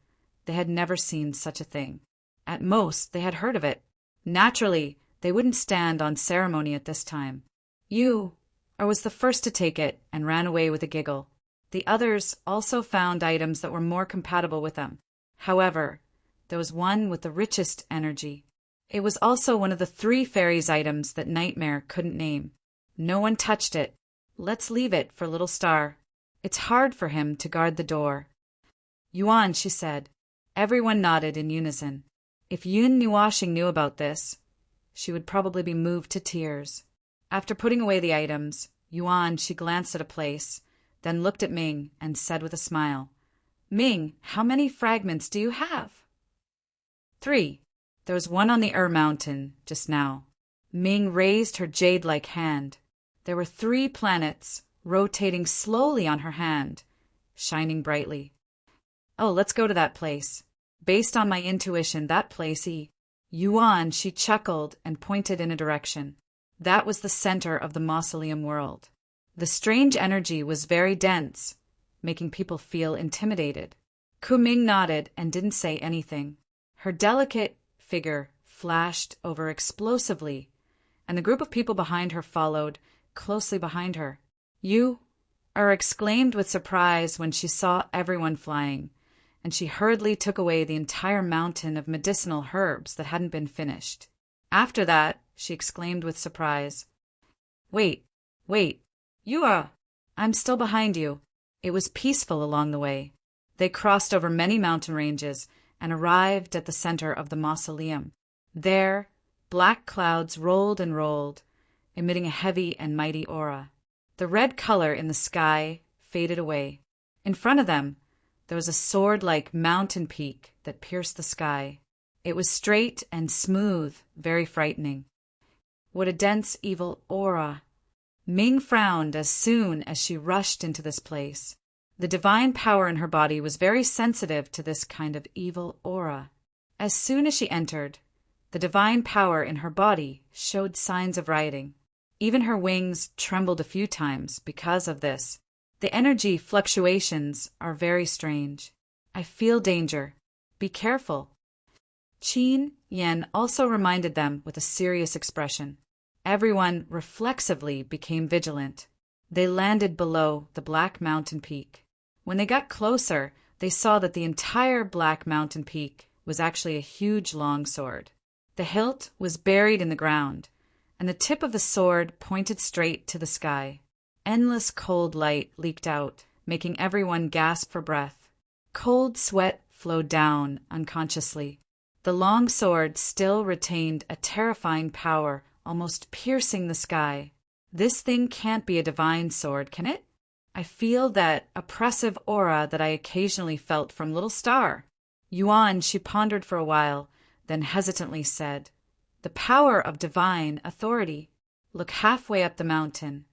they had never seen such a thing. At most, they had heard of it. Naturally, they wouldn't stand on ceremony at this time. I was the first to take it and ran away with a giggle. The others also found items that were more compatible with them. However, there was one with the richest energy. It was also one of the 3 fairies' items that Nightmare couldn't name. No one touched it. Let's leave it for Little Star. It's hard for him to guard the door. Yuan, she said. Everyone nodded in unison. If Yun Nuashing knew about this, she would probably be moved to tears. After putting away the items, Yuan, she glanced at a place, then looked at Ming and said with a smile, "Ming, how many fragments do you have?" 3. There was one on the Mountain just now. Ming raised her jade-like hand. There were 3 planets rotating slowly on her hand, shining brightly. "Oh, let's go to that place. Based on my intuition, that place Yuan, she chuckled and pointed in a direction. That was the center of the mausoleum world. The strange energy was very dense, making people feel intimidated. Kuming nodded and didn't say anything. Her delicate figure flashed over explosively, and the group of people behind her followed, closely behind her. "You?" exclaimed with surprise when she saw everyone flying, and she hurriedly took away the entire mountain of medicinal herbs that hadn't been finished. After that, she exclaimed with surprise, Wait, you are... I'm still behind you." It was peaceful along the way. They crossed over many mountain ranges and arrived at the center of the mausoleum. There, black clouds rolled and rolled, emitting a heavy and mighty aura. The red color in the sky faded away. In front of them, there was a sword-like mountain peak that pierced the sky. It was straight and smooth, very frightening. What a dense, evil aura! Ming frowned as soon as she rushed into this place. The divine power in her body was very sensitive to this kind of evil aura. As soon as she entered, the divine power in her body showed signs of rioting. Even her wings trembled a few times because of this. The energy fluctuations are very strange. I feel danger. Be careful. Qin Yan also reminded them with a serious expression. Everyone reflexively became vigilant. They landed below the Black Mountain Peak. When they got closer, they saw that the entire Black Mountain Peak was actually a huge long sword. The hilt was buried in the ground, and the tip of the sword pointed straight to the sky. Endless cold light leaked out, making everyone gasp for breath. Cold sweat flowed down unconsciously. The long sword still retained a terrifying power, almost piercing the sky. This thing can't be a divine sword, can it? I feel that oppressive aura that I occasionally felt from Little Star. Yuan, she pondered for a while, then hesitantly said, "The power of divine authority. Look halfway up the mountain."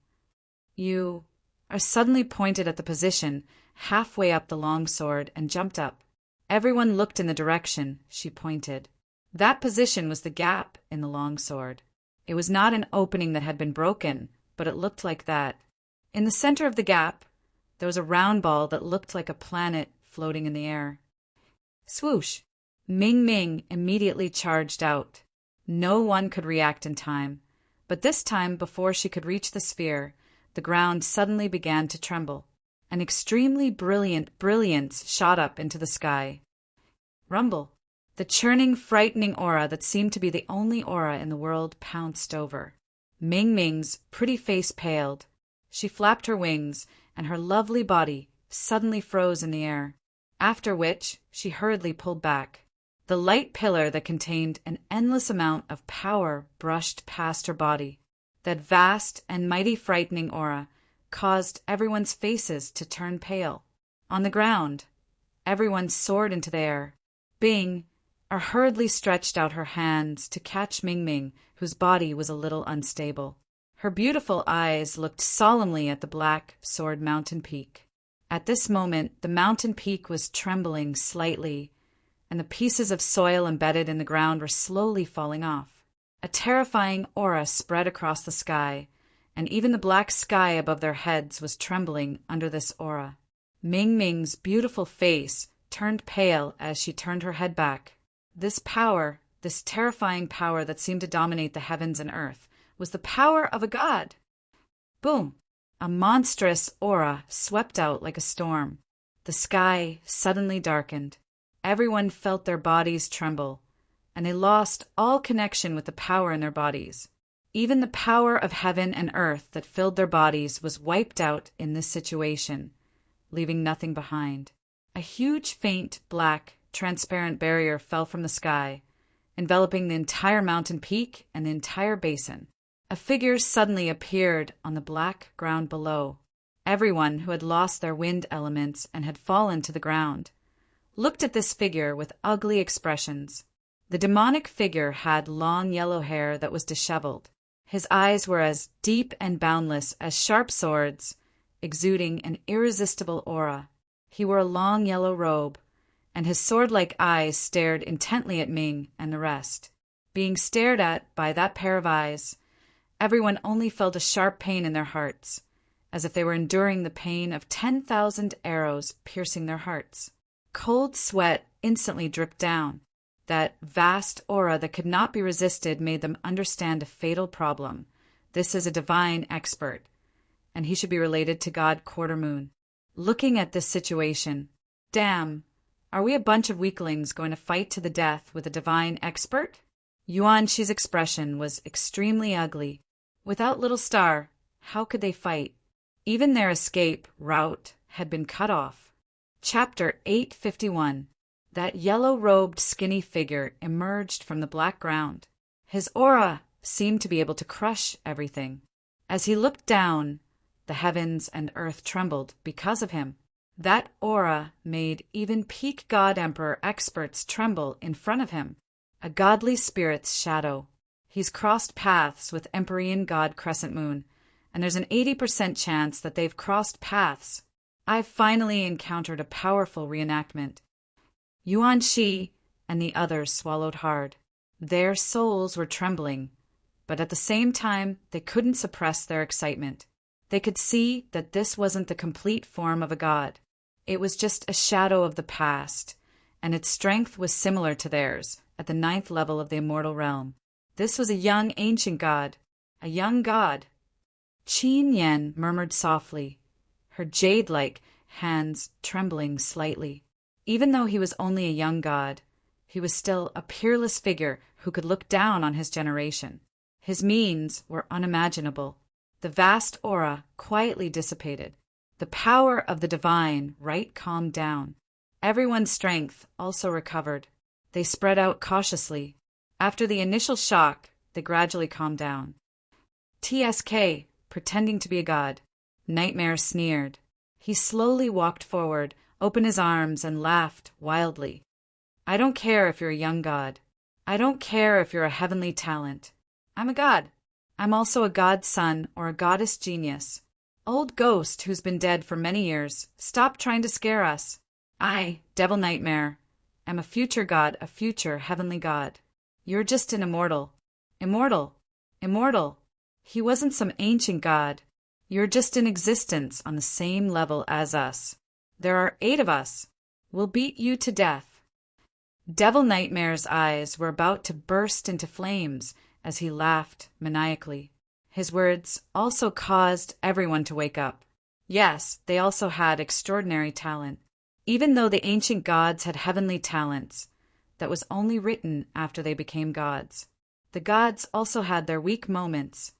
You are suddenly pointed at the position halfway up the long sword and jumped up. Everyone looked in the direction she pointed. That position was the gap in the long sword. It was not an opening that had been broken, but it looked like that. In the center of the gap, there was a round ball that looked like a planet floating in the air. Swoosh! Ming Ming immediately charged out. No one could react in time, but this time before she could reach the sphere, the ground suddenly began to tremble. An extremely brilliant brilliance shot up into the sky. Rumble! The churning, frightening aura that seemed to be the only aura in the world pounced over. Ming Ming's pretty face paled. She flapped her wings, and her lovely body suddenly froze in the air, after which she hurriedly pulled back. The light pillar that contained an endless amount of power brushed past her body. That vast and mighty frightening aura caused everyone's faces to turn pale. On the ground, everyone soared into the air. Bing hurriedly stretched out her hands to catch Ming Ming, whose body was a little unstable. Her beautiful eyes looked solemnly at the Black Sword Mountain Peak. At this moment, the mountain peak was trembling slightly, and the pieces of soil embedded in the ground were slowly falling off. A terrifying aura spread across the sky, and even the black sky above their heads was trembling under this aura. Ming Ming's beautiful face turned pale as she turned her head back. This power, this terrifying power that seemed to dominate the heavens and earth, was the power of a god. Boom! A monstrous aura swept out like a storm. The sky suddenly darkened. Everyone felt their bodies tremble, and they lost all connection with the power in their bodies. Even the power of heaven and earth that filled their bodies was wiped out in this situation, leaving nothing behind. A huge, faint, black, transparent barrier fell from the sky, enveloping the entire mountain peak and the entire basin. A figure suddenly appeared on the black ground below. Everyone who had lost their wind elements and had fallen to the ground looked at this figure with ugly expressions. The demonic figure had long yellow hair that was disheveled. His eyes were as deep and boundless as sharp swords, exuding an irresistible aura. He wore a long yellow robe, and his sword-like eyes stared intently at Ming and the rest. Being stared at by that pair of eyes, everyone only felt a sharp pain in their hearts, as if they were enduring the pain of 10,000 arrows piercing their hearts. Cold sweat instantly dripped down. That vast aura that could not be resisted made them understand a fatal problem. This is a divine expert, and he should be related to God Quartermoon. Looking at this situation, damn, are we a bunch of weaklings going to fight to the death with a divine expert? Yuan Shi's expression was extremely ugly. Without Little Star, how could they fight? Even their escape route had been cut off. Chapter 851. That yellow-robed, skinny figure emerged from the black ground. His aura seemed to be able to crush everything. As he looked down, the heavens and earth trembled because of him. That aura made even peak God Emperor experts tremble in front of him. A godly spirit's shadow. He's crossed paths with Empyrean God Crescent Moon, and there's an 80% chance that they've crossed paths. I've finally encountered a powerful reenactment. Yuan Shi and the others swallowed hard. Their souls were trembling, but at the same time, they couldn't suppress their excitement. They could see that this wasn't the complete form of a god. It was just a shadow of the past, and its strength was similar to theirs, at the 9th level of the immortal realm. This was a young ancient god. A young god. Qin Yan murmured softly, her jade-like hands trembling slightly. Even though he was only a young god, he was still a peerless figure who could look down on his generation. His means were unimaginable. The vast aura quietly dissipated. The power of the divine right calmed down. Everyone's strength also recovered. They spread out cautiously. After the initial shock, they gradually calmed down. TSK, pretending to be a god. Nightmare sneered. He slowly walked forward, opened his arms, and laughed wildly. I don't care if you're a young god. I don't care if you're a heavenly talent. I'm a god. I'm also a god's son or a goddess genius. Old ghost who's been dead for many years, stop trying to scare us. I, Devil Nightmare, am a future god, a future heavenly god. You're just an immortal. Immortal. Immortal. He wasn't some ancient god. You're just in existence on the same level as us. There are 8 of us. We'll beat you to death. Devil Nightmare's eyes were about to burst into flames as he laughed maniacally. His words also caused everyone to wake up. Yes, they also had extraordinary talent. Even though the ancient gods had heavenly talents, that was only written after they became gods. The gods also had their weak moments.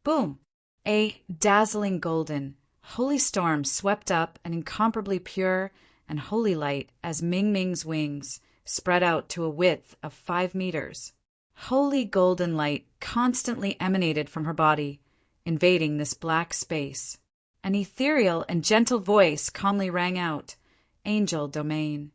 Boom! A dazzling golden, holy storm swept up an incomparably pure and holy light as Ming Ming's wings spread out to a width of 5 meters. Holy golden light constantly emanated from her body, invading this black space. An ethereal and gentle voice calmly rang out, Angel domain.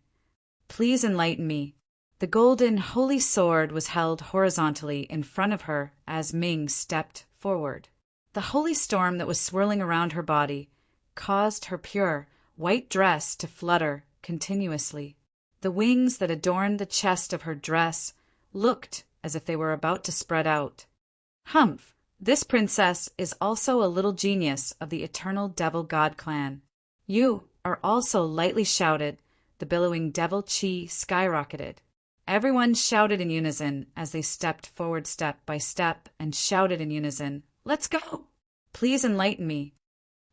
Please enlighten me. The golden holy sword was held horizontally in front of her as Ming stepped forward. The holy storm that was swirling around her body caused her pure, white dress to flutter continuously. The wings that adorned the chest of her dress looked as if they were about to spread out. Humph! This princess is also a little genius of the eternal devil god clan. You are also lightly shouted. The billowing devil chi skyrocketed. Everyone shouted in unison as they stepped forward step by step and shouted in unison, Let's go! Please enlighten me.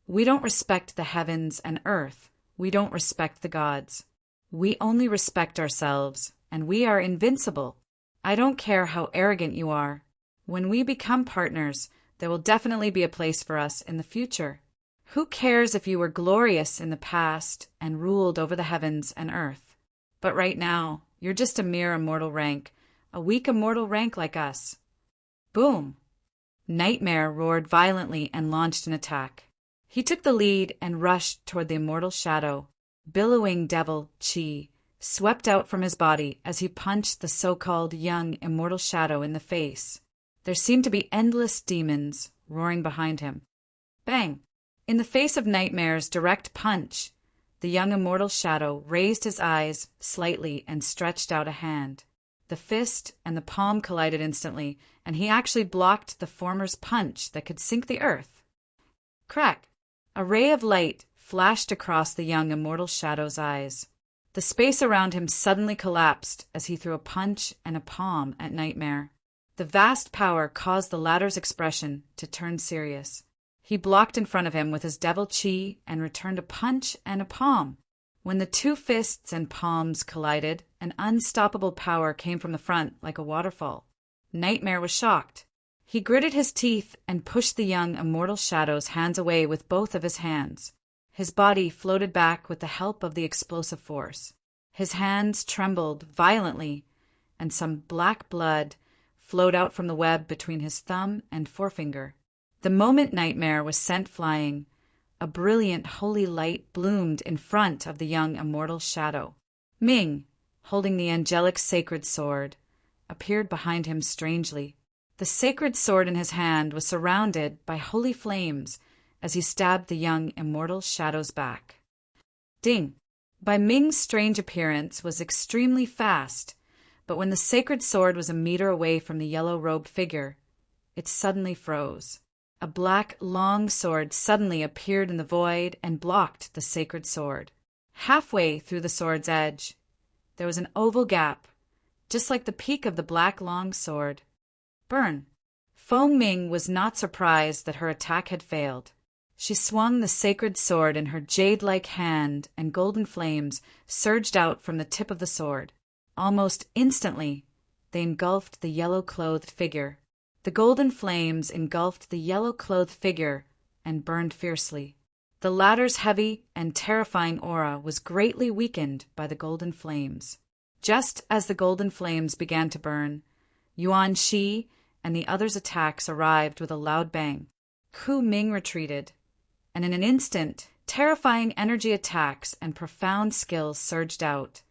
We don't respect the heavens and earth. We don't respect the gods. We only respect ourselves, and we are invincible. I don't care how arrogant you are. When we become partners, there will definitely be a place for us in the future. Who cares if you were glorious in the past and ruled over the heavens and earth? But right now, you're just a mere immortal rank, a weak immortal rank like us. Boom! Nightmare roared violently and launched an attack. He took the lead and rushed toward the immortal shadow. Billowing devil chi swept out from his body as he punched the so-called young immortal shadow in the face. There seemed to be endless demons roaring behind him. Bang! In the face of Nightmare's direct punch, the young immortal shadow raised his eyes slightly and stretched out a hand. The fist and the palm collided instantly, and he actually blocked the former's punch that could sink the earth. Crack! A ray of light flashed across the young immortal shadow's eyes. The space around him suddenly collapsed as he threw a punch and a palm at Nightmare. The vast power caused the latter's expression to turn serious. He blocked in front of him with his devil chi and returned a punch and a palm. When the 2 fists and palms collided, an unstoppable power came from the front like a waterfall. Nightmare was shocked. He gritted his teeth and pushed the young immortal shadow's hands away with both of his hands. His body floated back with the help of the explosive force. His hands trembled violently, and some black blood flowed out from the web between his thumb and forefinger. The moment Nightmare was sent flying, a brilliant holy light bloomed in front of the young immortal shadow. Ming, holding the angelic sacred sword, appeared behind him strangely. The sacred sword in his hand was surrounded by holy flames as he stabbed the young immortal shadow's back. Ding! By Ming's strange appearance was extremely fast, but when the sacred sword was a meter away from the yellow-robed figure, it suddenly froze. A black, long sword suddenly appeared in the void and blocked the sacred sword. Halfway through the sword's edge, there was an oval gap, just like the peak of the black long sword. Burn! Feng Ming was not surprised that her attack had failed. She swung the sacred sword in her jade-like hand, and golden flames surged out from the tip of the sword. Almost instantly, they engulfed the yellow-clothed figure. The golden flames engulfed the yellow-clothed figure and burned fiercely. The latter's heavy and terrifying aura was greatly weakened by the golden flames. Just as the golden flames began to burn, Yuan Shi and the others' attacks arrived with a loud bang. Ku Ming retreated, and in an instant, terrifying energy attacks and profound skills surged out,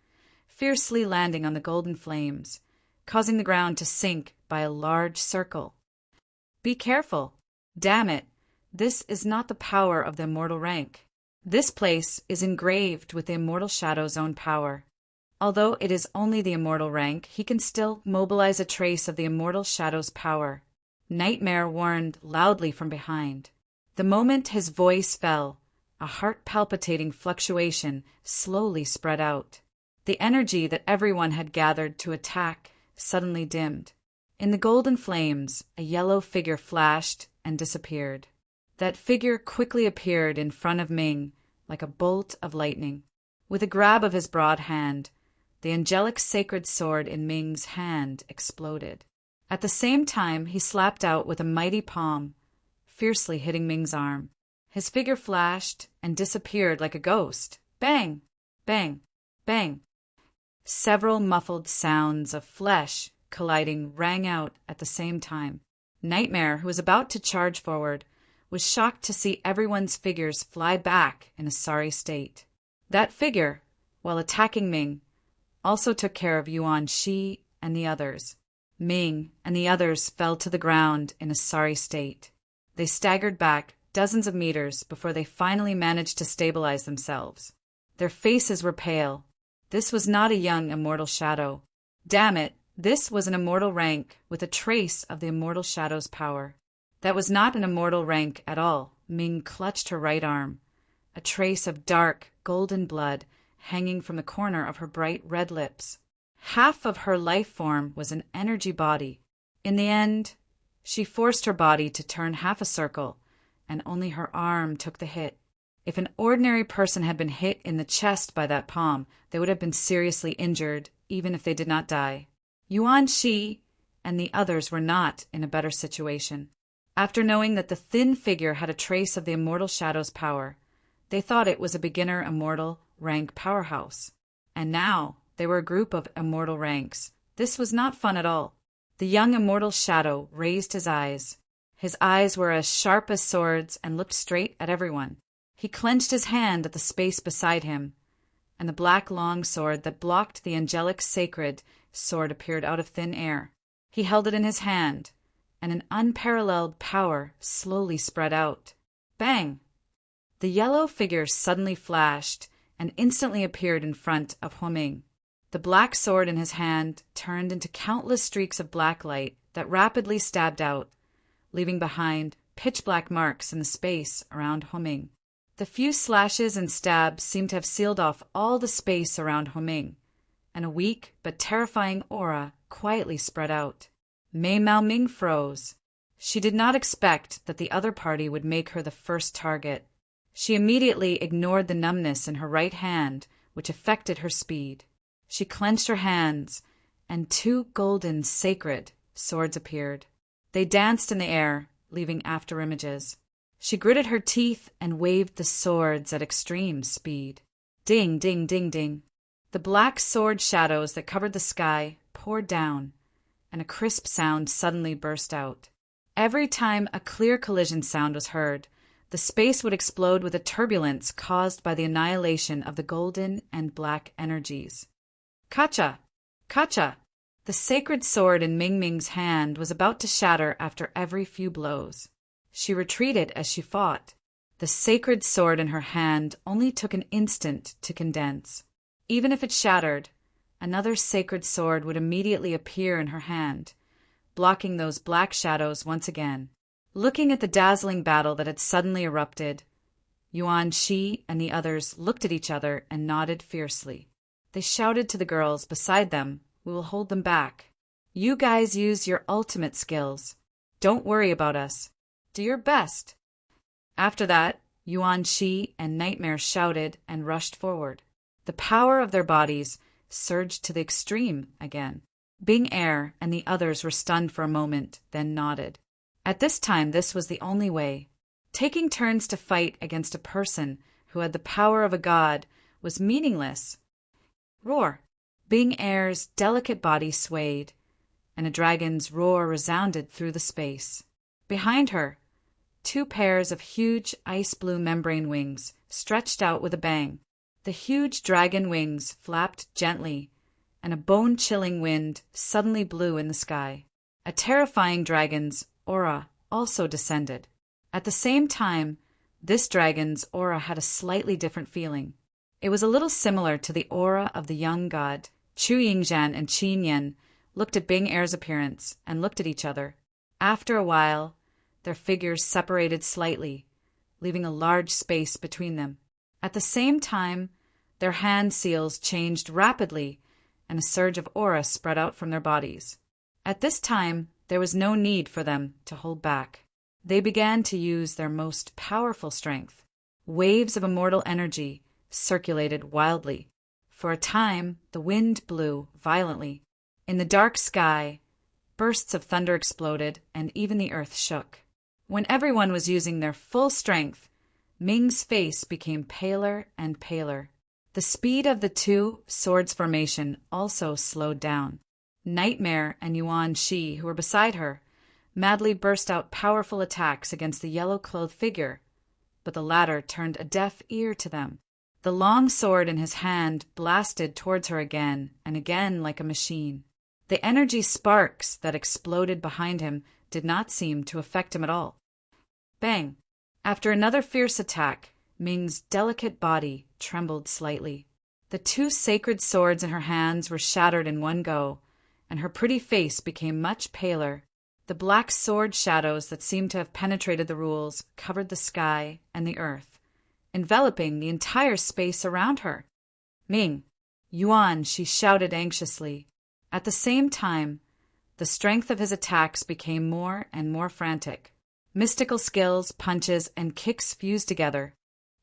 fiercely landing on the golden flames, causing the ground to sink by a large circle. Be careful! Damn it! This is not the power of the immortal rank. This place is engraved with the immortal shadow's own power. Although it is only the immortal rank, he can still mobilize a trace of the immortal shadow's power. Nightmare warned loudly from behind. The moment his voice fell, a heart-palpitating fluctuation slowly spread out. The energy that everyone had gathered to attack suddenly dimmed. In the golden flames, a yellow figure flashed and disappeared. That figure quickly appeared in front of Ming like a bolt of lightning. With a grab of his broad hand, the angelic sacred sword in Ming's hand exploded. At the same time, he slapped out with a mighty palm, fiercely hitting Ming's arm. His figure flashed and disappeared like a ghost. Bang! Bang! Bang! Several muffled sounds of flesh colliding rang out at the same time. Nightmare, who was about to charge forward, was shocked to see everyone's figures fly back in a sorry state. That figure, while attacking Ming, also took care of Yuan Shi and the others. Ming and the others fell to the ground in a sorry state. They staggered back dozens of meters before they finally managed to stabilize themselves. Their faces were pale. This was not a young immortal shadow. Damn it, this was an immortal rank with a trace of the immortal shadow's power. That was not an immortal rank at all. Ming clutched her right arm, a trace of dark, golden blood hanging from the corner of her bright red lips. Half of her life form was an energy body. In the end, she forced her body to turn half a circle, and only her arm took the hit. If an ordinary person had been hit in the chest by that palm, they would have been seriously injured, even if they did not die. Yuan Shi and the others were not in a better situation. After knowing that the thin figure had a trace of the immortal shadow's power, they thought it was a beginner immortal rank powerhouse. And now they were a group of immortal ranks. This was not fun at all. The young immortal shadow raised his eyes. His eyes were as sharp as swords and looked straight at everyone. He clenched his hand at the space beside him, and the black long sword that blocked the angelic sacred sword appeared out of thin air. He held it in his hand, and an unparalleled power slowly spread out. Bang! The yellow figure suddenly flashed and instantly appeared in front of Huoming. The black sword in his hand turned into countless streaks of black light that rapidly stabbed out, leaving behind pitch-black marks in the space around Huoming. The few slashes and stabs seemed to have sealed off all the space around Huoming, and a weak but terrifying aura quietly spread out. Mei Maoming froze. She did not expect that the other party would make her the first target. She immediately ignored the numbness in her right hand, which affected her speed. She clenched her hands, and two golden, sacred swords appeared. They danced in the air, leaving after-images. She gritted her teeth and waved the swords at extreme speed. Ding, ding, ding, ding. The black sword shadows that covered the sky poured down, and a crisp sound suddenly burst out. Every time a clear collision sound was heard, The space would explode with a turbulence caused by the annihilation of the golden and black energies. Kacha! Kacha! The sacred sword in Ming Ming's hand was about to shatter after every few blows. She retreated as she fought. The sacred sword in her hand only took an instant to condense. Even if it shattered, another sacred sword would immediately appear in her hand, blocking those black shadows once again. Looking at the dazzling battle that had suddenly erupted, Yuan Shi and the others looked at each other and nodded fiercely. They shouted to the girls beside them, "We will hold them back. You guys use your ultimate skills. Don't worry about us. Do your best." After that, Yuan Shi and Nightmare shouted and rushed forward. The power of their bodies surged to the extreme again. Bing Air and the others were stunned for a moment, then nodded. At this time, this was the only way. Taking turns to fight against a person who had the power of a god was meaningless. Roar! Bing Air's delicate body swayed, and a dragon's roar resounded through the space. Behind her, two pairs of huge ice-blue membrane wings stretched out with a bang. The huge dragon wings flapped gently, and a bone-chilling wind suddenly blew in the sky. A terrifying dragon's aura also descended. At the same time, this dragon's aura had a slightly different feeling. It was a little similar to the aura of the young god. Chu Yingzhan and Qin Yan looked at Bing Air's appearance and looked at each other. After a while, their figures separated slightly, leaving a large space between them. At the same time, their hand seals changed rapidly, and a surge of aura spread out from their bodies. At this time, there was no need for them to hold back. They began to use their most powerful strength. Waves of immortal energy circulated wildly. For a time, the wind blew violently. In the dark sky, bursts of thunder exploded, and even the earth shook. When everyone was using their full strength, Ming's face became paler and paler. The speed of the two swords' formation also slowed down. Nightmare and Yuan Shi, who were beside her, madly burst out powerful attacks against the yellow-clothed figure, but the latter turned a deaf ear to them. The long sword in his hand blasted towards her again and again like a machine. The energy sparks that exploded behind him did not seem to affect him at all. Bang! After another fierce attack, Ming's delicate body trembled slightly. The two sacred swords in her hands were shattered in one go, and her pretty face became much paler. The black sword shadows that seemed to have penetrated the rules covered the sky and the earth, enveloping the entire space around her. Ming! Yuan, she shouted anxiously. At the same time, the strength of his attacks became more and more frantic. Mystical skills, punches, and kicks fused together.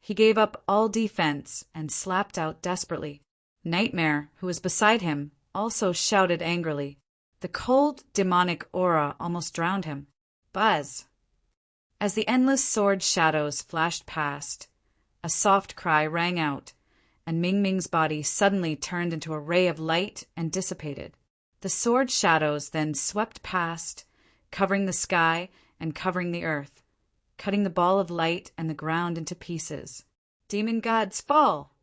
He gave up all defense and slapped out desperately. Nightmare, who was beside him, also shouted angrily. The cold, demonic aura almost drowned him. Buzz! As the endless sword shadows flashed past, a soft cry rang out, and Ming Ming's body suddenly turned into a ray of light and dissipated. The sword shadows then swept past, covering the sky and covering the earth, cutting the ball of light and the ground into pieces. Demon gods fall!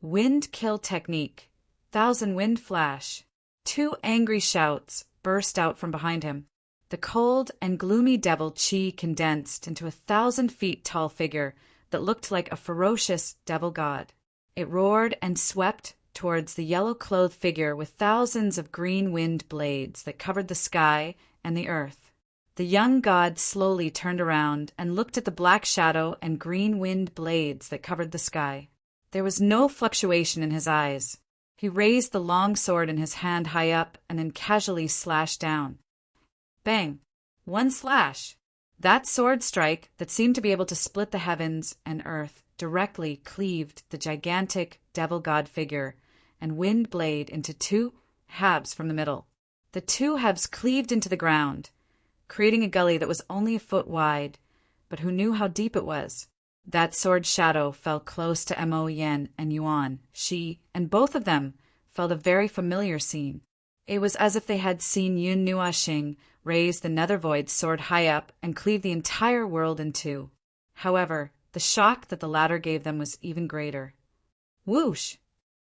Wind kill technique. Thousand wind flash. Two angry shouts burst out from behind him. The cold and gloomy devil Qi condensed into a 1,000 feet tall figure that looked like a ferocious devil god. It roared and swept towards the yellow-clothed figure with thousands of green wind blades that covered the sky and the earth. The young god slowly turned around and looked at the black shadow and green wind blades that covered the sky. There was no fluctuation in his eyes. He raised the long sword in his hand high up and then casually slashed down. Bang! One slash! That sword strike that seemed to be able to split the heavens and earth directly cleaved the gigantic devil god figure and wind blade into two halves from the middle. The two halves cleaved into the ground, creating a gully that was only a foot wide, but who knew how deep it was? That sword shadow fell close to Mo Yen and Yuan Shi, and both of them felt a very familiar scene. It was as if they had seen Yun Nua Xing raise the Nether Void sword high up and cleave the entire world in two. However, the shock that the latter gave them was even greater. Whoosh!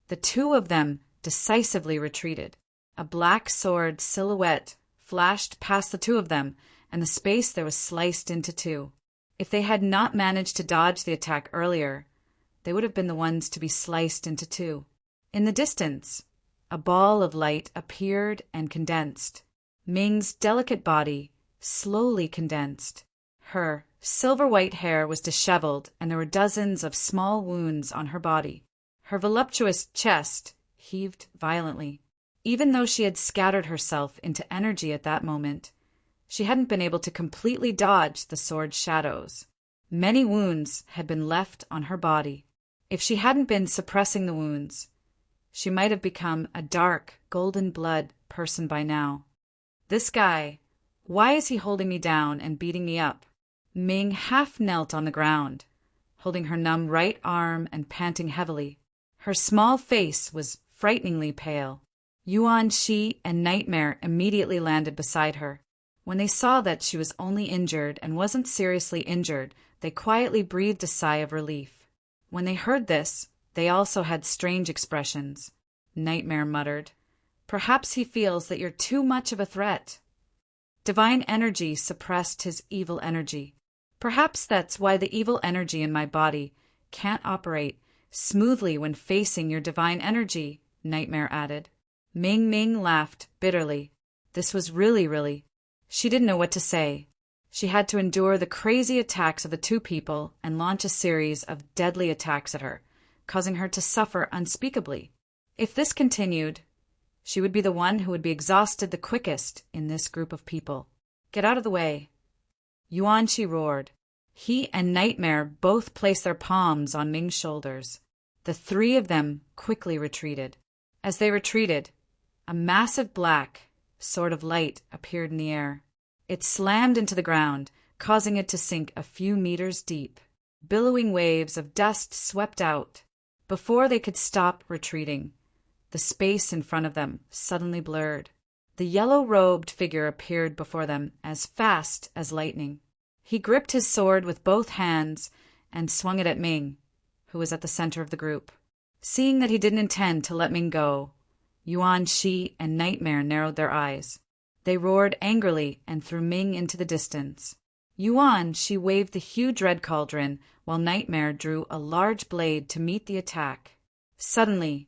The two of them decisively retreated. A black sword silhouette flashed past the two of them, and the space there was sliced into two. If they had not managed to dodge the attack earlier, they would have been the ones to be sliced into two. In the distance, a ball of light appeared and condensed. Ming's delicate body slowly condensed. Her silver-white hair was disheveled, and there were dozens of small wounds on her body. Her voluptuous chest heaved violently. Even though she had scattered herself into energy at that moment, she hadn't been able to completely dodge the sword's shadows. Many wounds had been left on her body. If she hadn't been suppressing the wounds, she might have become a dark, golden-blood person by now. This guy, why is he holding me down and beating me up? Ming half knelt on the ground, holding her numb right arm and panting heavily. Her small face was frighteningly pale. Yuan, Shi, and Nightmare immediately landed beside her. When they saw that she was only injured and wasn't seriously injured, they quietly breathed a sigh of relief. When they heard this, they also had strange expressions. Nightmare muttered, "Perhaps he feels that you're too much of a threat." Divine energy suppressed his evil energy. Perhaps that's why the evil energy in my body can't operate smoothly when facing your divine energy, Nightmare added. Ming laughed bitterly. This was really. She didn't know what to say. She had to endure the crazy attacks of the two people and launch a series of deadly attacks at her, causing her to suffer unspeakably. If this continued, she would be the one who would be exhausted the quickest in this group of people. Get out of the way. Yuan Shi roared. He and Nightmare both placed their palms on Ming's shoulders. The three of them quickly retreated. As they retreated, a massive black sword of light appeared in the air. It slammed into the ground, causing it to sink a few meters deep. Billowing waves of dust swept out. Before they could stop retreating, the space in front of them suddenly blurred. The yellow-robed figure appeared before them as fast as lightning. He gripped his sword with both hands and swung it at Ming, who was at the center of the group. Seeing that he didn't intend to let Ming go, Yuan, Shi, and Nightmare narrowed their eyes. They roared angrily and threw Ming into the distance. Yuan, Shi waved the huge red cauldron, while Nightmare drew a large blade to meet the attack. Suddenly,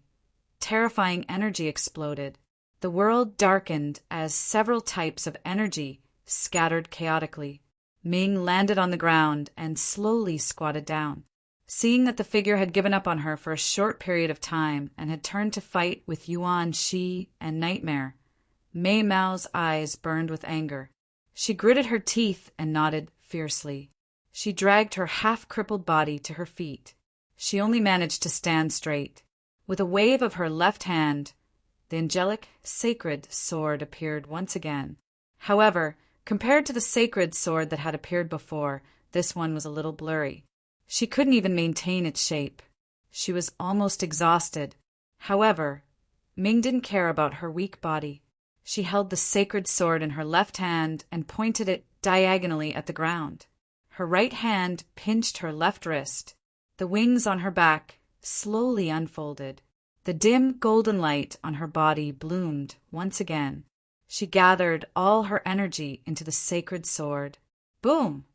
terrifying energy exploded. The world darkened as several types of energy scattered chaotically. Ming landed on the ground and slowly squatted down. Seeing that the figure had given up on her for a short period of time and had turned to fight with Yuan, Shi, and Nightmare, Mei Mao's eyes burned with anger. She gritted her teeth and nodded fiercely. She dragged her half-crippled body to her feet. She only managed to stand straight. With a wave of her left hand, the angelic, sacred sword appeared once again. However, compared to the sacred sword that had appeared before, this one was a little blurry. She couldn't even maintain its shape. She was almost exhausted. However, Ming didn't care about her weak body. She held the sacred sword in her left hand and pointed it diagonally at the ground. Her right hand pinched her left wrist. The wings on her back slowly unfolded. The dim golden light on her body bloomed once again. She gathered all her energy into the sacred sword. Boom!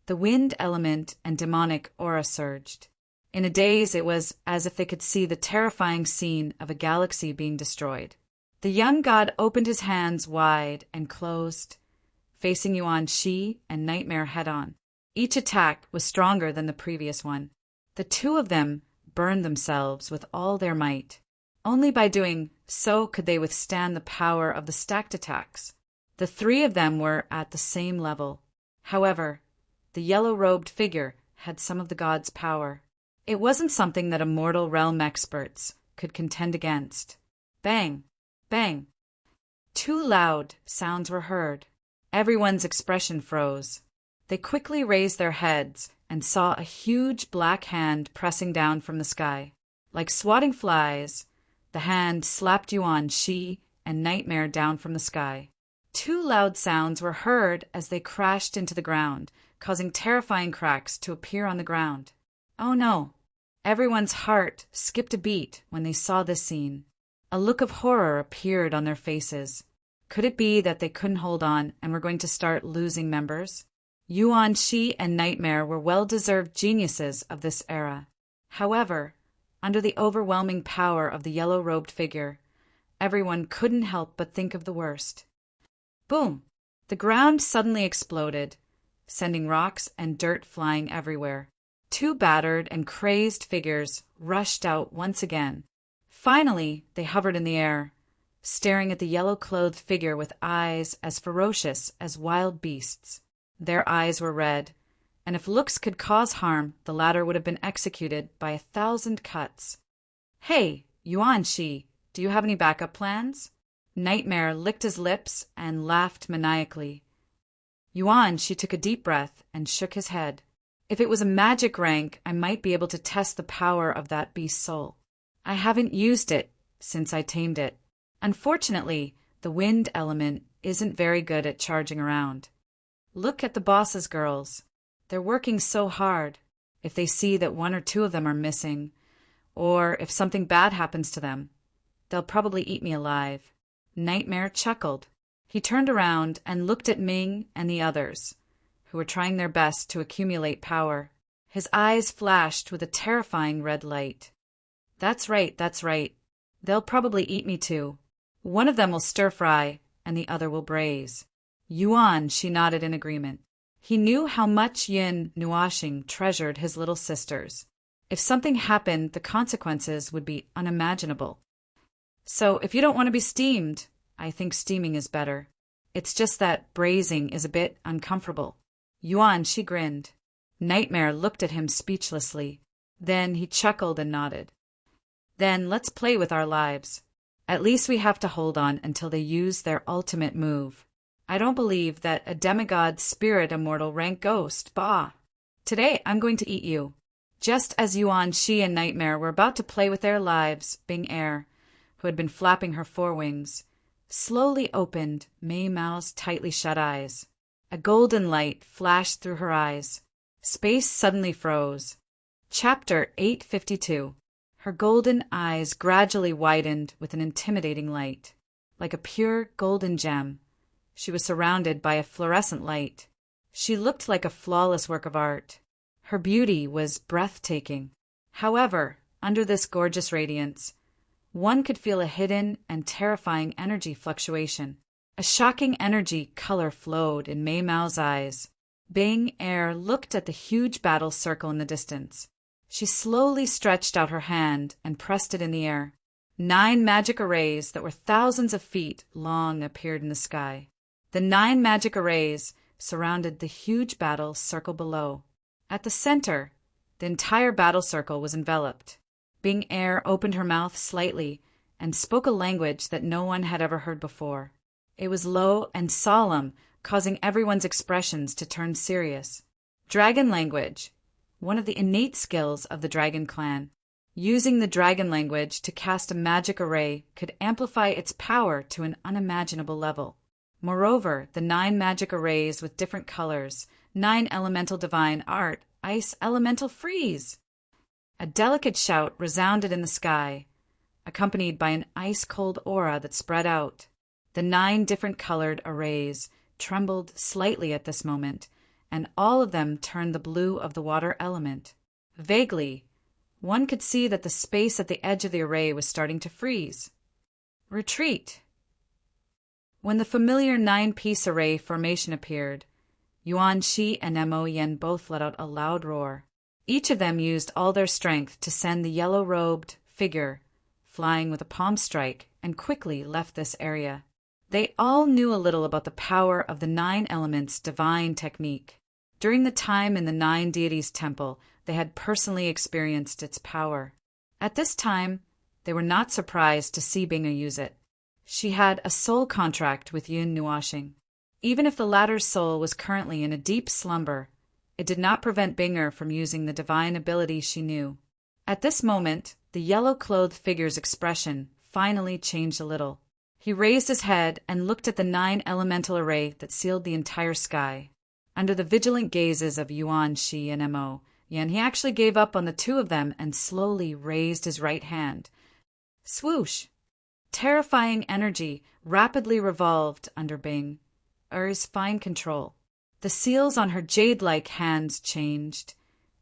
The wind element and demonic aura surged. In a daze, it was as if they could see the terrifying scene of a galaxy being destroyed. The young god opened his hands wide and closed, facing Yuan, Shi, and Nightmare head-on. Each attack was stronger than the previous one. The two of them burned themselves with all their might. Only by doing so could they withstand the power of the stacked attacks. The three of them were at the same level. However, the yellow-robed figure had some of the god's power. It wasn't something that immortal realm experts could contend against. Bang! Bang! Two loud sounds were heard. Everyone's expression froze. They quickly raised their heads and saw a huge black hand pressing down from the sky. Like swatting flies, the hand slapped Yuan, Shi, and Nightmare down from the sky. Two loud sounds were heard as they crashed into the ground, causing terrifying cracks to appear on the ground. Oh no! Everyone's heart skipped a beat when they saw this scene. A look of horror appeared on their faces. Could it be that they couldn't hold on and were going to start losing members? Yuan Shi and Nightmare were well-deserved geniuses of this era. However, under the overwhelming power of the yellow-robed figure, everyone couldn't help but think of the worst. Boom! The ground suddenly exploded, sending rocks and dirt flying everywhere. Two battered and crazed figures rushed out once again. Finally, they hovered in the air, staring at the yellow-clothed figure with eyes as ferocious as wild beasts. Their eyes were red, and if looks could cause harm, the latter would have been executed by 1,000 cuts. Hey, Yuan Shi, do you have any backup plans? Nightmare licked his lips and laughed maniacally. Yuan Shi took a deep breath and shook his head. If it was a magic rank, I might be able to test the power of that beast's soul. I haven't used it since I tamed it. Unfortunately, the wind element isn't very good at charging around. Look at the boss's girls. They're working so hard. If they see that one or two of them are missing, or if something bad happens to them, they'll probably eat me alive. Nightmare chuckled. He turned around and looked at Ming and the others, who were trying their best to accumulate power. His eyes flashed with a terrifying red light. That's right. They'll probably eat me too. One of them will stir-fry, and the other will braise. Yuan, she nodded in agreement. He knew how much Yin Nuashing treasured his little sisters. If something happened, the consequences would be unimaginable. So if you don't want to be steamed, I think steaming is better. It's just that braising is a bit uncomfortable. Yuan, she grinned. Nightmare looked at him speechlessly. Then he chuckled and nodded. Then let's play with our lives. At least we have to hold on until they use their ultimate move. I don't believe that a demigod spirit immortal rank ghost, bah. Today I'm going to eat you. Just as Yuan Shi and Nightmare were about to play with their lives, Bing Air, who had been flapping her forewings, slowly opened Mei Mao's tightly shut eyes. A golden light flashed through her eyes. Space suddenly froze. Chapter 852. Her golden eyes gradually widened with an intimidating light. Like a pure golden gem, she was surrounded by a fluorescent light. She looked like a flawless work of art. Her beauty was breathtaking. However, under this gorgeous radiance, one could feel a hidden and terrifying energy fluctuation. A shocking energy color flowed in Mei Mao's eyes. Bing Air looked at the huge battle circle in the distance. She slowly stretched out her hand and pressed it in the air. 9 magic arrays that were thousands of feet long appeared in the sky. The 9 magic arrays surrounded the huge battle circle below. At the center, the entire battle circle was enveloped. Bing Air opened her mouth slightly and spoke a language that no one had ever heard before. It was low and solemn, causing everyone's expressions to turn serious. Dragon language, one of the innate skills of the dragon clan. Using the dragon language to cast a magic array could amplify its power to an unimaginable level. Moreover, the 9 magic arrays with different colors, 9 elemental divine art, ice elemental freeze. A delicate shout resounded in the sky, accompanied by an ice-cold aura that spread out. The 9 different colored arrays trembled slightly at this moment, and all of them turned the blue of the water element. Vaguely, one could see that the space at the edge of the array was starting to freeze. Retreat! When the familiar 9-piece array formation appeared, Yuan Shi and Mo Yen both let out a loud roar. Each of them used all their strength to send the yellow-robed figure flying with a palm strike and quickly left this area. They all knew a little about the power of the 9 elements' divine technique. During the time in the 9 deities' temple, they had personally experienced its power. At this time, they were not surprised to see Binga use it. She had a soul contract with Yin Nuashing. Even if the latter's soul was currently in a deep slumber, it did not prevent Binger from using the divine ability she knew. At this moment, the yellow-clothed figure's expression finally changed a little. He raised his head and looked at the 9 elemental array that sealed the entire sky. Under the vigilant gazes of Yuan, Shi, and Mo, Yan, he actually gave up on the 2 of them and slowly raised his right hand. Swoosh! Terrifying energy rapidly revolved under Bing Er's fine control. The seals on her jade-like hands changed,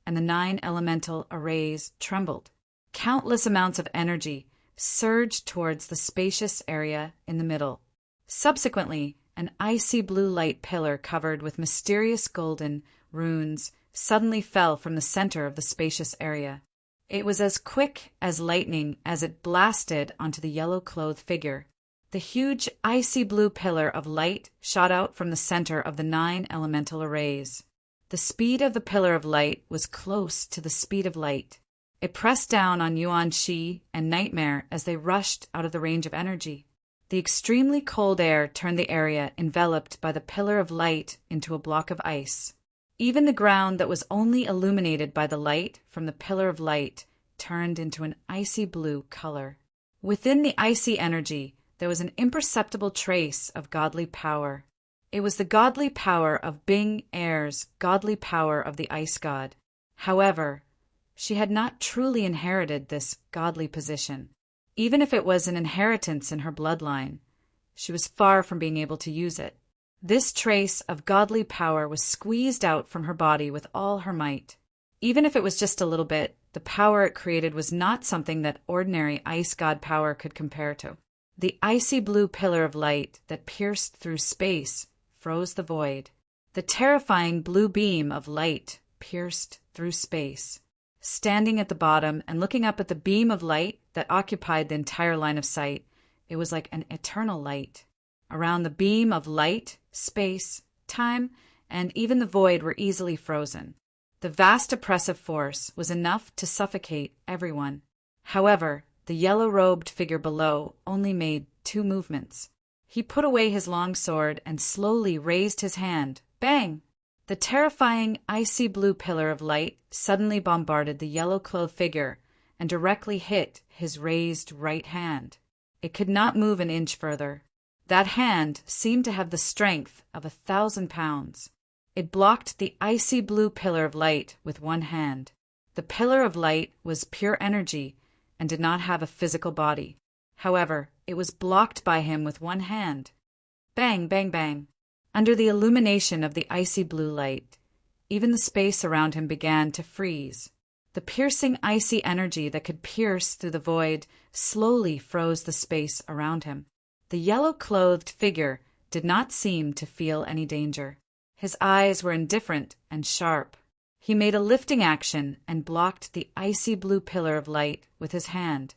and the 9 elemental arrays trembled. Countless amounts of energy surged towards the spacious area in the middle. Subsequently, an icy blue light pillar covered with mysterious golden runes suddenly fell from the center of the spacious area. It was as quick as lightning as it blasted onto the yellow-clothed figure. The huge icy blue pillar of light shot out from the center of the 9 elemental arrays. The speed of the pillar of light was close to the speed of light. It pressed down on Yuan Shi and Nightmare as they rushed out of the range of energy. The extremely cold air turned the area enveloped by the pillar of light into a block of ice. Even the ground that was only illuminated by the light from the pillar of light turned into an icy blue color. Within the icy energy, there was an imperceptible trace of godly power. It was the godly power of Bing Er's godly power of the ice god. However, she had not truly inherited this godly position. Even if it was an inheritance in her bloodline, she was far from being able to use it. This trace of godly power was squeezed out from her body with all her might. Even if it was just a little bit, the power it created was not something that ordinary ice god power could compare to. The icy blue pillar of light that pierced through space froze the void. The terrifying blue beam of light pierced through space. Standing at the bottom and looking up at the beam of light that occupied the entire line of sight, it was like an eternal light. Around the beam of light, space, time, and even the void were easily frozen. The vast oppressive force was enough to suffocate everyone. However, the yellow-robed figure below only made 2 movements. He put away his long sword and slowly raised his hand. Bang! The terrifying icy blue pillar of light suddenly bombarded the yellow-clothed figure and directly hit his raised right hand. It could not move an inch further. That hand seemed to have the strength of 1,000 pounds. It blocked the icy blue pillar of light with one hand. The pillar of light was pure energy and did not have a physical body. However, it was blocked by him with one hand. Bang, bang, bang. Under the illumination of the icy blue light, even the space around him began to freeze. The piercing icy energy that could pierce through the void slowly froze the space around him. The yellow-clothed figure did not seem to feel any danger. His eyes were indifferent and sharp. He made a lifting action and blocked the icy blue pillar of light with his hand.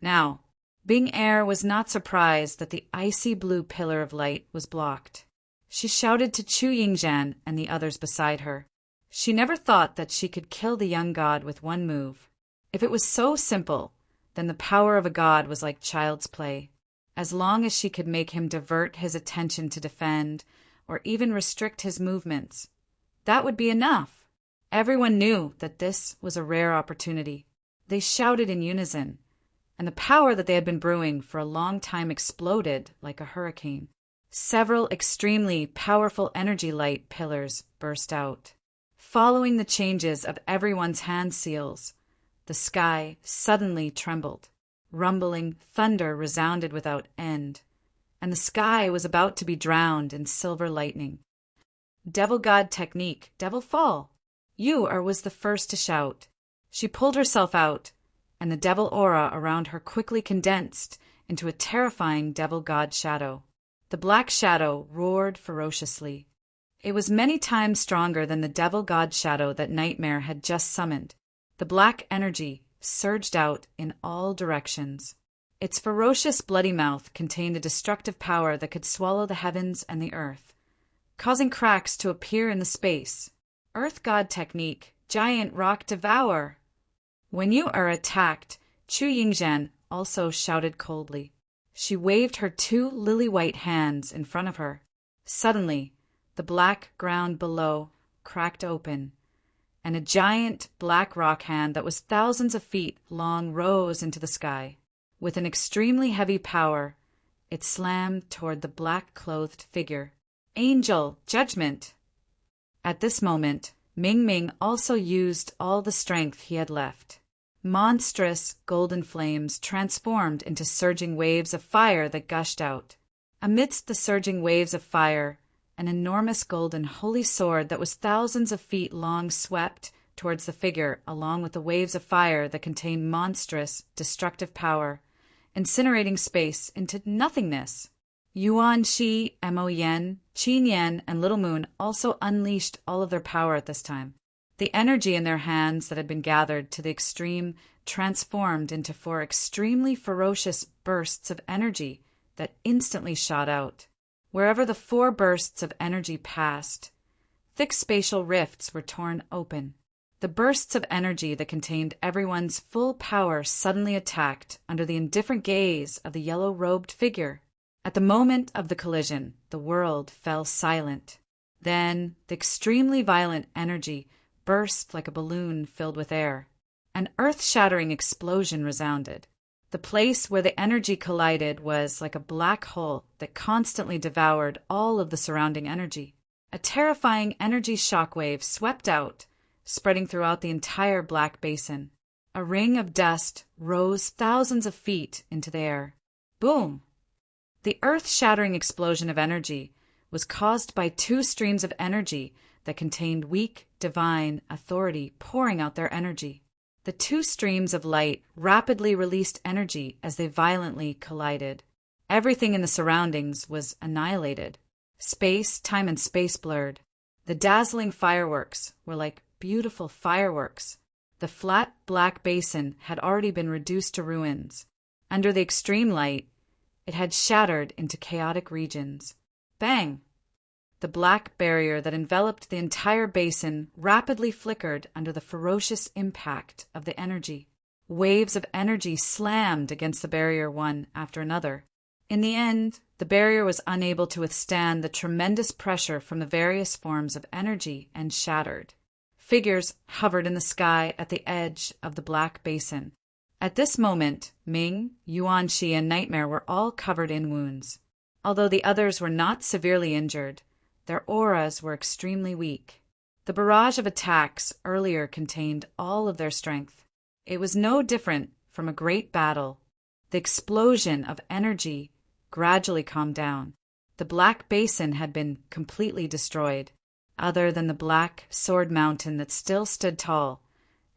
Now, Bing Er was not surprised that the icy blue pillar of light was blocked. She shouted to Chu Yingzhan and the others beside her. She never thought that she could kill the young god with one move. If it was so simple, then the power of a god was like child's play. As long as she could make him divert his attention to defend, or even restrict his movements, that would be enough. Everyone knew that this was a rare opportunity. They shouted in unison, and the power that they had been brewing for a long time exploded like a hurricane. Several extremely powerful energy light pillars burst out. Following the changes of everyone's hand seals, the sky suddenly trembled. Rumbling thunder resounded without end, and the sky was about to be drowned in silver lightning. Devil God technique, devil fall. Yu-Er was the first to shout. She pulled herself out, and the devil aura around her quickly condensed into a terrifying devil god shadow. The black shadow roared ferociously. It was many times stronger than the devil god shadow that Nightmare had just summoned. The black energy surged out in all directions. Its ferocious bloody mouth contained a destructive power that could swallow the heavens and the earth, causing cracks to appear in the space. Earth god technique, giant rock devour. When Yu-Er attacked, Chu Yingzhan also shouted coldly. She waved her 2 lily-white hands in front of her. Suddenly, the black ground below cracked open, and a giant black rock hand that was thousands of feet long rose into the sky. With an extremely heavy power, it slammed toward the black-clothed figure. Angel, judgment! At this moment, Ming Ming also used all the strength he had left. Monstrous golden flames transformed into surging waves of fire that gushed out. Amidst the surging waves of fire, an enormous golden holy sword that was thousands of feet long swept towards the figure along with the waves of fire that contained monstrous, destructive power, incinerating space into nothingness. Yuan Shi, Mo Yen, Qin Yan, and Little Moon also unleashed all of their power at this time. The energy in their hands that had been gathered to the extreme transformed into 4 extremely ferocious bursts of energy that instantly shot out. Wherever the 4 bursts of energy passed, thick spatial rifts were torn open. The bursts of energy that contained everyone's full power suddenly attacked under the indifferent gaze of the yellow-robed figure. At the moment of the collision, the world fell silent. Then the extremely violent energy burst like a balloon filled with air. An earth-shattering explosion resounded. The place where the energy collided was like a black hole that constantly devoured all of the surrounding energy. A terrifying energy shockwave swept out, spreading throughout the entire black basin. A ring of dust rose thousands of feet into the air. Boom! The earth-shattering explosion of energy was caused by 2 streams of energy that contained weak, divine authority pouring out their energy. The 2 streams of light rapidly released energy as they violently collided. Everything in the surroundings was annihilated. Space, time, and space blurred. The dazzling fireworks were like beautiful fireworks. The flat, black basin had already been reduced to ruins. Under the extreme light, it had shattered into chaotic regions. Bang! The black barrier that enveloped the entire basin rapidly flickered under the ferocious impact of the energy. Waves of energy slammed against the barrier one after another. In the end, the barrier was unable to withstand the tremendous pressure from the various forms of energy and shattered. Figures hovered in the sky at the edge of the black basin. At this moment, Ming, Yuan Shi, and Nightmare were all covered in wounds. Although the others were not severely injured, their auras were extremely weak. The barrage of attacks earlier contained all of their strength. It was no different from a great battle. The explosion of energy gradually calmed down. The black basin had been completely destroyed. Other than the black sword mountain that still stood tall,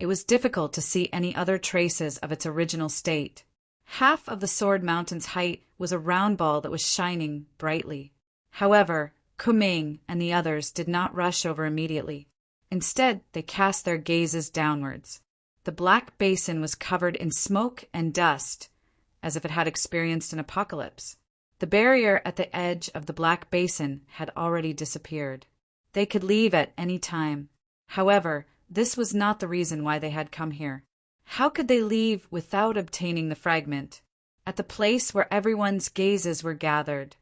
it was difficult to see any other traces of its original state. Half of the sword mountain's height was a round ball that was shining brightly. However, Kuming and the others did not rush over immediately. Instead, they cast their gazes downwards. The black basin was covered in smoke and dust, as if it had experienced an apocalypse. The barrier at the edge of the black basin had already disappeared. They could leave at any time. However, this was not the reason why they had come here. How could they leave without obtaining the fragment? At the place where everyone's gazes were gathered,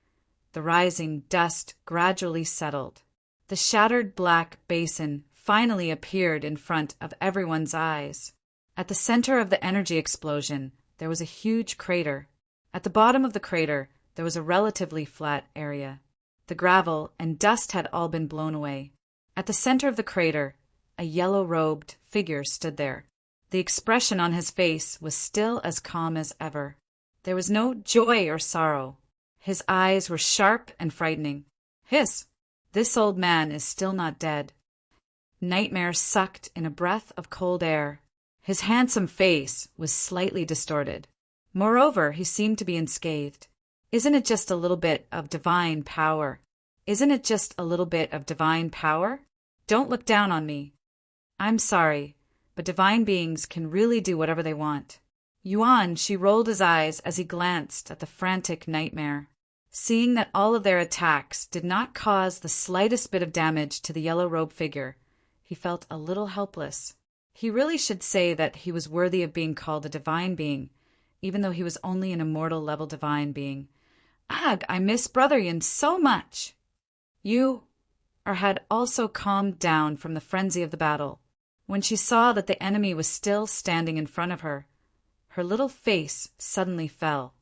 the rising dust gradually settled. The shattered black basin finally appeared in front of everyone's eyes. At the center of the energy explosion, there was a huge crater. At the bottom of the crater, there was a relatively flat area. The gravel and dust had all been blown away. At the center of the crater, a yellow-robed figure stood there. The expression on his face was still as calm as ever. There was no joy or sorrow. His eyes were sharp and frightening. Hiss! This old man is still not dead. Nightmare sucked in a breath of cold air. His handsome face was slightly distorted. Moreover, he seemed to be unscathed. Isn't it just a little bit of divine power? Isn't it just a little bit of divine power? Don't look down on me. I'm sorry, but divine beings can really do whatever they want. Yuan, she rolled his eyes as he glanced at the frantic Nightmare. Seeing that all of their attacks did not cause the slightest bit of damage to the yellow-robed figure, he felt a little helpless. He really should say that he was worthy of being called a divine being, even though he was only an immortal-level divine being. Ugh, I miss Brother Yin so much. Had also calmed down from the frenzy of the battle. When she saw that the enemy was still standing in front of her, her little face suddenly fell.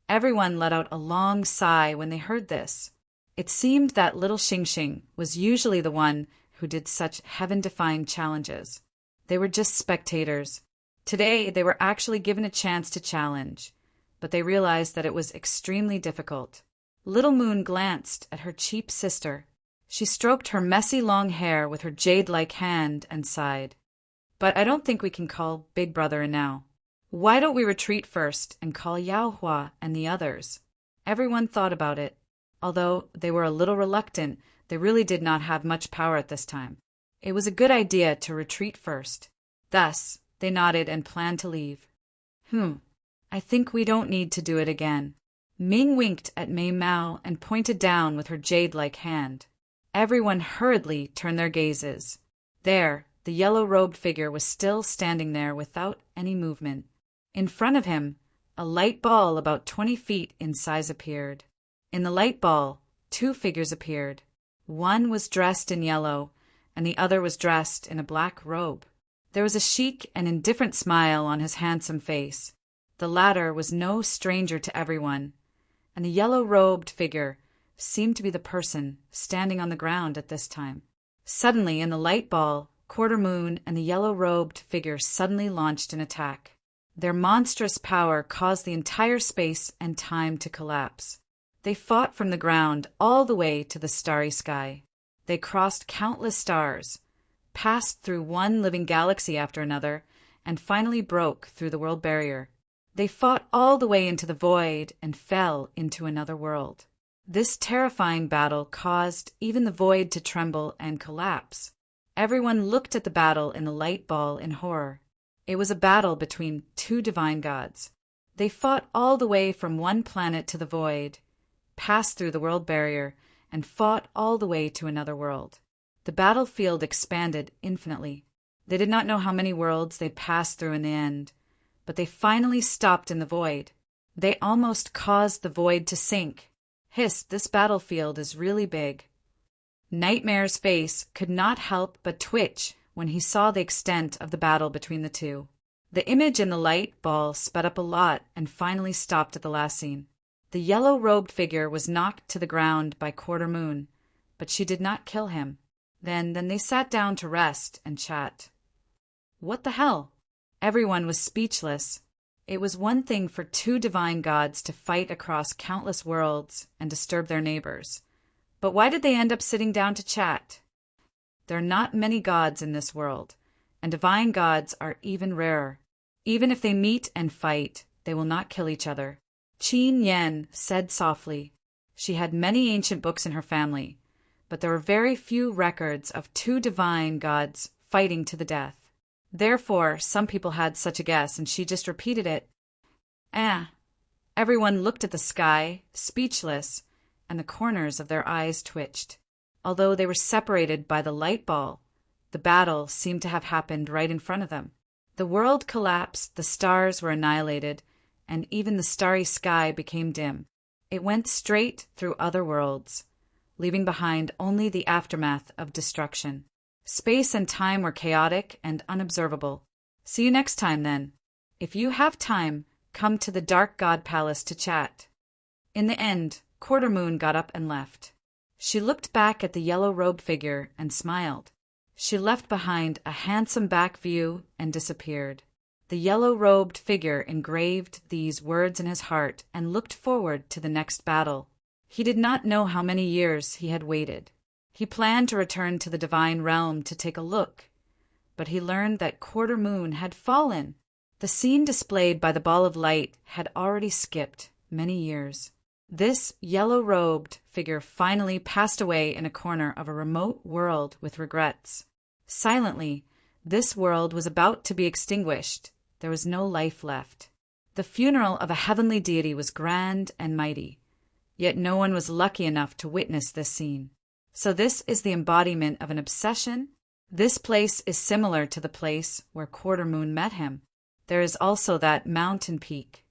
Everyone let out a long sigh when they heard this. It seemed that little Xingxing was usually the one who did such heaven-defying challenges. They were just spectators. Today, they were actually given a chance to challenge, but they realized that it was extremely difficult. Little Moon glanced at her cheap sister. She stroked her messy long hair with her jade-like hand and sighed. But I don't think we can call Big Brother in now. Why don't we retreat first and call Yao Hua and the others? Everyone thought about it. Although they were a little reluctant, they really did not have much power at this time. It was a good idea to retreat first. Thus, they nodded and planned to leave. I think we don't need to do it again. Ming winked at Mei Mao and pointed down with her jade-like hand. Everyone hurriedly turned their gazes. There, the yellow-robed figure was still standing there without any movement. In front of him, a light ball about 20 feet in size appeared. In the light ball, 2 figures appeared. One was dressed in yellow, and the other was dressed in a black robe. There was a chic and indifferent smile on his handsome face. The latter was no stranger to everyone, and the yellow-robed figure seemed to be the person standing on the ground at this time. Suddenly, in the light ball, Quarter Moon and the yellow-robed figure suddenly launched an attack. Their monstrous power caused the entire space and time to collapse. They fought from the ground all the way to the starry sky. They crossed countless stars, passed through one living galaxy after another, and finally broke through the world barrier. They fought all the way into the void and fell into another world. This terrifying battle caused even the void to tremble and collapse. Everyone looked at the battle in the light ball in horror. It was a battle between 2 divine gods. They fought all the way from one planet to the void, passed through the world barrier, and fought all the way to another world. The battlefield expanded infinitely. They did not know how many worlds they passed through in the end, but they finally stopped in the void. They almost caused the void to sink. Hissed, this battlefield is really big. Nightmare's face could not help but twitch when he saw the extent of the battle between the two. The image in the light ball sped up a lot and finally stopped at the last scene. The yellow-robed figure was knocked to the ground by Quarter Moon, but she did not kill him. Then they sat down to rest and chat. What the hell? Everyone was speechless. It was one thing for 2 divine gods to fight across countless worlds and disturb their neighbors. But why did they end up sitting down to chat? There are not many gods in this world, and divine gods are even rarer. Even if they meet and fight, they will not kill each other. Qin Yan said softly. She had many ancient books in her family, but there were very few records of 2 divine gods fighting to the death. Therefore, some people had such a guess, and she just repeated it. Everyone looked at the sky, speechless, and the corners of their eyes twitched. Although they were separated by the light ball, the battle seemed to have happened right in front of them. The world collapsed, the stars were annihilated, and even the starry sky became dim. It went straight through other worlds, leaving behind only the aftermath of destruction. Space and time were chaotic and unobservable. See you next time, then. If you have time, come to the Dark God Palace to chat. In the end, Quarter Moon got up and left. She looked back at the yellow-robed figure and smiled. She left behind a handsome back view and disappeared. The yellow-robed figure engraved these words in his heart and looked forward to the next battle. He did not know how many years he had waited. He planned to return to the divine realm to take a look, but he learned that Quarter Moon had fallen. The scene displayed by the ball of light had already skipped many years. This yellow-robed figure finally passed away in a corner of a remote world with regrets. Silently, this world was about to be extinguished. There was no life left. The funeral of a heavenly deity was grand and mighty, yet no one was lucky enough to witness this scene. So this is the embodiment of an obsession? This place is similar to the place where Quarter Moon met him. There is also that mountain peak.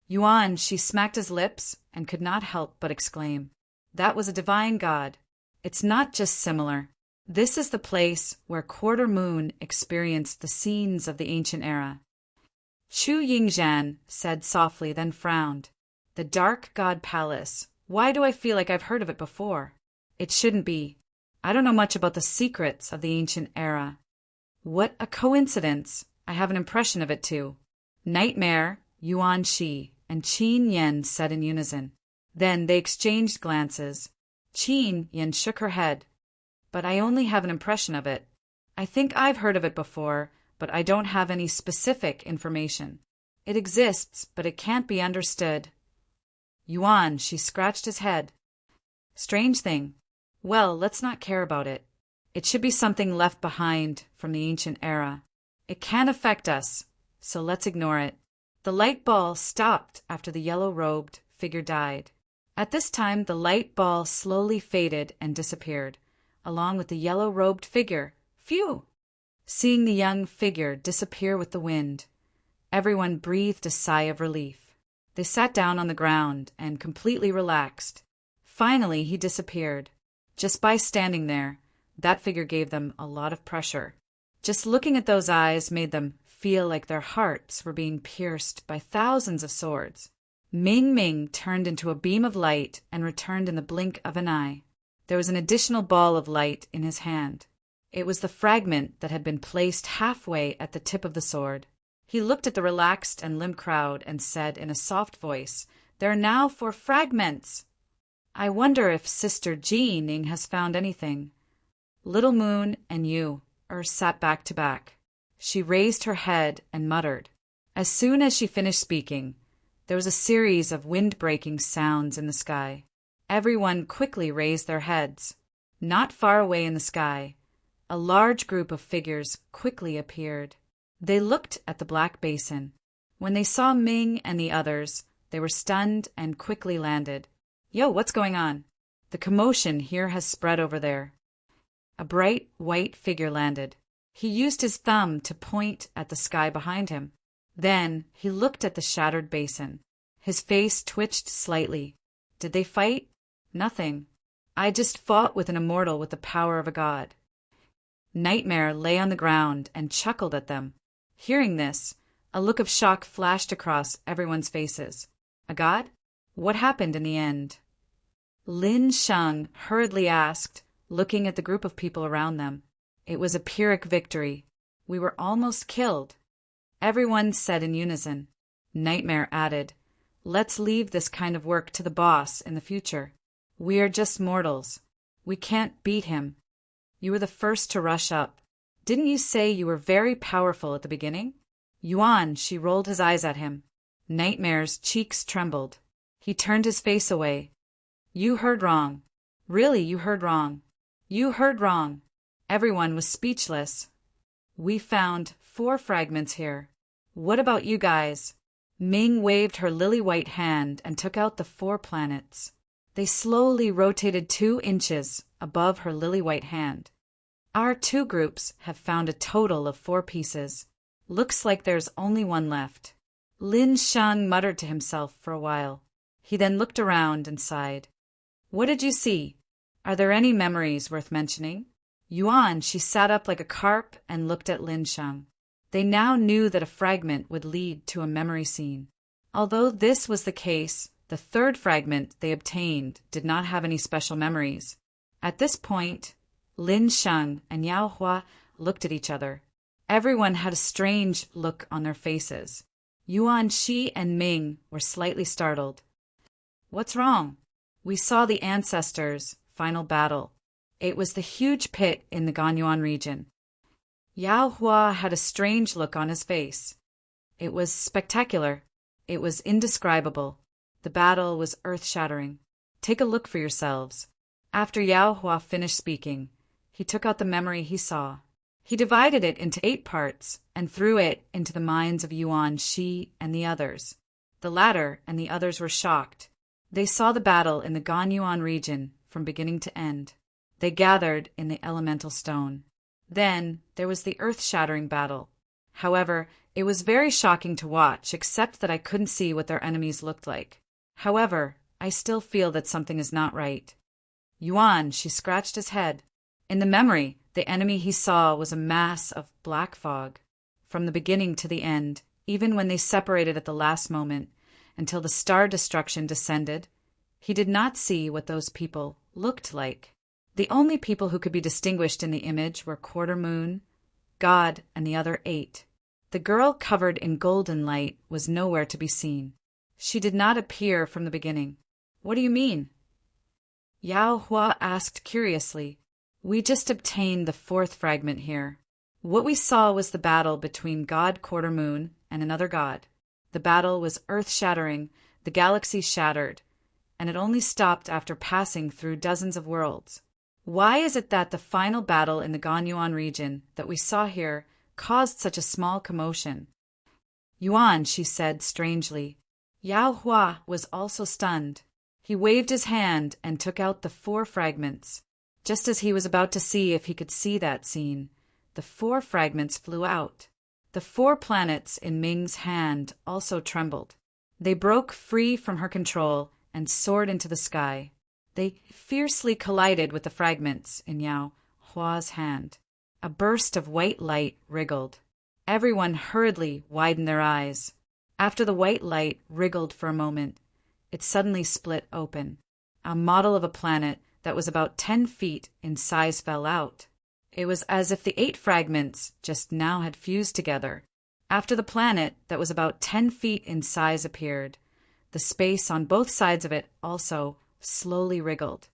Yuan, she smacked his lips and could not help but exclaim, that was a divine god. It's not just similar. This is the place where Quarter Moon experienced the scenes of the ancient era. Chu Yingzhan said softly, then frowned. The Dark God Palace. Why do I feel like I've heard of it before? It shouldn't be. I don't know much about the secrets of the ancient era. What a coincidence. I have an impression of it too. Nightmare, Yuan Shi, and Qin Yen said in unison. Then they exchanged glances. Qin Yen shook her head. But I only have an impression of it. I think I've heard of it before, but I don't have any specific information. It exists, but it can't be understood. Yuan, she scratched his head. Strange thing. Well, let's not care about it. It should be something left behind from the ancient era. It can't affect us, so let's ignore it. The light ball stopped after the yellow-robed figure died. At this time, the light ball slowly faded and disappeared, along with the yellow-robed figure. Phew! Seeing the young figure disappear with the wind, everyone breathed a sigh of relief. They sat down on the ground and completely relaxed. Finally, he disappeared. Just by standing there, that figure gave them a lot of pressure. Just looking at those eyes made them feel like their hearts were being pierced by thousands of swords. Ming Ming turned into a beam of light and returned in the blink of an eye. There was an additional ball of light in his hand. It was the fragment that had been placed halfway at the tip of the sword. He looked at the relaxed and limp crowd and said in a soft voice, "There are now 4 fragments. I wonder if Sister Jean has found anything." Little Moon and you sat back to back. She raised her head and muttered. As soon as she finished speaking, there was a series of wind-breaking sounds in the sky. Everyone quickly raised their heads. Not far away in the sky, a large group of figures quickly appeared. They looked at the black basin. When they saw Ming and the others, they were stunned and quickly landed. Yo, what's going on? The commotion here has spread over there. A bright white figure landed. He used his thumb to point at the sky behind him. Then he looked at the shattered basin. His face twitched slightly. Did they fight? Nothing. I just fought with an immortal with the power of a god. Nightmare lay on the ground and chuckled at them. Hearing this, a look of shock flashed across everyone's faces. A god? What happened in the end? Lin Sheng hurriedly asked, looking at the group of people around them. It was a Pyrrhic victory. We were almost killed. Everyone said in unison. Nightmare added, "Let's leave this kind of work to the boss in the future. We are just mortals. We can't beat him. You were the first to rush up. Didn't you say you were very powerful at the beginning?" Yuan, she rolled his eyes at him. Nightmare's cheeks trembled. He turned his face away. You heard wrong. Really, you heard wrong. You heard wrong. Everyone was speechless. We found 4 fragments here. What about you guys? Ming waved her lily-white hand and took out the 4 planets. They slowly rotated 2 inches above her lily-white hand. Our 2 groups have found a total of 4 pieces. Looks like there's only 1 left. Lin Sheng muttered to himself for a while. He then looked around and sighed. What did you see? Are there any memories worth mentioning? Yuan, she sat up like a carp and looked at Lin Sheng. They now knew that a fragment would lead to a memory scene. Although this was the case, the 3rd fragment they obtained did not have any special memories. At this point, Lin Sheng and Yao Hua looked at each other. Everyone had a strange look on their faces. Yuan Shi and Ming were slightly startled. What's wrong? We saw the ancestors' final battle. It was the huge pit in the Ganyuan region. Yao Hua had a strange look on his face. It was spectacular. It was indescribable. The battle was earth-shattering. Take a look for yourselves. After Yao Hua finished speaking, he took out the memory he saw. He divided it into 8 parts and threw it into the minds of Yuan Shi and the others. The latter and the others were shocked. They saw the battle in the Ganyuan region from beginning to end. They gathered in the elemental stone. Then there was the earth-shattering battle. However, it was very shocking to watch, except that I couldn't see what their enemies looked like. However, I still feel that something is not right. Yuan, she scratched his head. In the memory, the enemy he saw was a mass of black fog. From the beginning to the end, even when they separated at the last moment, until the star destruction descended, he did not see what those people looked like. The only people who could be distinguished in the image were Quarter Moon, God, and the other 8. The girl covered in golden light was nowhere to be seen. She did not appear from the beginning. What do you mean? Yao Hua asked curiously. We just obtained the 4th fragment here. What we saw was the battle between God Quarter Moon and another god. The battle was earth-shattering, the galaxy shattered, and it only stopped after passing through dozens of worlds. Why is it that the final battle in the Ganyuan region that we saw here caused such a small commotion? Yuan, she said strangely. Yao Hua was also stunned. He waved his hand and took out the 4 fragments. Just as he was about to see if he could see that scene, the 4 fragments flew out. The 4 planets in Ming's hand also trembled. They broke free from her control and soared into the sky. They fiercely collided with the fragments in Yao Hua's hand. A burst of white light wriggled. Everyone hurriedly widened their eyes. After the white light wriggled for a moment, it suddenly split open. A model of a planet that was about 10 feet in size fell out. It was as if the 8 fragments just now had fused together. After the planet that was about 10 feet in size appeared, the space on both sides of it also slowly wriggled.